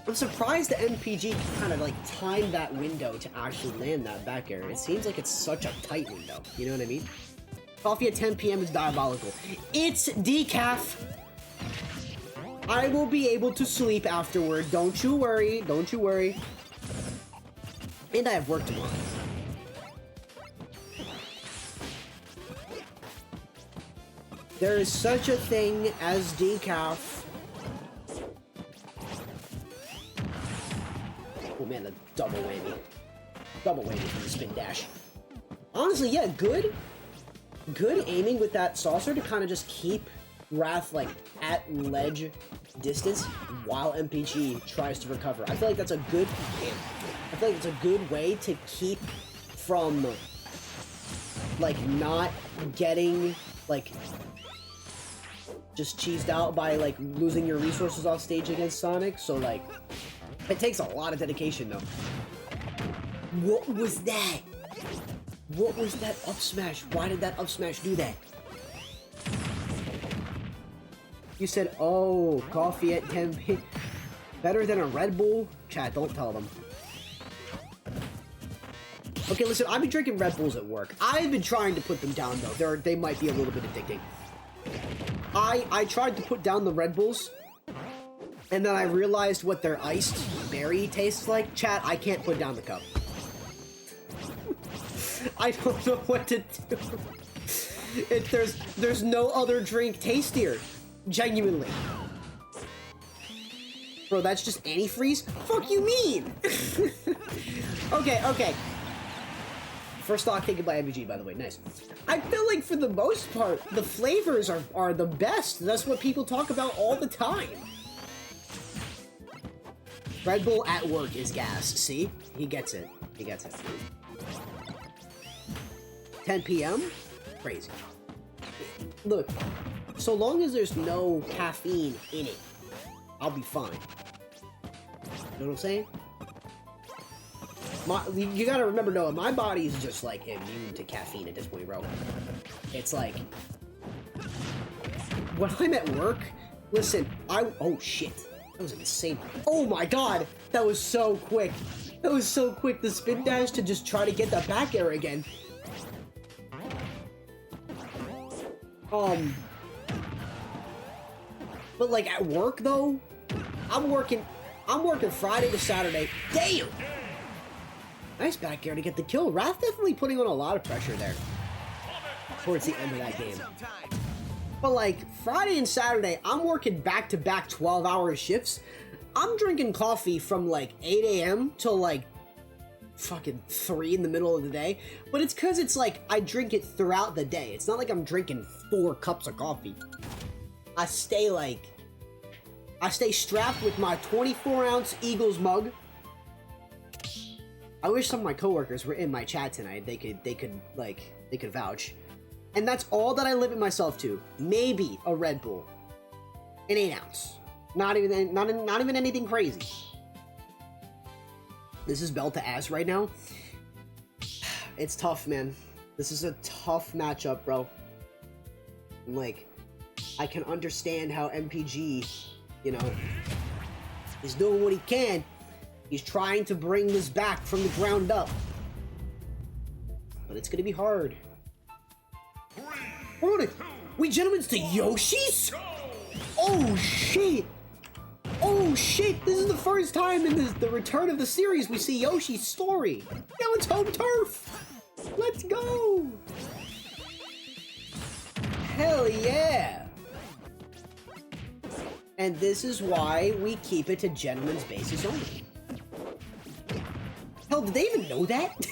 I'm surprised the MPG kind of like timed that window to actually land that back air. It seems like it's such a tight window. You know what I mean? Coffee at 10 p.m. is diabolical. It's decaf. I will be able to sleep afterward. Don't you worry. Don't you worry. And I have work tomorrow. There is such a thing as decaf. Oh man, the double whammy. Double whammy from the spin dash. Honestly, yeah, good aiming with that saucer to kind of just keep Wrath like at ledge distance while MPG tries to recover. I feel like that's a good way to keep from like not getting like just cheesed out by like losing your resources off stage against Sonic. So like it takes a lot of dedication though. What was that? What was that up smash? Why did that up smash do that? You said, oh, coffee at 10 p. Better than a Red Bull? Chat, don't tell them. Okay, listen, I've been drinking Red Bulls at work. I've been trying to put them down, though. They might be a little bit addicting. I tried to put down the Red Bulls, and then I realized what their iced berry tastes like. Chat, I can't put down the cup. I don't know what to do. There's no other drink tastier. Genuinely. Bro, that's just antifreeze? Fuck you mean? Okay. First stock taken by MVG, by the way. Nice. I feel like for the most part, the flavors are the best. That's what people talk about all the time. Red Bull at work is gas. See? He gets it. 10 p.m.? Crazy. Look, so long as there's no caffeine in it, I'll be fine. You know what I'm saying? You gotta remember, Noah, my body is just, like, immune to caffeine at this point, bro. It's like... When I'm at work, listen, oh, shit. That was insane. Oh, my God! That was so quick. The spin dash to just try to get the back air again. But, like, at work, though, I'm working Friday to Saturday. Damn! Nice back air to get the kill. Wrath definitely putting on a lot of pressure there towards the end of that game. But, like, Friday and Saturday, I'm working back-to-back 12-hour shifts. I'm drinking coffee from, like, 8 a.m. till, like, fucking 3 in the middle of the day. But it's because it's, like, I drink it throughout the day. It's not like I'm drinking 4 cups of coffee. I stay strapped with my 24-ounce Eagles mug. I wish some of my coworkers were in my chat tonight. They could vouch. And that's all that I limit myself to. Maybe a Red Bull. An 8-ounce. Not even anything crazy. This is belt to ass right now. It's tough, man. This is a tough matchup, bro. And, like, I can understand how MPG, you know, is doing what he can. He's trying to bring this back from the ground up. But it's gonna be hard. We gentlemen to Yoshi's? Oh shit! Oh shit! This is the first time in the return of the series we see Yoshi's story. Now it's home turf. Let's go! Hell yeah! And this is why we keep it to gentlemen's bases only. Hell, did they even know that?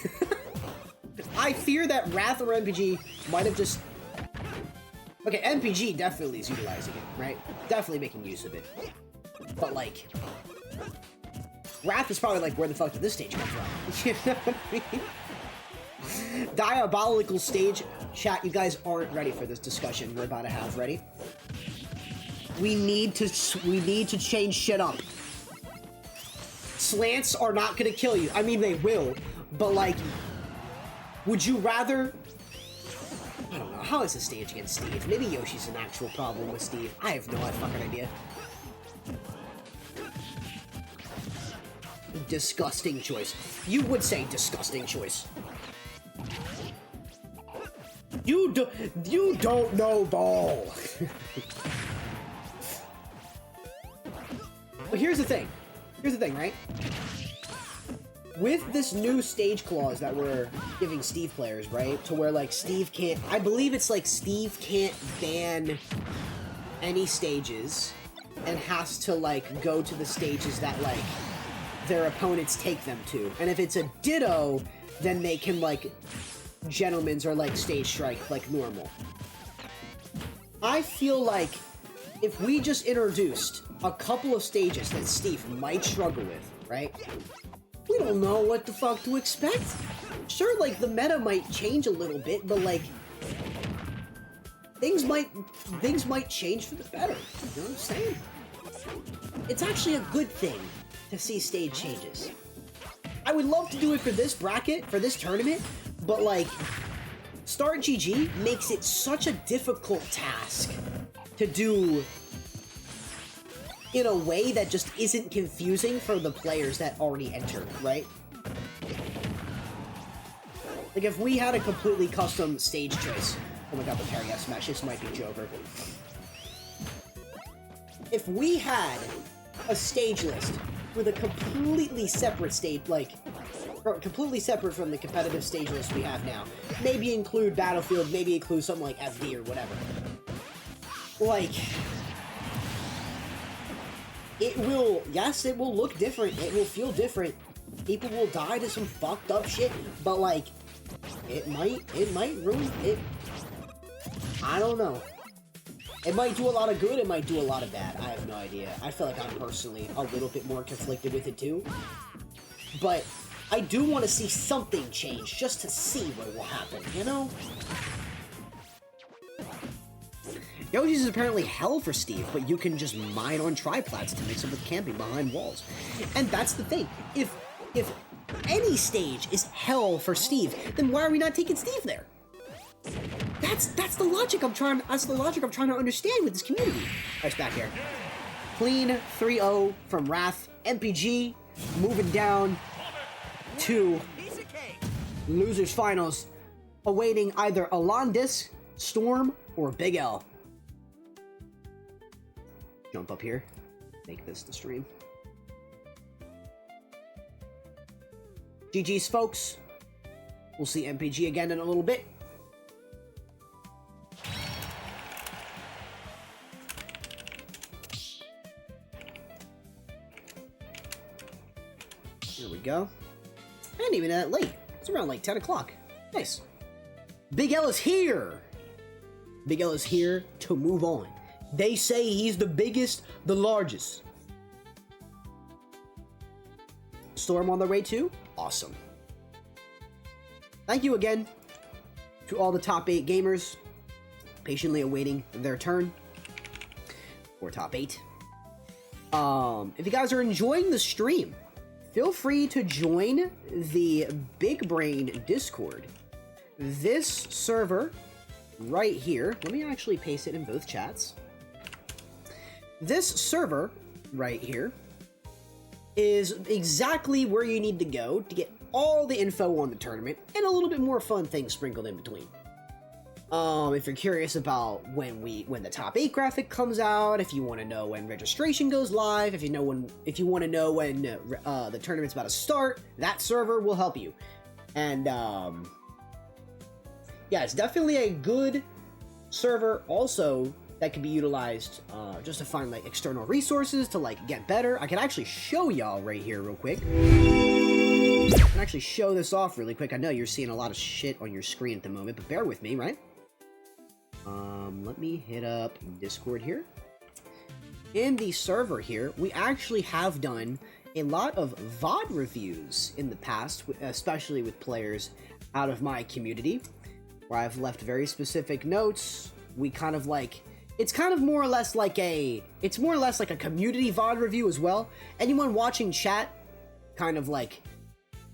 I fear that Wrath or MPG might have just... Okay, MPG definitely is utilizing it, right? Definitely making use of it. But, like... Wrath is probably like, where the fuck did this stage come from? You know what I mean? Diabolical stage. Chat, you guys aren't ready for this discussion we're about to have. Ready? We need to change shit up. Slants are not gonna kill you. I mean, they will, but like, would you rather... I don't know, how is the stage against Steve? Maybe Yoshi's an actual problem with Steve. I have no fucking idea. Disgusting choice. You would say disgusting choice. You don't know ball. But here's the thing, right? With this new stage clause that we're giving Steve players, right? To where, like, Steve can't... I believe it's, like, Steve can't ban any stages and has to, like, go to the stages that, like, their opponents take them to. And if it's a ditto, then they can, like, gentlemen's or, like, stage strike like normal. I feel like if we just introduced a couple of stages that Steve might struggle with, right? We don't know what the fuck to expect. Sure, like, the meta might change a little bit, but, like, things might change for the better. You know what I'm saying? It's actually a good thing to see stage changes. I would love to do it for this bracket, for this tournament, but like, Start GG makes it such a difficult task to do in a way that just isn't confusing for the players that already entered, right? Like, if we had a completely custom stage choice... Oh my god, the parry S smash, this might be Joker. If we had a stage list with a completely separate stage, like, or completely separate from the competitive stage list we have now, maybe include Battlefield, maybe include something like FD or whatever. Like, it will, yes, it will look different, it will feel different, people will die to some fucked up shit, but like, it might ruin it. I don't know. It might do a lot of good, it might do a lot of bad. I have no idea. I feel like I'm personally a little bit more conflicted with it too. But I do want to see something change, just to see what will happen, you know? Yoshi's is apparently hell for Steve, but you can just mine on triplats to mix up with camping behind walls. And that's the thing. If any stage is hell for Steve, then why are we not taking Steve there? That's the logic I'm trying to understand with this community. Alright, back here. Clean 3-0 from Wrath. MPG moving down to losers finals, awaiting either AlanDiss, Storm, or Big L. Jump up here. Make this the stream. GG's, folks. We'll see MPG again in a little bit. There we go. And even that late. It's around like 10 o'clock. Nice. Big L is here. Big L is here to move on. They say he's the biggest, the largest. Storm on the way too? Awesome. Thank you again to all the top 8 gamers patiently awaiting their turn for top 8. If you guys are enjoying the stream, feel free to join the Big Brain Discord. This server right here, let me actually paste it in both chats. This server right here is exactly where you need to go to get all the info on the tournament and a little bit more fun things sprinkled in between. If you're curious about when the top 8 graphic comes out, if you want to know when registration goes live, if you want to know when the tournament's about to start, that server will help you. And yeah, it's definitely a good server also that can be utilized just to find like external resources to like get better. I can actually show y'all right here real quick. I can actually show this off really quick. I know you're seeing a lot of shit on your screen at the moment, but bear with me, right? Let me hit up Discord here. In the server here, we actually have done a lot of VOD reviews in the past, especially with players out of my community, where I've left very specific notes. We kind of like, it's kind of more or less like a community VOD review as well. Anyone watching chat kind of like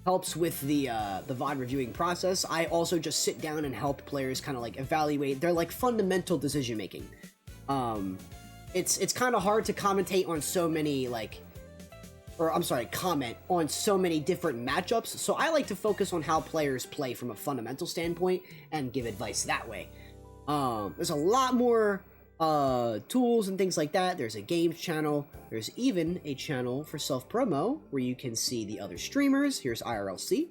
helps with the VOD reviewing process. I also just sit down and help players kind of like evaluate their like fundamental decision making. It's kind of hard to commentate on so many comment on so many different matchups. So I like to focus on how players play from a fundamental standpoint and give advice that way. There's a lot more tools and things like that. There's a games channel. There's even a channel for self-promo where you can see the other streamers. Here's IRLC.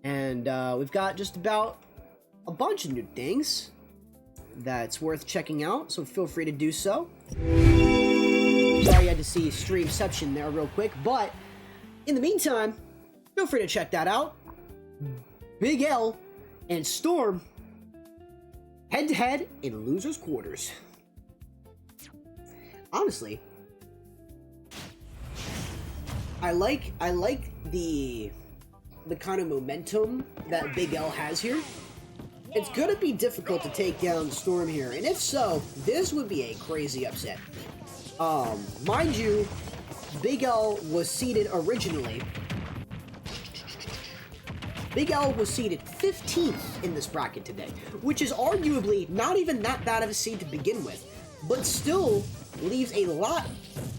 And we've got just about a bunch of new things that's worth checking out, so feel free to do so. Sorry you had to see Streamception there real quick, but in the meantime, feel free to check that out. Big L and Storm head-to-head in losers' quarters. Honestly, I like the kind of momentum that Big L has here. It's gonna be difficult to take down Storm here, and if so, this would be a crazy upset. Mind you, Big L was seeded originally Big L was seeded 15th in this bracket today, which is arguably not even that bad of a seed to begin with, but still leaves a lot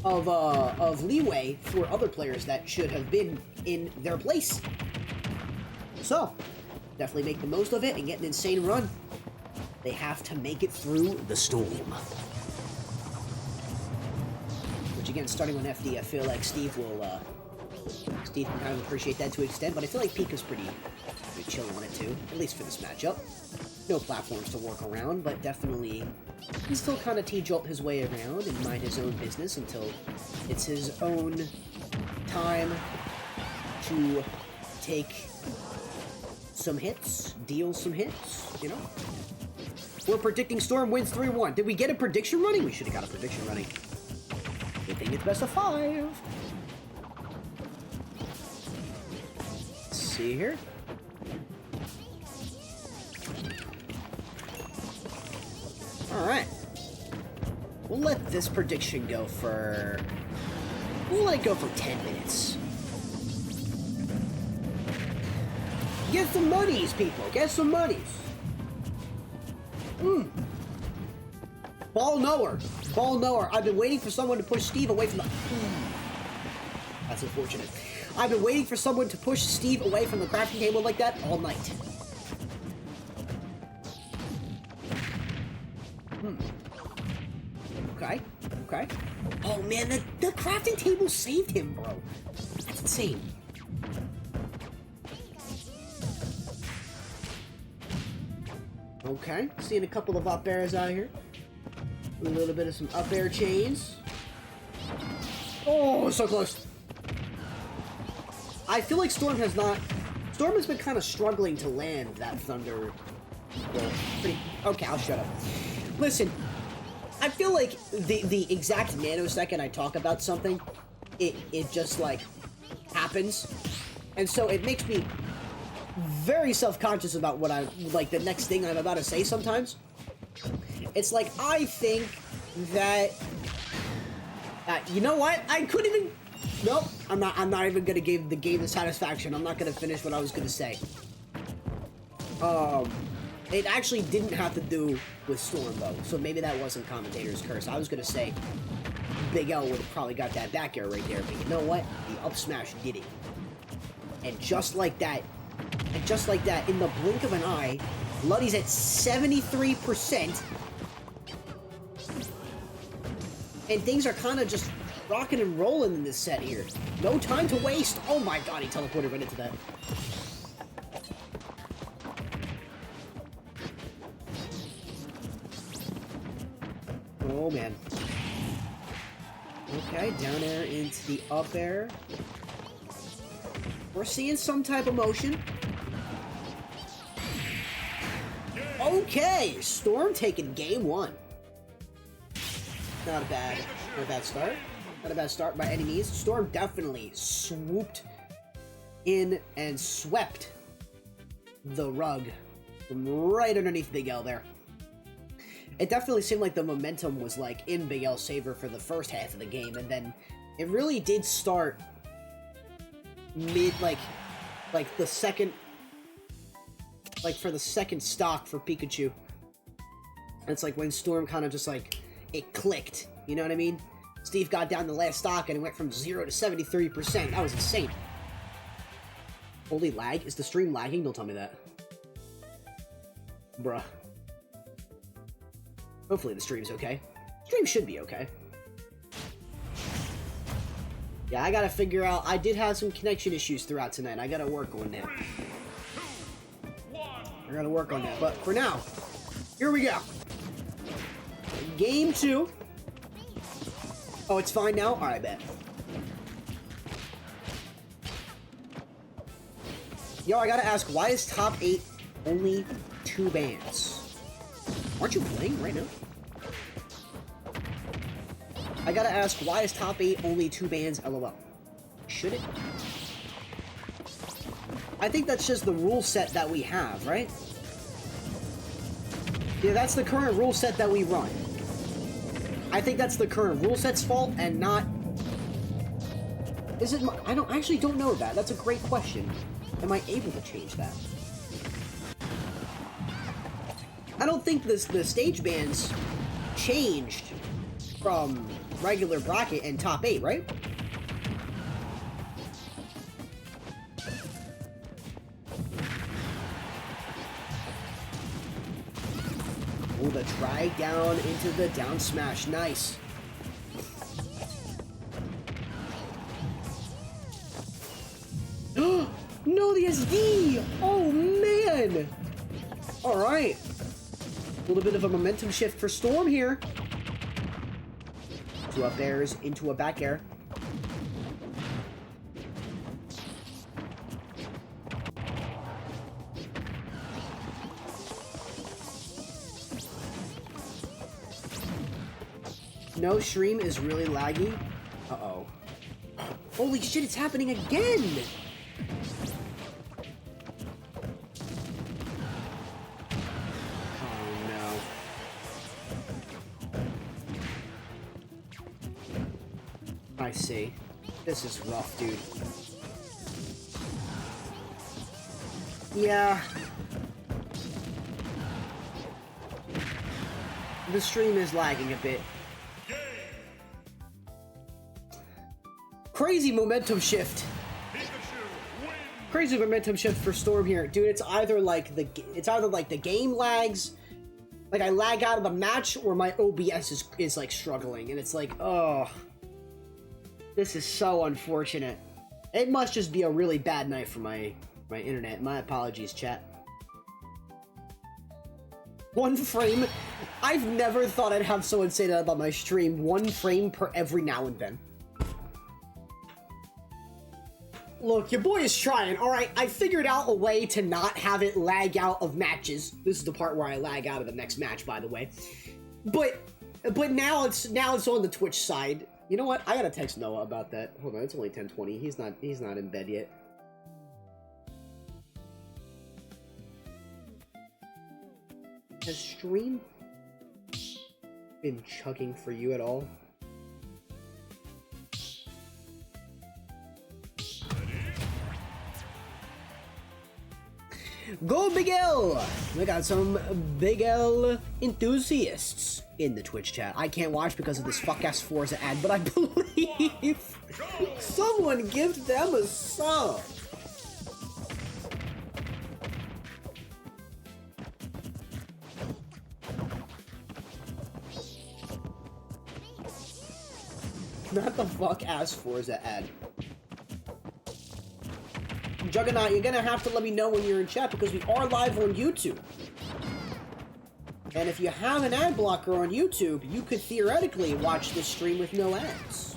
of leeway for other players that should have been in their place. So, definitely make the most of it and get an insane run. They have to make it through the storm. Which again, starting on FD, I feel like Steve can kind of appreciate that to an extent, but I feel like Pika's pretty chill on it too, at least for this matchup. No platforms to work around, but definitely he still kind of T-jolt his way around and mind his own business until it's his own time to take some hits, deal some hits, you know? We're predicting Storm wins 3-1. Did we get a prediction running? We should have got a prediction running. Good thing it's best of 5. Let's see here. Alright. We'll let this prediction go for... We'll let it go for 10 minutes. Get some monies, people. Get some monies. Ball knower. Ball knower. I've been waiting for someone to push Steve away from the... That's unfortunate. I've been waiting for someone to push Steve away from the crafting table like that all night. Okay. Okay. Oh, man, the crafting table saved him, bro. That's insane. Okay, seeing a couple of up airs out here. A little bit of some up air chains. Oh, so close. I feel like Storm has been kind of struggling to land that Thunder. Well, okay, I'll shut up. Listen, I feel like the exact nanosecond I talk about something, it just, like, happens. And so it makes me very self-conscious about what the next thing I'm about to say sometimes. It's like, I think that, you know what? I couldn't even, nope, I'm not even gonna give the game the satisfaction. I'm not gonna finish what I was gonna say. It actually didn't have to do with Storm, though, so maybe that wasn't commentator's curse. I was gonna say Big L would have probably got that back air right there, but you know what? The up smash did it. And just like that, in the blink of an eye, Luddy's at 73%. And things are kind of just rocking and rolling in this set here. No time to waste. Oh my god, he teleported right into that. Oh man. Okay, down air into the up air. We're seeing some type of motion. Okay, Storm taking game 1. Not a bad start. Not a bad start by any means. Storm definitely swooped in and swept the rug from right underneath Big L there. It definitely seemed like the momentum was like in Big L's favor for the first half of the game, and then it really did start mid, like the second, like for the second stock for Pikachu. It's like when Storm kind of just like, it clicked, you know what I mean? Steve got down the last stock and it went from 0 to 73%. That was insane. Holy lag? Is the stream lagging? Don't tell me that. Bruh. Hopefully the stream's okay. Stream should be okay. Yeah, I gotta figure out, I did have some connection issues throughout tonight. I gotta work on that. I gotta work on that. But for now, here we go. Game 2. Oh, it's fine now? Alright, bet. Yo, I gotta ask, why is top 8 only 2 bands? Aren't you playing right now? I gotta ask, why is top 8 only 2 bands, LOL? Should it? I think that's just the rule set that we have, right? Yeah, that's the current rule set that we run. I think that's the current rule set's fault, and not... Is it... I actually don't know that. That's a great question. am I able to change that? I don't think the stage bands changed from regular bracket and top 8, right? Oh, the drag down into the down smash. Nice. No, the SD! Oh, man! Alright. A little bit of a momentum shift for Storm here. 2 up airs into a back air. No, stream is really laggy. Uh-oh. Holy shit, it's happening again! Oh no. I see. This is rough, dude. Yeah. The stream is lagging a bit. Crazy momentum shift. Crazy momentum shift for Storm here, dude. It's either like the game lags, like I lag out of the match, or my OBS is like struggling, and it's like, oh, this is so unfortunate. It must just be a really bad night for my internet. My apologies, chat. 1 frame. I've never thought I'd have someone say that about my stream. 1 frame per every now and then. Look, your boy is trying. Alright, I figured out a way to not have it lag out of matches. This is the part where I lag out of the next match, by the way. But now it's on the Twitch side. You know what? I gotta text Noah about that. Hold on, it's only 10:20. He's not in bed yet. Has stream been chugging for you at all? Go Big L! We got some Big L enthusiasts in the Twitch chat. I can't watch because of this fuck-ass Forza ad, but I believe someone gives them a sub. Not the fuck-ass Forza ad. Juggernaut, you're gonna have to let me know when you're in chat because we are live on YouTube. And if you have an ad blocker on YouTube, you could theoretically watch this stream with no ads.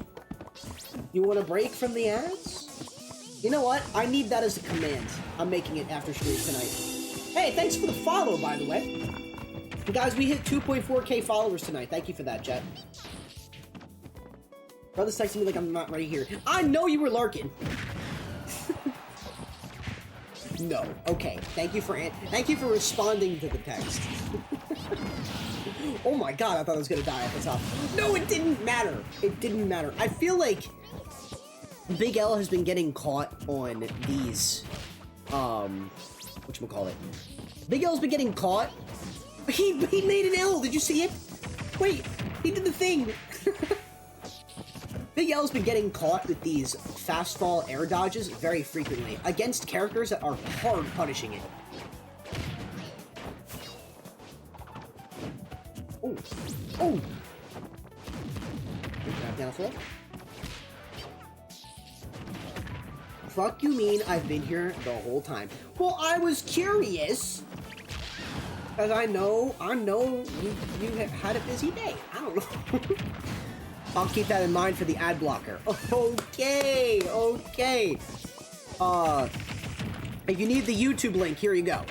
You want a break from the ads? You know what? I need that as a command. I'm making it after stream tonight. Hey, thanks for the follow, by the way. Guys, we hit 2.4k followers tonight. Thank you for that, chat. Brother's texting me like I'm not right here. I know you were lurking. No. Okay. Thank you for responding to the text. Oh my god, I thought I was gonna die at the top. No, it didn't matter. It didn't matter. I feel like Big L has been getting caught on these whatchamacallit. Big L's been getting caught. He made an L, did you see it? Wait, he did the thing. Big L's been getting caught with these fast fall air dodges very frequently against characters that are hard punishing it. Oh. Oh! Grab down throw. Fuck you mean I've been here the whole time? Well, I was curious. Because I know you have had a busy day. I don't know. I'll keep that in mind for the ad blocker. Okay, okay. If you need the YouTube link, here you go.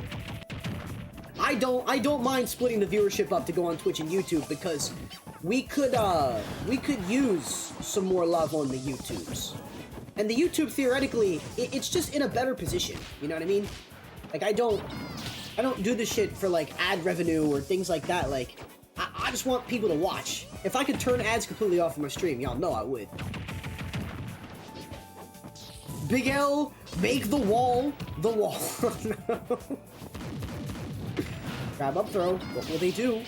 I don't mind splitting the viewership up to go on Twitch and YouTube because we could use some more love on the YouTubes. And the YouTube theoretically, it's just in a better position. You know what I mean? Like I don't do this shit for like ad revenue or things like that. Like I just want people to watch. If I could turn ads completely off of my stream, y'all know I would. Big L, make the wall the wall. No. Grab up throw. What will they do?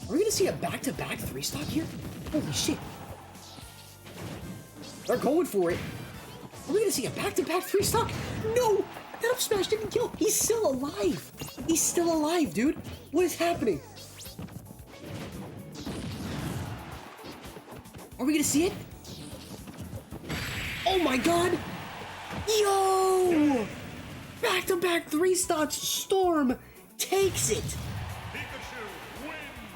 Are we gonna see a back-to-back 3-stock here? Holy shit. They're going for it. Are we gonna see a back-to-back 3-stock? No! That up smash didn't kill. He's still alive. He's still alive, dude. What is happening? Are we gonna see it? Oh my god! Yo! Back-to-back 3-stocks. Storm takes it.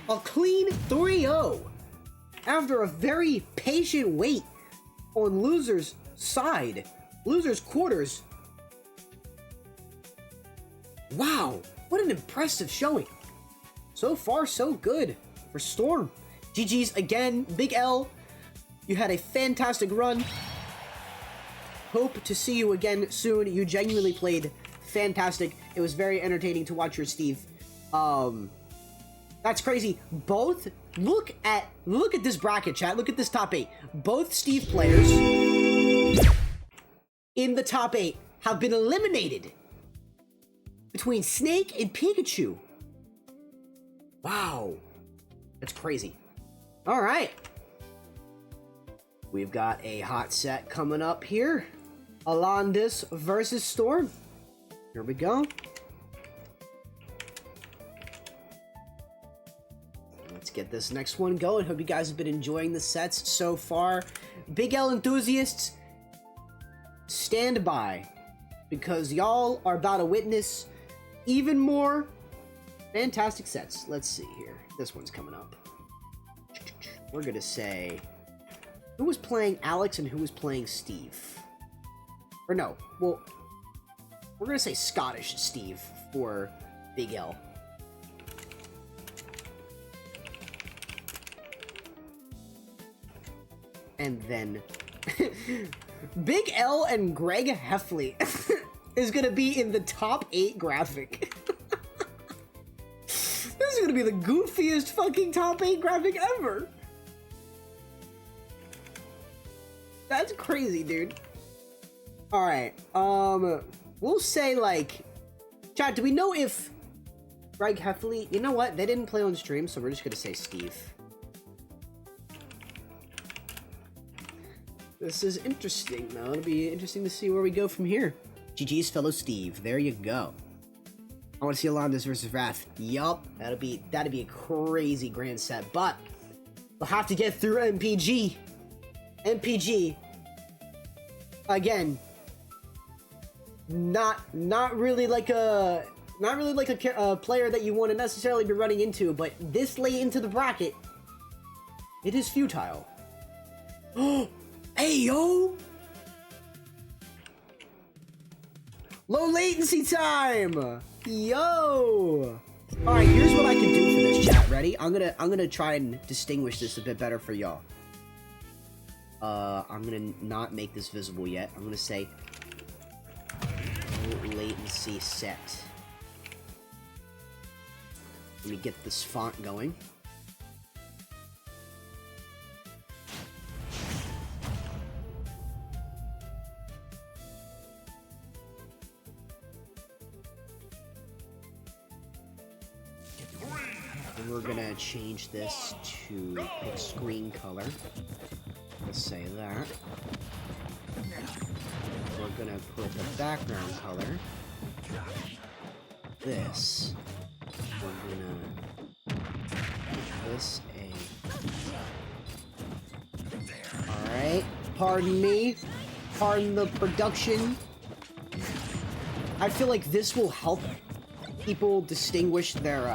A clean 3-0. After a very patient wait on loser's side. Loser's quarters. Wow, what an impressive showing. So far, so good for Storm. GG's again, Big L. You had a fantastic run. Hope to see you again soon. You genuinely played fantastic. It was very entertaining to watch your Steve. That's crazy. Both look at this bracket, chat. Look at this top 8. Both Steve players in the top 8 have been eliminated between Snake and Pikachu. Wow. That's crazy. All right. We've got a hot set coming up here. AlanDiss versus Storm. Here we go. Let's get this next one going. Hope you guys have been enjoying the sets so far. Big L enthusiasts, stand by, because y'all are about to witness even more fantastic sets. Let's see here. This one's coming up. We're gonna say, who was playing Alex and who was playing Steve? Or no, well, we're gonna say Scottish Steve for Big L. And then Big L and Greg Heffley is gonna be in the top 8 graphic. This is gonna be the goofiest fucking top 8 graphic ever. That's crazy, dude. Alright, we'll say, like, chat, do we know if Greg Heffley, you know what, they didn't play on stream, so we're just gonna say Steve. This is interesting, though. It'll be interesting to see where we go from here. GG's fellow Steve. There you go. I want to see AlanDiss versus Wrath. Yup. That'd be a crazy grand set. But we'll have to get through MPG. MPG. Again. Not really like a player that you want to necessarily be running into, but this late into the bracket, it is futile. Oh. Hey, yo! Low latency time! Yo! Alright, here's what I can do for this, chat. Ready? I'm gonna try and distinguish this a bit better for y'all. I'm gonna not make this visible yet. I'm gonna say low latency set. Let me get this font going. And we're gonna change this to pick screen color. Let's say that. We're gonna put the background color. This. We're gonna make this a... Alright. Pardon me. Pardon the production. I feel like this will help people distinguish their,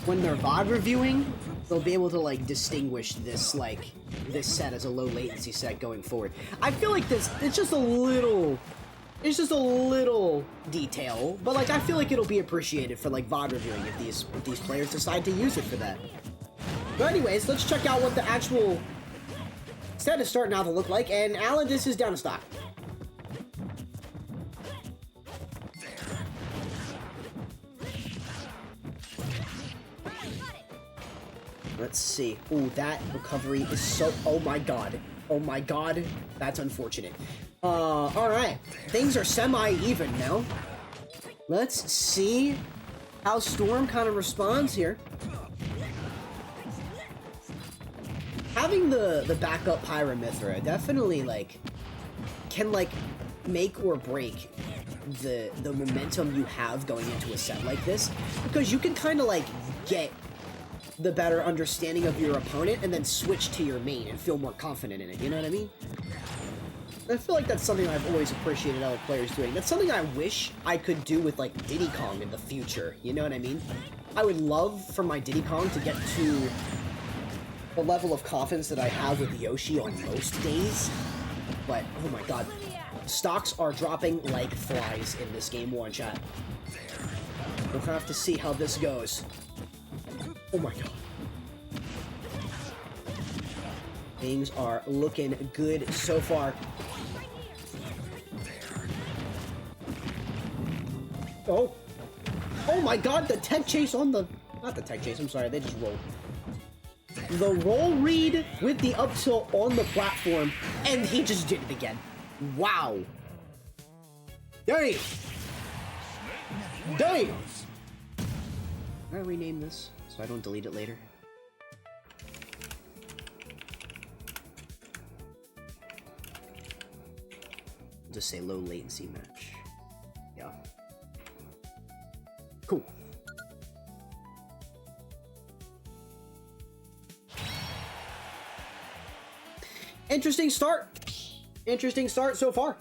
when they're VOD reviewing, they'll be able to, like, distinguish this, like, this set as a low latency set going forward. I feel like this, it's just a little detail, but, like, I feel like it'll be appreciated for, like, VOD reviewing if these players decide to use it for that. But anyways, let's check out what the actual set is starting out to look like, and AlanDiss is down to stock. Let's see. Ooh, that recovery is so... Oh my god. Oh my god, that's unfortunate. Alright. Things are semi-even now. Let's see how Storm kind of responds here. Having the backup Pyramithra definitely, like, can, like, make or break the momentum you have going into a set like this. Because you can kind of, like, get the better understanding of your opponent and then switch to your main and feel more confident in it, you know what I mean? I feel like that's something I've always appreciated other players doing. That's something I wish I could do with, like, Diddy Kong in the future, you know what I mean? I would love for my Diddy Kong to get to the level of confidence that I have with Yoshi on most days. But, oh my god, stocks are dropping like flies in this game one, chat. We'll have to see how this goes. Oh my god. Things are looking good so far. Oh. Oh my god, the tech chase on the... Not the tech chase, I'm sorry, they just rolled. The roll read with the up tilt on the platform, and he just did it again. Wow. Damn. Damn. Can I rename this so I don't delete it later? Just say low latency match. Yeah. Cool. Interesting start. Interesting start so far.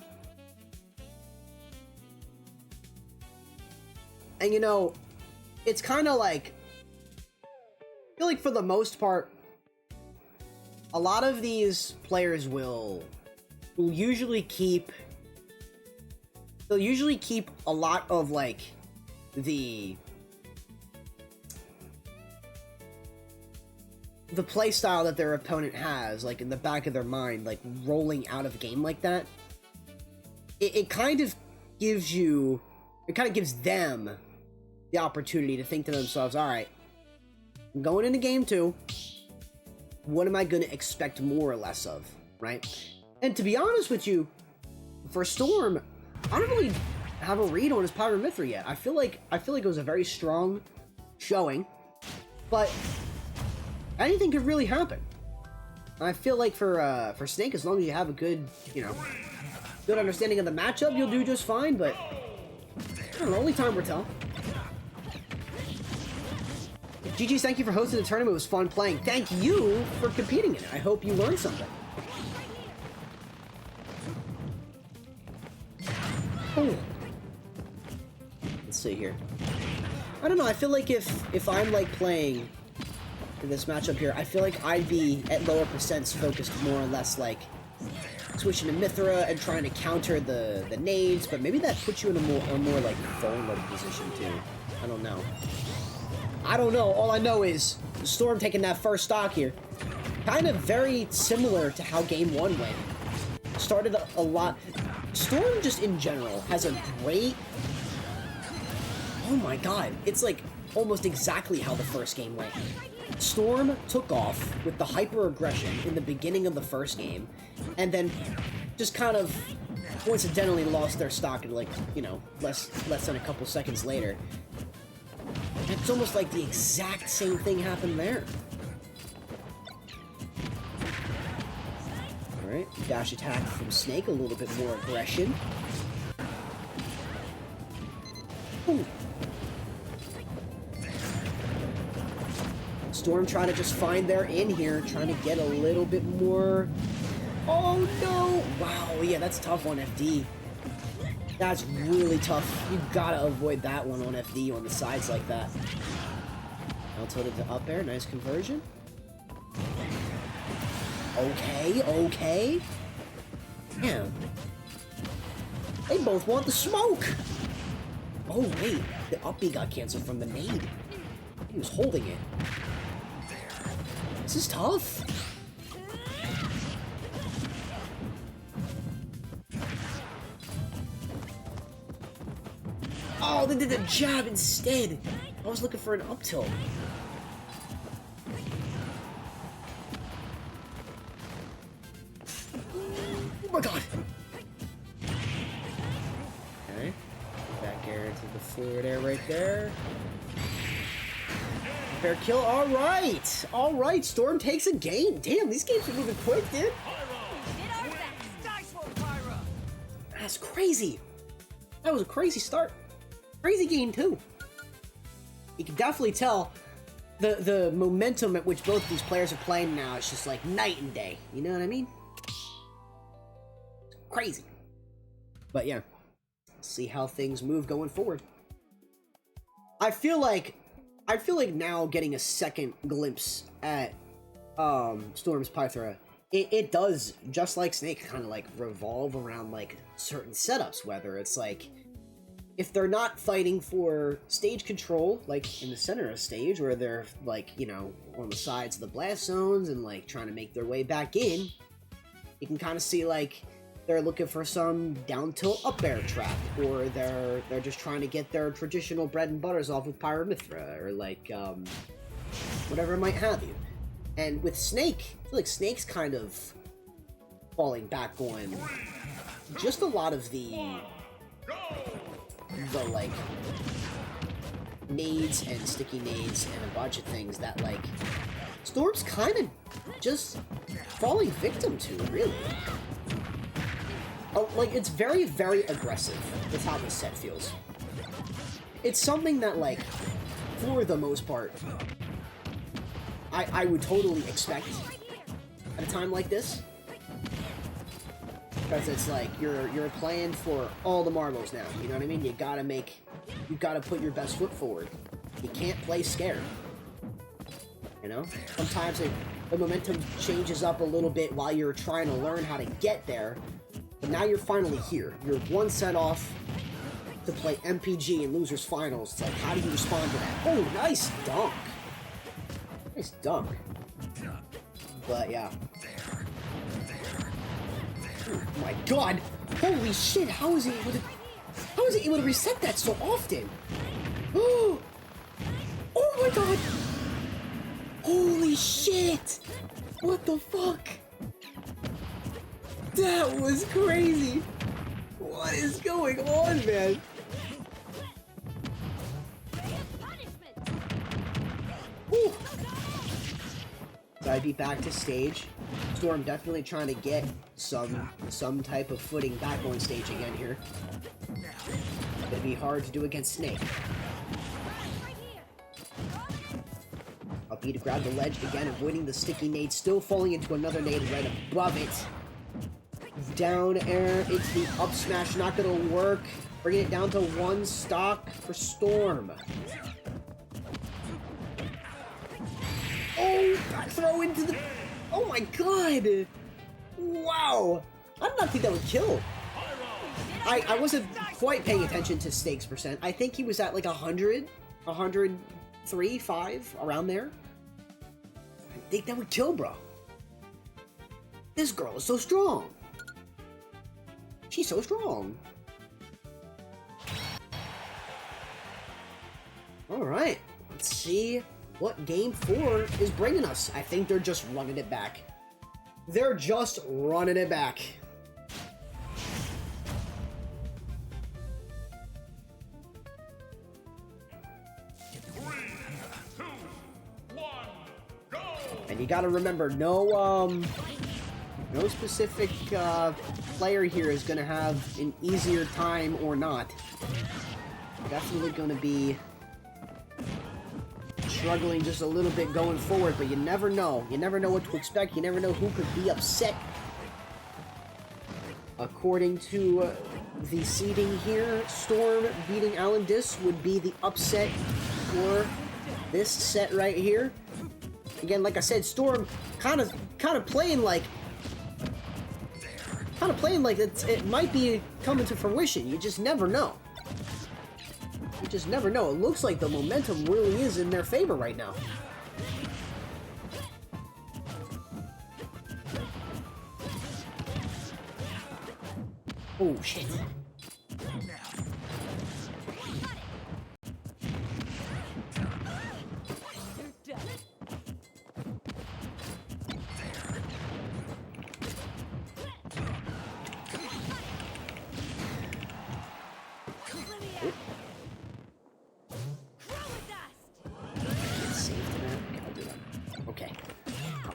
And you know, it's kind of like, I feel like for the most part, a lot of these players will usually keep, they'll usually keep a lot of like the play style that their opponent has, like, in the back of their mind, like, rolling out of a game like that. It kind of gives you... It kind of gives them the opportunity to think to themselves, alright, I'm going into game 2. What am I going to expect more or less of, right? And to be honest with you, for Storm, I don't really have a read on his Pyramithra yet. I feel like it was a very strong showing, but... anything could really happen. I feel like for Snake, as long as you have a good, you know, good understanding of the matchup, you'll do just fine, but I don't know, only time will tell. GG's, thank you for hosting the tournament. It was fun playing. Thank you for competing in it. I hope you learned something. Oh. Let's see here. I don't know, I feel like if I'm like playing in this matchup here, I feel like I'd be at lower percents focused more or less like switching to Mithra and trying to counter the nades, but maybe that puts you in a more like vulnerable position too. I don't know. I don't know. All I know is Storm taking that first stock here. Kind of very similar to how game 1 went. Started a lot. Storm just in general has a great... Oh my god. It's like almost exactly how the first game went. Storm took off with the hyper-aggression in the beginning of the first game, and then just kind of coincidentally lost their stock in, like, you know, less than a couple seconds later. It's almost like the exact same thing happened there. Alright, dash attack from Snake, a little bit more aggression. Ooh. Storm trying to just find their in here, trying to get a little bit more... Oh no! Wow, yeah, that's tough on FD. That's really tough. You gotta avoid that one on FD on the sides like that. Now tilted to up air, nice conversion. Okay, okay. Damn. They both want the smoke! Oh wait, the up B got canceled from the nade. He was holding it. This is tough. Oh, they did the jab instead. I was looking for an up tilt. To the forward air right there. Fair kill. All right. All right. Storm takes a game. Damn, these games are moving quick, dude. Did our best. Nice one, Pyra. That's crazy. That was a crazy start. Crazy game, too. You can definitely tell the momentum at which both these players are playing now. It's just like night and day. You know what I mean? It's crazy. But yeah, see how things move going forward. I feel like now getting a second glimpse at Storm's Pythra, it does, just like Snake, kind of like revolve around like certain setups, whether it's like if they're not fighting for stage control, like in the center of stage, or they're like, you know, on the sides of the blast zones and like trying to make their way back in, you can kind of see like they're looking for some down tilt up air trap, or they're just trying to get their traditional bread and butters off with Pyramithra, or like whatever it might have you. And with Snake, I feel like Snake's kind of falling back on just a lot of the like nades and sticky nades and a bunch of things that like Storm's kind of just falling victim to, really. Oh, like, it's very, very aggressive. That's how this set feels. It's something that, like, for the most part, I would totally expect at a time like this. Because it's like, you're playing for all the marbles now, you know what I mean? You gotta put your best foot forward. You can't play scared. You know? Sometimes the momentum changes up a little bit while you're trying to learn how to get there. But now you're finally here. You're one set off to play MPG in Losers Finals. It's like, how do you respond to that? Oh, nice dunk. Nice dunk. But, yeah. Oh my god! Holy shit, how is he able to reset that so often? Oh! Oh my god! Holy shit! What the fuck? That was crazy! What is going on, man? Whew. So I'd be back to stage. Storm definitely trying to get some type of footing back on stage again here. It'd be hard to do against Snake. Up B to grab the ledge again, avoiding the sticky nade, still falling into another nade right above it. Down air, it's the up smash, not gonna work. Bringing it down to one stock for Storm. Oh, back throw into the... Oh my god! Wow! I did not think that would kill. I wasn't quite paying attention to Snake's percent. I think he was at like 100, 103, 5, around there. I think that would kill, bro. This girl is so strong. She's so strong. Alright, let's see what Game 4 is bringing us. I think they're just running it back. They're just running it back. And you gotta remember, no specific player here is gonna have an easier time or not. Definitely gonna be struggling just a little bit going forward, but you never know. You never know what to expect. You never know who could be upset. According to the seeding here, Storm beating AlanDiss would be the upset for this set right here. Again, like I said, Storm kind of playing like it might be coming to fruition. You just never know. You just never know. It looks like the momentum really is in their favor right now. Oh, shit.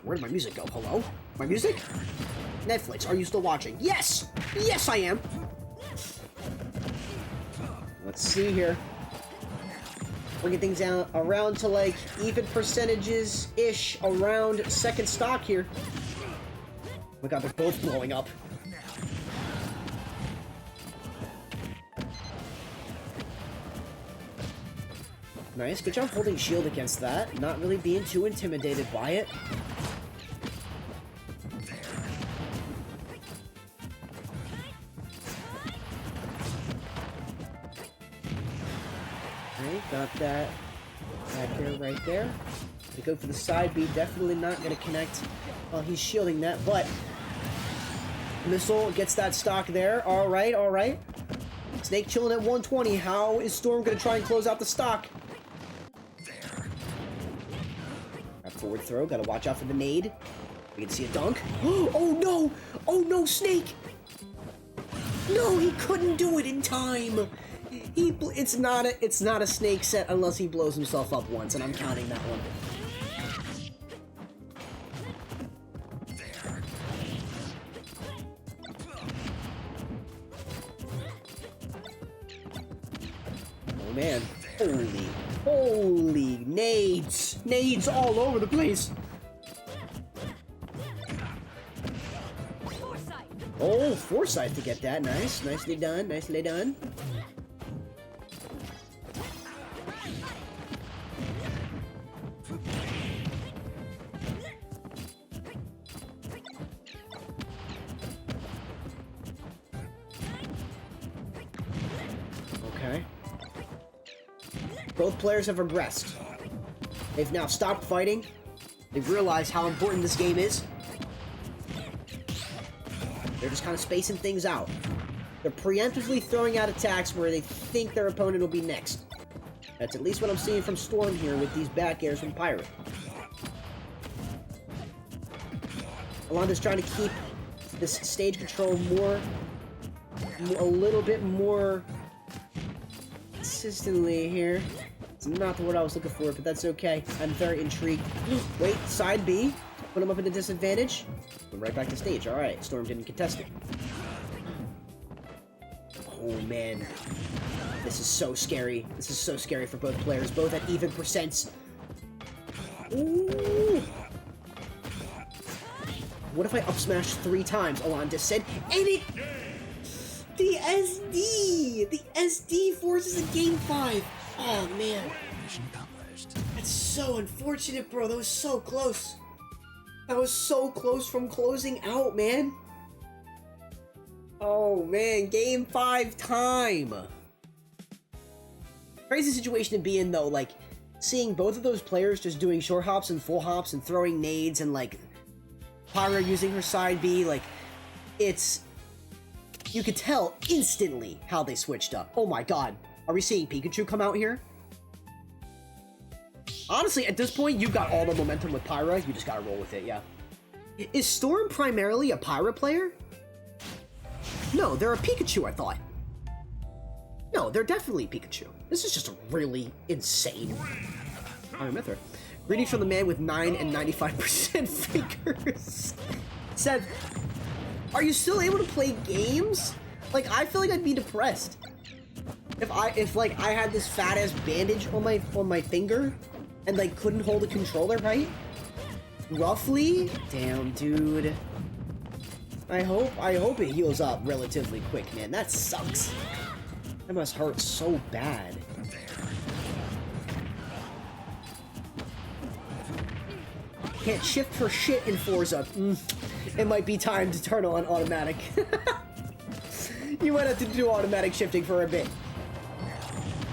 Where'd my music go? Hello? My music? Netflix, are you still watching? Yes! Yes, I am! Let's see here. Bringing things down around to, like, even percentages-ish around second stock here. Oh my god, they're both blowing up. Nice, good job holding shield against that. Not really being too intimidated by it. Okay, got that back there, right there. They go for the side B, definitely not going to connect while he's shielding that, but Missile gets that stock there. Alright, alright. Snake chilling at 120. How is Storm going to try and close out the stock? That forward throw, got to watch out for the nade. We can see a dunk. Oh no! Oh no, Snake! No, he couldn't do it in time! It's not a Snake set unless he blows himself up once, and I'm counting that one. Oh man. Holy nades! Nades all over the place! Oh, foresight to get that. Nice. Nicely done. Nicely done. Okay. Both players have regressed. They've now stopped fighting. They've realized how important this game is. They're just kind of spacing things out. They're preemptively throwing out attacks where they think their opponent will be next. That's at least what I'm seeing from Storm here with these back airs from Pirate. AlanDiss trying to keep this stage control a little bit more consistently here. It's not the word I was looking for, but that's okay. I'm very intrigued. Wait, side B. Put him up at a disadvantage. Went right back to stage. Alright, Storm didn't contest it. Oh man. This is so scary. This is so scary for both players, both at even percents. Ooh. What if I up smash 3 times? AlanDiss said, and it... The SD! The SD forces a game 5! Oh man. That's so unfortunate, bro. That was so close. That was so close from closing out, man. Oh man, game 5 time. Crazy situation to be in though, like seeing both of those players just doing short hops and full hops and throwing nades and like Pyra using her side B, like it's, you could tell instantly how they switched up. Oh my god, are we seeing Pikachu come out here? Honestly, at this point, you've got all the momentum with Pyra, you just gotta roll with it, yeah. Is Storm primarily a Pyra player? No, they're a Pikachu, I thought. No, they're definitely Pikachu. This is just a really insane Iron Mythra. Greetings from the man with 9 and 95% fingers. Said, are you still able to play games? Like, I feel like I'd be depressed. If like, I had this fat-ass bandage on my finger and, like, couldn't hold a controller right? Roughly? Damn, dude. I hope it heals up relatively quick, man. That sucks. That must hurt so bad. Can't shift for shit in Forza. It might be time to turn on automatic. You might have to do automatic shifting for a bit.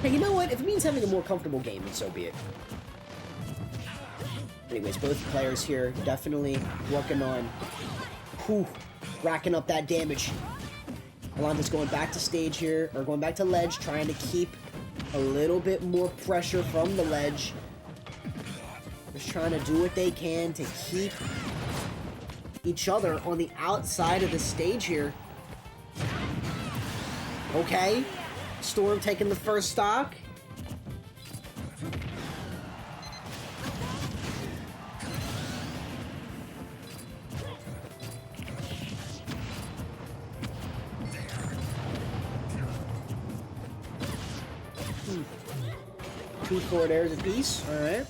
Hey, you know what? If it means having a more comfortable game, then so be it. Anyways, both players here definitely working on racking up that damage. AlanDiss going back to stage here, or going back to ledge, trying to keep a little bit more pressure from the ledge. Just trying to do what they can to keep each other on the outside of the stage here. Okay. Storm taking the first stock. 2 forward airs apiece. All right.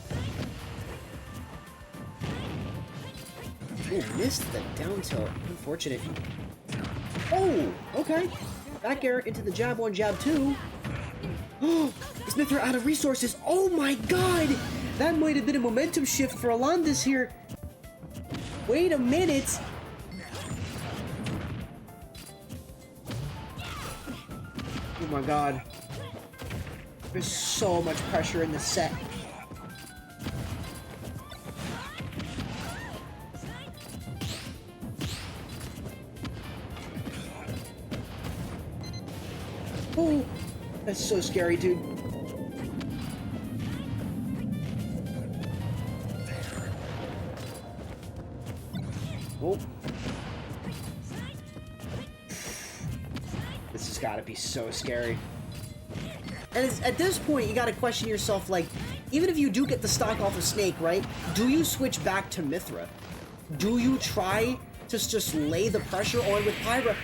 Ooh, missed the down tilt. Unfortunate. Oh, okay. Back air into the jab 1, jab 2. Oh, is Mithra out of resources? Oh my god! That might have been a momentum shift for AlanDiss here. Wait a minute. Oh my god. There's so much pressure in this set. Oh, that's so scary, dude. Oh. This has got to be so scary. And it's, at this point, you got to question yourself, like, even if you do get the stock off of Snake, right? Do you switch back to Mithra? Do you try to just lay the pressure on with Pyra?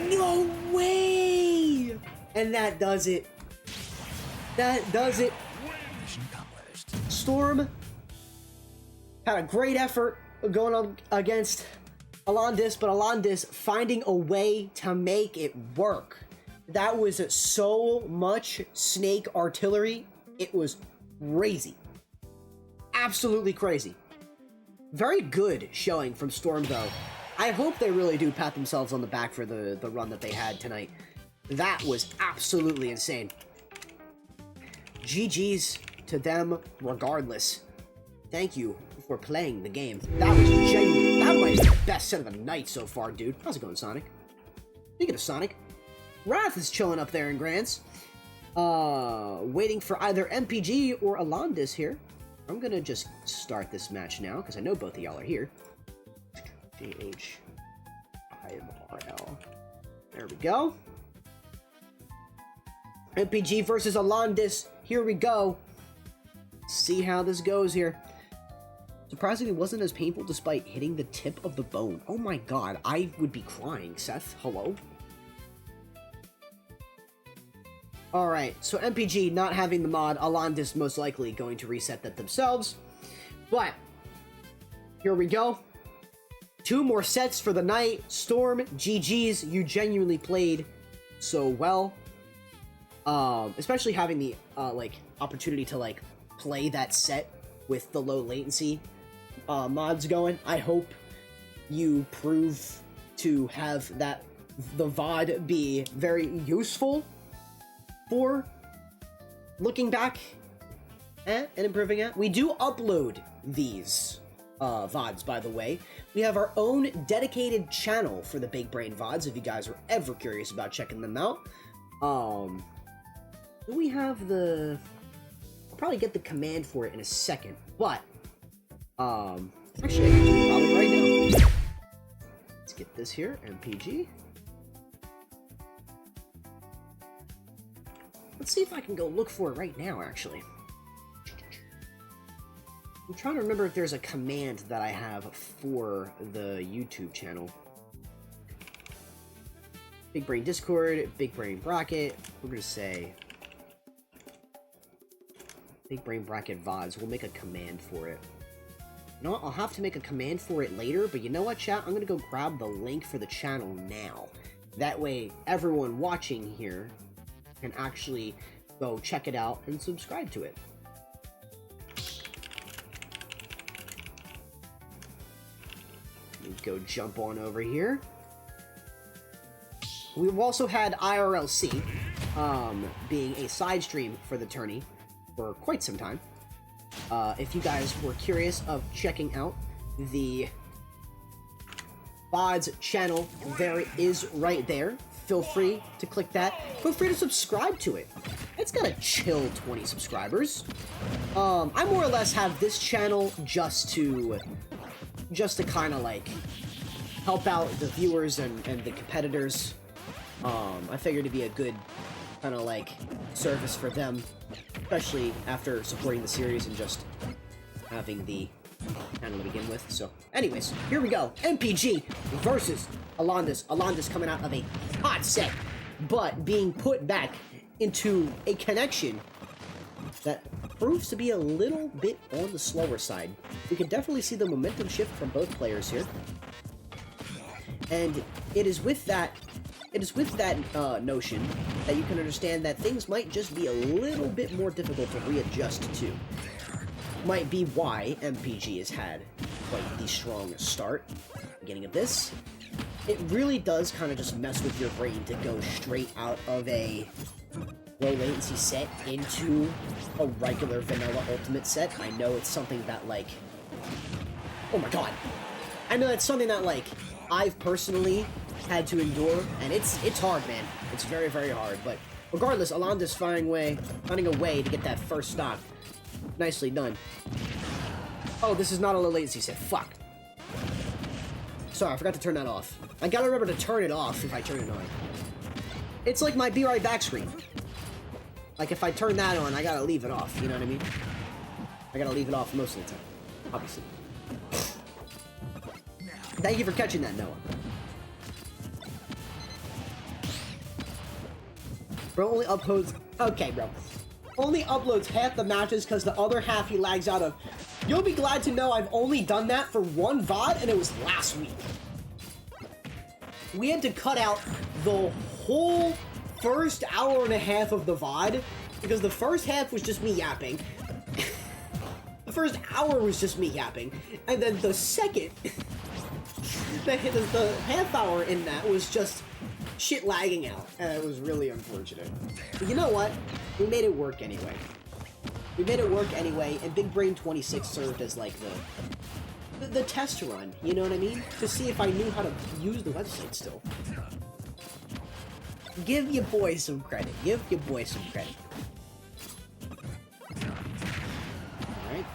No way! And that does it. That does it. Storm had a great effort going up against AlanDiss, but AlanDiss finding a way to make it work. That was so much Snake artillery. It was crazy. Absolutely crazy. Very good showing from Storm, though. I hope they really do pat themselves on the back for the run that they had tonight. That was absolutely insane. GG's to them regardless. Thank you for playing the game. That was genuine. That might be the best set of the night so far, dude. How's it going, Sonic? Speaking of Sonic, Wrath is chilling up there in Grants. Waiting for either MPG or AlanDiss here. I'm gonna just start this match now, because I know both of y'all are here. JHIMRL. There we go. MPG versus AlanDiss. Here we go. See how this goes here. Surprisingly, it wasn't as painful despite hitting the tip of the bone. Oh my god, I would be crying, Seth. Hello? Alright, so MPG not having the mod, AlanDiss most likely going to reset that themselves. But, here we go. 2 more sets for the night. Storm, GG's, you genuinely played so well. Especially having the, opportunity to, play that set with the low latency mods going. I hope you prove to have the VOD be very useful for looking back at and improving at. We do upload these VODs, by the way. We have our own dedicated channel for the Big Brain VODs, if you guys are ever curious about checking them out. Do we have the... I'll probably get the command for it in a second, but, actually, I can do it probably right now. Let's get this here, MPG. Let's see if I can go look for it right now, actually. I'm trying to remember if there's a command that I have for the YouTube channel. Big Brain Discord, Big Brain Bracket, we're gonna say Big Brain Bracket VODs. We'll make a command for it. You know what? I'll have to make a command for it later, but you know what, chat? I'm gonna go grab the link for the channel now. That way, everyone watching here can actually go check it out and subscribe to it. Let me go jump on over here. We've also had IRLC, being a side stream for the tourney for quite some time. If you guys were curious of checking out the VODs channel, there it is right there. Feel free to click that. Feel free to subscribe to it. It's got a chill 20 subscribers. I more or less have this channel just to kind of like help out the viewers and the competitors. I figured it'd be a good kind of like service for them, especially after supporting the series and just having the channel to begin with. So anyways, here we go. MPG versus AlanDiss. AlanDiss coming out of a hot set, but being put back into a connection that proves to be a little bit on the slower side. We can definitely see the momentum shift from both players here. And it is with that notion that you can understand that things might just be a little bit more difficult to readjust to. Might be why MPG has had quite the strong start. Beginning of this, it really does kind of just mess with your brain to go straight out of a low latency set into a regular vanilla ultimate set. I know it's something that, like, oh my god, I know that's something that, like, I've personally had to endure, and it's hard, man. It's very, very hard, but regardless, AlanDiss finding a way to get that first stock. Nicely done. Oh, this is not a low latency set. Fuck. Sorry, I forgot to turn that off. I gotta remember to turn it off if I turn it on. It's like my be right back screen. Like, if I turn that on, I gotta leave it off, you know what I mean? I gotta leave it off most of the time, obviously. Thank you for catching that, Noah. Bro only uploads... Okay, bro. Only uploads half the matches because the other half he lags out of. You'll be glad to know I've only done that for one VOD, and it was last week. We had to cut out the whole first hour and a half of the VOD because the first half was just me yapping. The first hour was just me yapping, and then the second... the half hour in that was just shit lagging out, and it was really unfortunate. But you know what? We made it work anyway. We made it work anyway, and Big Brain 26 served as like the test run, you know what I mean? To see if I knew how to use the website still. Give your boy some credit. Give your boy some credit. Alright.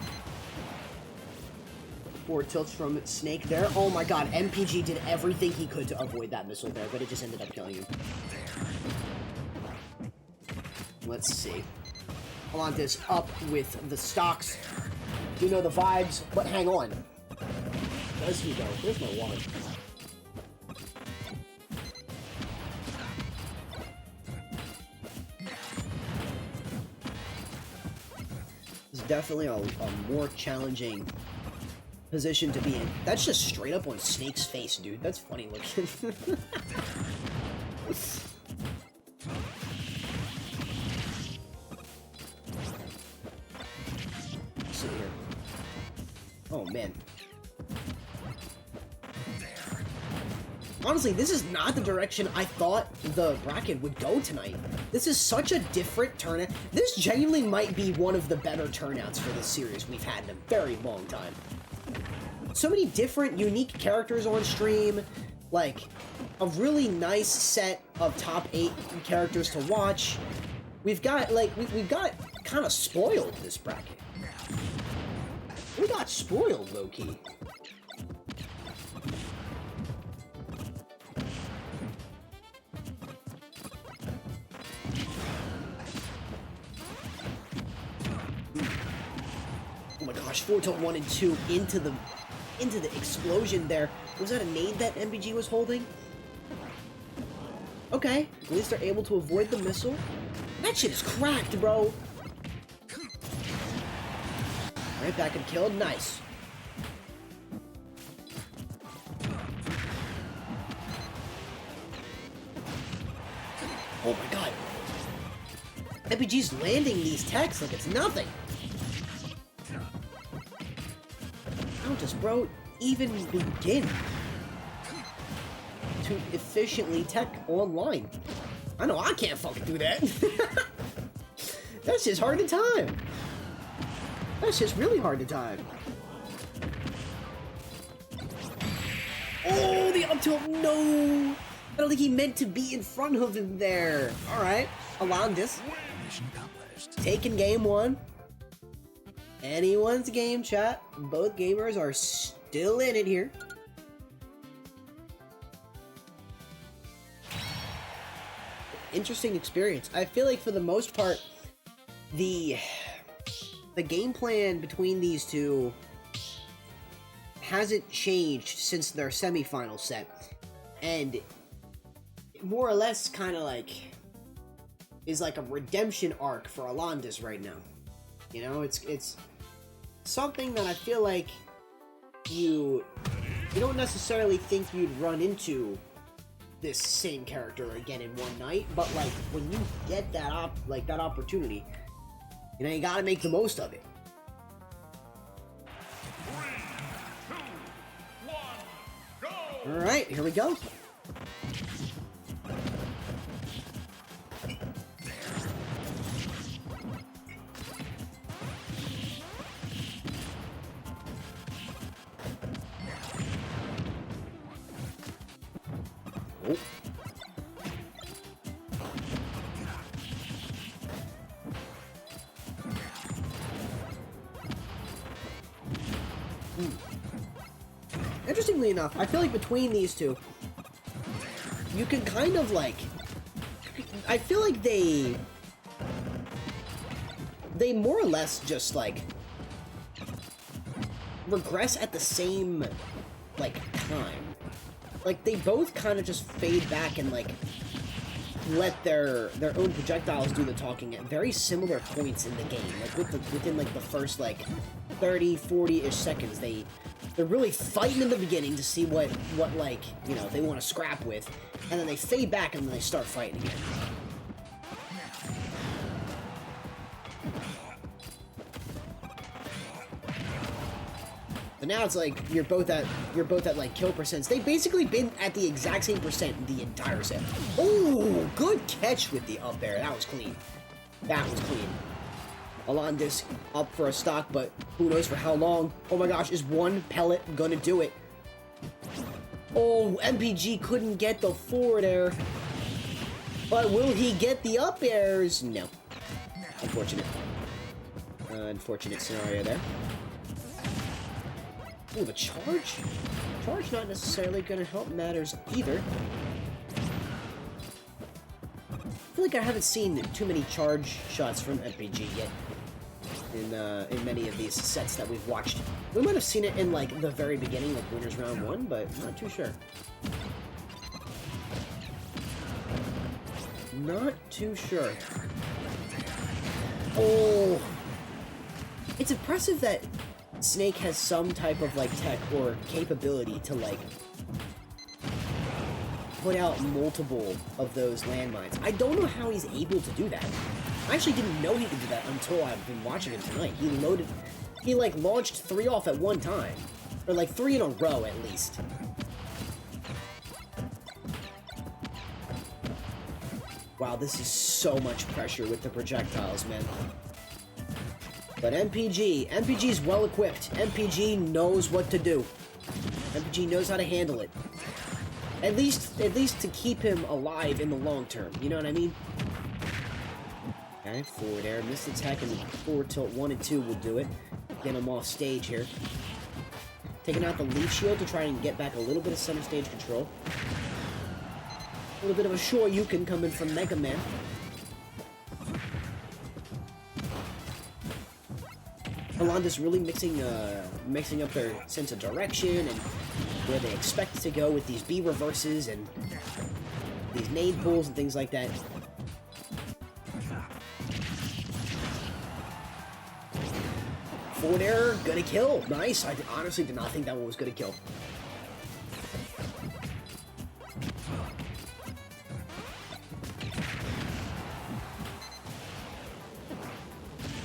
Forward tilts from Snake there. Oh my god, MPG did everything he could to avoid that missile there, but it just ended up killing him. Let's see. AlanDiss up with the stocks. You know the vibes, but hang on. Does he though? Where's my water? It's definitely a more challenging position to be in. That's just straight up on Snake's face, dude. That's funny looking. See here. Oh man. Honestly, this is not the direction I thought the bracket would go tonight. This is such a different turnout. This genuinely might be one of the better turnouts for this series we've had in a very long time. So many different, unique characters on stream, like a really nice set of top 8 characters to watch. We've got, like, we got kind of spoiled this bracket. We got spoiled, low-key. Oh my gosh, 4 tilt 1 and 2 into the explosion there. Was that a nade that MPG was holding? Okay, at least they're able to avoid the missile. That shit is cracked, bro. Alright, back and killed. Nice. Oh my god. MPG's landing these techs like it's nothing. How does bro even begin to efficiently tech online? I know I can't fucking do that. That's just hard to time. That's just really hard to time. Oh, the up tilt, no! I don't think he meant to be in front of him there. Alright, AlanDiss. Taking game 1. Anyone's game, chat. Both gamers are still in it here. Interesting experience. I feel like for the most part, the game plan between these two hasn't changed since their semifinal set. And more or less kind of like is like a redemption arc for AlanDiss right now. You know, it's something that I feel like you don't necessarily think you'd run into this same character again in one night, but like when you get that opportunity, you know, you gotta make the most of it. 3, 2, 1, go! Alright, here we go. Oh. Interestingly enough, I feel like between these two, you can kind of like... I feel like they more or less just like regress at the same like time. Like they both kind of just fade back and like let their own projectiles do the talking at very similar points in the game. Like within like the first like 30, 40-ish seconds, they're really fighting in the beginning to see what like, you know, they want to scrap with, and then they fade back and then they start fighting again. But now it's like you're both at like kill percents. They've basically been at the exact same percent the entire set. Oh, good catch with the up air. That was clean. That was clean. AlanDiss up for a stock, but who knows for how long. Oh my gosh, is one pellet gonna do it? Oh, MPG couldn't get the forward air. But will he get the up airs? No. Unfortunate. Unfortunate scenario there. Oh, the charge? Charge not necessarily gonna help matters either. I feel like I haven't seen too many charge shots from MPG yet in many of these sets that we've watched. We might have seen it in like the very beginning, like Winners Round 1, but not too sure. Not too sure. Oh! It's impressive that Snake has some type of like tech or capability to like put out multiple of those landmines. I don't know how he's able to do that. I actually didn't know he could do that until I've been watching him tonight. He like launched 3 off at one time. Or like 3 in a row at least. Wow, this is so much pressure with the projectiles, man. But MPG's well equipped. MPG knows what to do. MPG knows how to handle it. At least to keep him alive in the long term. You know what I mean? Okay, forward air, missed attack, and forward tilt 1 and 2 will do it. Get him off stage here. Taking out the leaf shield to try and get back a little bit of center stage control. A little bit of a Shoryuken coming from Mega Man. AlanDiss really mixing up their sense of direction and where they expect to go with these B reverses and these nade pulls and things like that. Forward air, gonna kill. Nice. I honestly did not think that one was gonna kill.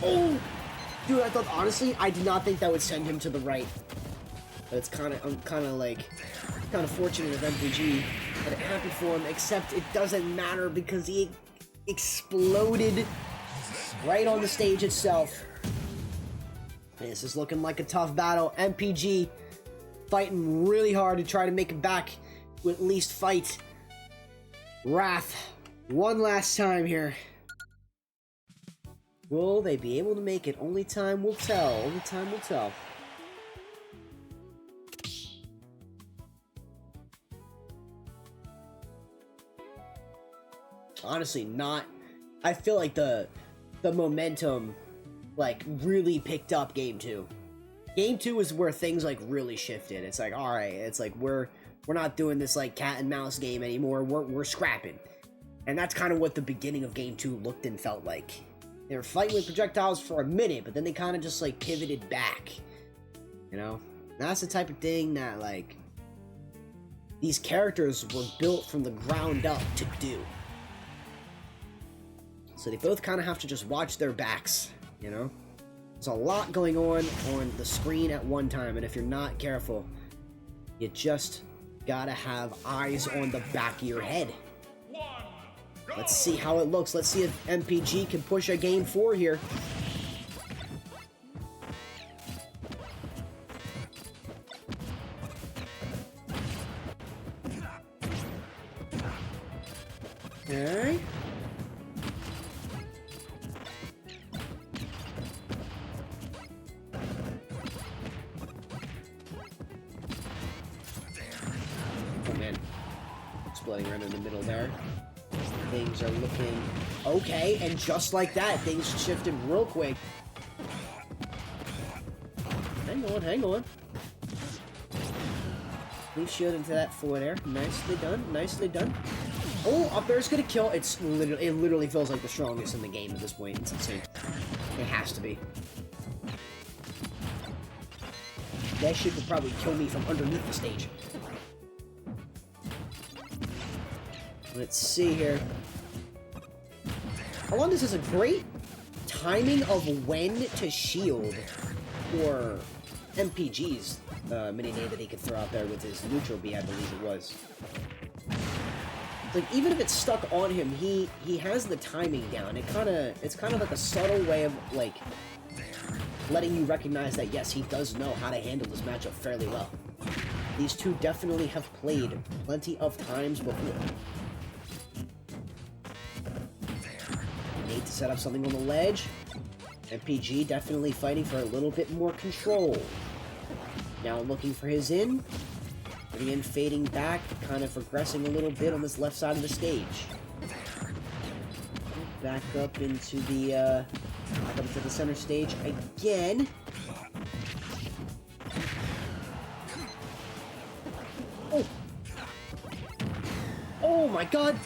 Oh! Dude, I thought, honestly, I did not think that would send him to the right. But it's kind of fortunate of MPG that it happened for him, except it doesn't matter because he exploded right on the stage itself. This is looking like a tough battle. MPG fighting really hard to try to make it back to at least fight Wrath one last time here. Will they be able to make it? Only time will tell. Only time will tell. Honestly, not... I feel like the momentum, like, really picked up Game 2. Game 2 is where things, like, really shifted. It's like, alright, it's like, we're not doing this, like, cat and mouse game anymore. We're scrapping. And that's kind of what the beginning of Game 2 looked and felt like. They were fighting with projectiles for a minute, but then they kind of just, like, pivoted back. You know? That's the type of thing that, like, these characters were built from the ground up to do. So they both kind of have to just watch their backs, you know? There's a lot going on the screen at one time, and if you're not careful, you just gotta have eyes on the back of your head. Let's see how it looks. Let's see if MPG can push a Game 4 here. Okay. Oh man. Exploding right in the middle there. Things are looking okay, and just like that, things shifted real quick. Hang on. Please shield into that forward air. Nicely done. Oh, up there's gonna kill. It literally feels like the strongest in the game at this point. It's insane. It has to be. That shit would probably kill me from underneath the stage. Let's see here. AlanDiss has a great timing of when to shield for MPG's mini nade that he could throw out there with his neutral B, I believe it was. Like, even if it's stuck on him, he has the timing down. It's kind of like a subtle way of, like, letting you recognize that, yes, he does know how to handle this matchup fairly well. These two definitely have played plenty of times before. Need to set up something on the ledge. MPG definitely fighting for a little bit more control. Now looking for his in. Again, fading back, kind of regressing a little bit on this left side of the stage. Back up into the center stage again. Oh! Oh my god!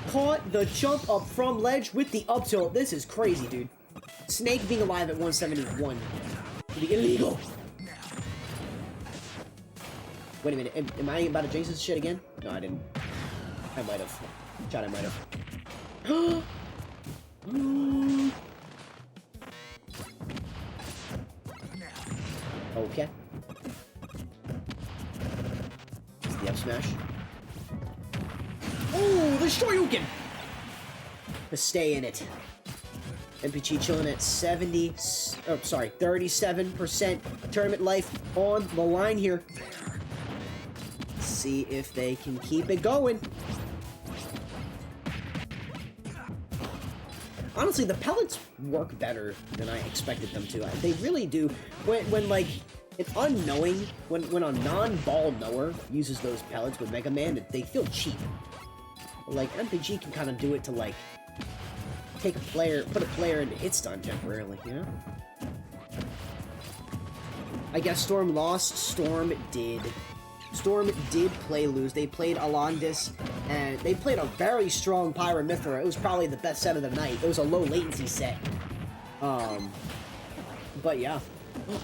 Caught the jump up from ledge with the up tilt. This is crazy, dude. Snake being alive at 171 would be illegal. Wait a minute, am I about to jinx this shit again? No, I didn't. I might have. Chad, I might have. Okay. It's the up smash. Oh, the Shoryuken! To stay in it. MPG chilling at 37% tournament life on the line here. See if they can keep it going. Honestly, the pellets work better than I expected them to. They really do. When like, it's unknowing, when a non-ball knower uses those pellets with Mega Man, they feel cheap. Like, MPG can kind of do it to, like, put a player into hit stun temporarily, you know? I guess Storm lost. Storm did play lose. They played AlanDiss, and they played a very strong Pyramithra. It was probably the best set of the night. It was a low latency set. But yeah.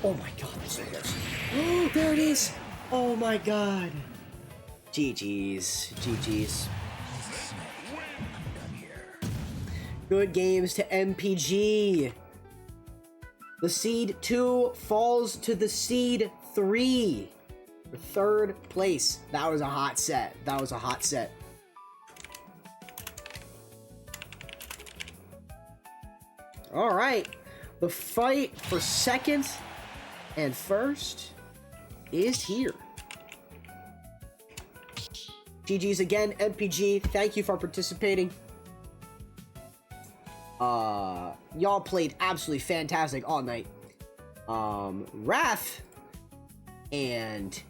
Oh my god, that's so close. Oh, there it is! Oh my god. GG's. Good games to MPG. The Seed 2 falls to the Seed 3. For third place. That was a hot set. Alright. The fight for second and first is here. GG's again, MPG. Thank you for participating. Y'all played absolutely fantastic all night. Raph and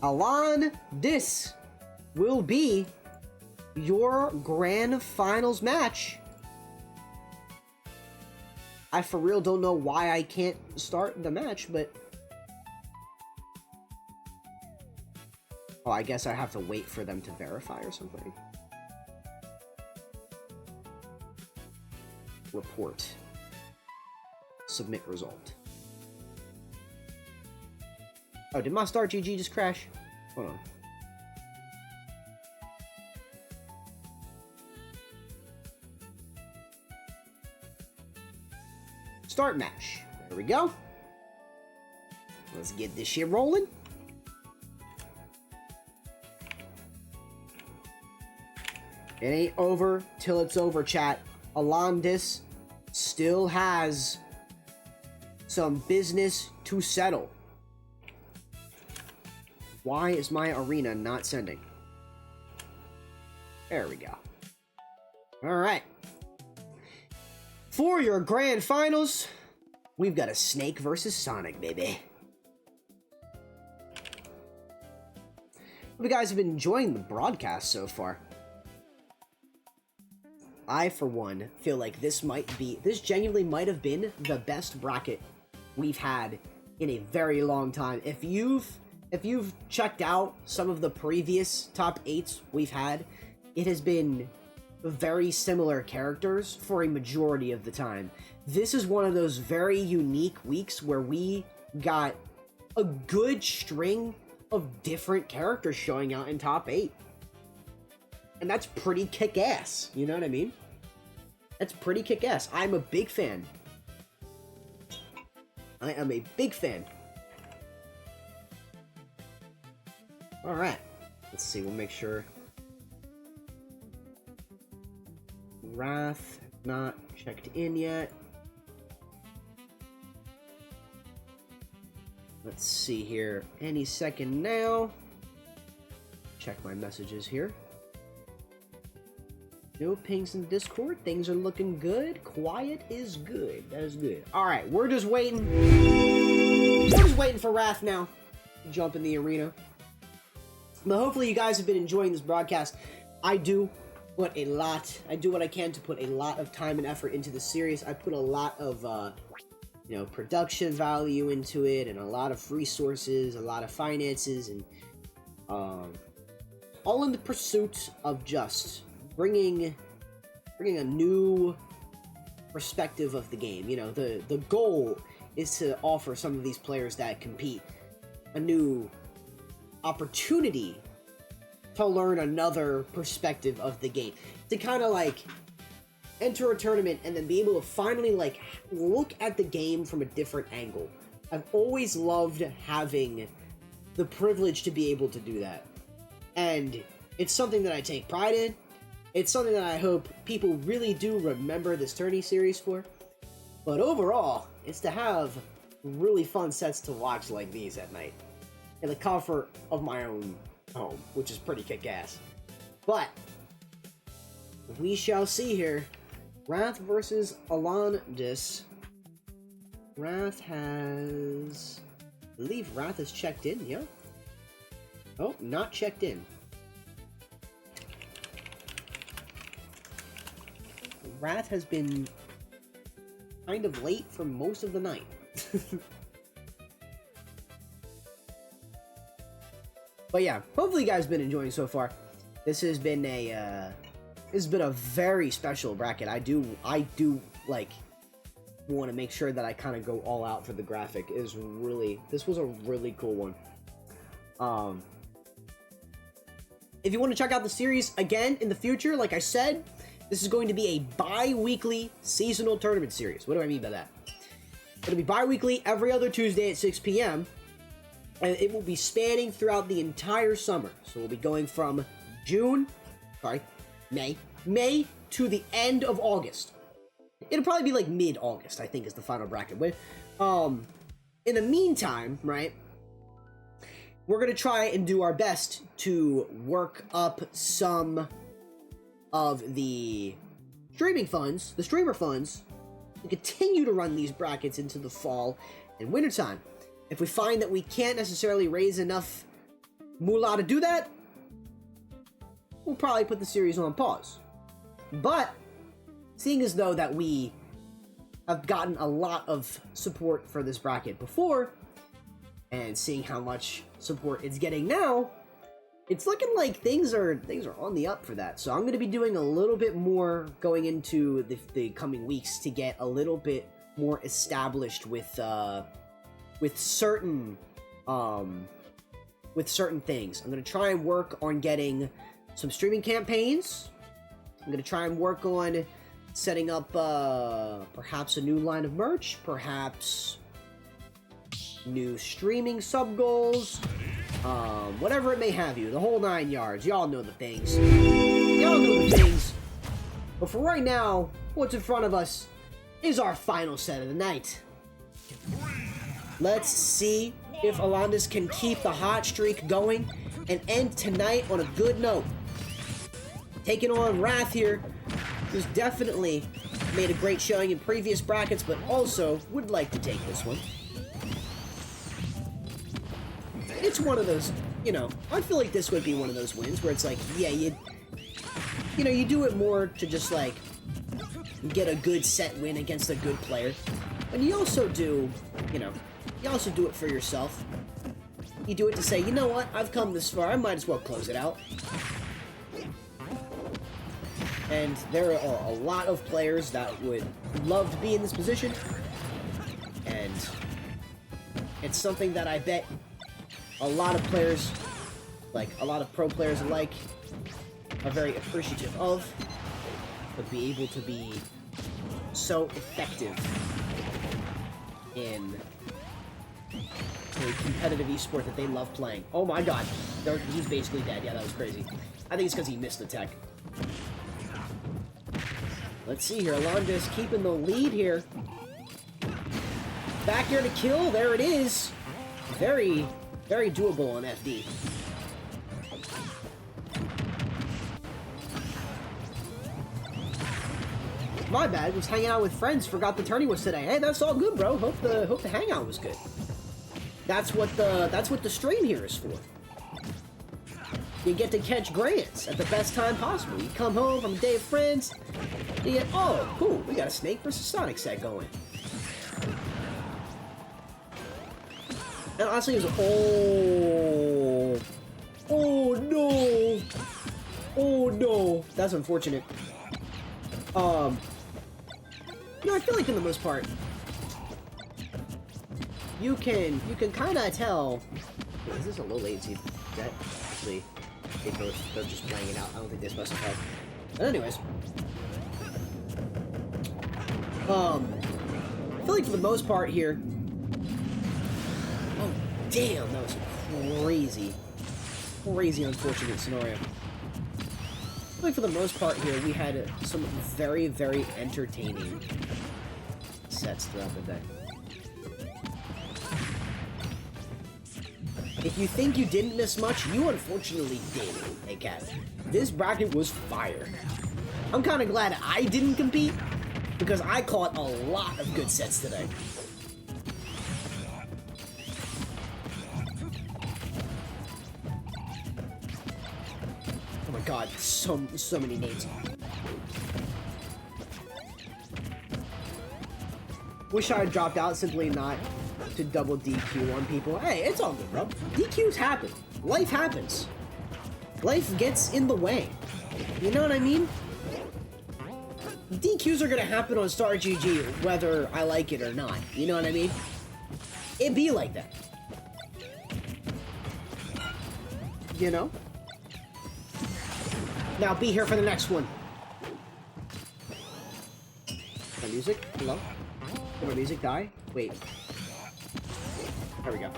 AlanDiss will be your grand finals match. I for real don't know why I can't start the match, but... Oh, I guess I have to wait for them to verify or something. report. Submit result. Oh, did my Start GG just crash? Hold on. Start match. There we go. Let's get this shit rolling. It ain't over till it's over, chat. AlanDiss still has some business to settle. Why is my arena not sending? There we go. Alright. For your grand finals, we've got a Snake versus Sonic, baby. Hope you guys have been enjoying the broadcast so far. I, for one, feel like this genuinely might have been the best bracket we've had in a very long time. If you've checked out some of the previous top 8s we've had, it has been very similar characters for a majority of the time. This is one of those very unique weeks where we got a good string of different characters showing out in top 8. And that's pretty kick-ass, you know what I mean? That's pretty kick-ass. I'm a big fan. I am a big fan. Alright. Let's see, we'll make sure. Wrath, not checked in yet. Let's see here. Any second now. Check my messages here. No pings in Discord. Things are looking good. Quiet is good. That is good. Alright, we're just waiting. We're just waiting for Wrath now to jump in the arena. But hopefully you guys have been enjoying this broadcast. I do what I can to put a lot of time and effort into the series. I put a lot of, production value into it, and a lot of resources, a lot of finances, and, all in the pursuit of just bringing a new perspective of the game. You know, the goal is to offer some of these players that compete a new opportunity to learn another perspective of the game, to kind of like enter a tournament and then be able to finally like look at the game from a different angle. I've always loved having the privilege to be able to do that, and it's something that I take pride in. It's something that I hope people really do remember this tourney series for. But overall, it's to have really fun sets to watch like these at night in the comfort of my own home, which is pretty kick-ass. But we shall see here. Wrath versus AlanDiss. Wrath has... I believe Wrath has checked in, yeah? Oh, not checked in. Wrath has been kind of late for most of the night. But yeah, hopefully you guys have been enjoying so far. This has been a very special bracket. I do like want to make sure that I kind of go all out for the graphic. This was a really cool one. If you want to check out the series again in the future, like I said, this is going to be a bi-weekly seasonal tournament series. What do I mean by that? It'll be bi-weekly every other Tuesday at 6 p.m. And it will be spanning throughout the entire summer. So we'll be going from May to the end of August. It'll probably be like mid-August, I think, is the final bracket. But, in the meantime, right, we're going to try and do our best to work up some of the streamer funds, to continue to run these brackets into the fall and wintertime. If we find that we can't necessarily raise enough moolah to do that, we'll probably put the series on pause. But, seeing as though that we have gotten a lot of support for this bracket before, and seeing how much support it's getting now, it's looking like things are on the up for that. So I'm going to be doing a little bit more going into the coming weeks to get a little bit more established with certain things. I'm going to try and work on getting some streaming campaigns. I'm going to try and work on setting up perhaps a new line of merch, perhaps new streaming sub goals, whatever it may have you, the whole 9 yards. Y'all know the things. Y'all know the things. But for right now, what's in front of us is our final set of the night. Let's see if AlanDiss can keep the hot streak going and end tonight on a good note. Taking on Wrath here, who's definitely made a great showing in previous brackets, but also would like to take this one. It's one of those, you know, I feel like this would be one of those wins where it's like, yeah, you do it more to just, like, get a good set win against a good player. And you also do, you also do it for yourself. You do it to say, you know what, I've come this far, I might as well close it out. And there are a lot of players that would love to be in this position. And it's something that I bet a lot of players, like a lot of pro players alike, are very appreciative of, but be able to be so effective in a competitive esport that they love playing. Oh my god, he's basically dead. Yeah, that was crazy. I think it's because he missed the tech. Let's see here, AlanDiss keeping the lead here. Back here to kill, there it is. Very, very doable on FD. My bad, was hanging out with friends, forgot the tourney was today. Hey, that's all good, bro. Hope the hangout was good. That's what the stream here is for. You get to catch grants at the best time possible. You come home from a day of friends, you get, oh, cool, we got a Snake versus Sonic set going. And honestly, it was, oh no, oh no, that's unfortunate. I feel like for the most part, you can kind of tell. Is this a low latency set? Actually, they're just playing it out. I don't think they specified. But anyways, I feel like for the most part here. Oh damn, that was a crazy unfortunate scenario. I feel like for the most part here, we had some very, very entertaining sets throughout the day. If you think you didn't miss much, you unfortunately did, hey cat. This bracket was fire. I'm kind of glad I didn't compete, because I caught a lot of good sets today. Oh my god, so many names. Wish I had dropped out, simply not to double DQ on people. Hey, it's all good, bro. DQs happen. Life happens. Life gets in the way. You know what I mean? DQs are gonna happen on Star GG whether I like it or not. You know what I mean? It be like that. You know? Now be here for the next one. My music? Hello? Did my music die? Wait. There we go.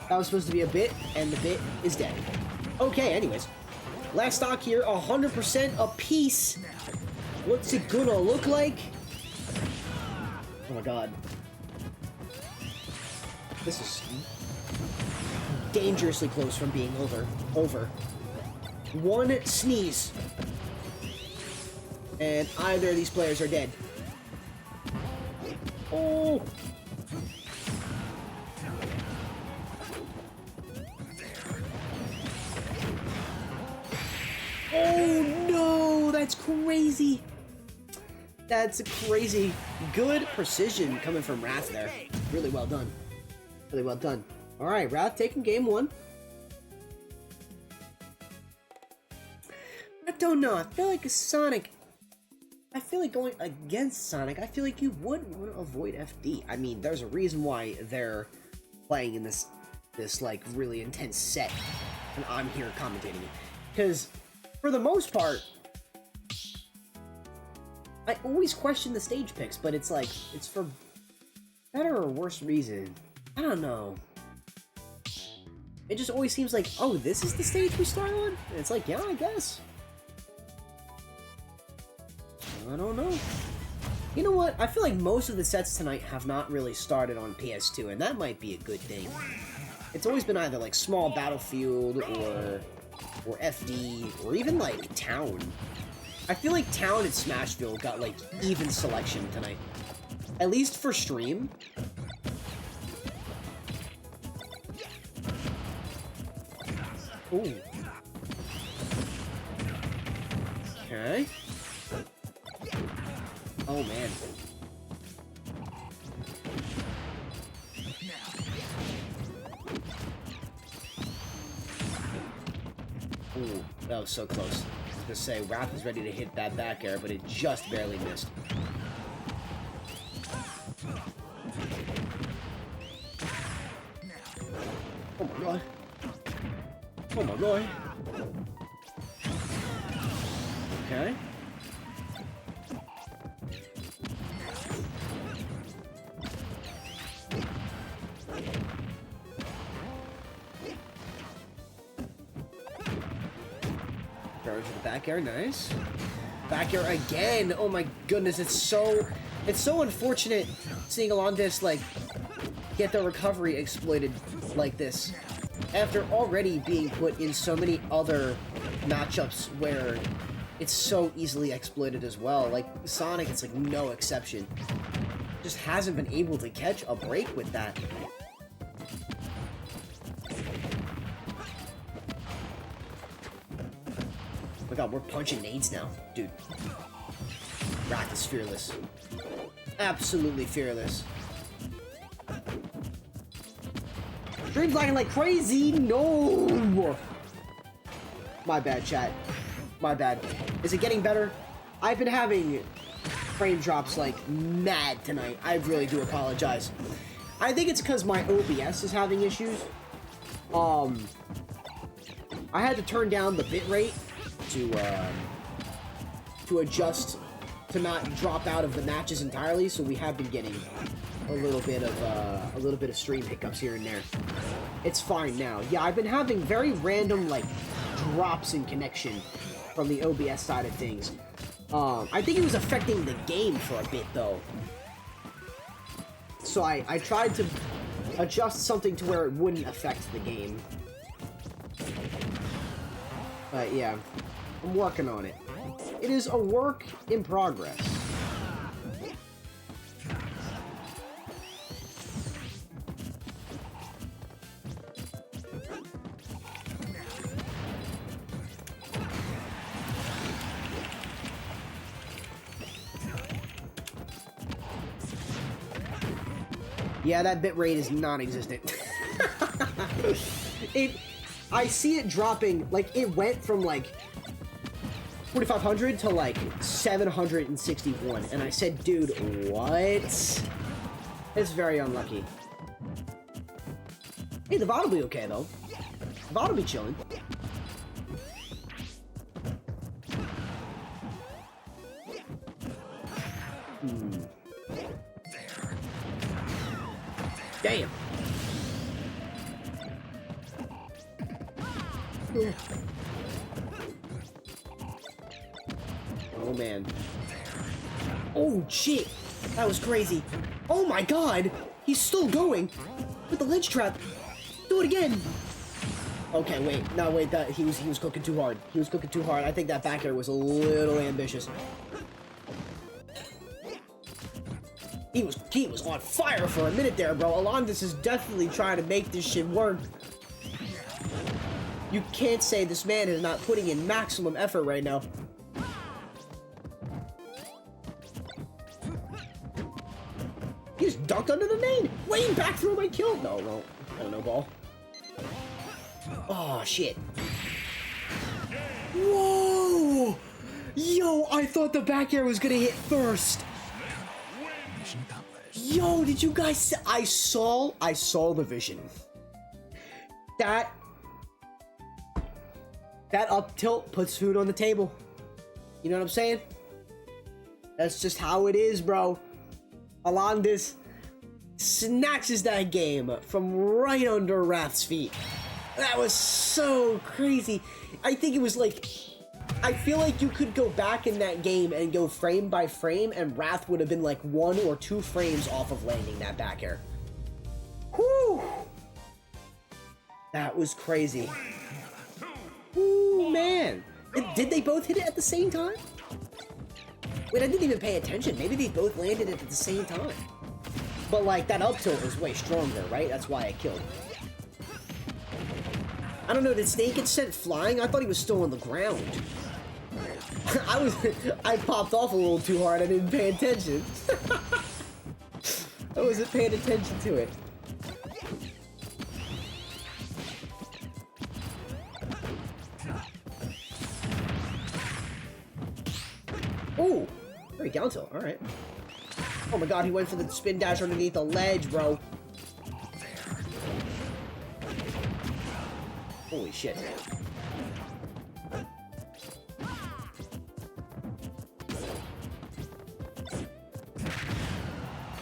That was supposed to be a bit, and the bit is dead. Okay, anyways. Last stock here, 100% a piece. What's it gonna look like? Oh my god. This is dangerously close from being over. One sneeze. And either of these players are dead. Oh! Oh no! That's crazy! That's crazy. Good precision coming from Wrath there. Really well done. Really well done. Alright, Wrath taking game one. don't know. I feel like Sonic... I feel like going against Sonic, I feel like you would want to avoid FD. I mean, there's a reason why they're playing in this like, really intense set, and I'm here commentating it. Because, for the most part, I always question the stage picks, but it's like, it's for better or worse reason. I don't know. It just always seems like, oh, this is the stage we start on? And it's like, yeah, I guess. I don't know. You know what? I feel like most of the sets tonight have not really started on PS2, and that might be a good thing. It's always been either like Small Battlefield or FD or even like Town. I feel like Town and Smashville got like even selection tonight, at least for stream. Ooh. Okay. Oh, man. Ooh, that was so close. I was gonna say, Wrath is ready to hit that back air, but it just barely missed. Oh my god. Oh my god. Okay. Throw to the back air, nice. Back air again. Oh my goodness, it's so unfortunate seeing AlanDiss like get the recovery exploited like this after already being put in so many other matchups where it's so easily exploited as well. Like Sonic, it's like no exception. Just hasn't been able to catch a break with that. Oh my god, we're punching nades now. Dude. Wrath is fearless. Absolutely fearless. Stream's lagging like crazy. No! My bad, chat. My bad. Is it getting better? I've been having frame drops like mad tonight. I really do apologize. I think it's because my OBS is having issues. I had to turn down the bitrate to adjust to not drop out of the matches entirely, so we have been getting a little bit of stream hiccups here and there. It's fine now. Yeah, I've been having very random like drops in connection from the OBS side of things. I think it was affecting the game for a bit though. So I tried to adjust something to where it wouldn't affect the game. But yeah, I'm working on it. It is a work in progress. Yeah, that bitrate is non-existent. I see it dropping, like, it went from, like, 4,500 to, like, 761, and I said, dude, what? It's very unlucky. Hey, the VOD will be okay, though. The VOD will be chilling. Damn. Oh man. Oh shit. That was crazy. Oh my god. He's still going with the ledge trap. Do it again. Okay, wait. No, wait. That he was cooking too hard. He was cooking too hard. I think that back air was a little ambitious. He was on fire for a minute there, bro. AlanDiss is definitely trying to make this shit work. You can't say this man is not putting in maximum effort right now. He just dunked under the nade. Lane back through my kill. No, no. Oh, no ball. Oh, shit. Whoa! Yo, I thought the back air was gonna hit first. Yo, did you guys see? I saw the vision. That up tilt puts food on the table. You know what I'm saying? That's just how it is, bro. AlanDiss snatches that game from right under Wrath's feet. That was so crazy. I think it was like, I feel like you could go back in that game and go frame by frame, and Wrath would have been like 1 or 2 frames off of landing that back air. Whew! That was crazy. Ooh, man. Did they both hit it at the same time? Wait, I didn't even pay attention. Maybe they both landed it at the same time. But like, that up tilt was way stronger, right? That's why I killed. I don't know, did Snake get sent flying? I thought he was still on the ground. I popped off a little too hard. I didn't pay attention. I wasn't paying attention to it. Ooh, very down tilt. All right. Oh my god, he went for the spin dash underneath the ledge, bro. Holy shit.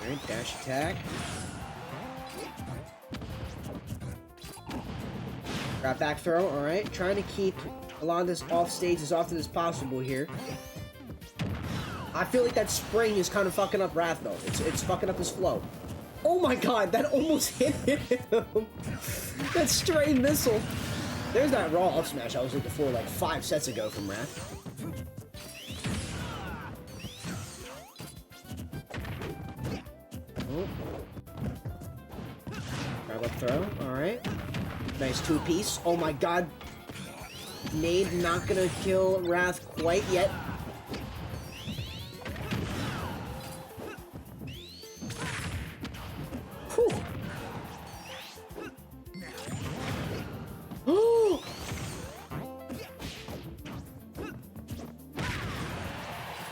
Alright, dash attack. Grab back throw, alright. Trying to keep AlanDiss off stage as often as possible here. I feel like that spring is kind of fucking up Wrath though. It's fucking up his flow. Oh my god, that almost hit him! That stray missile! There's that raw up smash I was looking for like 5 sets ago from Wrath. Oh. Grab up throw, alright. Nice 2-piece. Oh my god. Nade not gonna kill Wrath quite yet.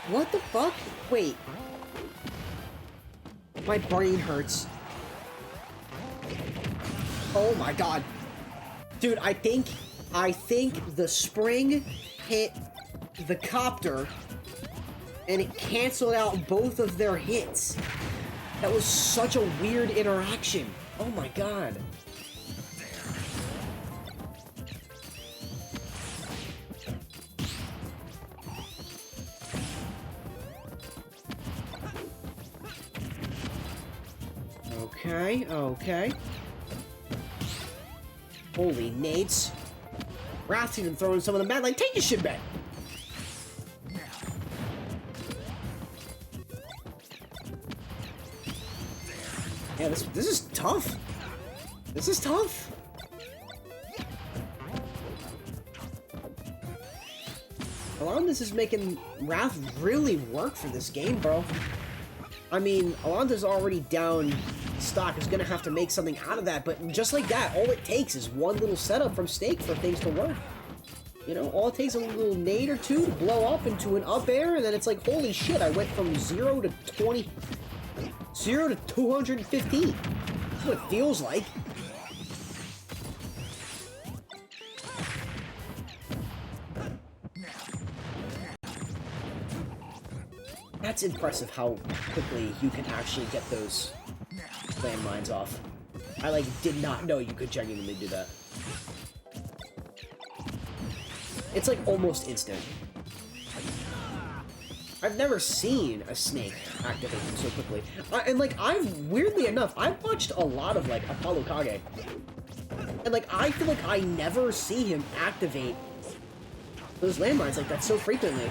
What the fuck? Wait. My brain hurts. Oh my god. Dude, I think the spring hit the copter and it canceled out both of their hits. That was such a weird interaction. Oh my god. Okay, okay. Holy nades. Wrath's even throwing some of them back. Like, take your shit back. Yeah, this is tough. This is tough. AlanDiss is making Wrath really work for this game, bro. I mean, AlanDiss already down stock, is gonna have to make something out of that, but just like that, all it takes is one little setup from Snake for things to work. You know, all it takes is a little nade or two to blow up into an up air, and then it's like, holy shit, I went from 0 to 20... 0 to 215. That's what it feels like. That's impressive how quickly you can actually get those landmines off. I, like, did not know you could genuinely do that. It's, like, almost instant. I've never seen a Snake activate so quickly. And, like, weirdly enough, I've watched a lot of, like, Apollo Kage. And, like, I feel like I never see him activate those landmines like that so frequently.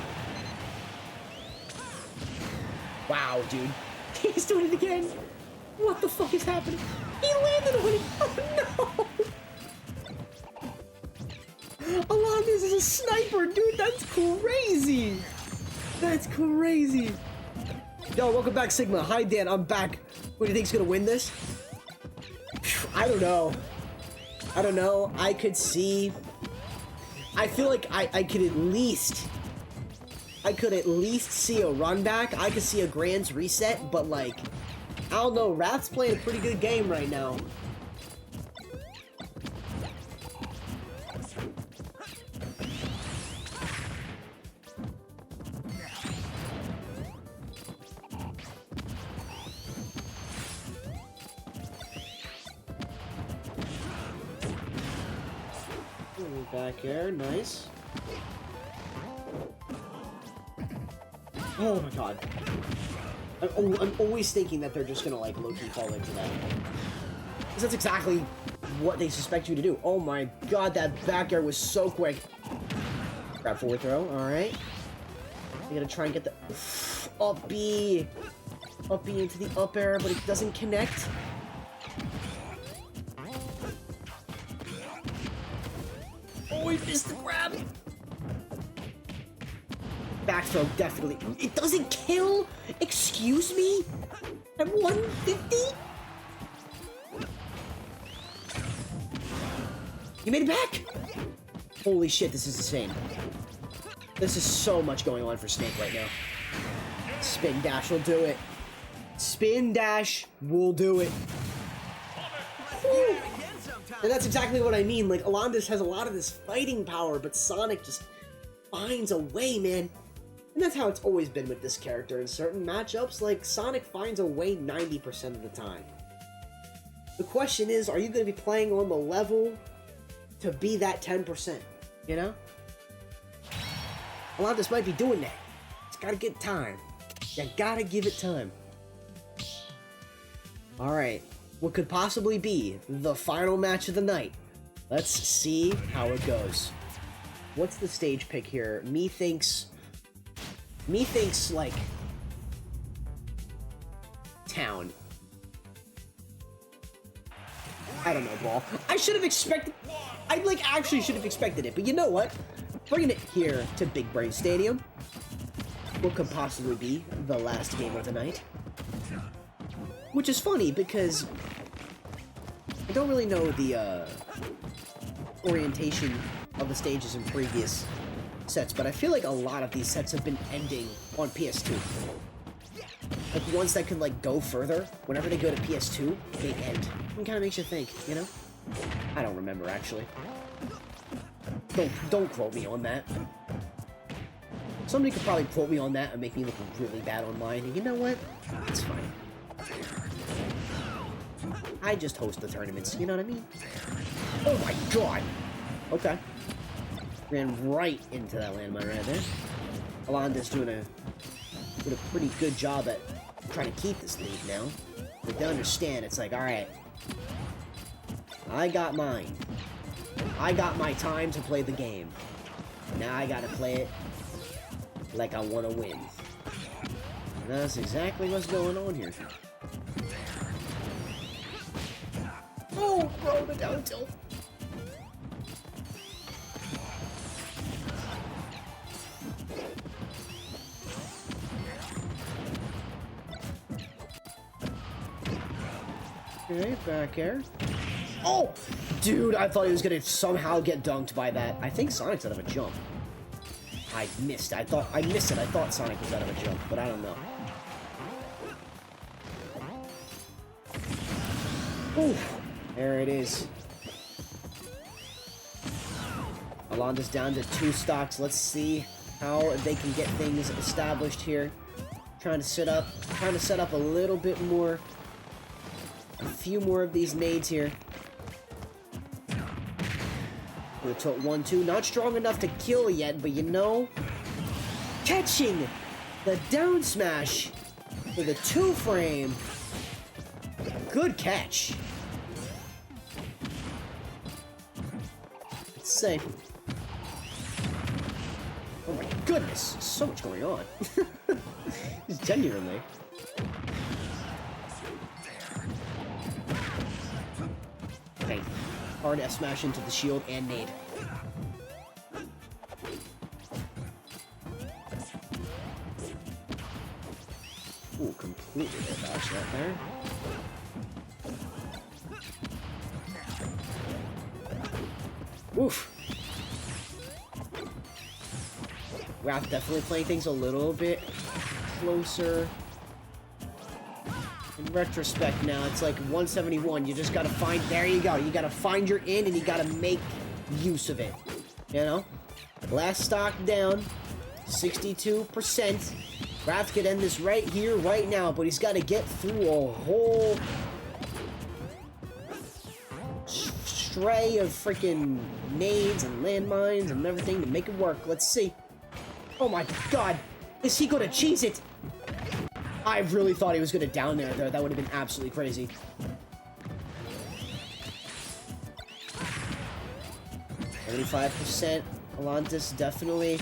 Wow, dude. He's doing it again! What the fuck is happening? He landed on it! Oh no! AlanDiss is a sniper, dude! That's crazy! That's crazy! Yo, welcome back, Sigma. Hi, Dan, I'm back. Who do you think's gonna win this? I don't know. I don't know. I could see... I feel like I could at least I could at least see a run back. I could see a Grand's reset, but like, I don't know. Wrath's playing a pretty good game right now. Back air, nice. Oh my god. I'm always thinking that they're just gonna like low-key fall into that. Because that's exactly what they suspect you to do. Oh my god, that back air was so quick. Grab forward throw, alright. I gotta try and get the up B. Up B into the up air, but it doesn't connect. Oh, he missed the grab! Back throw, definitely. It doesn't kill? Excuse me? At 150? You made it back! Holy shit, this is insane. This is so much going on for Snake right now. Spin dash will do it. Spin dash will do it. Whew. And that's exactly what I mean. Like, AlanDiss has a lot of this fighting power, but Sonic just finds a way, man. And that's how it's always been with this character. In certain matchups, like, Sonic finds a way 90% of the time. The question is, are you going to be playing on the level to be that 10%? You know? AlanDiss might be doing that. It's gotta get time. You gotta give it time. Alright. What could possibly be the final match of the night. Let's see how it goes. What's the stage pick here? Methinks, like, town. I don't know, ball. I should have expected... I, like, actually should have expected it, but you know what? Bringing it here to Big Brain Stadium. What could possibly be the last game of the night. Which is funny, because I don't really know the orientation of the stages in previous sets, but I feel like a lot of these sets have been ending on PS2. Like, ones that can, like, go further, whenever they go to PS2, they end. It kind of makes you think, you know? I don't remember, actually. Don't quote me on that. Somebody could probably quote me on that and make me look really bad online, and you know what? It's fine. I just host the tournaments, you know what I mean? Oh my god! Okay. Ran right into that landmine right there. AlanDiss doing a pretty good job at trying to keep this lead now. But they understand, it's like, alright. I got mine. I got my time to play the game. Now I gotta play it like I wanna win. And that's exactly what's going on here. Oh, bro, the down tilt. Okay, back air. Oh! Dude, I thought he was gonna somehow get dunked by that. I think Sonic's out of a jump. I missed. I missed it. I thought Sonic was out of a jump, but I don't know. Oof. There it is. AlanDiss down to 2 stocks. Let's see how they can get things established here. Trying to set up a little bit more. A few more of these nades here. We'll tilt 1-2. Not strong enough to kill yet, but you know, catching the down smash for the 2-frame. Good catch. Let's say. Oh my goodness, so much going on. Genuinely. Okay, hard S smash into the shield and nade. Ooh, completely dodged that there. Oof. Wrath definitely playing things a little bit closer. In retrospect now, it's like 171. You just gotta find, there you go. You gotta find your in and you gotta make use of it. You know? Last stock down, 62%. Wrath could end this right here, right now, but he's gotta get through a whole stray of freaking nades and landmines and everything to make it work. Let's see. Oh my god! Is he gonna cheese it? I really thought he was gonna down there, though. That would have been absolutely crazy. $75%. AlanDiss definitely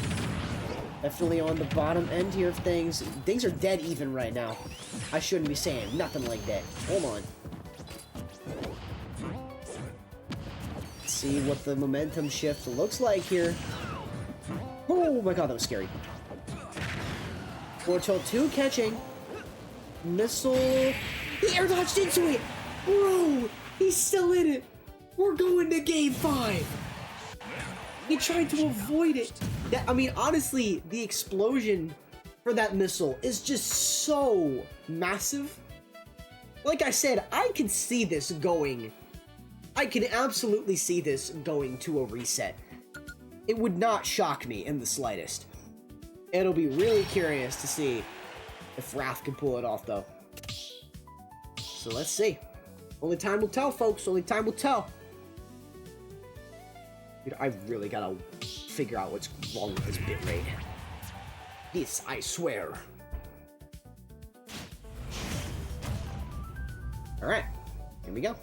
on the bottom end here of things. Things are dead even right now. I shouldn't be saying nothing like that. Hold on. Let's see what the momentum shift looks like here. Oh my god, that was scary. Foretold 2 catching. Missile. He air dodged into it! Bro! He's still in it! We're going to game 5! He tried to avoid it. That, I mean, honestly, the explosion for that missile is just so massive. Like I said, I can see this going. I can absolutely see this going to a reset. It would not shock me in the slightest. It'll be really curious to see if Wrath can pull it off, though. So let's see. Only time will tell, folks. Only time will tell. Dude, I really gotta figure out what's wrong with this bitrate. This, I swear. Alright, here we go.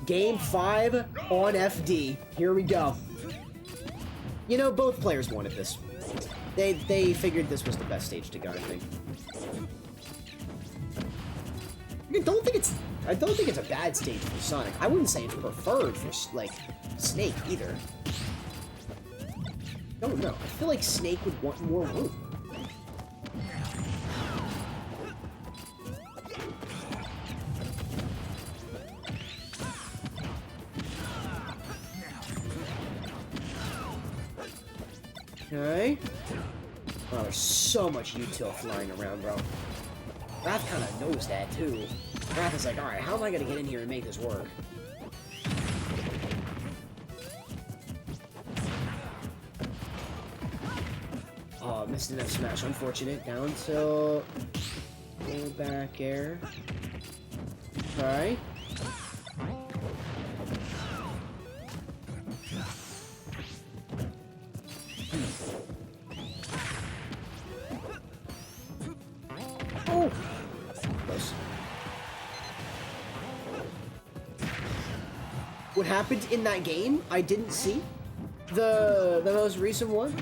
Game 5 on FD. Here we go. You know, both players wanted this. They figured this was the best stage to go, I think. I don't think it's a bad stage for Sonic. I wouldn't say it's preferred for, like, Snake either. Don't know. I feel like Snake would want more room. Okay. Oh, there's so much util flying around, bro. Wrath kind of knows that, too. Wrath is like, alright, how am I going to get in here and make this work? Oh, missed an F smash. Unfortunate. Down till... Go back air. Alright. Oh! Close. What happened in that game, I didn't see. The most recent one,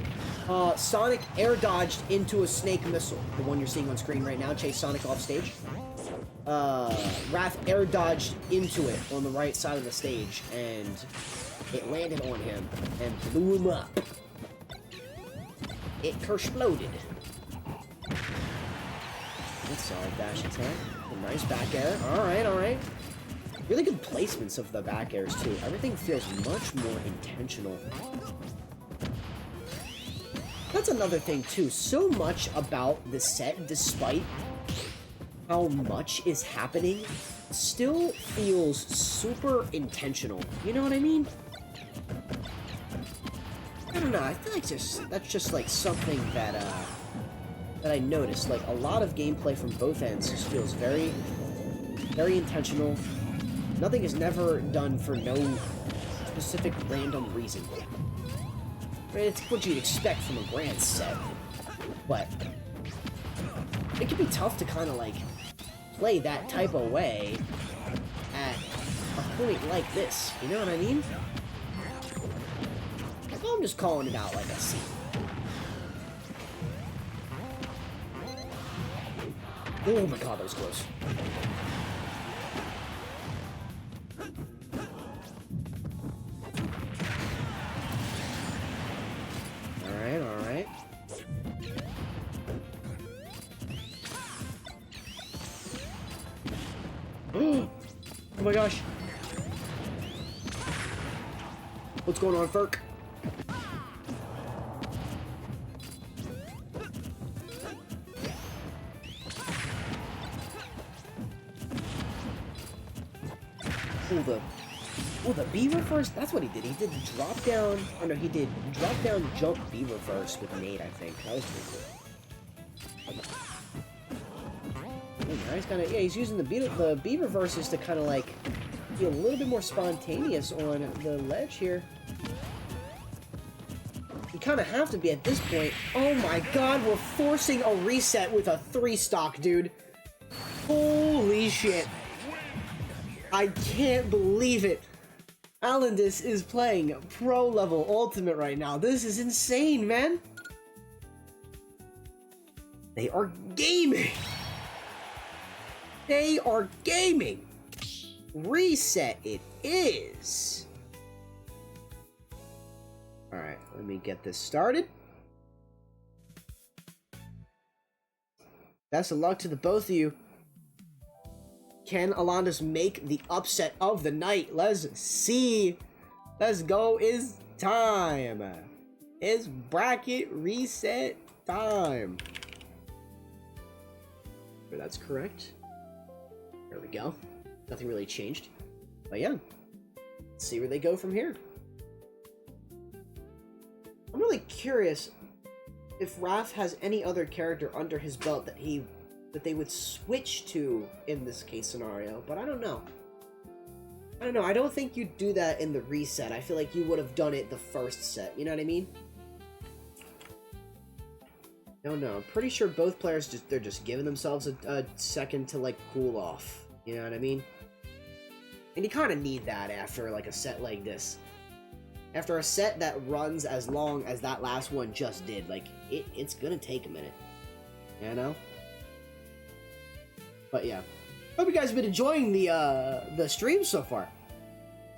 Sonic air dodged into a Snake missile. The one you're seeing on screen right now, chased Sonic off stage. Wrath air dodged into it on the right side of the stage, and it landed on him and blew him up. It kersploded. Good solid dash attack. A nice back air. Alright, alright. Really good placements of the back airs, too. Everything feels much more intentional. That's another thing, too. So much about the set, despite how much is happening, still feels super intentional. You know what I mean? I don't know. I feel like that's just like something that that I noticed. Like, a lot of gameplay from both ends just feels very, very intentional. Nothing is never done for no specific random reason. I mean, it's what you'd expect from a grand set, but it can be tough to kind of like play that type of way at a point like this. You know what I mean? I'm just calling it out like I see. Oh my god, that was close. Alright, alright. Oh my gosh. What's going on, Ferk? Oh, the B reverse? That's what he did. He did the drop down. Oh no, he did drop down jump B reverse with Nate, I think. That was pretty cool. Oh, now he's kind of, yeah, he's using the B reverses to kind of like be a little bit more spontaneous on the ledge here. You kind of have to be at this point. Oh my god, we're forcing a reset with a 3-stock, dude. Holy shit. I can't believe it. AlanDiss is playing pro level ultimate right now. This is insane, man. They are gaming. They are gaming. Reset it is. Alright, let me get this started. Best of luck to the both of you. Can AlanDiss make the upset of the night? Let's see. Let's go. It's time. It's bracket reset time. Sure, that's correct. There we go. Nothing really changed. But yeah. Let's see where they go from here. I'm really curious if Raph has any other character under his belt that they would switch to in this case scenario, but I don't know. I don't know. I don't think you'd do that in the reset. I feel like you would have done it the first set. You know what I mean? No, I'm pretty sure both players they're just giving themselves a second to like cool off. You know what I mean? And you kind of need that after like a set like this. After a set that runs as long as that last one just did, like it's gonna take a minute. You know? But yeah, hope you guys have been enjoying the stream so far.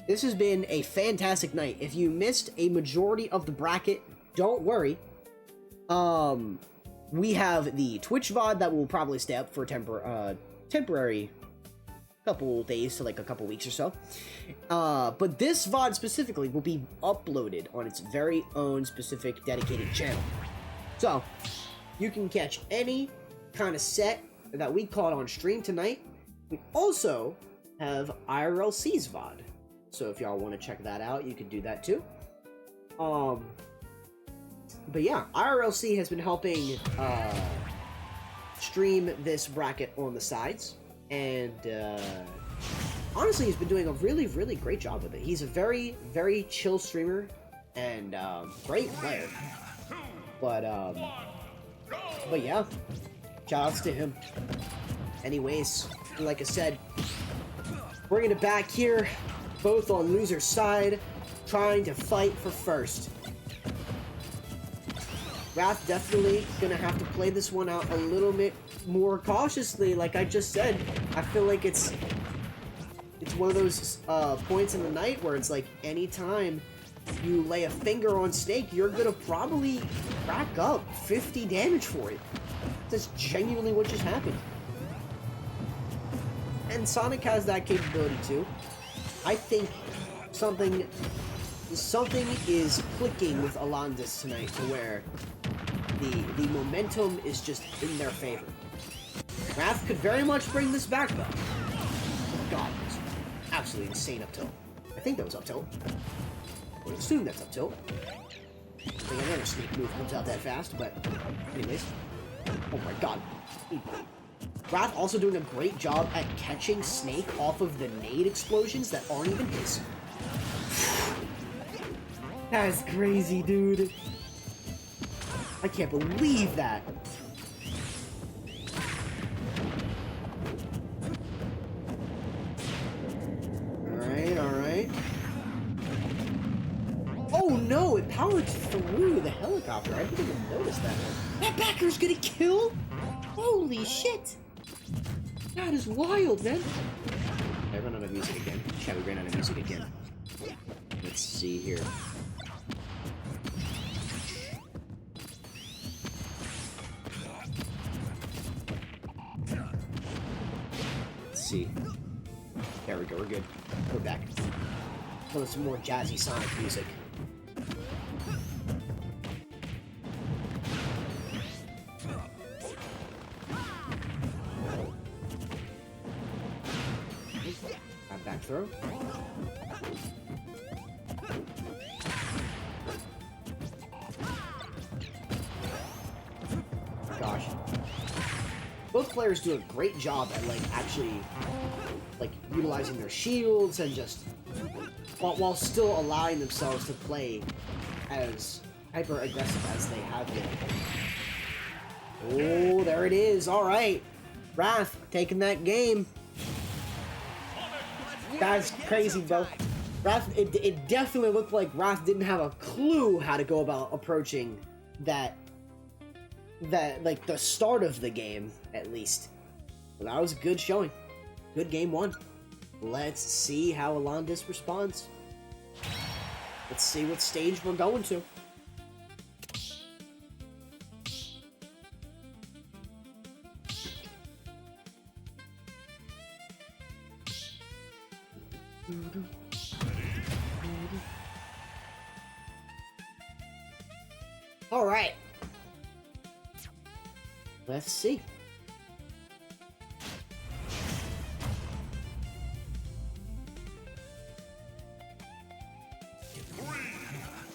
This has been a fantastic night. If you missed a majority of the bracket, don't worry. We have the Twitch VOD that will probably stay up for temporary couple days to like a couple weeks or so. But this VOD specifically will be uploaded on its very own specific dedicated channel. So you can catch any kind of set that we caught on stream tonight. We also have IRLC's VOD. So if y'all want to check that out, you can do that too. But yeah, IRLC has been helping stream this bracket on the sides. And honestly, he's been doing a really, really great job with it. He's a very, very chill streamer and great player. But yeah. Shoutouts to him. Anyways, like I said, bringing it back here, both on loser's side, trying to fight for first. Wrath definitely gonna have to play this one out a little bit more cautiously. Like I just said, I feel like it's one of those points in the night where it's like anytime you lay a finger on Snake, you're gonna probably rack up 50 damage for it. That's genuinely what just happened. And Sonic has that capability too. I think something is clicking with AlanDiss tonight to where the momentum is just in their favor. Wrath could very much bring this back though. God, it was absolutely insane up tilt. I think that was up tilt. I would assume that's up tilt. I think I never Snake move comes out that fast, but anyways. Oh my god. Wrath also doing a great job at catching Snake off of the nade explosions that aren't even his. That's crazy, dude. I can't believe that. Alright. Oh no, it powered through the helicopter. I didn't even notice that. That backer's gonna kill? Holy shit! That is wild, man. I ran out of music again. Yeah, we ran out of music again. Let's see here. Let's see. There we go, we're good. We're back. Put some more jazzy Sonic music. back throw. Gosh. Both players do a great job at, like, actually, like, utilizing their shields and just, while still allowing themselves to play as hyper-aggressive as they have been. Oh, there it is. All right. Wrath taking that game. That's crazy, bro. Wrath, it definitely looked like Wrath didn't have a clue how to go about approaching that, like, the start of the game, at least. Well, that was a good showing. Good game one. Let's see how AlanDiss responds. Let's see what stage we're going to. All right. Let's see.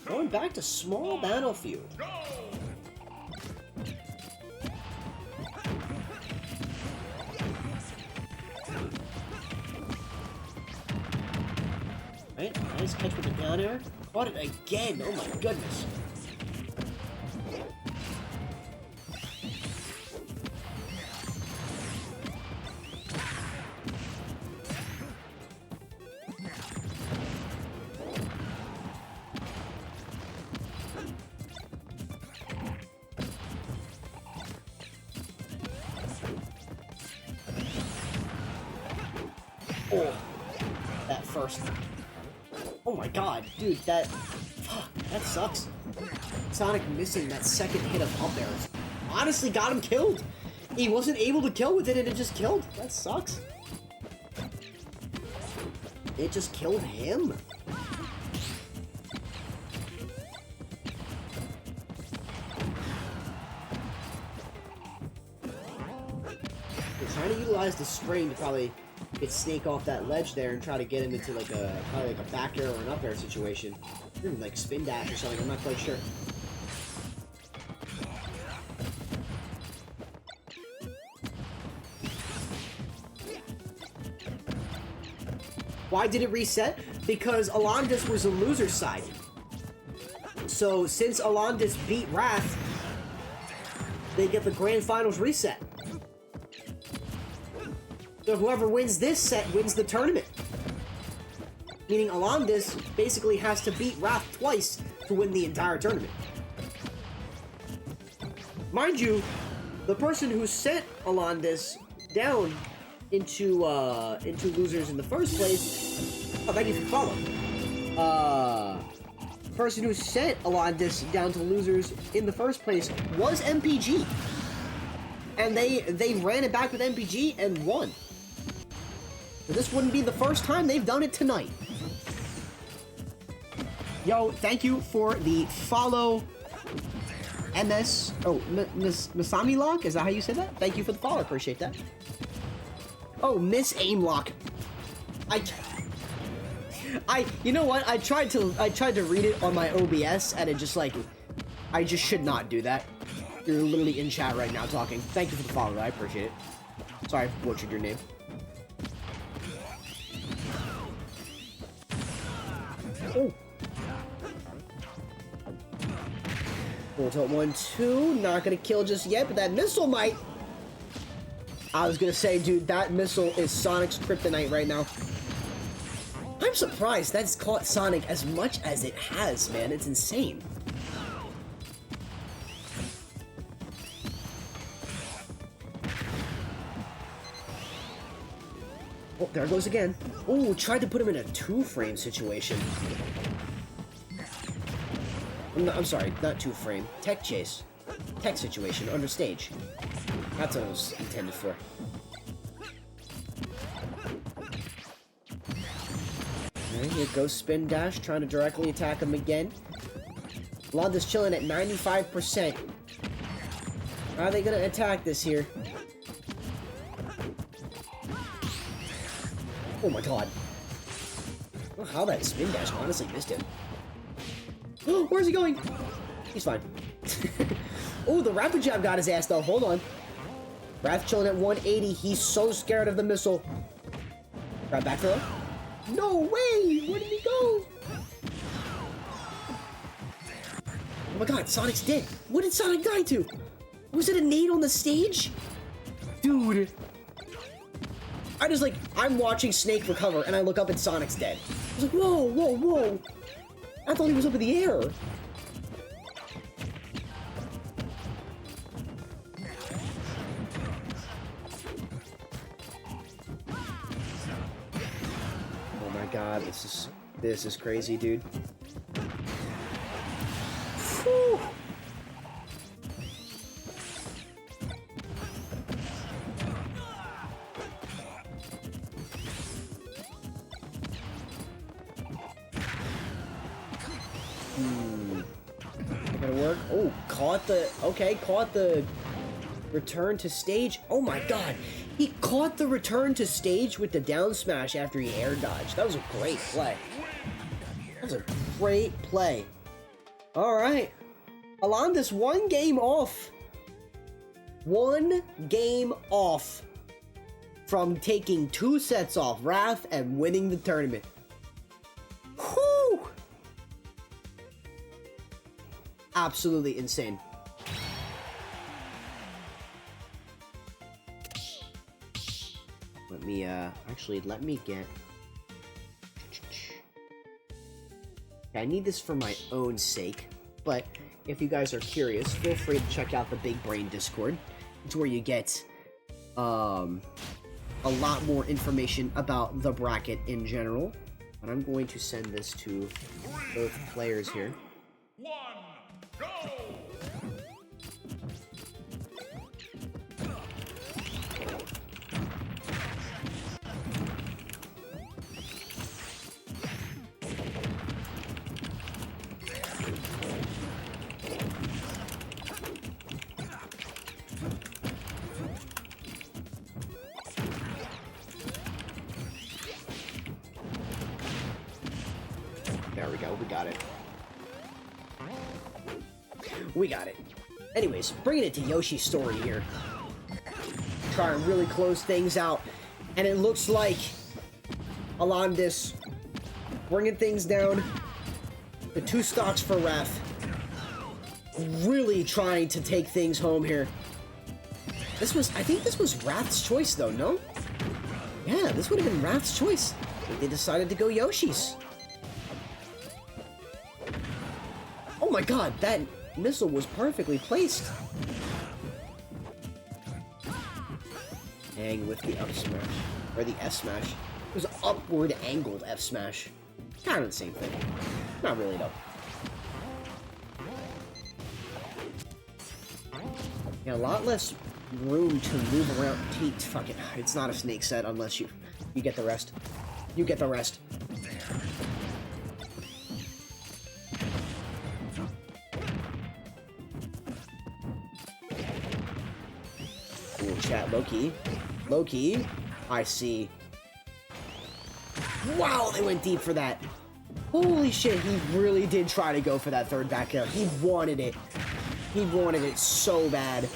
Going back to small battlefield. Right, nice catch with the down air. Caught it again. Oh my goodness. Oh, that first. Oh my god, dude, that... Fuck, that sucks. Sonic missing that second hit of up airs honestly got him killed. He wasn't able to kill with it and it just killed. That sucks. It just killed him. They're trying to utilize the string to probably get Snake off that ledge there and try to get him into like a probably like a back air or an up air situation. Even like spin dash or something, I'm not quite sure. Why did it reset? Because AlanDiss was a loser's side. So since AlanDiss beat Wrath, they get the grand finals reset. So whoever wins this set wins the tournament. Meaning AlanDiss basically has to beat Wrath twice to win the entire tournament. Mind you, the person who sent AlanDiss down into losers in the first place. Oh, thank you for following. The person who sent AlanDiss down to losers in the first place was MPG. And they ran it back with MPG and won. So this wouldn't be the first time they've done it tonight. Yo, thank you for the follow. MS. Oh, Masami Lock? Is that how you say that? Thank you for the follow. Appreciate that. Oh, Miss Aimlock. You know what? I tried to read it on my OBS, and it just like, I just should not do that. You're literally in chat right now talking. Thank you for the follow. I appreciate it. Sorry, I butchered your name. Oh. Full tilt 1-2. Not gonna kill just yet, but that missile might. I was gonna say, dude, that missile is Sonic's kryptonite right now. I'm surprised that's caught Sonic as much as it has, man. It's insane. Oh, there it goes again. Oh, tried to put him in a 2-frame situation. I'm sorry, not 2-frame. Tech chase. Tech situation, under stage. That's what it was intended for. Alright, here goes Spin Dash, trying to directly attack him again. AlanDiss chilling at 95%. How are they gonna attack this here? Oh my god. Oh, how that spin dash honestly missed him. Oh, where's he going? He's fine. Oh, the rapid jab got his ass though. Hold on. Wrath chilling at 180. He's so scared of the missile. Right back throw. No way! Where did he go? Oh my god, Sonic's dead. What did Sonic die to? Was it a nade on the stage? Dude. I'm watching Snake recover and I look up and Sonic's dead. I was like, whoa, whoa, whoa. I thought he was up in the air. Oh my god, this is crazy, dude. Whew. Gonna work. Oh, caught the return to stage. Oh my god. He caught the return to stage with the down smash after he air dodged. That was a great play. That was a great play. Alright. AlanDiss, 1 game off. 1 game off from taking 2 sets off Wrath and winning the tournament. Whew! Absolutely insane. Let me get... I need this for my own sake, but if you guys are curious, feel free to check out the Big Brain Discord. It's where you get, a lot more information about the bracket in general. But I'm going to send this to both players here. 1, go! There we go, we got it. We got it. Anyways, bringing it to Yoshi's story here. Trying to really close things out. And it looks like AlanDiss bringing things down. The 2 stocks for Wrath. Really trying to take things home here. I think this was Wrath's choice though, no? Yeah, this would have been Wrath's choice. But they decided to go Yoshi's. Oh my god, that missile was perfectly placed. Hang with the up smash. Or the F smash. It was upward angled F smash. Kind of the same thing. Not really though. Yeah, a lot less room to move around. Fuck it. It's not a snake set unless you get the rest. You get the rest. Ooh, chat, low-key. Low-key. I see. Wow, they went deep for that. Holy shit, he really did try to go for that third back air. He wanted it. He wanted it so bad.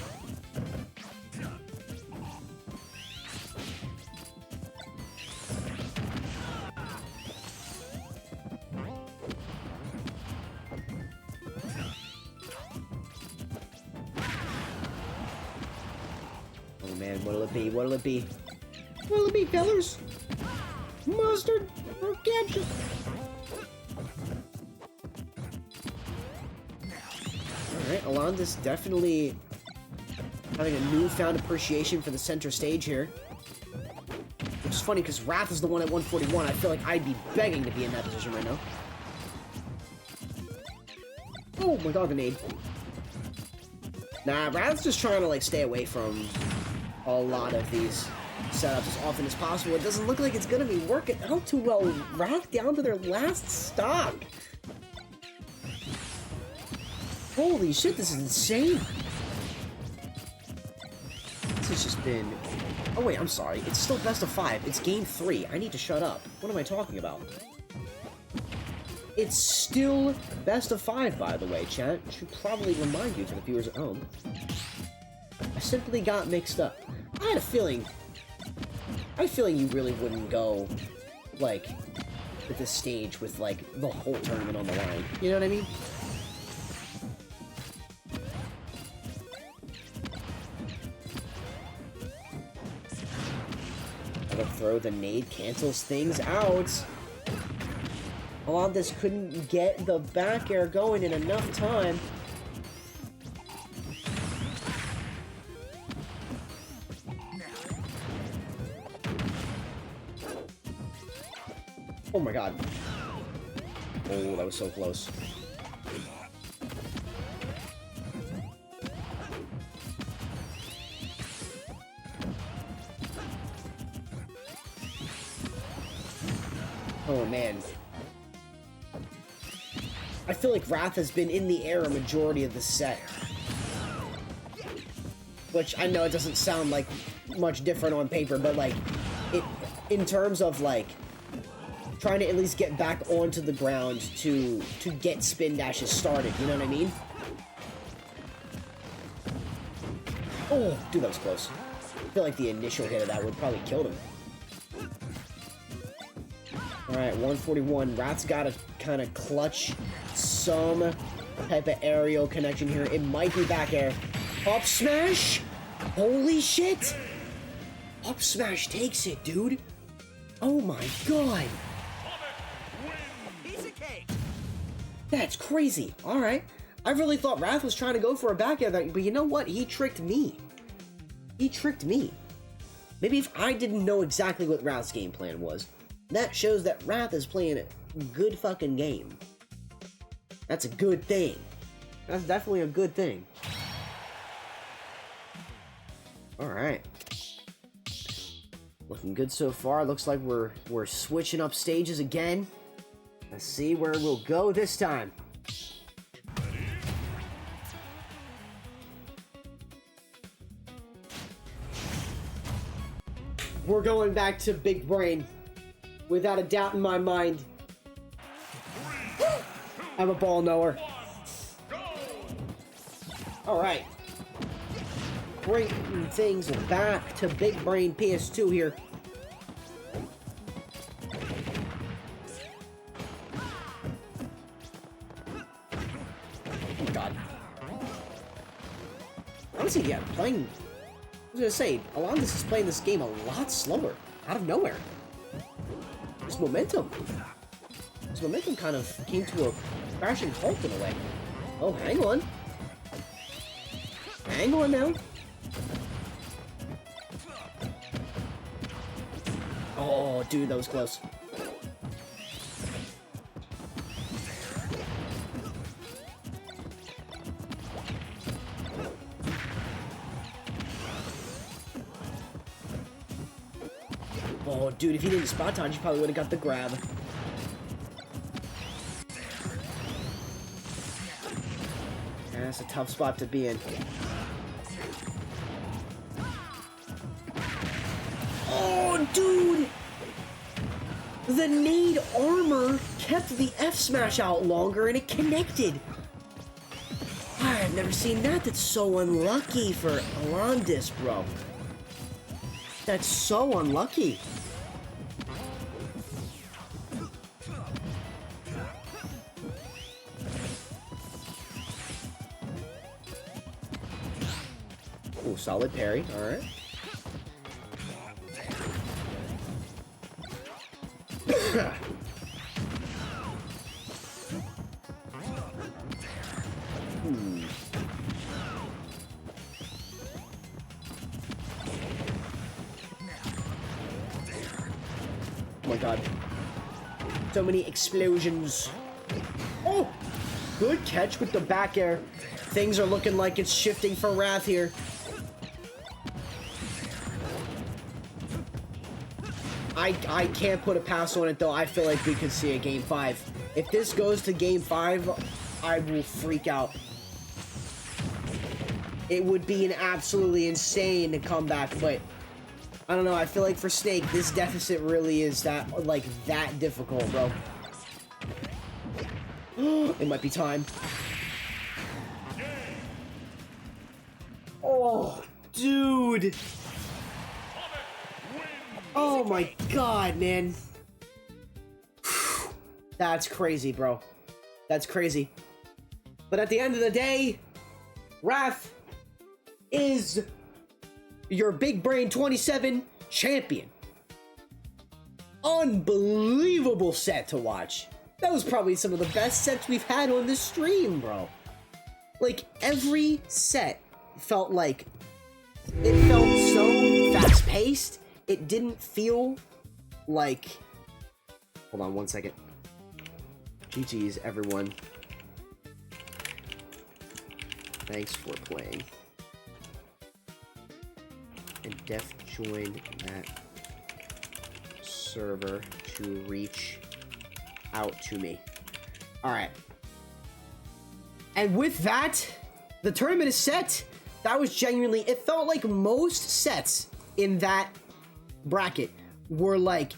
Oh man, what'll it be? What'll it be? What'll it be, fellers? Mustard or ketchup? Alright, AlanDiss definitely having a newfound appreciation for the center stage here. Which is funny because Wrath is the one at 141. I feel like I'd be begging to be in that position right now. Oh my god, grenade. Nah, Wrath's just trying to like stay away from a lot of these setups as often as possible. It doesn't look like it's gonna be working out too well. Wrath down to their last stock. Holy shit, this is insane. This has just been... Oh wait, I'm sorry. It's still best of 5. It's game 3. I need to shut up. What am I talking about? It's still best of 5, by the way, chat. Should probably remind you for the viewers at home. I simply got mixed up. I had a feeling you really wouldn't go, like, at this stage with, like, the whole tournament on the line. You know what I mean? I'll throw the nade cancels things out. AlanDiss couldn't get the back air going in enough time. Oh my god. Oh, that was so close. Oh man. I feel like Wrath has been in the air a majority of the set. Which I know it doesn't sound like much different on paper, but like it in terms of like trying to at least get back onto the ground to get spin dashes started, you know what I mean? Oh, dude, that was close. I feel like the initial hit of that would probably kill him. Alright, 141. Wrath's gotta kind of clutch some type of aerial connection here. It might be back air. Up smash? Holy shit! Up smash takes it, dude. Oh my god. Piece of cake. That's crazy. Alright. I really thought Wrath was trying to go for a back air, but you know what? He tricked me. He tricked me. Maybe if I didn't know exactly what Wrath's game plan was, that shows that Wrath is playing a good fucking game. That's a good thing. That's definitely a good thing. Alright. Looking good so far. Looks like we're switching up stages again. Let's see where we'll go this time. We're going back to Big Brain. Without a doubt in my mind. I'm a ball knower. Alright. Bringing things back to Big Brain PS2 here. Oh god. Honestly, yeah, playing... I was gonna say, AlanDiss is playing this game a lot slower. Out of nowhere. This momentum kind of came to a crashing halt in a way. Oh, hang on. Hang on now. Oh, dude, that was close. Oh, dude, if he didn't spot dodge, he probably would have got the grab. Yeah, that's a tough spot to be in. Oh, dude! The nade armor kept the F smash out longer and it connected. I've never seen that. That's so unlucky for AlanDiss, bro. That's so unlucky. Oh, solid parry. All right. Oh my god. So many explosions. Oh! Good catch with the back air. Things are looking like it's shifting for Wrath here. I can't put a pass on it though. I feel like we could see a game 5. If this goes to game 5, I will freak out. It would be an absolutely insane comeback, but I don't know. I feel like for Snake, this deficit really is that difficult, bro. It might be time. Oh, dude. Oh my god, man. That's crazy, bro. That's crazy. But at the end of the day, Raph is your Big Brain 27 champion. Unbelievable set to watch. That was probably some of the best sets we've had on this stream, bro. Like, every set felt like... It felt so fast-paced. It didn't feel like... Hold on one second. GG's, everyone. Thanks for playing. And Def joined that server to reach out to me. Alright. And with that, the tournament is set. That was genuinely... It felt like most sets in that bracket were like...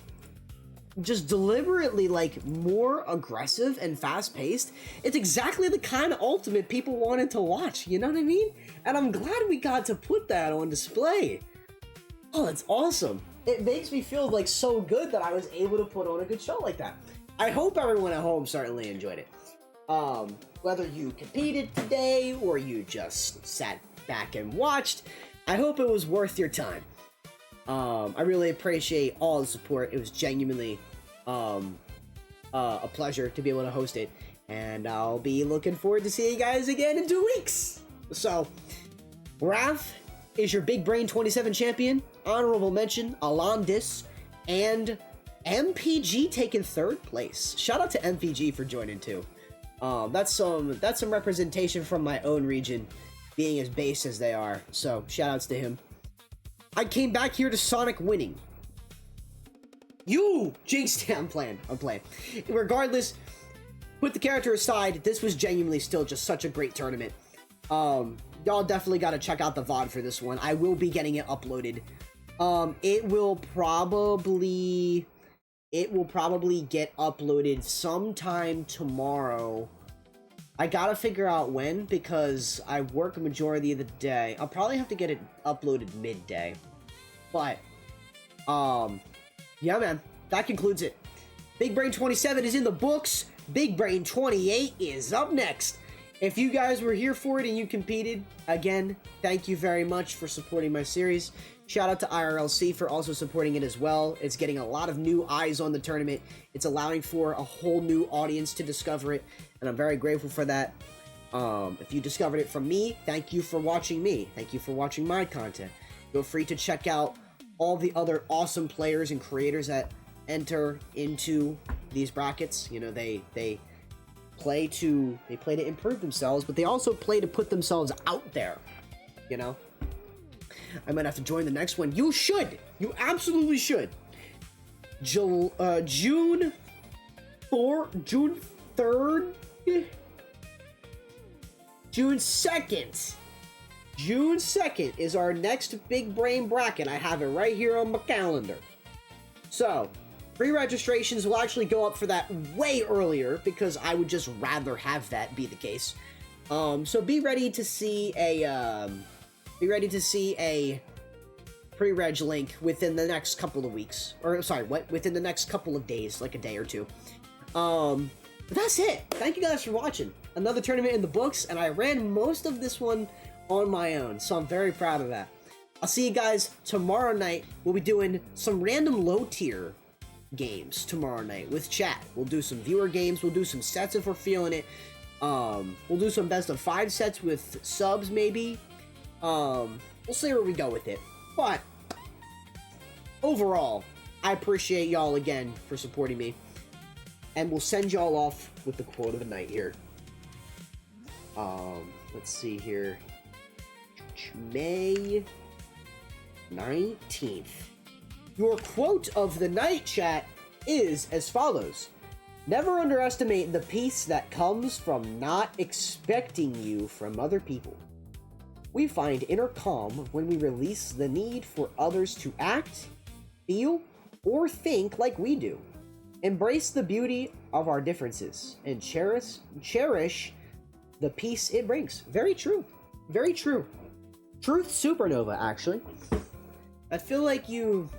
just deliberately like more aggressive and fast-paced. It's exactly the kind of ultimate people wanted to watch, you know what I mean? And I'm glad we got to put that on display. Oh, that's awesome. It makes me feel like so good that I was able to put on a good show like that. I hope everyone at home certainly enjoyed it. Whether you competed today or you just sat back and watched, I hope it was worth your time. I really appreciate all the support. It was genuinely a pleasure to be able to host it, and I'll be looking forward to seeing you guys again in 2 weeks. So, Raph is your Big Brain 27 champion. Honorable mention, AlanDiss, and MPG taking 3rd place. Shout out to MPG for joining too. That's some representation from my own region, being as base as they are. So, shout outs to him. I came back here to Sonic winning. You jinxed it. I'm playing. Regardless, put the character aside, this was genuinely still just such a great tournament. Y'all definitely got to check out the VOD for this one. I will be getting it uploaded. It will probably get uploaded sometime tomorrow. I gotta figure out when, because I work a majority of the day. I'll probably have to get it uploaded midday. But, yeah, man, that concludes it. Big Brain 27 is in the books. Big Brain 28 is up next. If you guys were here for it and you competed, again, thank you very much for supporting my series. Shout out to IRLC for also supporting it as well. It's getting a lot of new eyes on the tournament. It's allowing for a whole new audience to discover it, and I'm very grateful for that. If you discovered it from me, thank you for watching me. Thank you for watching my content. Feel free to check out all the other awesome players and creators that enter into these brackets. You know, they play to improve themselves, but they also play to put themselves out there, you know? I might have to join the next one. You should! You absolutely should! June 3rd? June 2nd! June 2nd is our next Big Brain bracket. I have it right here on my calendar. So, pre-registrations will actually go up for that way earlier, because I would just rather have that be the case. So be ready to see a pre-reg link within the next couple of weeks. Or, sorry, within the next couple of days, like a day or two. But that's it. Thank you guys for watching. Another tournament in the books, and I ran most of this one on my own, so I'm very proud of that. I'll see you guys tomorrow night. We'll be doing some random low-tier games tomorrow night with chat. We'll do some viewer games. We'll do some sets if we're feeling it. We'll do some best of 5 sets with subs, maybe. We'll see where we go with it. But overall, I appreciate y'all again for supporting me. And we'll send y'all off with the quote of the night here. Let's see here. May 19th. Your quote of the night, chat, is as follows. Never underestimate the peace that comes from not expecting you from other people. We find inner calm when we release the need for others to act, feel, or think like we do. Embrace the beauty of our differences and cherish the peace it brings. Very true. Very true. Truth supernova, actually. I feel like you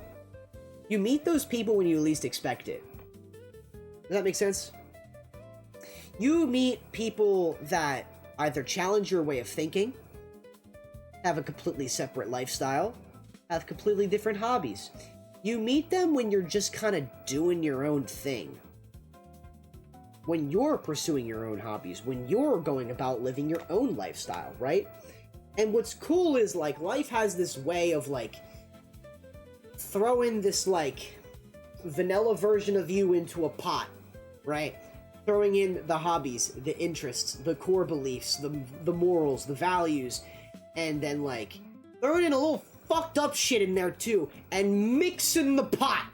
meet those people when you least expect it. Does that make sense? You meet people that either challenge your way of thinking, have a completely separate lifestyle, have completely different hobbies. You meet them when you're just kind of doing your own thing. When you're pursuing your own hobbies, when you're going about living your own lifestyle, right? And what's cool is, like, life has this way of, like, throwing this, like, vanilla version of you into a pot, right? Throwing in the hobbies, the interests, the core beliefs, the morals, the values, and then, like, throwing in a little fucked up shit in there too, and mixing the pot.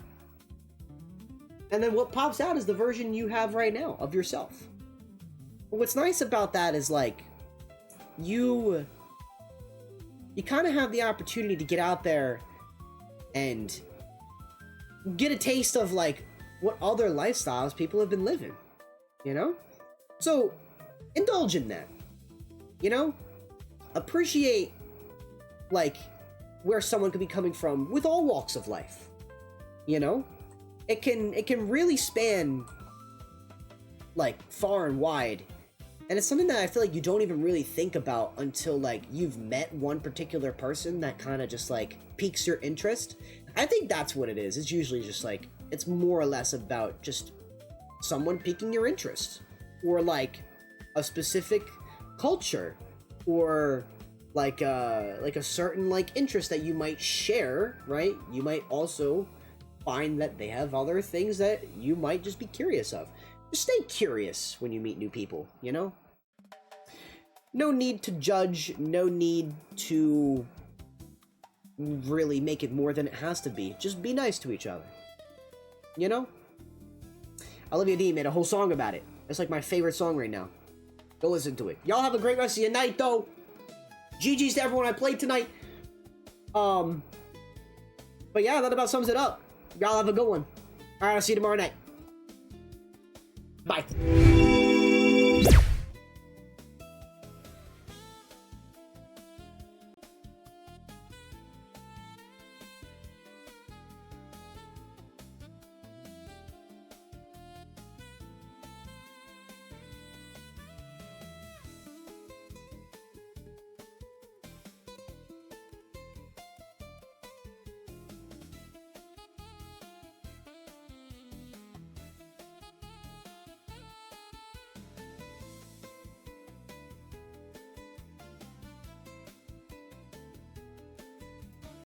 And then what pops out is the version you have right now of yourself. But what's nice about that is, like, you kind of have the opportunity to get out there and get a taste of, like, what other lifestyles people have been living, you know? So, indulge in that, you know? Appreciate, like, where someone could be coming from with all walks of life, you know? It can really span, like, far and wide, and it's something that I feel like you don't even really think about until, like, you've met one particular person that kind of just, like, piques your interest. I think that's what it is. It's usually just, like, it's more or less about just someone piquing your interest, or, like, a specific culture, or like a certain, like, interest that you might share, right? You might also find that they have other things that you might just be curious of. Just stay curious when you meet new people, you know? No need to judge, no need to really make it more than it has to be. Just be nice to each other, you know? Olivia D made a whole song about it. It's like my favorite song right now. Go listen to it. Y'all have a great rest of your night, though. GG's to everyone I played tonight. But yeah, that about sums it up. Y'all have a good one. Alright, I'll see you tomorrow night. Bye.